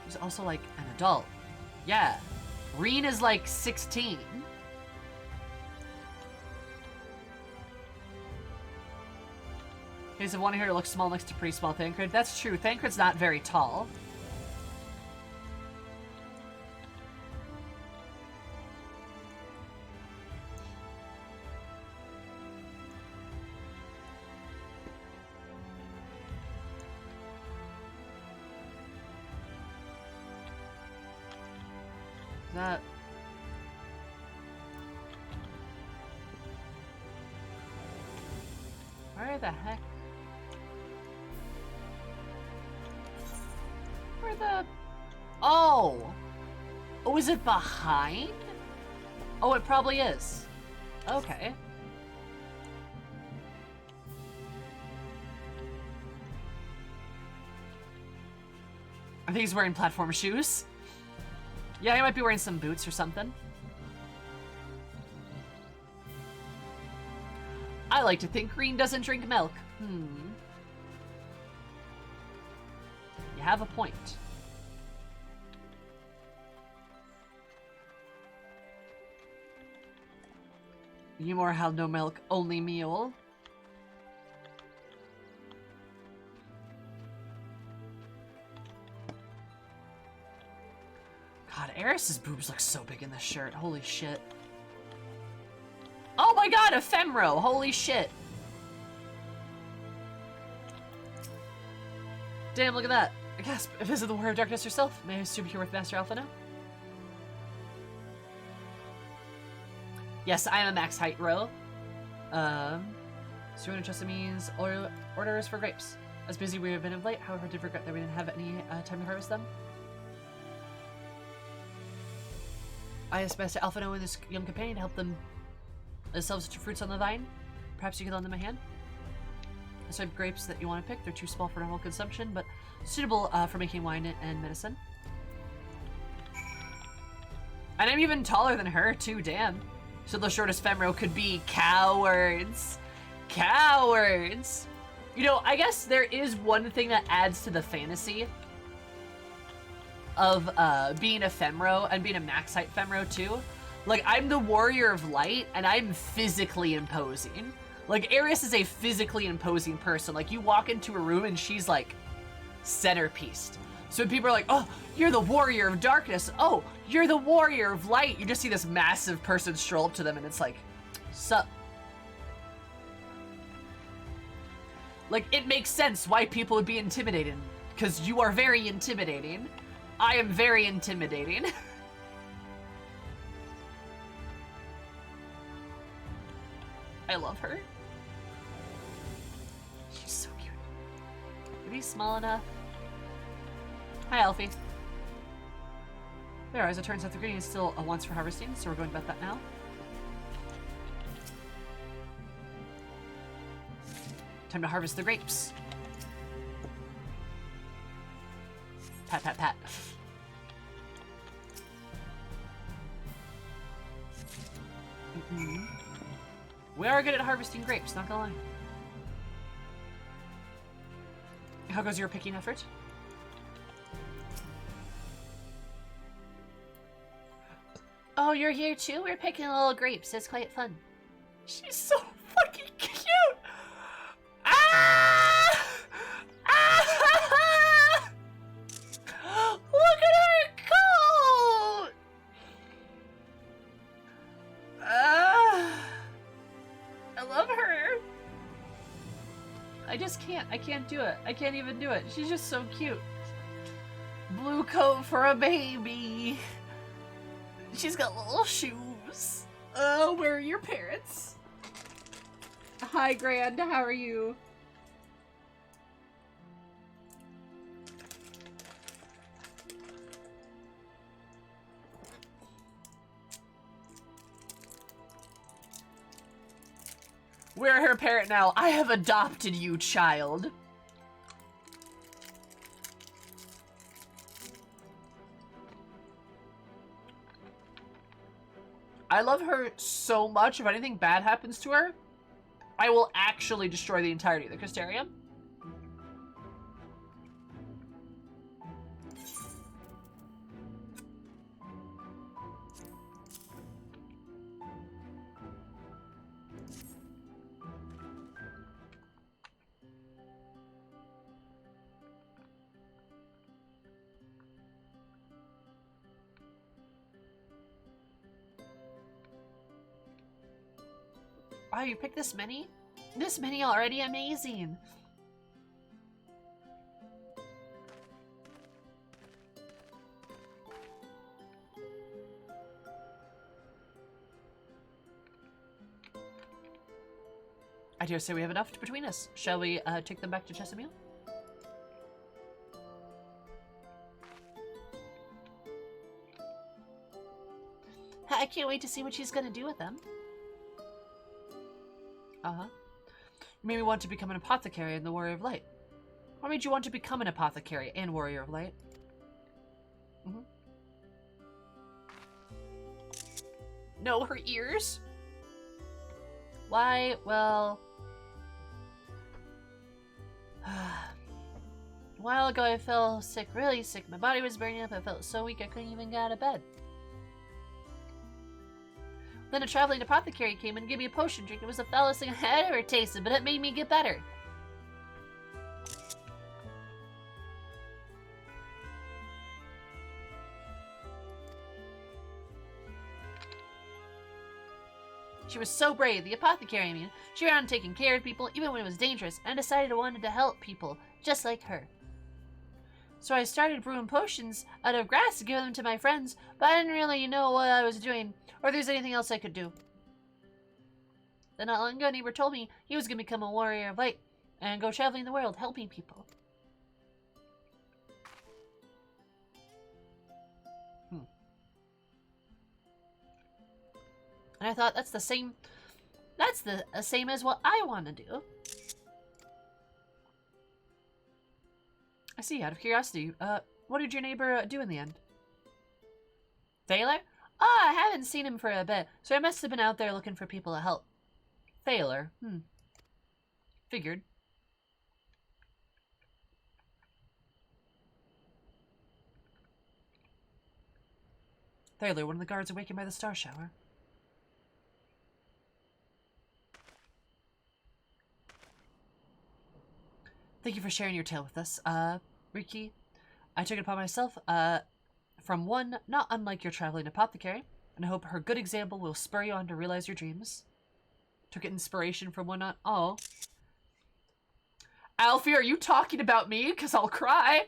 She's also, like, an adult. Yeah. Reen is, like, 16. Case of one here looks small next to pretty small Thancred. That's true. Thancred's not very tall. That... Where the heck? Where the... Oh! Oh, is it behind? Oh, it probably is. Okay. I think he's wearing platform shoes. Yeah, he might be wearing some boots or something. I like to think Green doesn't drink milk. You have a point. Ymor have no milk, only meal. God, Eris's boobs look so big in this shirt. Holy shit. Oh my god, Ephemero! Holy shit. Damn, look at that. I guess visit the Warrior of Darkness herself. May I assume you're with Master Alpha now? Yes, I am a max height row. Stewing and Chesapeake's orders for grapes. As busy we have been of late, however, did regret that we didn't have any time to harvest them. I asked Master Alpha and this young companion to help them themselves to fruits on the vine. Perhaps you could lend them a hand? The type of grapes that you want to pick, they're too small for normal consumption, but suitable for making wine and medicine. And I'm even taller than her, too, damn. So the shortest Femro could be cowards. Cowards! You know, I guess there is one thing that adds to the fantasy of being a Femro and being a max height Femro, too. Like, I'm the Warrior of Light, and I'm physically imposing. Like, Ares is a physically imposing person. Like, you walk into a room and she's, like, centerpieced. So when people are like, oh, you're the Warrior of Darkness. Oh, you're the Warrior of Light. You just see this massive person stroll up to them and it's like, sup? Like, it makes sense why people would be intimidated. Because you are very intimidating. I am very intimidating. I love her. She's so cute. Are you small enough? Hi, Alfie. There, as it turns out, the green is still a once for harvesting, so we're going about that now. Time to harvest the grapes. Pat, pat, pat. We are good at harvesting grapes, not gonna lie. How goes your picking effort? Oh, you're here too? We're picking little grapes. It's quite fun. She's so fucking cute! Ah! Ah! Look at her coat! I love her. I just can't. I can't do it. I can't even do it. She's just so cute. Blue coat for a baby. She's got little shoes. Oh, where are your parents? Hi, Grand. How are you? We're her parent now. I have adopted you, child. I love her so much. If anything bad happens to her, I will actually destroy the entirety of the Crystarium. Wow, you picked this many? This many already? Amazing. I dare say we have enough between us. Shall we take them back to Chesapeake? I can't wait to see what she's gonna do with them. Uh-huh. You made me want to become an apothecary and the Warrior of Light. What made you want to become an apothecary and Warrior of Light? No, her ears? Why? Well... A while ago I fell sick, really sick. My body was burning up. I felt so weak I couldn't even get out of bed. Then a traveling apothecary came and gave me a potion drink. It was the foulest thing I had ever tasted, but it made me get better. She was so brave, the apothecary, I mean. She ran around taking care of people, even when it was dangerous, and decided I wanted to help people, just like her. So I started brewing potions out of grass to give them to my friends, but I didn't really know what I was doing, or if there's anything else I could do. Then not long ago, a neighbor told me he was going to become a warrior of light, and go traveling the world, helping people. And I thought, that's the same as what I want to do. I see, out of curiosity, what did your neighbor do in the end? Thaler? Ah, I haven't seen him for a bit, so I must have been out there looking for people to help. Thaler, Figured. Thaler, one of the guards awakened by the star shower. Thank you for sharing your tale with us, Riki. I took it upon myself, from one not unlike your traveling apothecary, and I hope her good example will spur you on to realize your dreams. Took inspiration from one not all. Alfie, are you talking about me? Because I'll cry.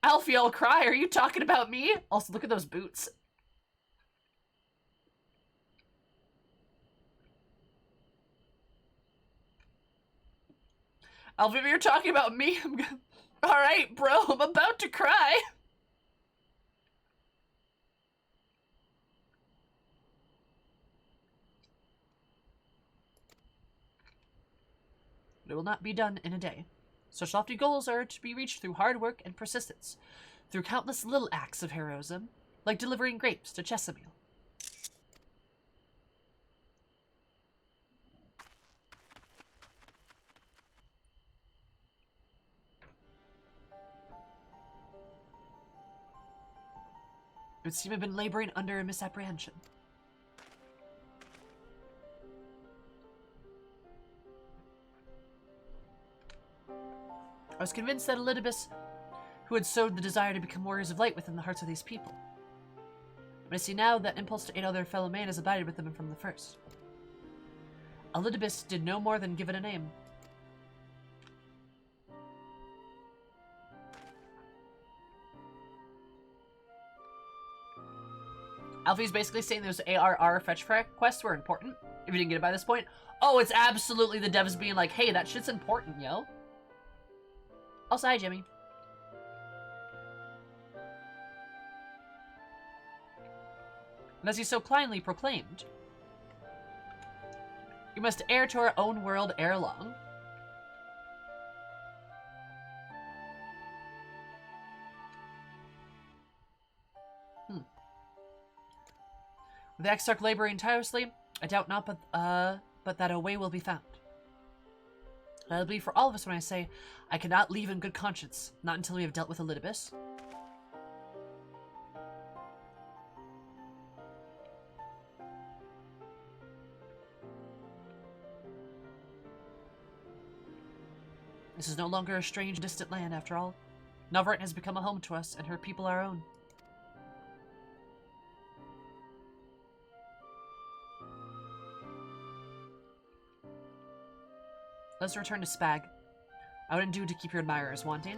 Alfie, I'll cry. Are you talking about me? Also, look at those boots. Alfie, if you're talking about me, I'm gonna... Alright, bro, I'm about to cry. It will not be done in a day. Such lofty goals are to be reached through hard work and persistence, through countless little acts of heroism, like delivering grapes to Chesamil. It would seem I've been laboring under a misapprehension. I was convinced that Elidibus, who had sowed the desire to become warriors of light within the hearts of these people. But I see now that impulse to aid other fellow man has abided with them from the first. Elidibus did no more than give it a name. Alfie's basically saying those ARR fetch quests were important, if you didn't get it by this point. Oh, it's absolutely the devs being like, hey, that shit's important, yo. Also, hi, Jimmy. And as he so kindly proclaimed, we must heir to our own world ere long. With the Exarch laboring tirelessly, I doubt not but that a way will be found. And I believe for all of us when I say, I cannot leave in good conscience, not until we have dealt with Elidibus. This is no longer a strange, distant land, after all. Novart has become a home to us, and her people our own. Let's return to Spag. I wouldn't do to keep your admirers wanting.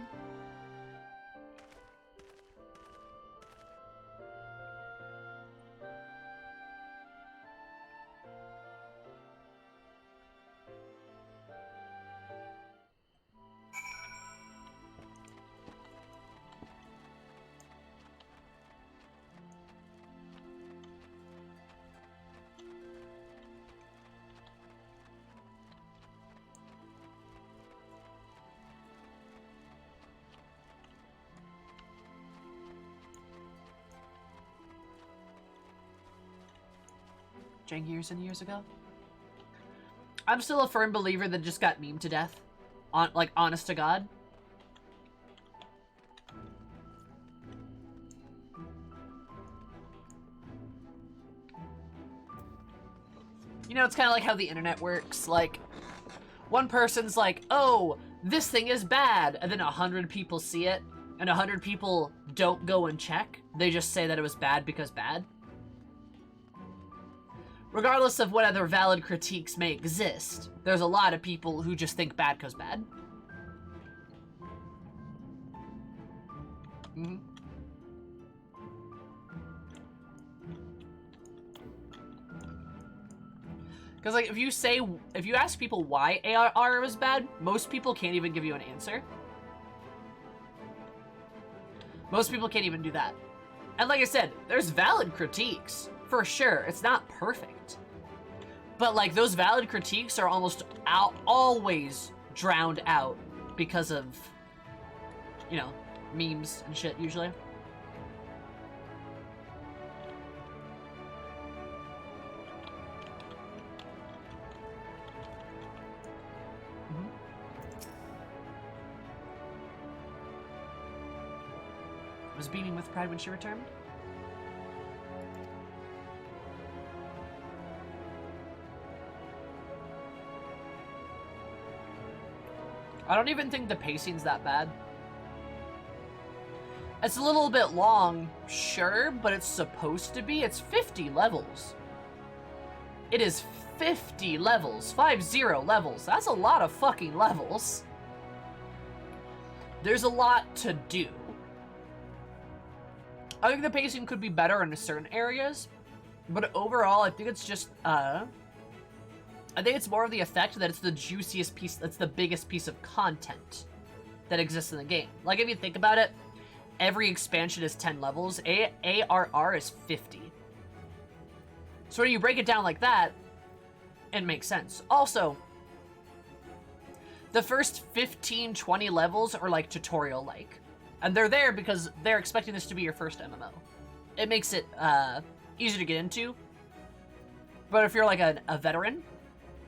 Years and years ago. I'm still a firm believer that it just got memed to death. Like, honest to God. You know, it's kind of like how the internet works. Like, one person's like, oh, this thing is bad, and then 100 people see it, and 100 people don't go and check. They just say that it was bad because bad. Regardless of what other valid critiques may exist, there's a lot of people who just think bad because bad. Mm-hmm. Because, like, if you ask people why ARR was bad, most people can't even give you an answer. Most people can't even do that. And like I said, there's valid critiques, for sure. It's not perfect. But, like, those valid critiques are almost always drowned out because of, you know, memes and shit, usually. Was beaming with pride when she returned. I don't even think the pacing's that bad. It's a little bit long, sure, but it's supposed to be. It's 50 levels. It is 50 levels. 50 levels. That's a lot of fucking levels. There's a lot to do. I think the pacing could be better in certain areas, but overall, I think it's just, I think it's more of the effect that it's the juiciest piece, that's the biggest piece of content that exists in the game. Like, if you think about it, every expansion is 10 levels, ARR is 50. So when you break it down like that, it makes sense. Also, the first 15, 20 levels are like tutorial-like. And they're there because they're expecting this to be your first MMO. It makes it easier to get into. But if you're like a veteran,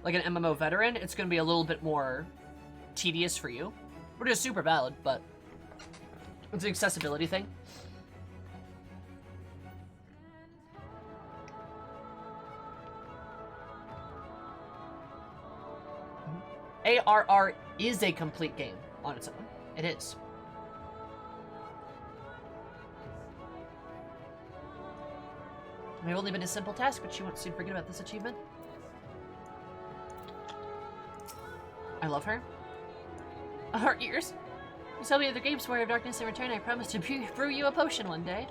like an MMO veteran, it's going to be a little bit more tedious for you. Which is super valid, but it's an accessibility thing. ARR is a complete game on its own. It is. It may have only been a simple task, but she won't soon forget about this achievement. I love her. Her ears. You tell me other games Warrior of Darkness in return, I promise to brew you a potion one day.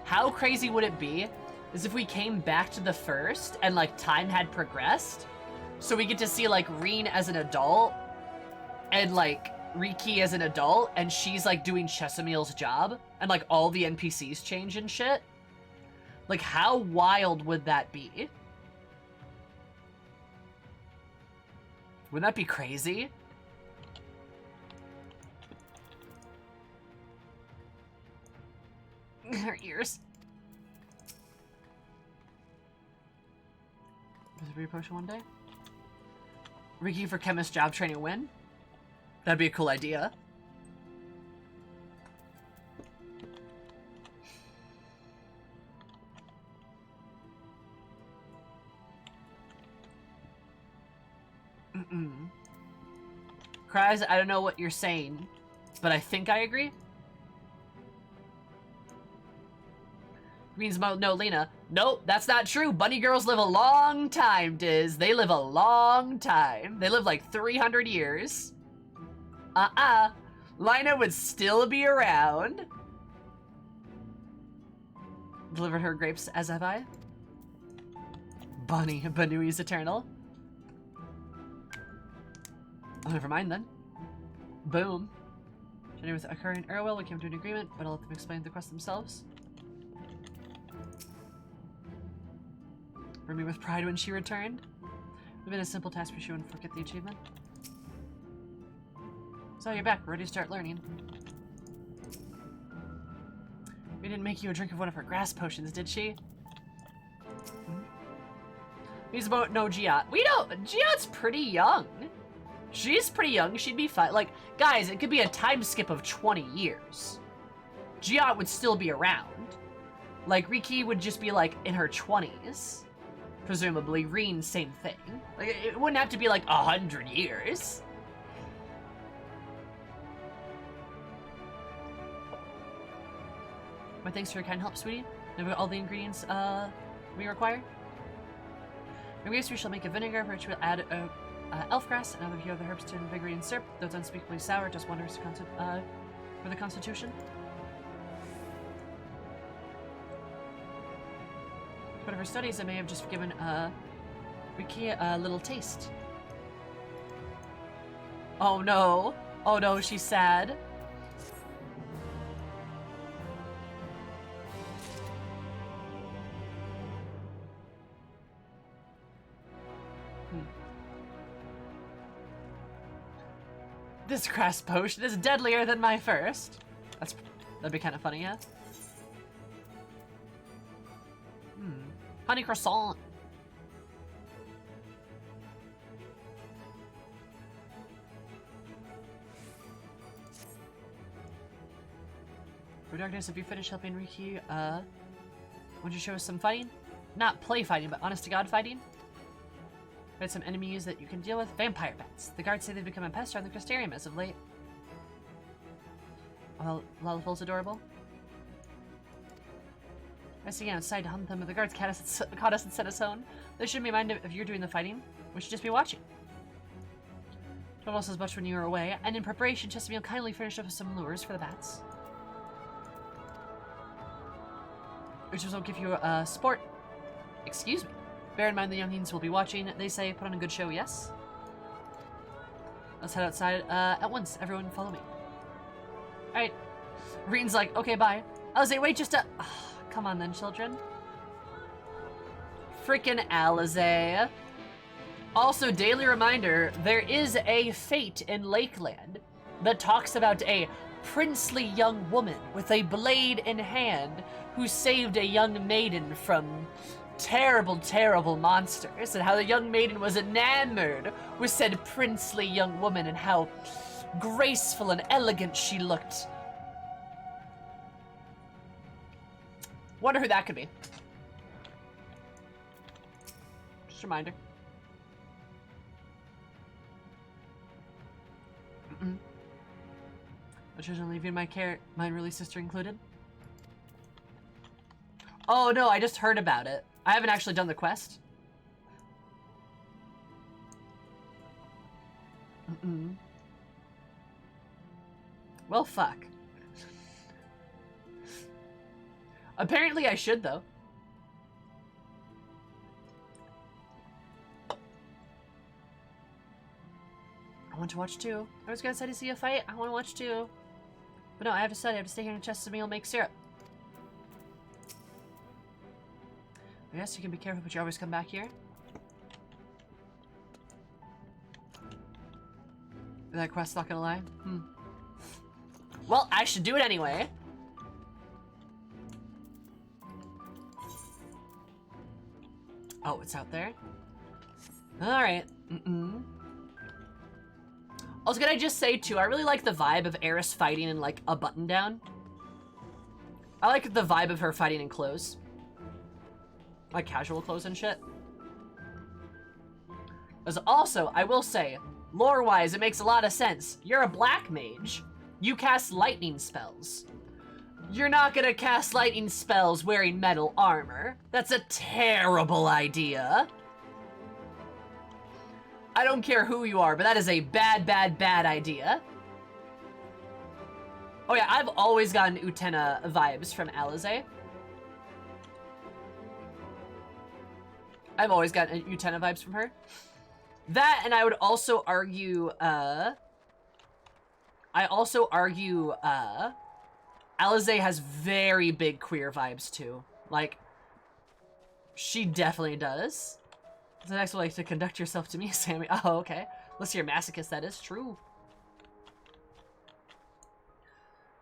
How crazy would it be is if we came back to the first and like time had progressed? So we get to see like Reen as an adult and like Riki as an adult, and she's like doing Chesameel's job, and like all the NPCs change and shit. Like, how wild would that be? Wouldn't that be crazy? Her ears. Does it be a potion one day? Riki for chemist job training win? That'd be a cool idea. Cries, I don't know what you're saying, but I think I agree. Means no, Lena. Nope, that's not true. Bunny girls live a long time, Diz. They live a long time. They live like 300 years. Lina would still be around. Delivered her grapes as have I. Bunny, Banui's eternal. Oh, never mind then. Boom. Jenny with Akari and Erwell, we came to an agreement, but I'll let them explain the quest themselves. Remy with pride when she returned. It would have been a simple task for she wouldn't forget the achievement. So you're back, ready to start learning. We didn't make you a drink of one of her grass potions, did she? He's about no Giat. We don't. Giat's pretty young. She's pretty young. She'd be fine. Like, guys, it could be a time skip of 20 years. Giat would still be around. Like, Riki would just be, like, in her 20s. Presumably. Reen, same thing. Like, it wouldn't have to be, like, 100 years. My thanks for your kind help, sweetie. Have we got all the ingredients, we require? In case we shall make a vinegar, for which we'll add elf grass and other few other herbs to invigorate syrup. Though it's unspeakably sour, it does wonders for the constitution. But of her studies, I may have just given Riki a little taste. Oh no. Oh no, she's sad. This grass potion is deadlier than my first. That'd be kind of funny, yeah? Honey croissant. For darkness, if you finish helping Riki, would you show us some fighting? Not play fighting, but honest to God fighting? We had some enemies that you can deal with. Vampire bats. The guards say they've become a pest around the Crystarium as of late. Well, Lalafell's adorable. I was sitting outside to hunt them, but the guards caught us and sent us home. They shouldn't be minded if you're doing the fighting. We should just be watching. Told us as much when you were away, and in preparation, Chesterfield kindly furnished us with some lures for the bats. Which will give you sport. Excuse me. Bear in mind the youngins will be watching. They say put on a good show, yes? Let's head outside at once. Everyone follow me. Alright. Reen's like, okay, bye. Alize, wait just a... Oh, come on then, children. Frickin' Alize. Also, daily reminder, there is a fate in Lakeland that talks about a princely young woman with a blade in hand who saved a young maiden from terrible, terrible monsters, and how the young maiden was enamored with said princely young woman and how graceful and elegant she looked. Wonder who that could be. Just a reminder. The children leaving my care, mine really sister included. Oh no, I just heard about it. I haven't actually done the quest. Well, fuck. Apparently I should, though. I want to watch too. I was gonna say to see a fight. I want to watch too. But no, I have to study. I have to stay here in Chesterfield, make syrup. Yes, you can be careful, but you always come back here. That quest's not gonna lie. Well, I should do it anyway. Oh, it's out there? Alright. Also, can I just say, too, I really like the vibe of Eris fighting in, like, a button-down. I like the vibe of her fighting in clothes. Like, casual clothes and shit. As also, I will say, lore-wise, it makes a lot of sense. You're a black mage. You cast lightning spells. You're not gonna cast lightning spells wearing metal armor. That's a terrible idea. I don't care who you are, but that is a bad, bad, bad idea. Oh yeah, I've always gotten Utena vibes from Alize. I've always gotten Utena vibes from her. That, and I would also argue, Alize has very big queer vibes too. Like, she definitely does. It's a nice way to conduct yourself to me, Sammy. Oh, okay. Unless you're a masochist, that is true.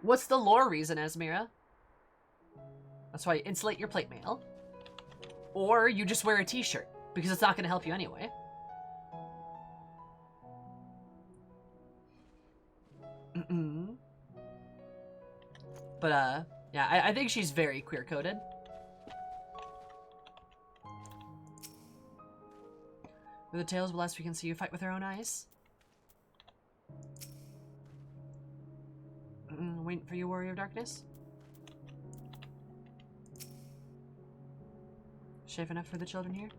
What's the lore reason, Esmira? That's why you insulate your plate mail. Or you just wear a t-shirt, because it's not going to help you anyway. But, yeah, I think she's very queer-coded. With the tales, last we can see you fight with our own eyes. Waiting for you, Warrior of Darkness. Safe enough for the children here?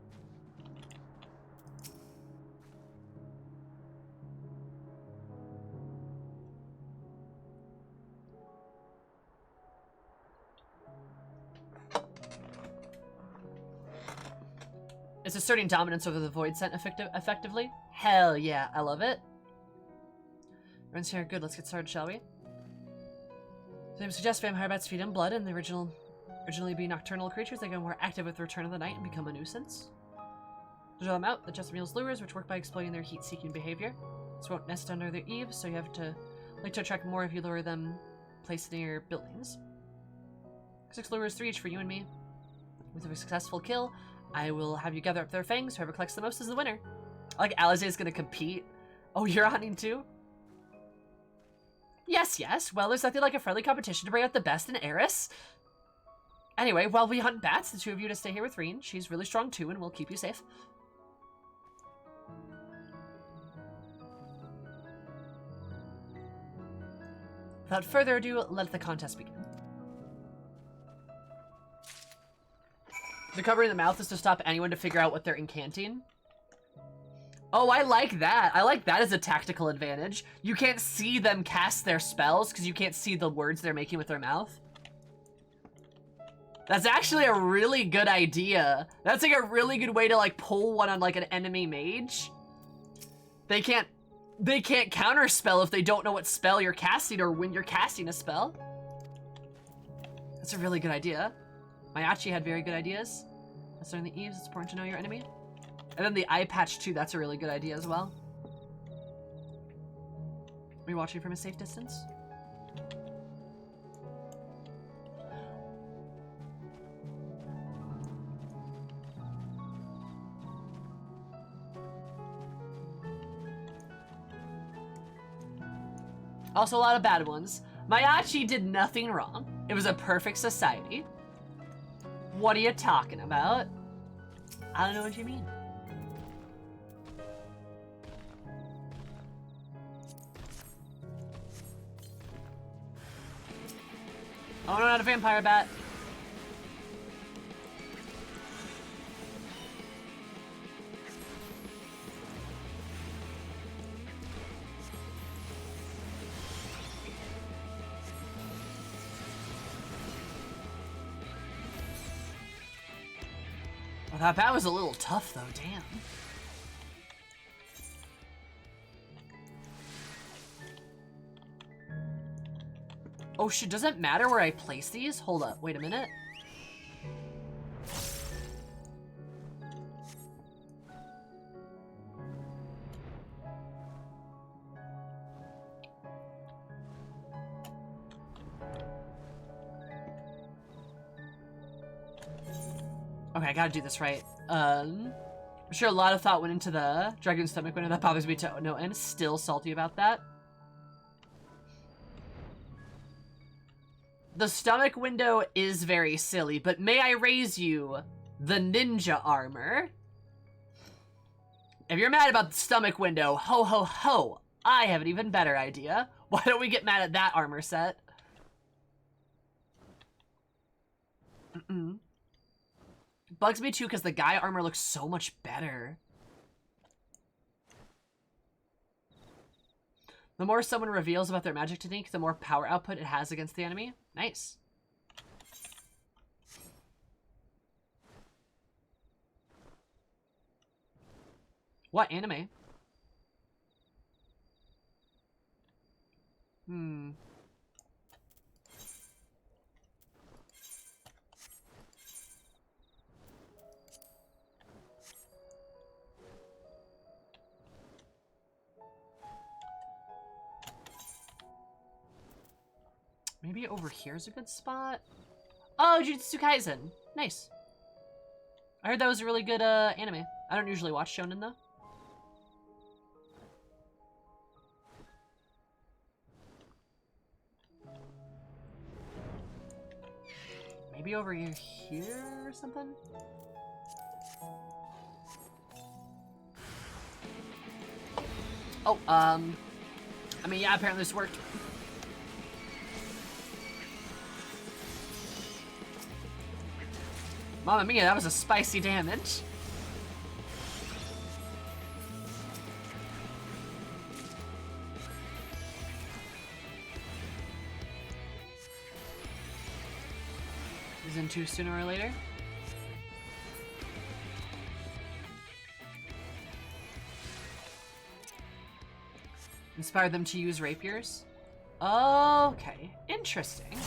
It's asserting dominance over the Void Scent effectively. Hell yeah, I love it. Everyone's here, good, let's get started, shall we? So I suggest vampire bats feed on blood, and the originally be nocturnal creatures, they get more active with the return of the night and become a nuisance. To draw them out, the just mules lures, which work by exploiting their heat-seeking behavior. This won't nest under their eaves, so you have to like to attract more if you lure them placed near buildings. 6 lures, 3 each for you and me. With a successful kill, I will have you gather up their fangs. Whoever collects the most is the winner. Like, Alizé is gonna compete. Oh, you're hunting too? Yes, yes. Well, there's nothing like a friendly competition to bring out the best in Eris. Anyway, while we hunt bats, the 2 of you to stay here with Reen. She's really strong too, and will keep you safe. Without further ado, let the contest begin. The covering the mouth is to stop anyone to figure out what they're incanting. Oh, I like that. I like that as a tactical advantage. You can't see them cast their spells because you can't see the words they're making with their mouth. That's actually a really good idea. That's like a really good way to like pull one on like an enemy mage. They can't counterspell if they don't know what spell you're casting or when you're casting a spell. That's a really good idea. Mayachi had very good ideas. That's on the eaves, it's important to know your enemy. And then the eye patch too, that's a really good idea as well. Are you watching from a safe distance? Also a lot of bad ones. Mayachi did nothing wrong. It was a perfect society. What are you talking about? I don't know what you mean. Oh no, not a vampire bat. Well, that was a little tough though, damn. Oh shit, does it matter where I place these? Hold up, wait a minute. Okay, I gotta do this right. I'm sure a lot of thought went into the dragon stomach window. That bothers me to no end. Still salty about that. The stomach window is very silly, but may I raise you the ninja armor? If you're mad about the stomach window, ho ho ho, I have an even better idea. Why don't we get mad at that armor set? Bugs me too because the guy armor looks so much better. The more someone reveals about their magic technique, the more power output it has against the enemy. Nice. What anime? Maybe over here's a good spot? Oh, Jujutsu Kaisen. Nice. I heard that was a really good anime. I don't usually watch shonen though. Maybe over here or something? Oh, I mean, yeah, apparently this worked. Mamma mia, that was a spicy damage. Season 2 sooner or later. Inspire them to use rapiers. Okay, interesting.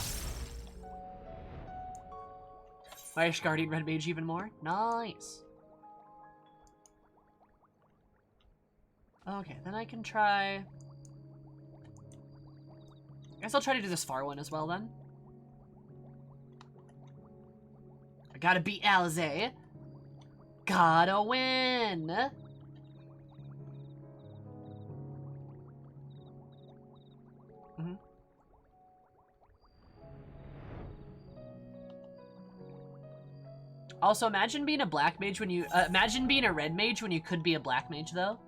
Irish Guardian Red Mage even more? Nice. Okay, then I can try... I guess I'll try to do this far one as well then. I gotta beat Alizé. Gotta win! Also, imagine being a black mage when you... imagine being a red mage when you could be a black mage, though.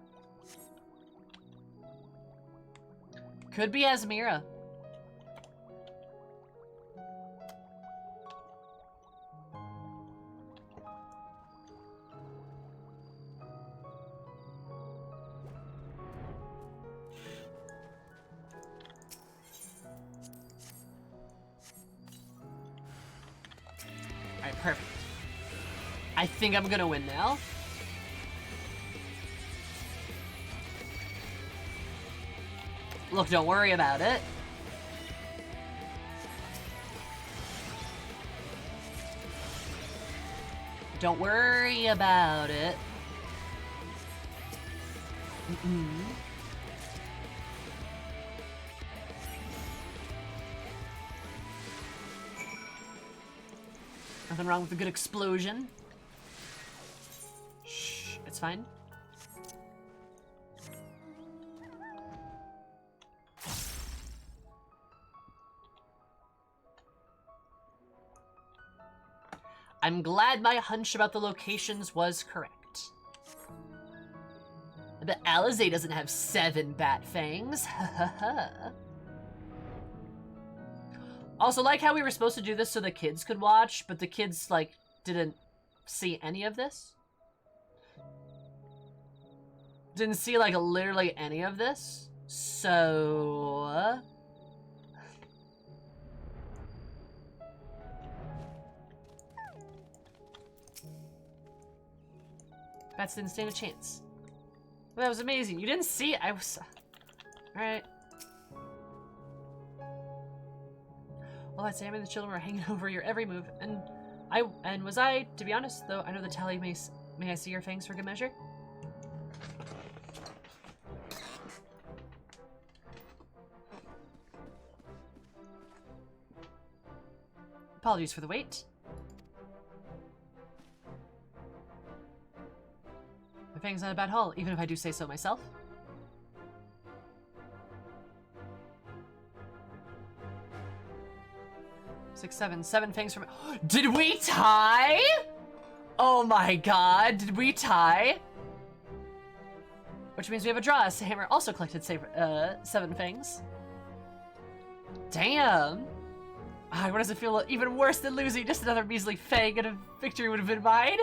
Could be Asmira. Alright, perfect. I think I'm gonna win now. Look, don't worry about it. Don't worry about it. Nothing wrong with a good explosion. Shh, it's fine. I'm glad my hunch about the locations was correct. I bet Alizé doesn't have 7 bat fangs. Also, like how we were supposed to do this so the kids could watch, but the kids, like, didn't see any of this. Didn't see, like, literally any of this. So... Bats didn't stand a chance. Well, that was amazing. You didn't see it. I was... Alright. Well, that Sam and the children were hanging over your every move, and was I, to be honest, though, I know the tally may I see your fangs for good measure? Apologies for the wait. The fang's not a bad haul, even if I do say so myself. Six, seven fangs from... Did we tie? Oh my god, did we tie? Which means we have a draw. Hammer also collected 7 fangs. Damn. What does it feel even worse than losing? Just another measly fang and a victory would have been mine.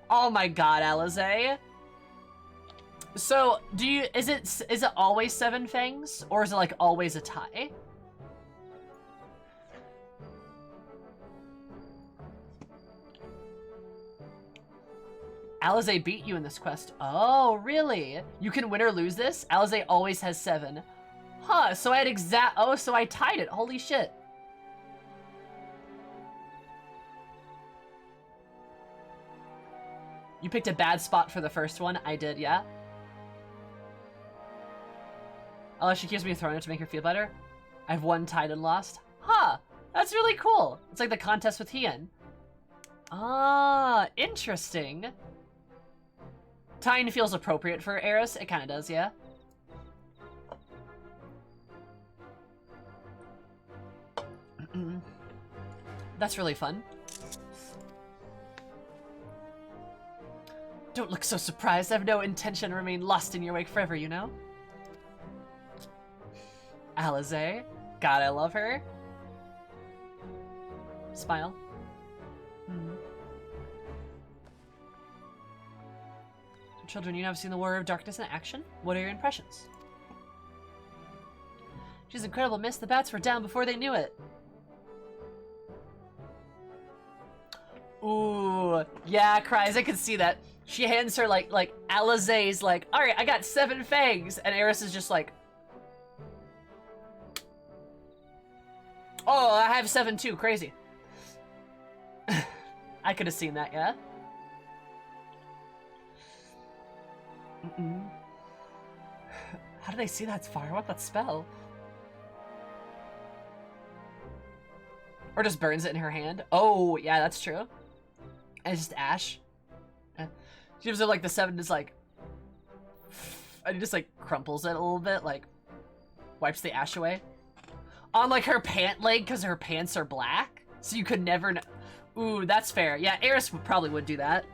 Oh my god, Alizé. So, is it always 7 fangs? Or is it like always a tie? Alizé beat you in this quest. Oh, really? You can win or lose this? Alizé always has 7. Huh, so I had so I tied it. Holy shit. You picked a bad spot for the first one. I did, yeah. Unless she keeps me throwing it to make her feel better. I've won, tied, and lost. Huh, that's really cool. It's like the contest with Hien. Ah, interesting. Tying feels appropriate for Eris. It kind of does, yeah. That's really fun. Don't look so surprised. I have no intention to remain lost in your wake forever, you know? Alize. God, I love her. Smile. Children, you now have seen the War of Darkness in action. What are your impressions? She's incredible, miss. The bats were down before they knew it. Ooh, yeah, Cries, I can see that. She hands her, like Alize's like, alright, I got 7 fangs. And Eris is just like, oh, I have 7 too, crazy. I could have seen that, yeah? How did I see that far? What that spell? Or just burns it in her hand? Oh, yeah, that's true. And it's just ash. She gives it like the 7, just like, and just like crumples it a little bit, like wipes the ash away. On like her pant leg, because her pants are black. So you could never know. Ooh, that's fair. Yeah, Eris probably would do that.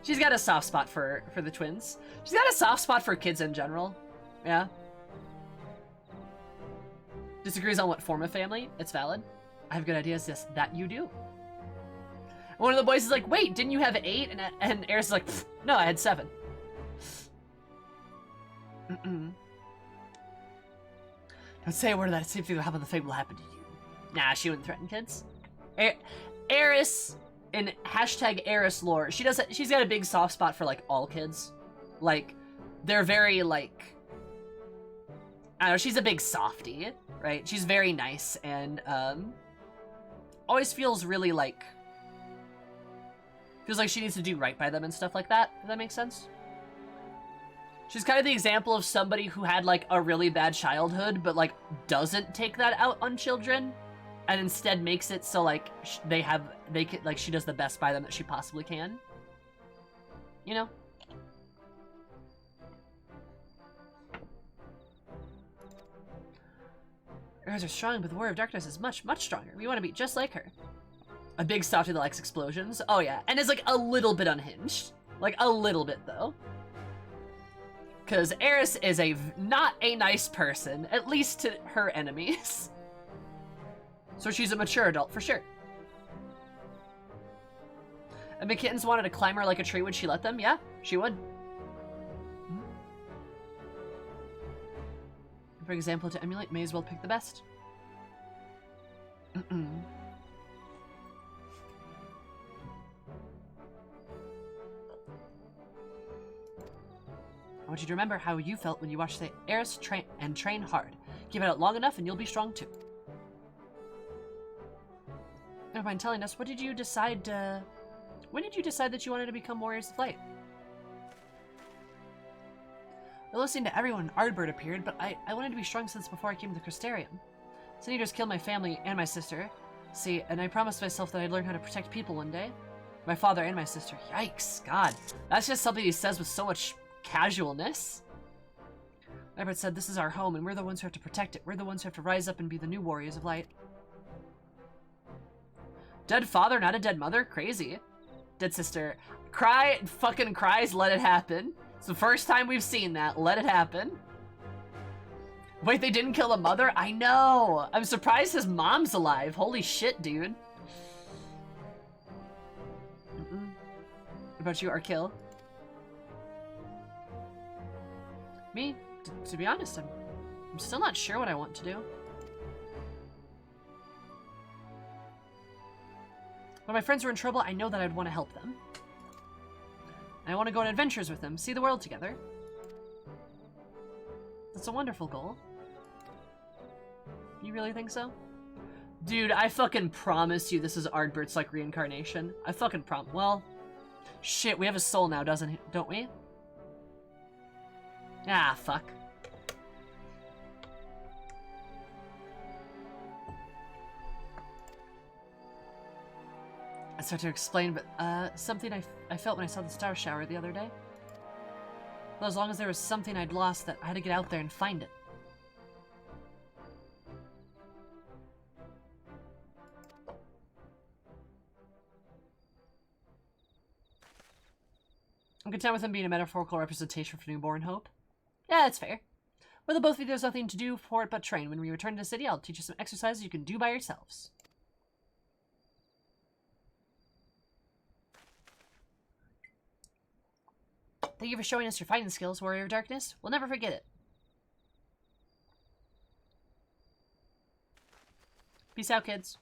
She's got a soft spot for the twins. She's got a soft spot for kids in general. Yeah. Disagrees on what form of family. It's valid. I have good ideas. Yes, that you do. One of the boys is like, wait, didn't you have 8? And Eris is like, no, I had 7. Don't say a word of that. See if you happen the thing will happen to you. Nah, she wouldn't threaten kids. Eris, in hashtag Eris lore, she's got a big soft spot for like all kids. Like, they're very like, I don't know, she's a big softie, right? She's very nice and always feels really like, feels like she needs to do right by them and stuff like that, if that makes sense. She's kind of the example of somebody who had like a really bad childhood, but like doesn't take that out on children, and instead makes it so like she does the best by them that she possibly can. You know? Hers are strong, but the War of Darkness is much, much stronger. We want to be just like her. A big softie that likes explosions. Oh yeah, and is like a little bit unhinged. Like a little bit though. Because Eris is not a nice person, at least to her enemies. So she's a mature adult for sure. And the kittens wanted to climb her like a tree. Would she let them? Yeah, she would. For example, to emulate, may as well pick the best. I want you to remember how you felt when you watched the Eris train hard. Give it out long enough and you'll be strong too. Never mind telling us, when did you decide that you wanted to become Warriors of Light? Well, listening to everyone, Ardbird appeared, but I wanted to be strong since before I came to the Crystarium. Sin Eaters killed my family and my sister. See, and I promised myself that I'd learn how to protect people one day. My father and my sister. Yikes, God. That's just something he says with so much casualness. Ardbird said, this is our home, and we're the ones who have to protect it. We're the ones who have to rise up and be the new Warriors of Light. Dead father, not a dead mother? Crazy. Dead sister. Fucking cries, let it happen. It's the first time we've seen that. Let it happen. Wait, they didn't kill the mother? I know. I'm surprised his mom's alive. Holy shit, dude. What about you, Arkil? Me? To be honest, I'm still not sure what I want to do. When my friends were in trouble, I know that I'd want to help them. And I want to go on adventures with them, see the world together. That's a wonderful goal. You really think so? Dude, I fucking promise you this is Ardbert's, like, reincarnation. I fucking well, shit, we have a soul now, don't we? Ah, fuck. I start to explain, but, something I felt when I saw the star shower the other day. Well, as long as there was something I'd lost, that I had to get out there and find it. I'm content with him being a metaphorical representation for newborn hope. Yeah, that's fair. With the both of you, there's nothing to do for it but train. When we return to the city, I'll teach you some exercises you can do by yourselves. Thank you for showing us your fighting skills, Warrior of Darkness. We'll never forget it. Peace out, kids.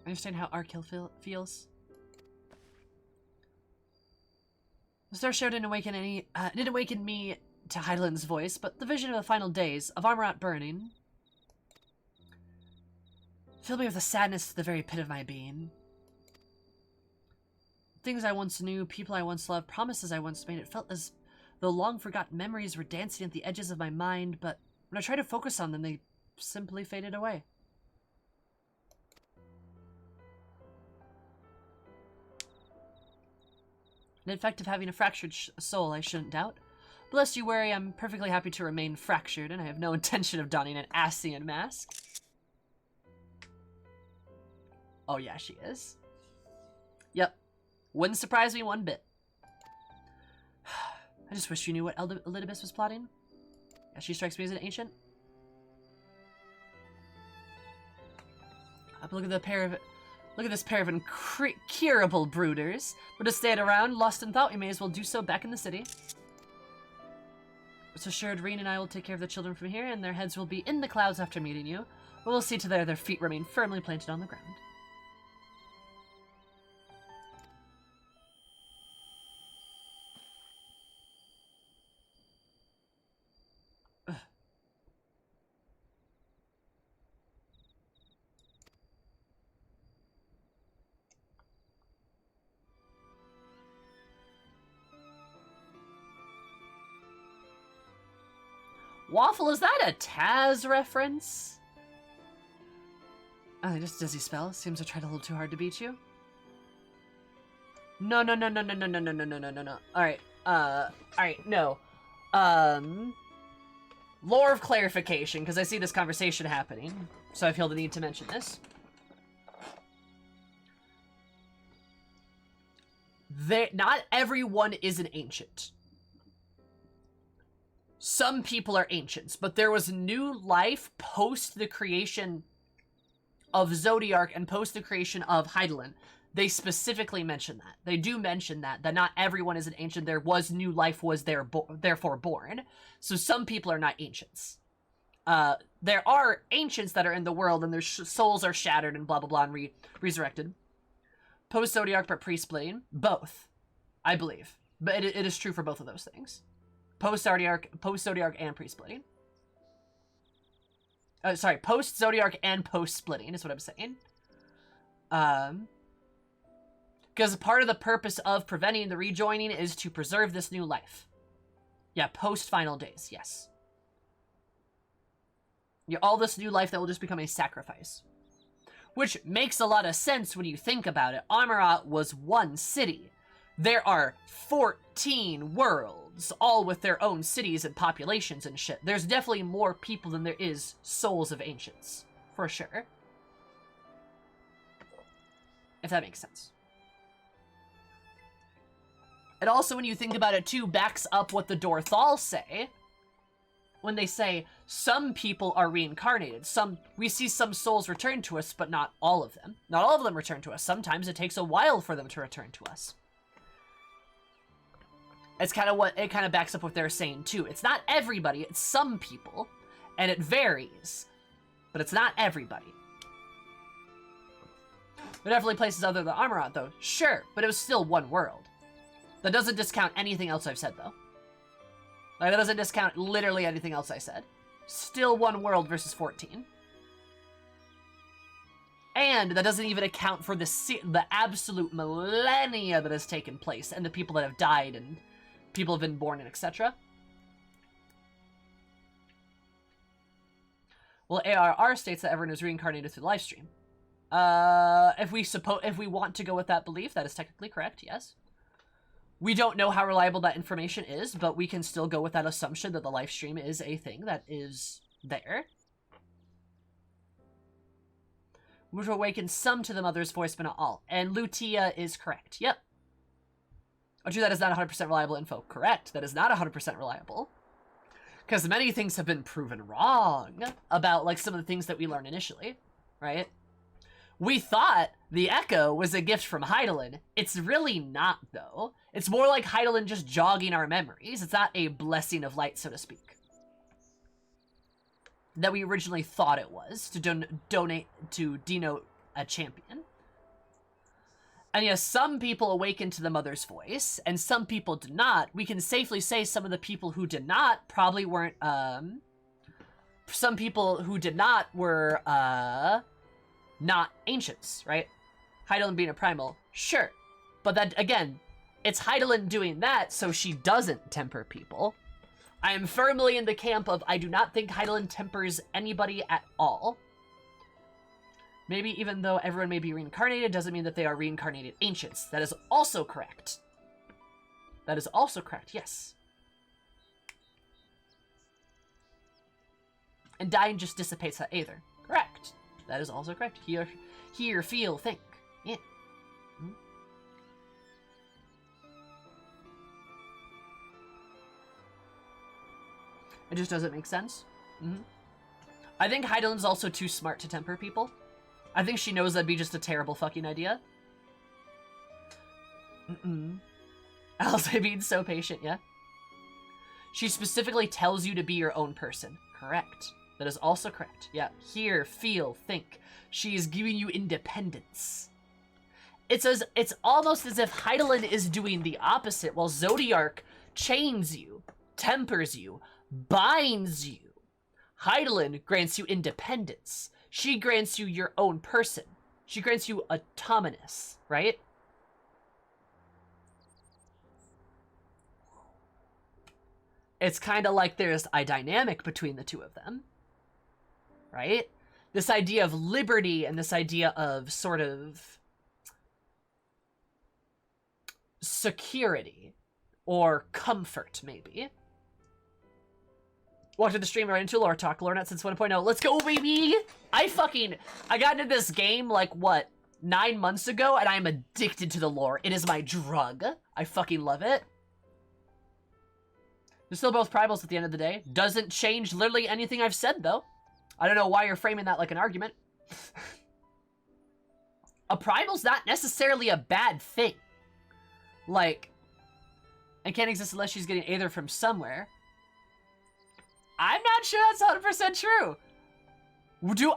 I understand how Arkhill feels. The star show didn't awaken me to Hydaelyn's voice, but the vision of the final days of Armorat burning filled me with a sadness to the very pit of my being. Things I once knew, people I once loved, promises I once made, it felt as though long-forgotten memories were dancing at the edges of my mind, but when I tried to focus on them, they simply faded away. An effect of having a fractured soul, I shouldn't doubt. But lest you worry, I'm perfectly happy to remain fractured, and I have no intention of donning an Ascian mask. Oh yeah, she is. Yep. Wouldn't surprise me one bit. I just wish you knew what Elidibus was plotting. Yeah, she strikes me as an ancient. Look at this pair of incurable brooders. But to stay around, lost in thought, we may as well do so back in the city. It's assured Reen and I will take care of the children from here, and their heads will be in the clouds after meeting you. But we'll see to their feet remain firmly planted on the ground. Waffle, is that a Taz reference? Oh, just dizzy spell. Seems I tried a little too hard to beat you. No. Alright, no. Lore of clarification, because I see this conversation happening, so I feel the need to mention this. Not everyone is an ancient. Some people are ancients, but there was new life post the creation of Zodiark and post the creation of Hydaelyn. They specifically mention that. They do mention that not everyone is an ancient. There was new life was therefore born. So some people are not ancients. There are ancients that are in the world and their souls are shattered and blah blah blah and resurrected. Post Zodiark but pre-splitting. Both, I believe. But it is true for both of those things. Post-Zodiark and pre-splitting. Sorry, post-Zodiark and post-splitting is what I'm saying. Because part of the purpose of preventing the rejoining is to preserve this new life. Yeah, post-final days, yes. Yeah, all this new life that will just become a sacrifice. Which makes a lot of sense when you think about it. Armorat was one city. There are 14 worlds, all with their own cities and populations and shit. There's definitely more people than there is souls of ancients. For sure. If that makes sense. And also, when you think about it too, backs up what the Dorthal say. When they say, some people are reincarnated. We see some souls return to us, but not all of them. Not all of them return to us. Sometimes it takes a while for them to return to us. It's kind of it kind of backs up what they're saying too. It's not everybody, it's some people, and it varies, but it's not everybody. There are definitely places other than Armorat though, sure, but it was still one world. That doesn't discount anything else I've said though. Like, that doesn't discount literally anything else I said. Still one world versus 14. And that doesn't even account for the absolute millennia that has taken place, and the people that have died, and people have been born, and etc. Well, ARR states that everyone is reincarnated through the live stream. If we want to go with that belief, that is technically correct, yes. We don't know how reliable that information is, but we can still go with that assumption that the live stream is a thing that is there. Which will awaken some to the mother's voice, but not all. And Lutia is correct. Yep. Oh, true, that is not 100% reliable info. Correct. That is not 100% reliable. Because many things have been proven wrong about, like, some of the things that we learned initially, right? We thought the Echo was a gift from Hydaelyn. It's really not, though. It's more like Hydaelyn just jogging our memories. It's not a blessing of light, so to speak, that we originally thought it was, to denote a champion. And yes, some people awakened to the mother's voice, and some people did not. We can safely say some of the people who did not probably weren't, some people who did not were, not ancients, right? Hydaelyn being a primal, sure. But that, again, it's Hydaelyn doing that so she doesn't temper people. I am firmly in the camp of I do not think Hydaelyn tempers anybody at all. Maybe even though everyone may be reincarnated, doesn't mean that they are reincarnated ancients. That is also correct. That is also correct, yes. And dying just dissipates that either. Correct. That is also correct. Hear, feel, think. Yeah. Hmm. It just doesn't make sense. Mm-hmm. I think Hydaelyn's also too smart to temper people. I think she knows that'd be just a terrible fucking idea. Alice being so patient, yeah? She specifically tells you to be your own person. Correct. That is also correct. Yeah. Hear, feel, think. She is giving you independence. It's almost as if Hydaelyn is doing the opposite, while Zodiark chains you, tempers you, binds you. Hydaelyn grants you independence. She grants you your own person. She grants you autonomous, right? It's kind of like there's a dynamic between the two of them, right? This idea of liberty and this idea of sort of security or comfort, maybe. Watching the stream right into lore talk, lore net since 1.0. Let's go, baby! I got into this game, like, what, 9 months ago, and I'm addicted to the lore. It is my drug. I fucking love it. They're still both primals at the end of the day. Doesn't change literally anything I've said, though. I don't know why you're framing that like an argument. A primal's not necessarily a bad thing. Like, and can't exist unless she's getting Aether from somewhere. I'm not sure that's 100% true.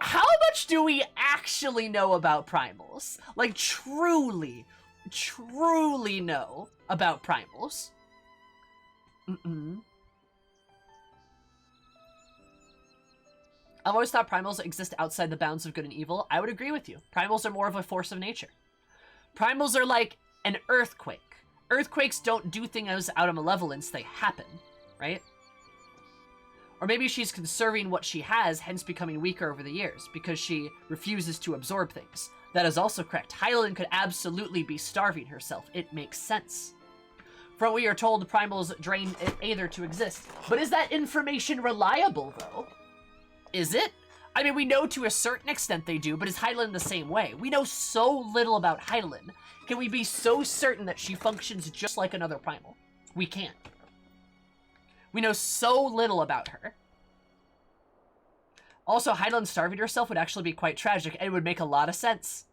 How much do we actually know about primals? Like, truly know about primals? I've always thought primals exist outside the bounds of good and evil. I would agree with you. Primals are more of a force of nature. Primals are like an earthquake. Earthquakes don't do things out of malevolence, they happen, right? Or maybe she's conserving what she has, hence becoming weaker over the years, because she refuses to absorb things. That is also correct. Hydaelyn could absolutely be starving herself. It makes sense. From what we are told, primals drain Aether to exist. But is that information reliable, though? Is it? I mean, we know to a certain extent they do, but is Hydaelyn the same way? We know so little about Hydaelyn. Can we be so certain that she functions just like another primal? We can't. We know so little about her. Also, Hydaelyn starving herself would actually be quite tragic, and it would make a lot of sense.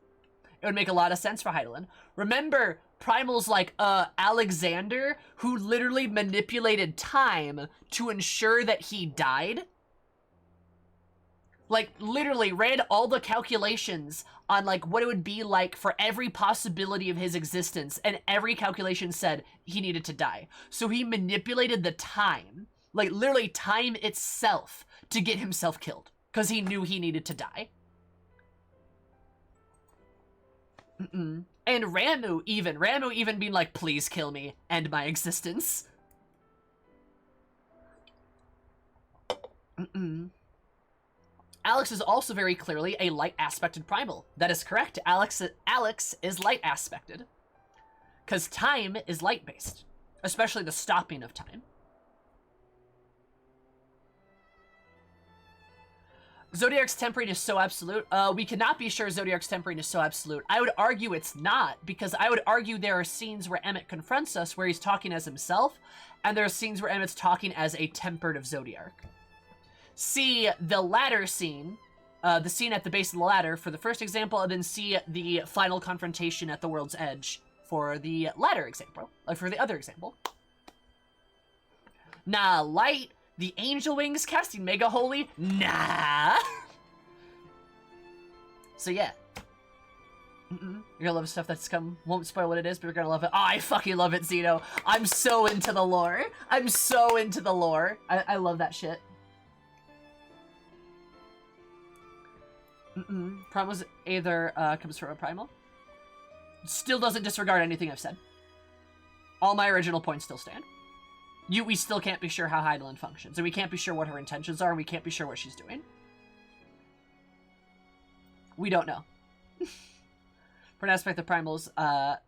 It would make a lot of sense for Hydaelyn. Remember primals like Alexander, who literally manipulated time to ensure that he died? Like, literally ran all the calculations on, like, what it would be like for every possibility of his existence, and every calculation said he needed to die. So he manipulated the time, like, literally time itself, to get himself killed, because he knew he needed to die. And Ramu even being like, please kill me, end my existence. Alex is also very clearly a light-aspected primal. That is correct. Alex is light-aspected. Because time is light-based. Especially the stopping of time. Zodiarc's tempering is so absolute. We cannot be sure Zodiarc's tempering is so absolute. I would argue it's not, because I would argue there are scenes where Emmett confronts us where he's talking as himself, and there are scenes where Emmett's talking as a tempered of Zodiarc. See the latter scene, the scene at the base of the ladder for the first example, and then see the final confrontation at the world's edge for the latter example, for the other example. Nah, light. The Angel Wings casting Mega Holy? Nah! So yeah. You're gonna love stuff that's come. Won't spoil what it is, but you're gonna love it. Oh, I fucking love it, Zeno. I'm so into the lore. I'm so into the lore. I love that shit. Primal's Aether comes from a primal. Still doesn't disregard anything I've said. All my original points still stand. We still can't be sure how Hydaelyn functions, and we can't be sure what her intentions are, and we can't be sure what she's doing. We don't know. For an aspect of Primal's thought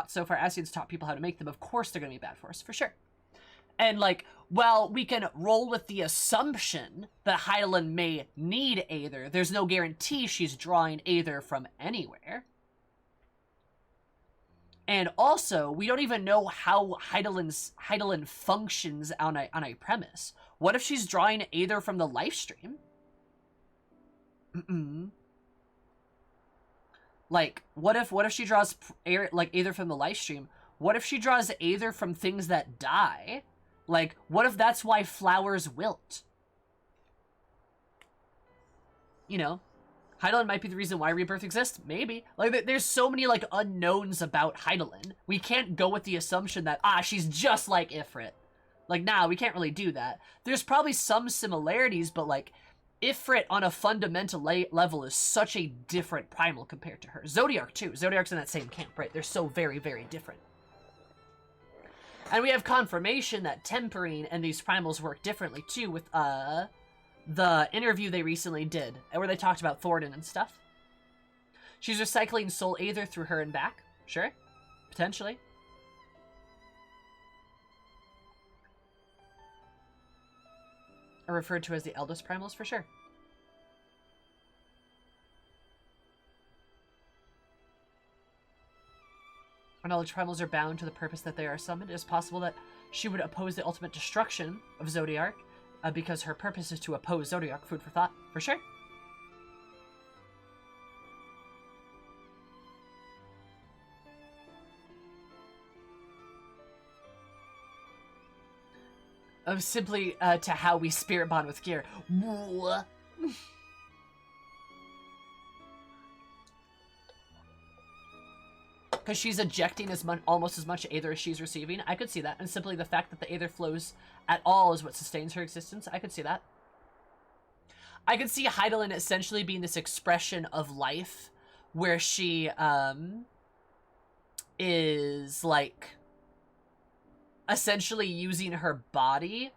so far, Ascians taught people how to make them. Of course they're going to be bad for us, for sure. And, like, while we can roll with the assumption that Hydaelyn may need Aether, there's no guarantee she's drawing Aether from anywhere. And also, we don't even know how Hydaelyn functions on a premise. What if she's drawing Aether from the life stream? Like, what if she draws Aether from the life stream? What if she draws Aether from things that die? Like, what if that's why flowers wilt? You know? Hydaelyn might be the reason why Rebirth exists. Maybe. Like, there's so many, like, unknowns about Hydaelyn. We can't go with the assumption that, she's just like Ifrit. Like, nah, we can't really do that. There's probably some similarities, but, like, Ifrit on a fundamental level is such a different primal compared to her. Zodiarc, too. Zodiarc's in that same camp, right? They're so very, very different. And we have confirmation that tempering and these primals work differently, too, with, the interview they recently did, where they talked about Thornton and stuff. She's recycling soul Aether through her and back. Sure. Potentially. Are referred to as the eldest primals, for sure. Our knowledge primals are bound to the purpose that they are summoned. It is possible that she would oppose the ultimate destruction of Zodiarc, because her purpose is to oppose Zodiarc. Food for thought, for sure. Simply to how we spirit bond with gear. Because she's ejecting almost as much Aether as she's receiving. I could see that. And simply the fact that the Aether flows at all is what sustains her existence. I could see that. I could see Hydaelyn essentially being this expression of life where she is, like, essentially using her body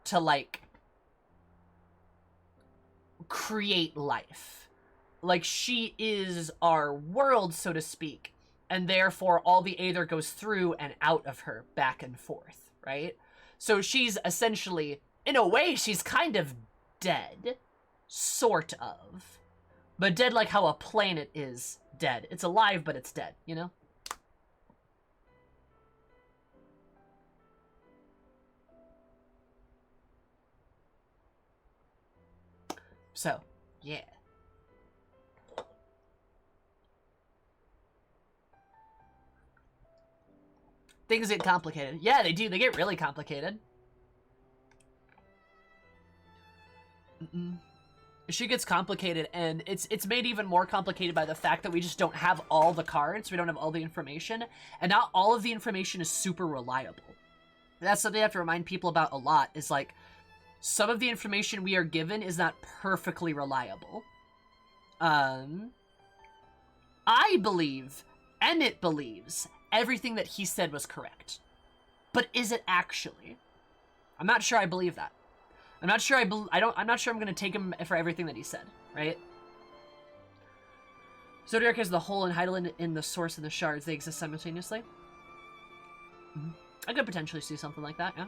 to, like, create life. Like, she is our world, so to speak. And therefore, all the Aether goes through and out of her, back and forth, right? So she's essentially, in a way, she's kind of dead. Sort of. But dead like how a planet is dead. It's alive, but it's dead, you know? So, yeah. Things get complicated. Yeah, they do. They get really complicated. She gets complicated, and it's made even more complicated by the fact that we just don't have all the cards. We don't have all the information, and not all of the information is super reliable. That's something I have to remind people about a lot, is like, some of the information we are given is not perfectly reliable. I believe, Emmett believes, everything that he said was correct. But is it actually? I'm not sure I believe that. I'm not sure I'm not sure I'm going to take him for everything that he said, right? Zodiarc is the whole and Hydaelyn in the source and the shards. They exist simultaneously. I could potentially see something like that, yeah.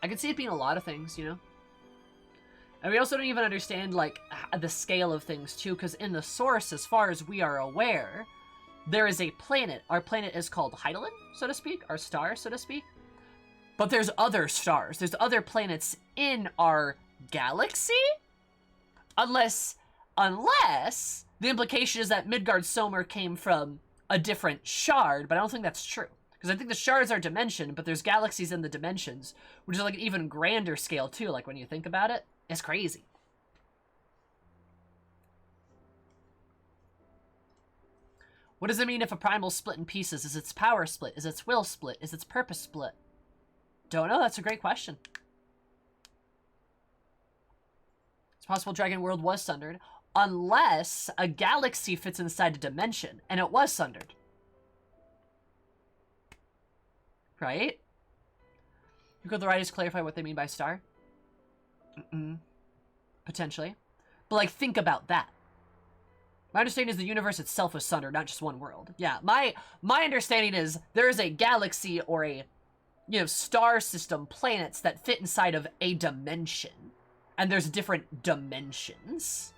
I could see it being a lot of things, you know? And we also don't even understand, like, the scale of things, too, because in the source, as far as we are aware, there is a planet. Our planet is called Heidelin, so to speak, our star, so to speak. But there's other stars. There's other planets in our galaxy? Unless the implication is that Midgard-Somer came from a different shard, but I don't think that's true. Because I think the shards are dimension, but there's galaxies in the dimensions, which is like an even grander scale, too, like when you think about it. It's crazy. What does it mean if a primal split in pieces? Is its power split? Is its will split? Is its purpose split? Don't know. That's a great question. It's possible Dragon World was sundered, unless a galaxy fits inside a dimension, and it was sundered. Right? Could the writers clarify what they mean by star? Potentially. But, like, think about that. My understanding is the universe itself was sundered, not just one world. Yeah, my understanding is there is a galaxy or a, you know, star system, planets that fit inside of a dimension. And there's different dimensions.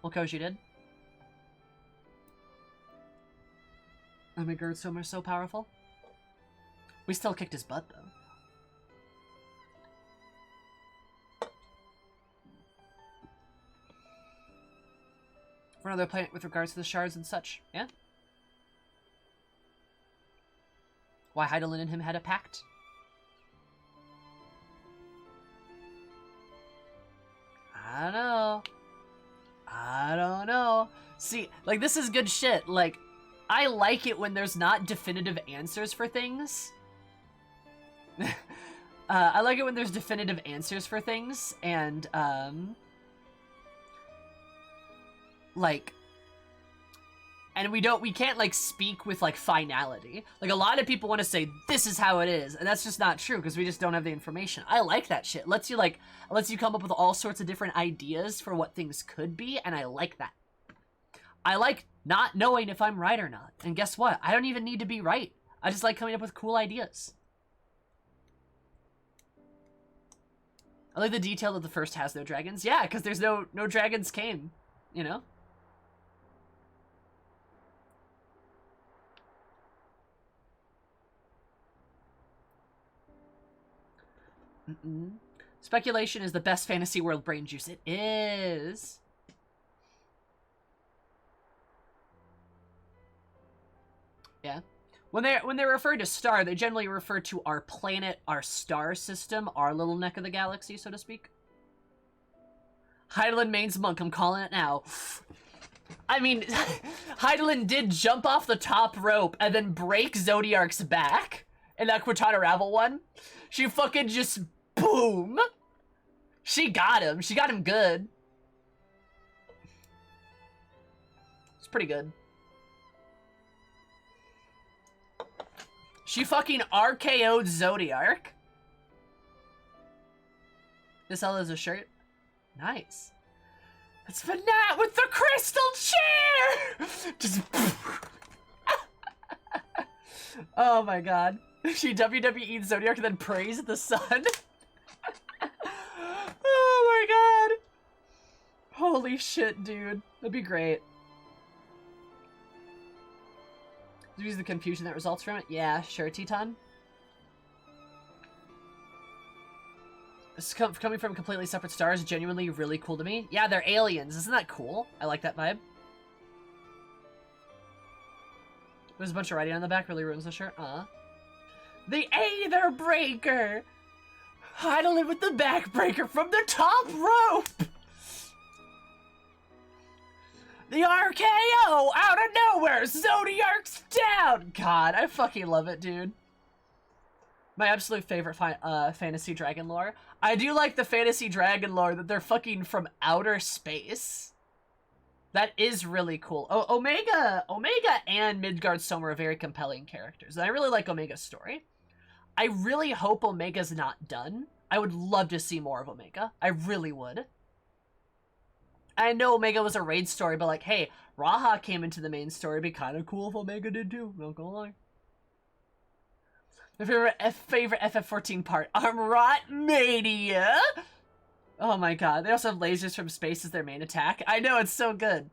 Well, Coach, you did? Oh my god, Somer's so powerful. We still kicked his butt, though. For another planet with regards to the shards and such, yeah? Why Heidelin and him had a pact? I don't know. I don't know. See, like, this is good shit. Like, I like it when there's not definitive answers for things. I like it when there's definitive answers for things, and, like, and we can't, like, speak with, like, finality. Like, a lot of people want to say, this is how it is, and that's just not true, because we just don't have the information. I like that shit. It lets you come up with all sorts of different ideas for what things could be, and I like that. I like not knowing if I'm right or not. And guess what? I don't even need to be right. I just like coming up with cool ideas. I like the detail that the first has no dragons. Yeah, because there's no dragons came, you know? Speculation is the best fantasy world brain juice. It is. Yeah. When they refer to star, they generally refer to our planet, our star system, our little neck of the galaxy, so to speak. Heidelin Main's monk, I'm calling it now. I mean, Heidelin did jump off the top rope and then break Zodiark's back in that Quintana Ravel one. She fucking just, boom! She got him. She got him good. It's pretty good. She fucking RKO'd Zodiark. This Ella is a shirt. Nice. It's Fanat with the crystal chair! Just... Oh my god. She WWE'd Zodiark and then praised the sun. Oh my god. Holy shit, dude. That'd be great. Use the confusion that results from it? Yeah, sure, Teton. This is coming from completely separate stars, genuinely really cool to me. Yeah, they're aliens. Isn't that cool? I like that vibe. There's a bunch of writing on the back, really ruins the shirt. The Aether Breaker! Heidelin with the backbreaker from the top rope! The RKO out of nowhere! Zodiark's down! God, I fucking love it, dude. My absolute favorite fantasy dragon lore. I do like the fantasy dragon lore that they're fucking from outer space. That is really cool. Oh, Omega and Midgard-Somer are very compelling characters. And I really like Omega's story. I really hope Omega's not done. I would love to see more of Omega. I really would. I know Omega was a raid story, but like, hey, Raha came into the main story. It'd be kind of cool if Omega did too. Not gonna lie. My favorite FF14 part, Armrot Mania. Oh my god, they also have lasers from space as their main attack. I know, it's so good.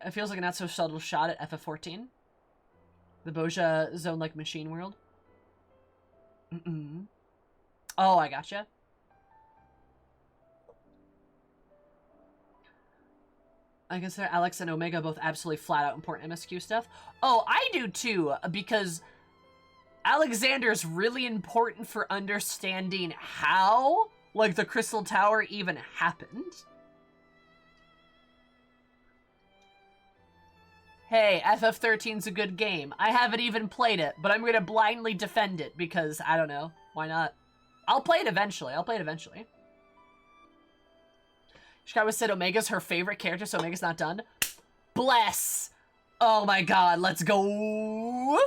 It feels like a not so subtle shot at FF14. The Boja zone like machine world. Oh, I gotcha. I consider Alex and Omega both absolutely flat out important MSQ stuff. Oh, I do too, because Alexander's really important for understanding how, like, the Crystal Tower even happened. Hey, FF13's a good game. I haven't even played it, but I'm gonna blindly defend it because, I don't know, why not? I'll play it eventually. Shikawa said Omega's her favorite character, so Omega's not done. Bless! Oh my god, let's go!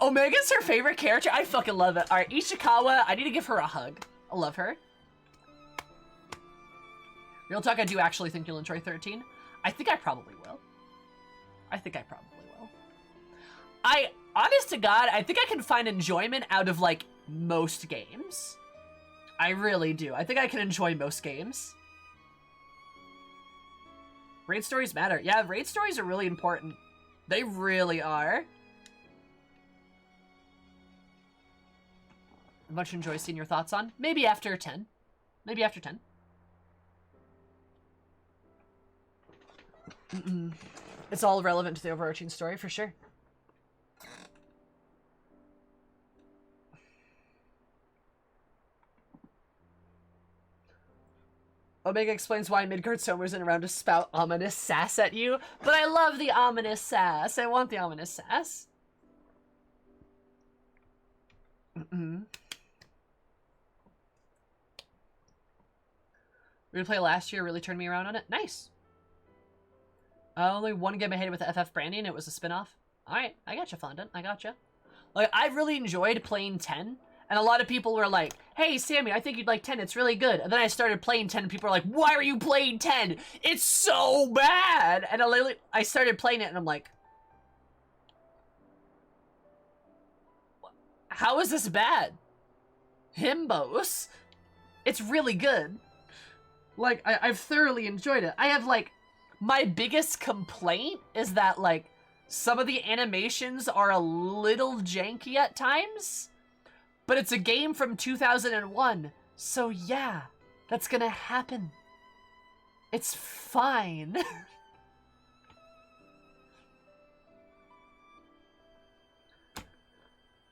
Omega's her favorite character? I fucking love it. Alright, Ishikawa, I need to give her a hug. I love her. Real talk, I do actually think you'll enjoy 13. I think I probably will. Honest to God, I think I can find enjoyment out of, like, most games. I really do. I think I can enjoy most games. Raid stories matter. Yeah, raid stories are really important. They really are. I much enjoy seeing your thoughts on. Maybe after 10. It's all relevant to the overarching story, for sure. Omega explains why Midgard Somer isn't around to spout ominous sass at you, but I love the ominous sass. I want the ominous sass. Replay last year really turned me around on it. Nice. Only one game I hated with the FF branding. It was a spin-off. Alright, I gotcha, Fondant. I gotcha. Like, I really enjoyed playing 10. And a lot of people were like, hey, Sammy, I think you'd like 10. It's really good. And then I started playing 10 and people were like, why are you playing 10? It's so bad. And I started playing it and I'm like, how is this bad? Himbos. It's really good. Like, I've thoroughly enjoyed it. I have, like, my biggest complaint is that, like, some of the animations are a little janky at times. But it's a game from 2001, so yeah, that's gonna happen. It's fine.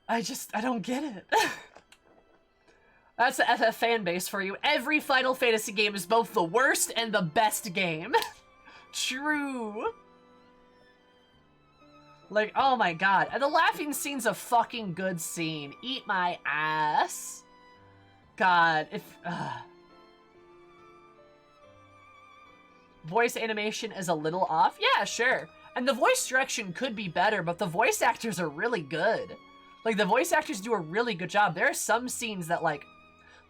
I don't get it. That's the FF fan base for you. Every Final Fantasy game is both the worst and the best game. True. Like, oh my god. And the laughing scene's a fucking good scene. Eat my ass. God, if... Voice animation is a little off? Yeah, sure. And the voice direction could be better, but the voice actors are really good. Like, the voice actors do a really good job. There are some scenes that, like,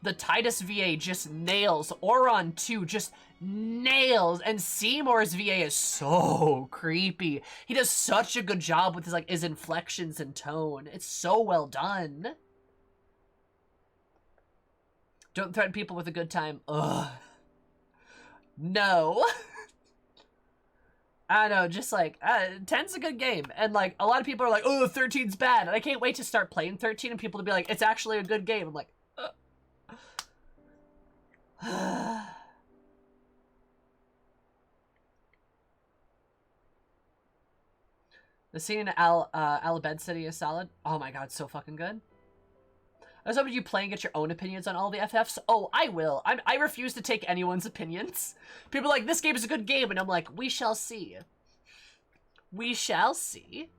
the Titus VA just nails. Oron 2 just nails. And Seymour's VA is so creepy. He does such a good job with his, like, his inflections and tone. It's so well done. Don't threaten people with a good time. Ugh. No. I don't know, just like, 10's a good game. And like, a lot of people are like, oh, 13's bad. And I can't wait to start playing 13 and people to be like, it's actually a good game. I'm like, The scene in Alabed City is solid. Oh my god, so fucking good. I was hoping you play and get your own opinions on all the FFs. Oh, I will. I refuse to take anyone's opinions. People are like, this game is a good game. And I'm like, we shall see. We shall see.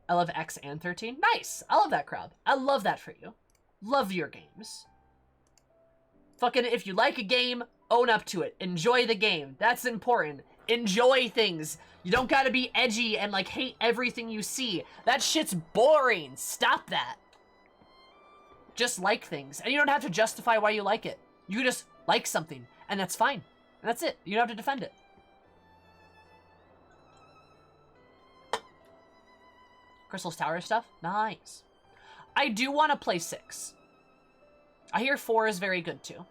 I love X and 13. Nice. I love that crowd. I love that for you. Love your games. Fucking, if you like a game, own up to it. Enjoy the game. That's important. Enjoy things. You don't gotta be edgy and, like, hate everything you see. That shit's boring. Stop that. just like things. And you don't have to justify why you like it. You can just like something, and that's fine. And that's it. You don't have to defend it. Crystal's Tower stuff? Nice. I do want to play 6. I hear 4 is very good, too.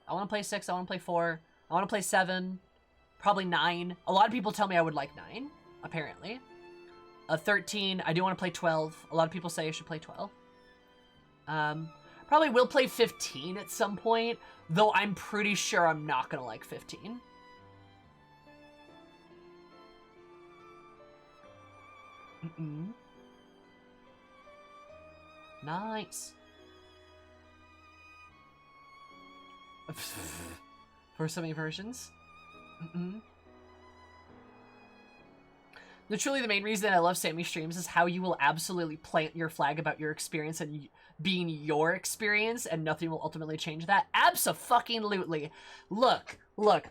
I want to play 6. I want to play 4. I want to play 7. Probably 9. A lot of people tell me I would like 9, apparently. 13. I do want to play 12. A lot of people say I should play 12. Probably will play 15 at some point, though I'm pretty sure I'm not going to like 15. Nice. For so many versions. Truly the main reason I love Sammy streams is how you will absolutely plant your flag about your experience and being your experience, and nothing will ultimately change that. Abso-fucking-lutely. Look,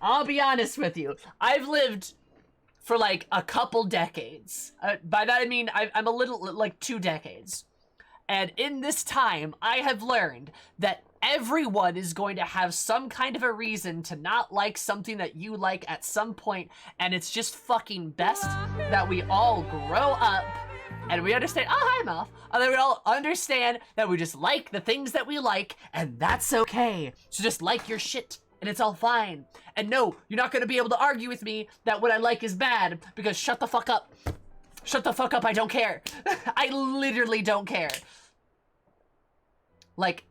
I'll be honest with you. I've lived for like a couple decades. By that I mean I'm a little, like 2 decades. And in this time, I have learned that everyone is going to have some kind of a reason to not like something that you like at some point, and it's just fucking best that we all grow up and we understand, oh, hi, Mouth, and then we all understand that we just like the things that we like, and that's okay. So just like your shit, and it's all fine. And no, you're not going to be able to argue with me that what I like is bad, because shut the fuck up. Shut the fuck up, I don't care. I literally don't care. Like,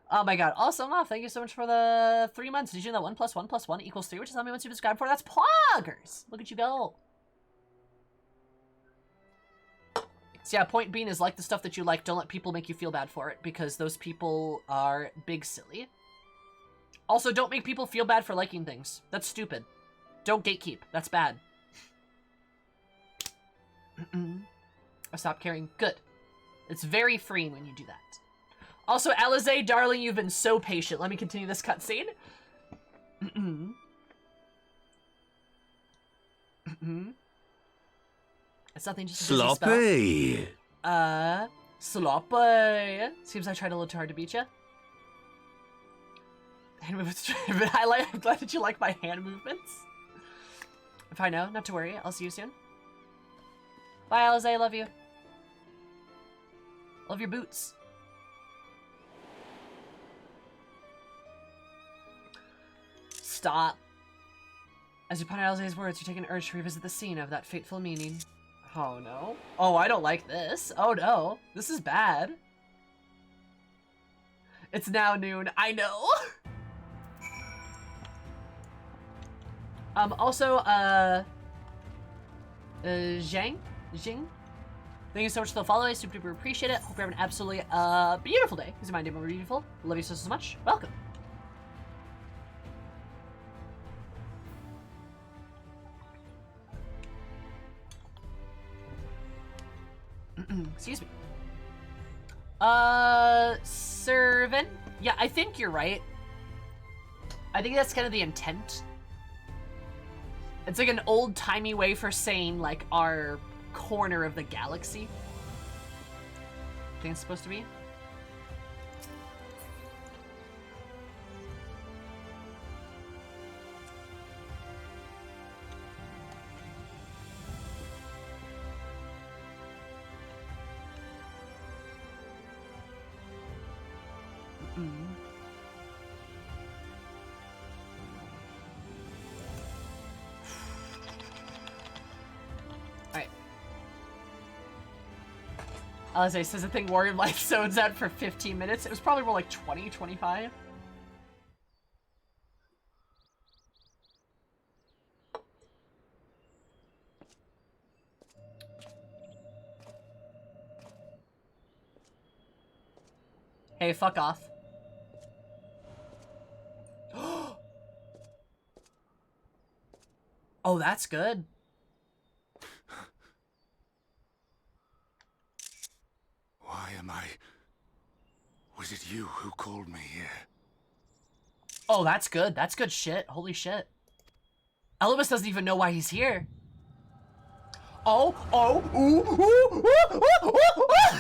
oh my god. Also, Moth, thank you so much for the 3 months. Did you know that 1 + 1 + 1 = 3, which is how many months you subscribed for? That's poggers! Look at you go. So yeah, point being is like the stuff that you like, don't let people make you feel bad for it, because those people are big silly. Also, don't make people feel bad for liking things. That's stupid. Don't gatekeep. That's bad. I stopped caring. Good. It's very freeing when you do that. Also, Alize, darling, you've been so patient. Let me continue this cutscene. It's nothing, just a busy spell. Sloppy. Seems I tried a little too hard to beat you. Hand movements. But I'm glad that you like my hand movements. If I know, not to worry. I'll see you soon. Bye, Alize. Love you. Love your boots. Stop. As you ponder Alize's words, you take an urge to revisit the scene of that fateful meeting. Oh no. Oh, I don't like this. Oh no. This is bad. It's now noon. I know. Also, Zhang? Thank you so much for the follow. I super duper appreciate it. Hope you're having an absolutely beautiful day. Because my day more beautiful. Love you so much. Welcome. Excuse me. Servant? Yeah, I think you're right. I think that's kind of the intent. It's like an old-timey way for saying, like, our corner of the galaxy. I think it's supposed to be. Alize says the thing Warrior Life zones out for 15 minutes. It was probably more like 20, 25. Hey, fuck off. Oh, that's good. Why am I... Was it you who called me here? Oh, that's good. That's good shit. Holy shit. Elvis doesn't even know why he's here. Oh, oh, ooh, ooh, ooh, ooh, ooh, ooh.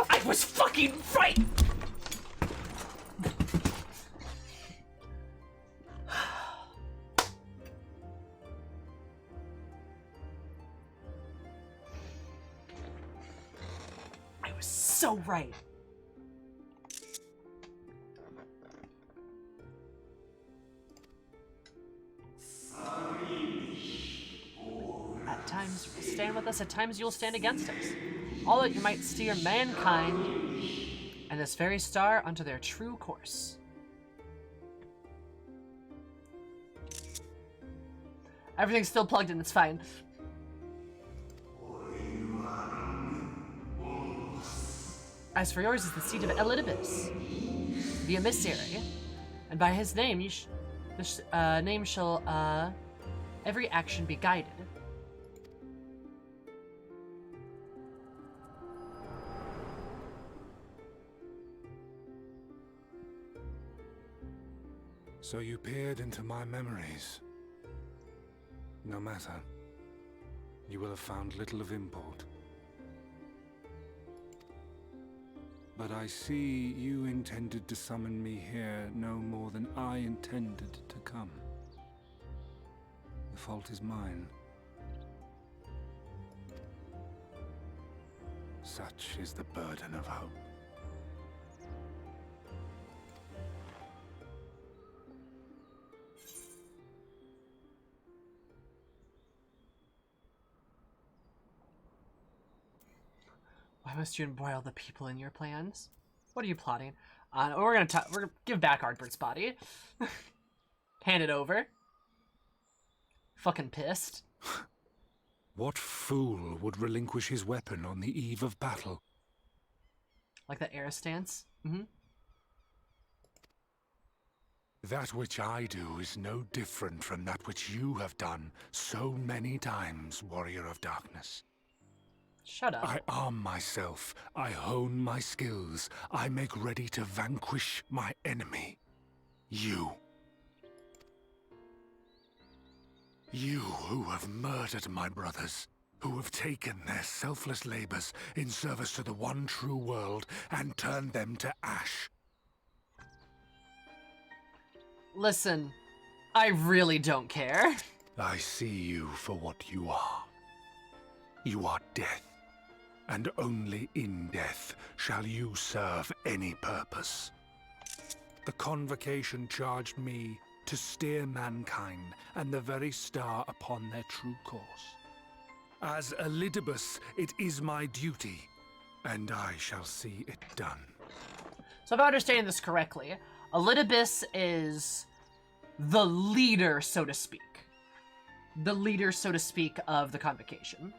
I was fucking right! I was so right. At times you will stand with us, at times you will stand against us. All that you might steer mankind and this very star onto their true course. Everything's still plugged in, it's fine. As for yours is the seed of Elidibus, the emissary, and by his name this name shall every action be guided. So you peered into my memories. No matter. You will have found little of import. But I see you intended to summon me here no more than I intended to come. The fault is mine. Such is the burden of hope. Why must you embroil the people in your plans? What are you plotting? We're gonna give back Ardbert's body. Hand it over. Fucking pissed. What fool would relinquish his weapon on the eve of battle? Like that air stance? Mm-hmm. That which I do is no different from that which you have done so many times, Warrior of Darkness. Shut up. I arm myself, I hone my skills, I make ready to vanquish my enemy. You. You who have murdered my brothers, who have taken their selfless labors in service to the one true world and turned them to ash. Listen, I really don't care. I see you for what you are. You are death, and only in death shall you serve any purpose. The Convocation charged me to steer mankind and the very star upon their true course. As Elidibus, it is my duty, and I shall see it done. So if I understand this correctly, Elidibus is the leader, so to speak. The leader, so to speak, of the Convocation.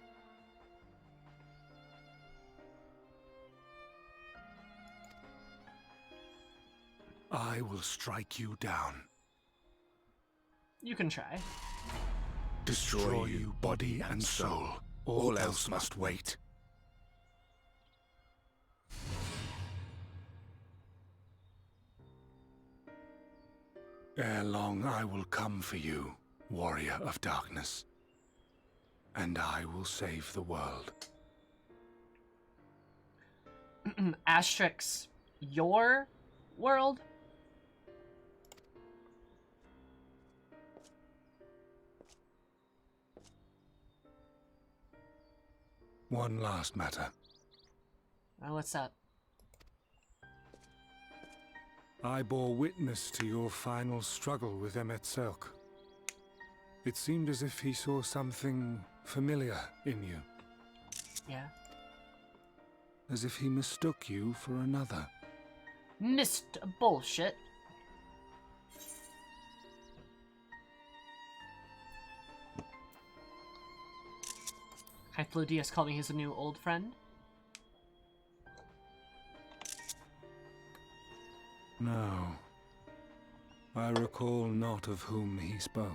I will strike you down. You can try. Destroy you body and soul. All else must wait. Ere long I will come for you, Warrior of Darkness. And I will save the world. Asterix, your world? One last matter. Oh, what's that? I bore witness to your final struggle with Emetzelk. It seemed as if he saw something familiar in you. Yeah. As if he mistook you for another. Missed bullshit. Hyflo Diaz called me his new old friend. No. I recall not of whom he spoke.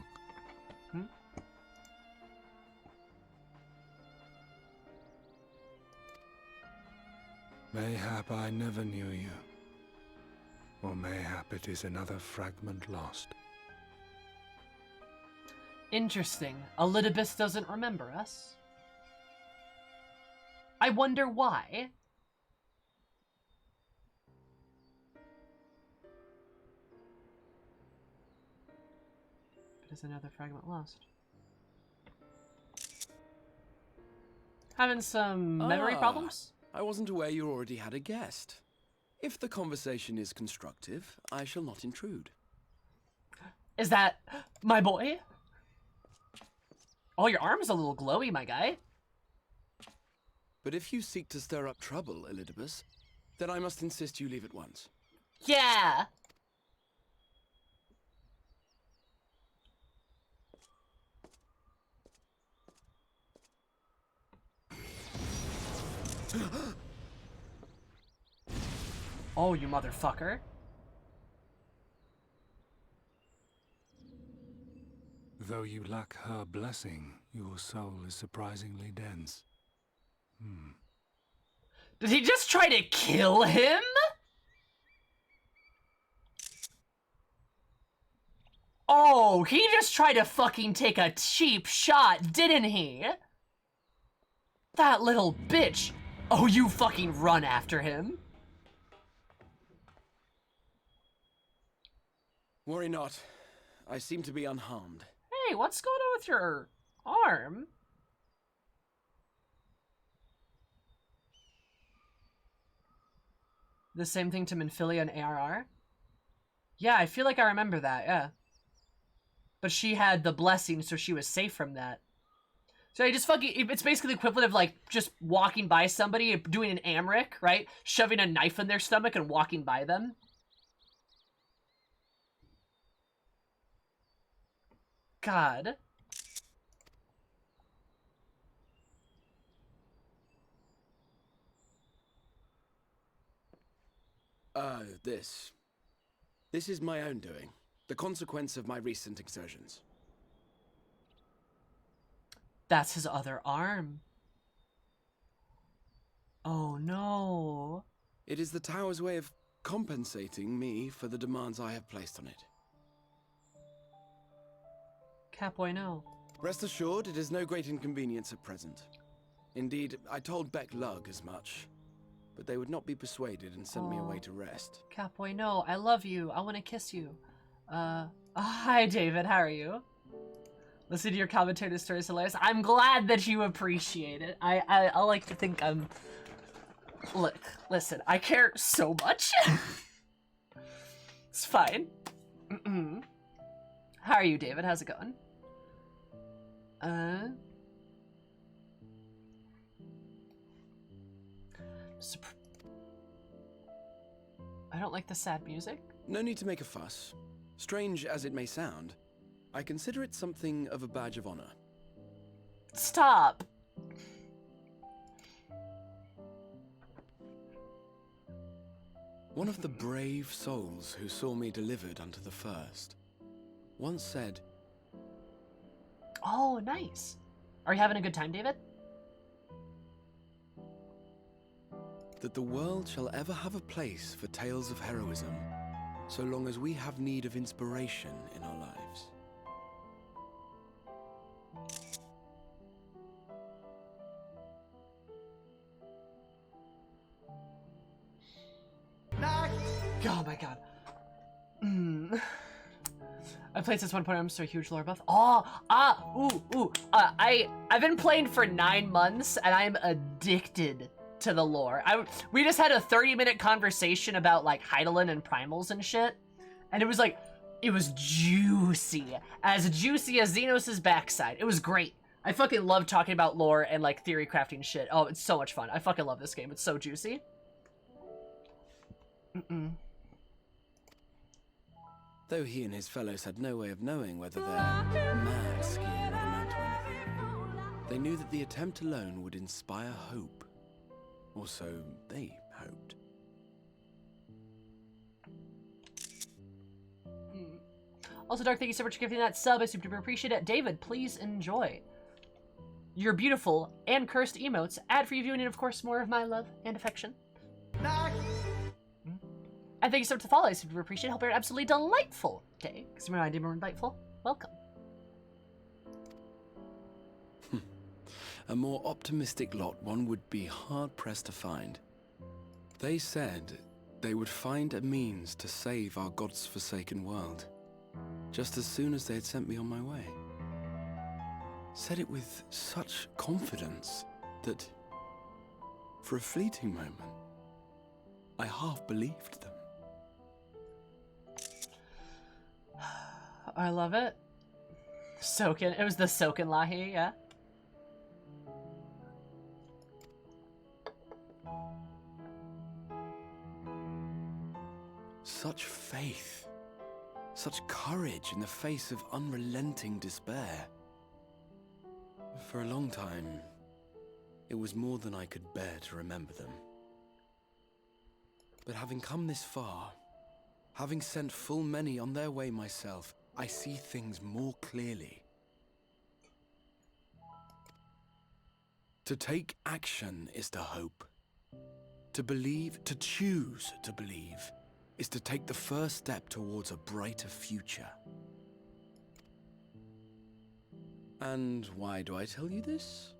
Mayhap I never knew you. Or mayhap it is another fragment lost. Interesting. Elidibus doesn't remember us. I wonder why. It is another fragment lost. Having some memory problems? I wasn't aware you already had a guest. If the conversation is constructive, I shall not intrude. Is that my boy? Oh, your arm's a little glowy, my guy. But if you seek to stir up trouble, Elidibus, then I must insist you leave at once. Yeah! Oh, you motherfucker. Though you lack her blessing, your soul is surprisingly dense. Did he just try to kill him? Oh, he just tried to fucking take a cheap shot, didn't he? That little bitch. Oh, you fucking run after him. Worry not. I seem to be unharmed. Hey, what's going on with your arm? The same thing to Minfilia and ARR? Yeah, I feel like I remember that, yeah. But she had the blessing, so she was safe from that. So I just fucking, it's basically the equivalent of like just walking by somebody, doing an Amric, right? Shoving a knife in their stomach and walking by them. God. This is my own doing. The consequence of my recent exertions. That's his other arm. Oh no. It is the tower's way of compensating me for the demands I have placed on it. Catboy, no. Rest assured, it is no great inconvenience at present. Indeed, I told Beck Lug as much, but they would not be persuaded and sent me away to rest. Catboy, no. I love you. I want to kiss you. Hi, David. How are you? Listen to your commentary. The story is hilarious. I'm glad that you appreciate it. I like to think I'm... Look, listen. I care so much. It's fine. How are you, David? How's it going? I don't like the sad music. No need to make a fuss. Strange as it may sound, I consider it something of a badge of honor. Stop. One of the brave souls who saw me delivered unto the first once said... Oh, nice. Are you having a good time, David? That the world shall ever have a place for tales of heroism, so long as we have need of inspiration in our lives. Oh my god. I played since 1.0. I'm so huge lore buff. I've been playing for 9 months and I'm addicted to the lore. We just had a 30-minute conversation about like Hydaelyn and primals and shit, and it was like, it was juicy as Xenos' backside. It was great. I fucking love talking about lore and like theory crafting shit. Oh, it's so much fun. I fucking love this game. It's so juicy. Though he and his fellows had no way of knowing whether their mad scheme would amount to anything, they knew that the attempt alone would inspire hope. Or so they hoped. Also, Dark, thank you so much for giving that sub. I super duper appreciate it. David, please enjoy your beautiful and cursed emotes. Ad-free viewing and, of course, more of my love and affection. And thank you so much for the follow. I super appreciate it. Hope you're an absolutely delightful day. Because remember, I did more delightful. Welcome. A more optimistic lot one would be hard-pressed to find. They said they would find a means to save our God's forsaken world, just as soon as they had sent me on my way. Said it with such confidence that, for a fleeting moment, I half believed them. I love it. Soken. It was the Soken Lahi, yeah. Such faith, such courage in the face of unrelenting despair. For a long time, it was more than I could bear to remember them. But having come this far, having sent full many on their way myself, I see things more clearly. To take action is to hope. To believe, to choose to believe, is to take the first step towards a brighter future. And why do I tell you this?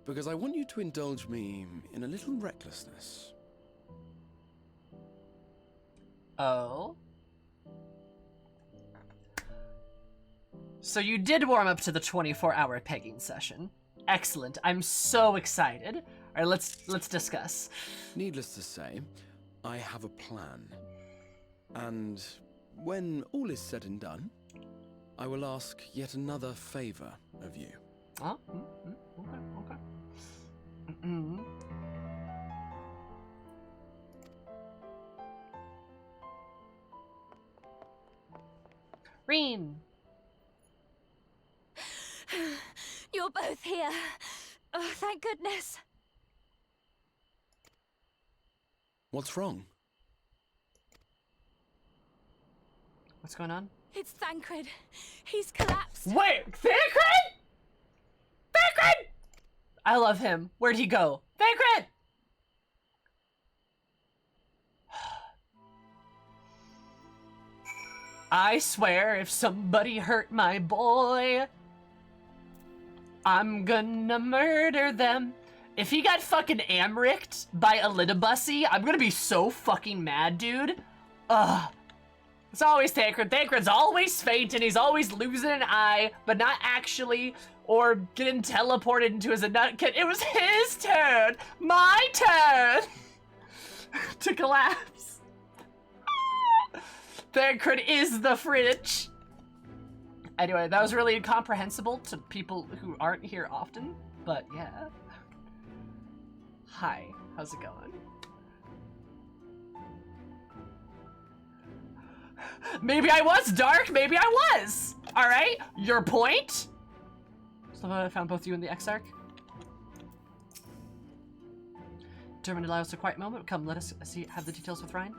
Because I want you to indulge me in a little recklessness. Oh? So you did warm up to the 24-hour pegging session. Excellent. I'm so excited. All right, let's discuss. Needless to say, I have a plan. And when all is said and done, I will ask yet another favor of you. Oh, okay. Reen. You're both here. Oh, thank goodness. What's wrong? What's going on? It's Thancred. He's collapsed. Wait, Thancred? Thancred! I love him. Where'd he go? Thancred! I swear if somebody hurt my boy, I'm gonna murder them. If he got fucking amricked by a Lidabussy, I'm gonna be so fucking mad, dude. Ugh. It's always Thancred. Thancred's always faint and he's always losing an eye, but not actually, or getting teleported into his nut-kit. It was his turn! My turn! To collapse. Thancred is the fridge. Anyway, that was really incomprehensible to people who aren't here often, but yeah. Hi, how's it going? Maybe I was dark, maybe I was! Alright, your point? So I found both you and the Exarch. Determined to allow us a quiet moment. Come, let us have the details with Ryan.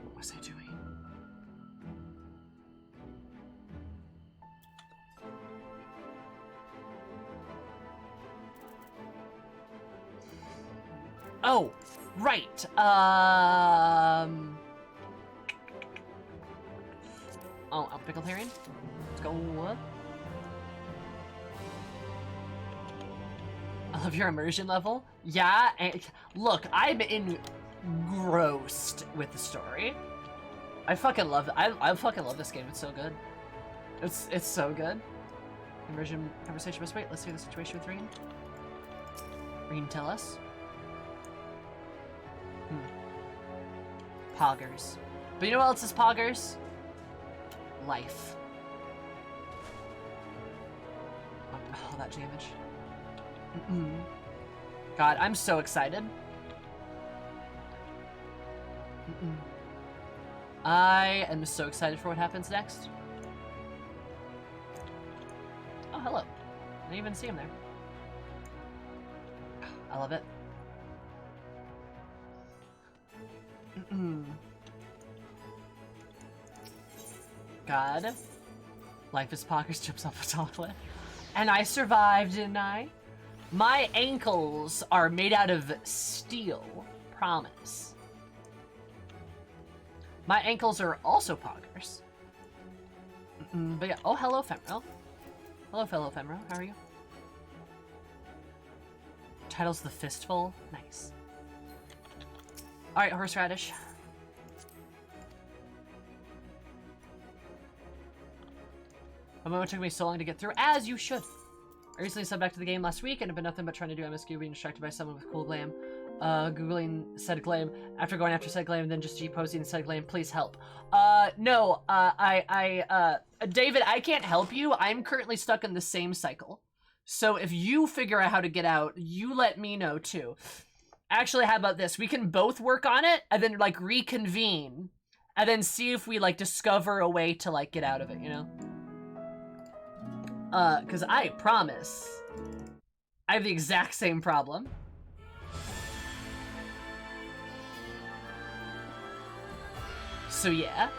What was I doing? Oh, right. Oh, Pickled Herring. Let's go. I love your immersion level. Yeah, and look, I'm engrossed with the story. I fucking love it. I fucking love this game. It's so good. It's so good. Immersion conversation must wait. Let's see the situation with Reen. Reen, tell us. Poggers. But you know what else is poggers? Life. Oh, that damage. God, I'm so excited. I am so excited for what happens next. Oh, hello. I didn't even see him there. I love it. God. Life is poggers jumps off a tall cliff. And I survived, didn't I? My ankles are made out of steel. Promise. My ankles are also poggers. But yeah. Oh, hello, Femro. Hello, fellow Femro. How are you? Title's The Fistful. Nice. Alright, horseradish. It took me so long to get through, as you should. I recently subbed back to the game last week and have been nothing but trying to do MSQ, being distracted by someone with cool glam. Googling said glam, after going after said glam, then just G-posting said glam, please help. No, David, I can't help you. I'm currently stuck in the same cycle. So if you figure out how to get out, you let me know too. Actually, how about this? We can both work on it and then like reconvene and then see if we like discover a way to like get out of it, you know? Cause I promise I have the exact same problem. So yeah.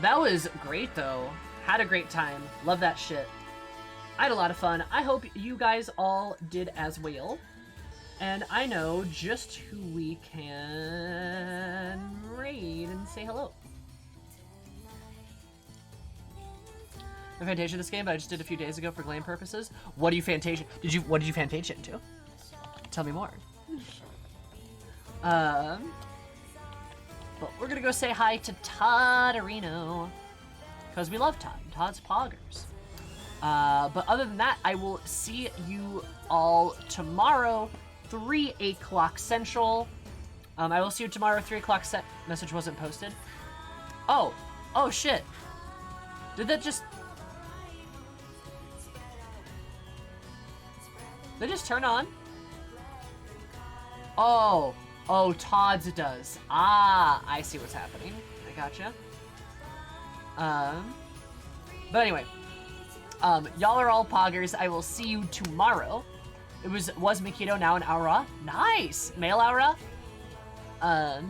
That was great though. Had a great time. Love that shit. I had a lot of fun. I hope you guys all did as well. And I know just who we can raid and say hello. I Fantasia this game, but I just did a few days ago for glam purposes. What do you Fantasia? What did you Fantasia into? Tell me more. But we're gonna go say hi to Todd-erino. Because we love Todd. Todd's poggers. But other than that, I will see you all tomorrow, 8 o'clock Central. I will see you tomorrow, 3 o'clock set. Message wasn't posted. Oh shit. Did that just... Did it just turn on? Oh, Todd's does. Ah, I see what's happening. I gotcha. But anyway, y'all are all poggers. I will see you tomorrow. It was Mikito, now an Aura. Nice! Male Aura. I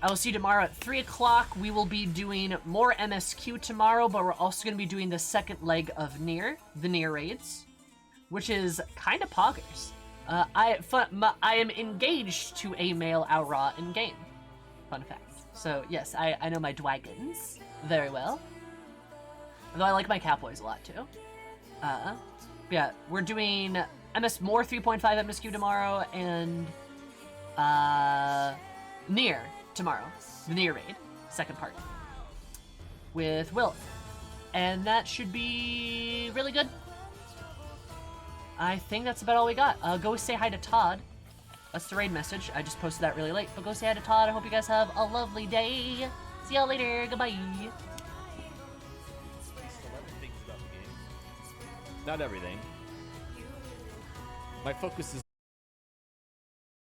will see you tomorrow at 3 o'clock. We will be doing more MSQ tomorrow, but we're also going to be doing the second leg of the Nier raids, which is kind of poggers. I am engaged to a male Aura in game. Fun fact. So yes, I know my dragons very well. Although I like my Catboys a lot too. Yeah, we're doing more 3.5 MSQ tomorrow and Nier tomorrow. The Nier raid, second part. With Will. And that should be really good. I think that's about all we got. Go say hi to Todd. That's the raid message. I just posted that really late, but go say hi to Todd. I hope you guys have a lovely day. See y'all later. Goodbye. Not everything. My focus is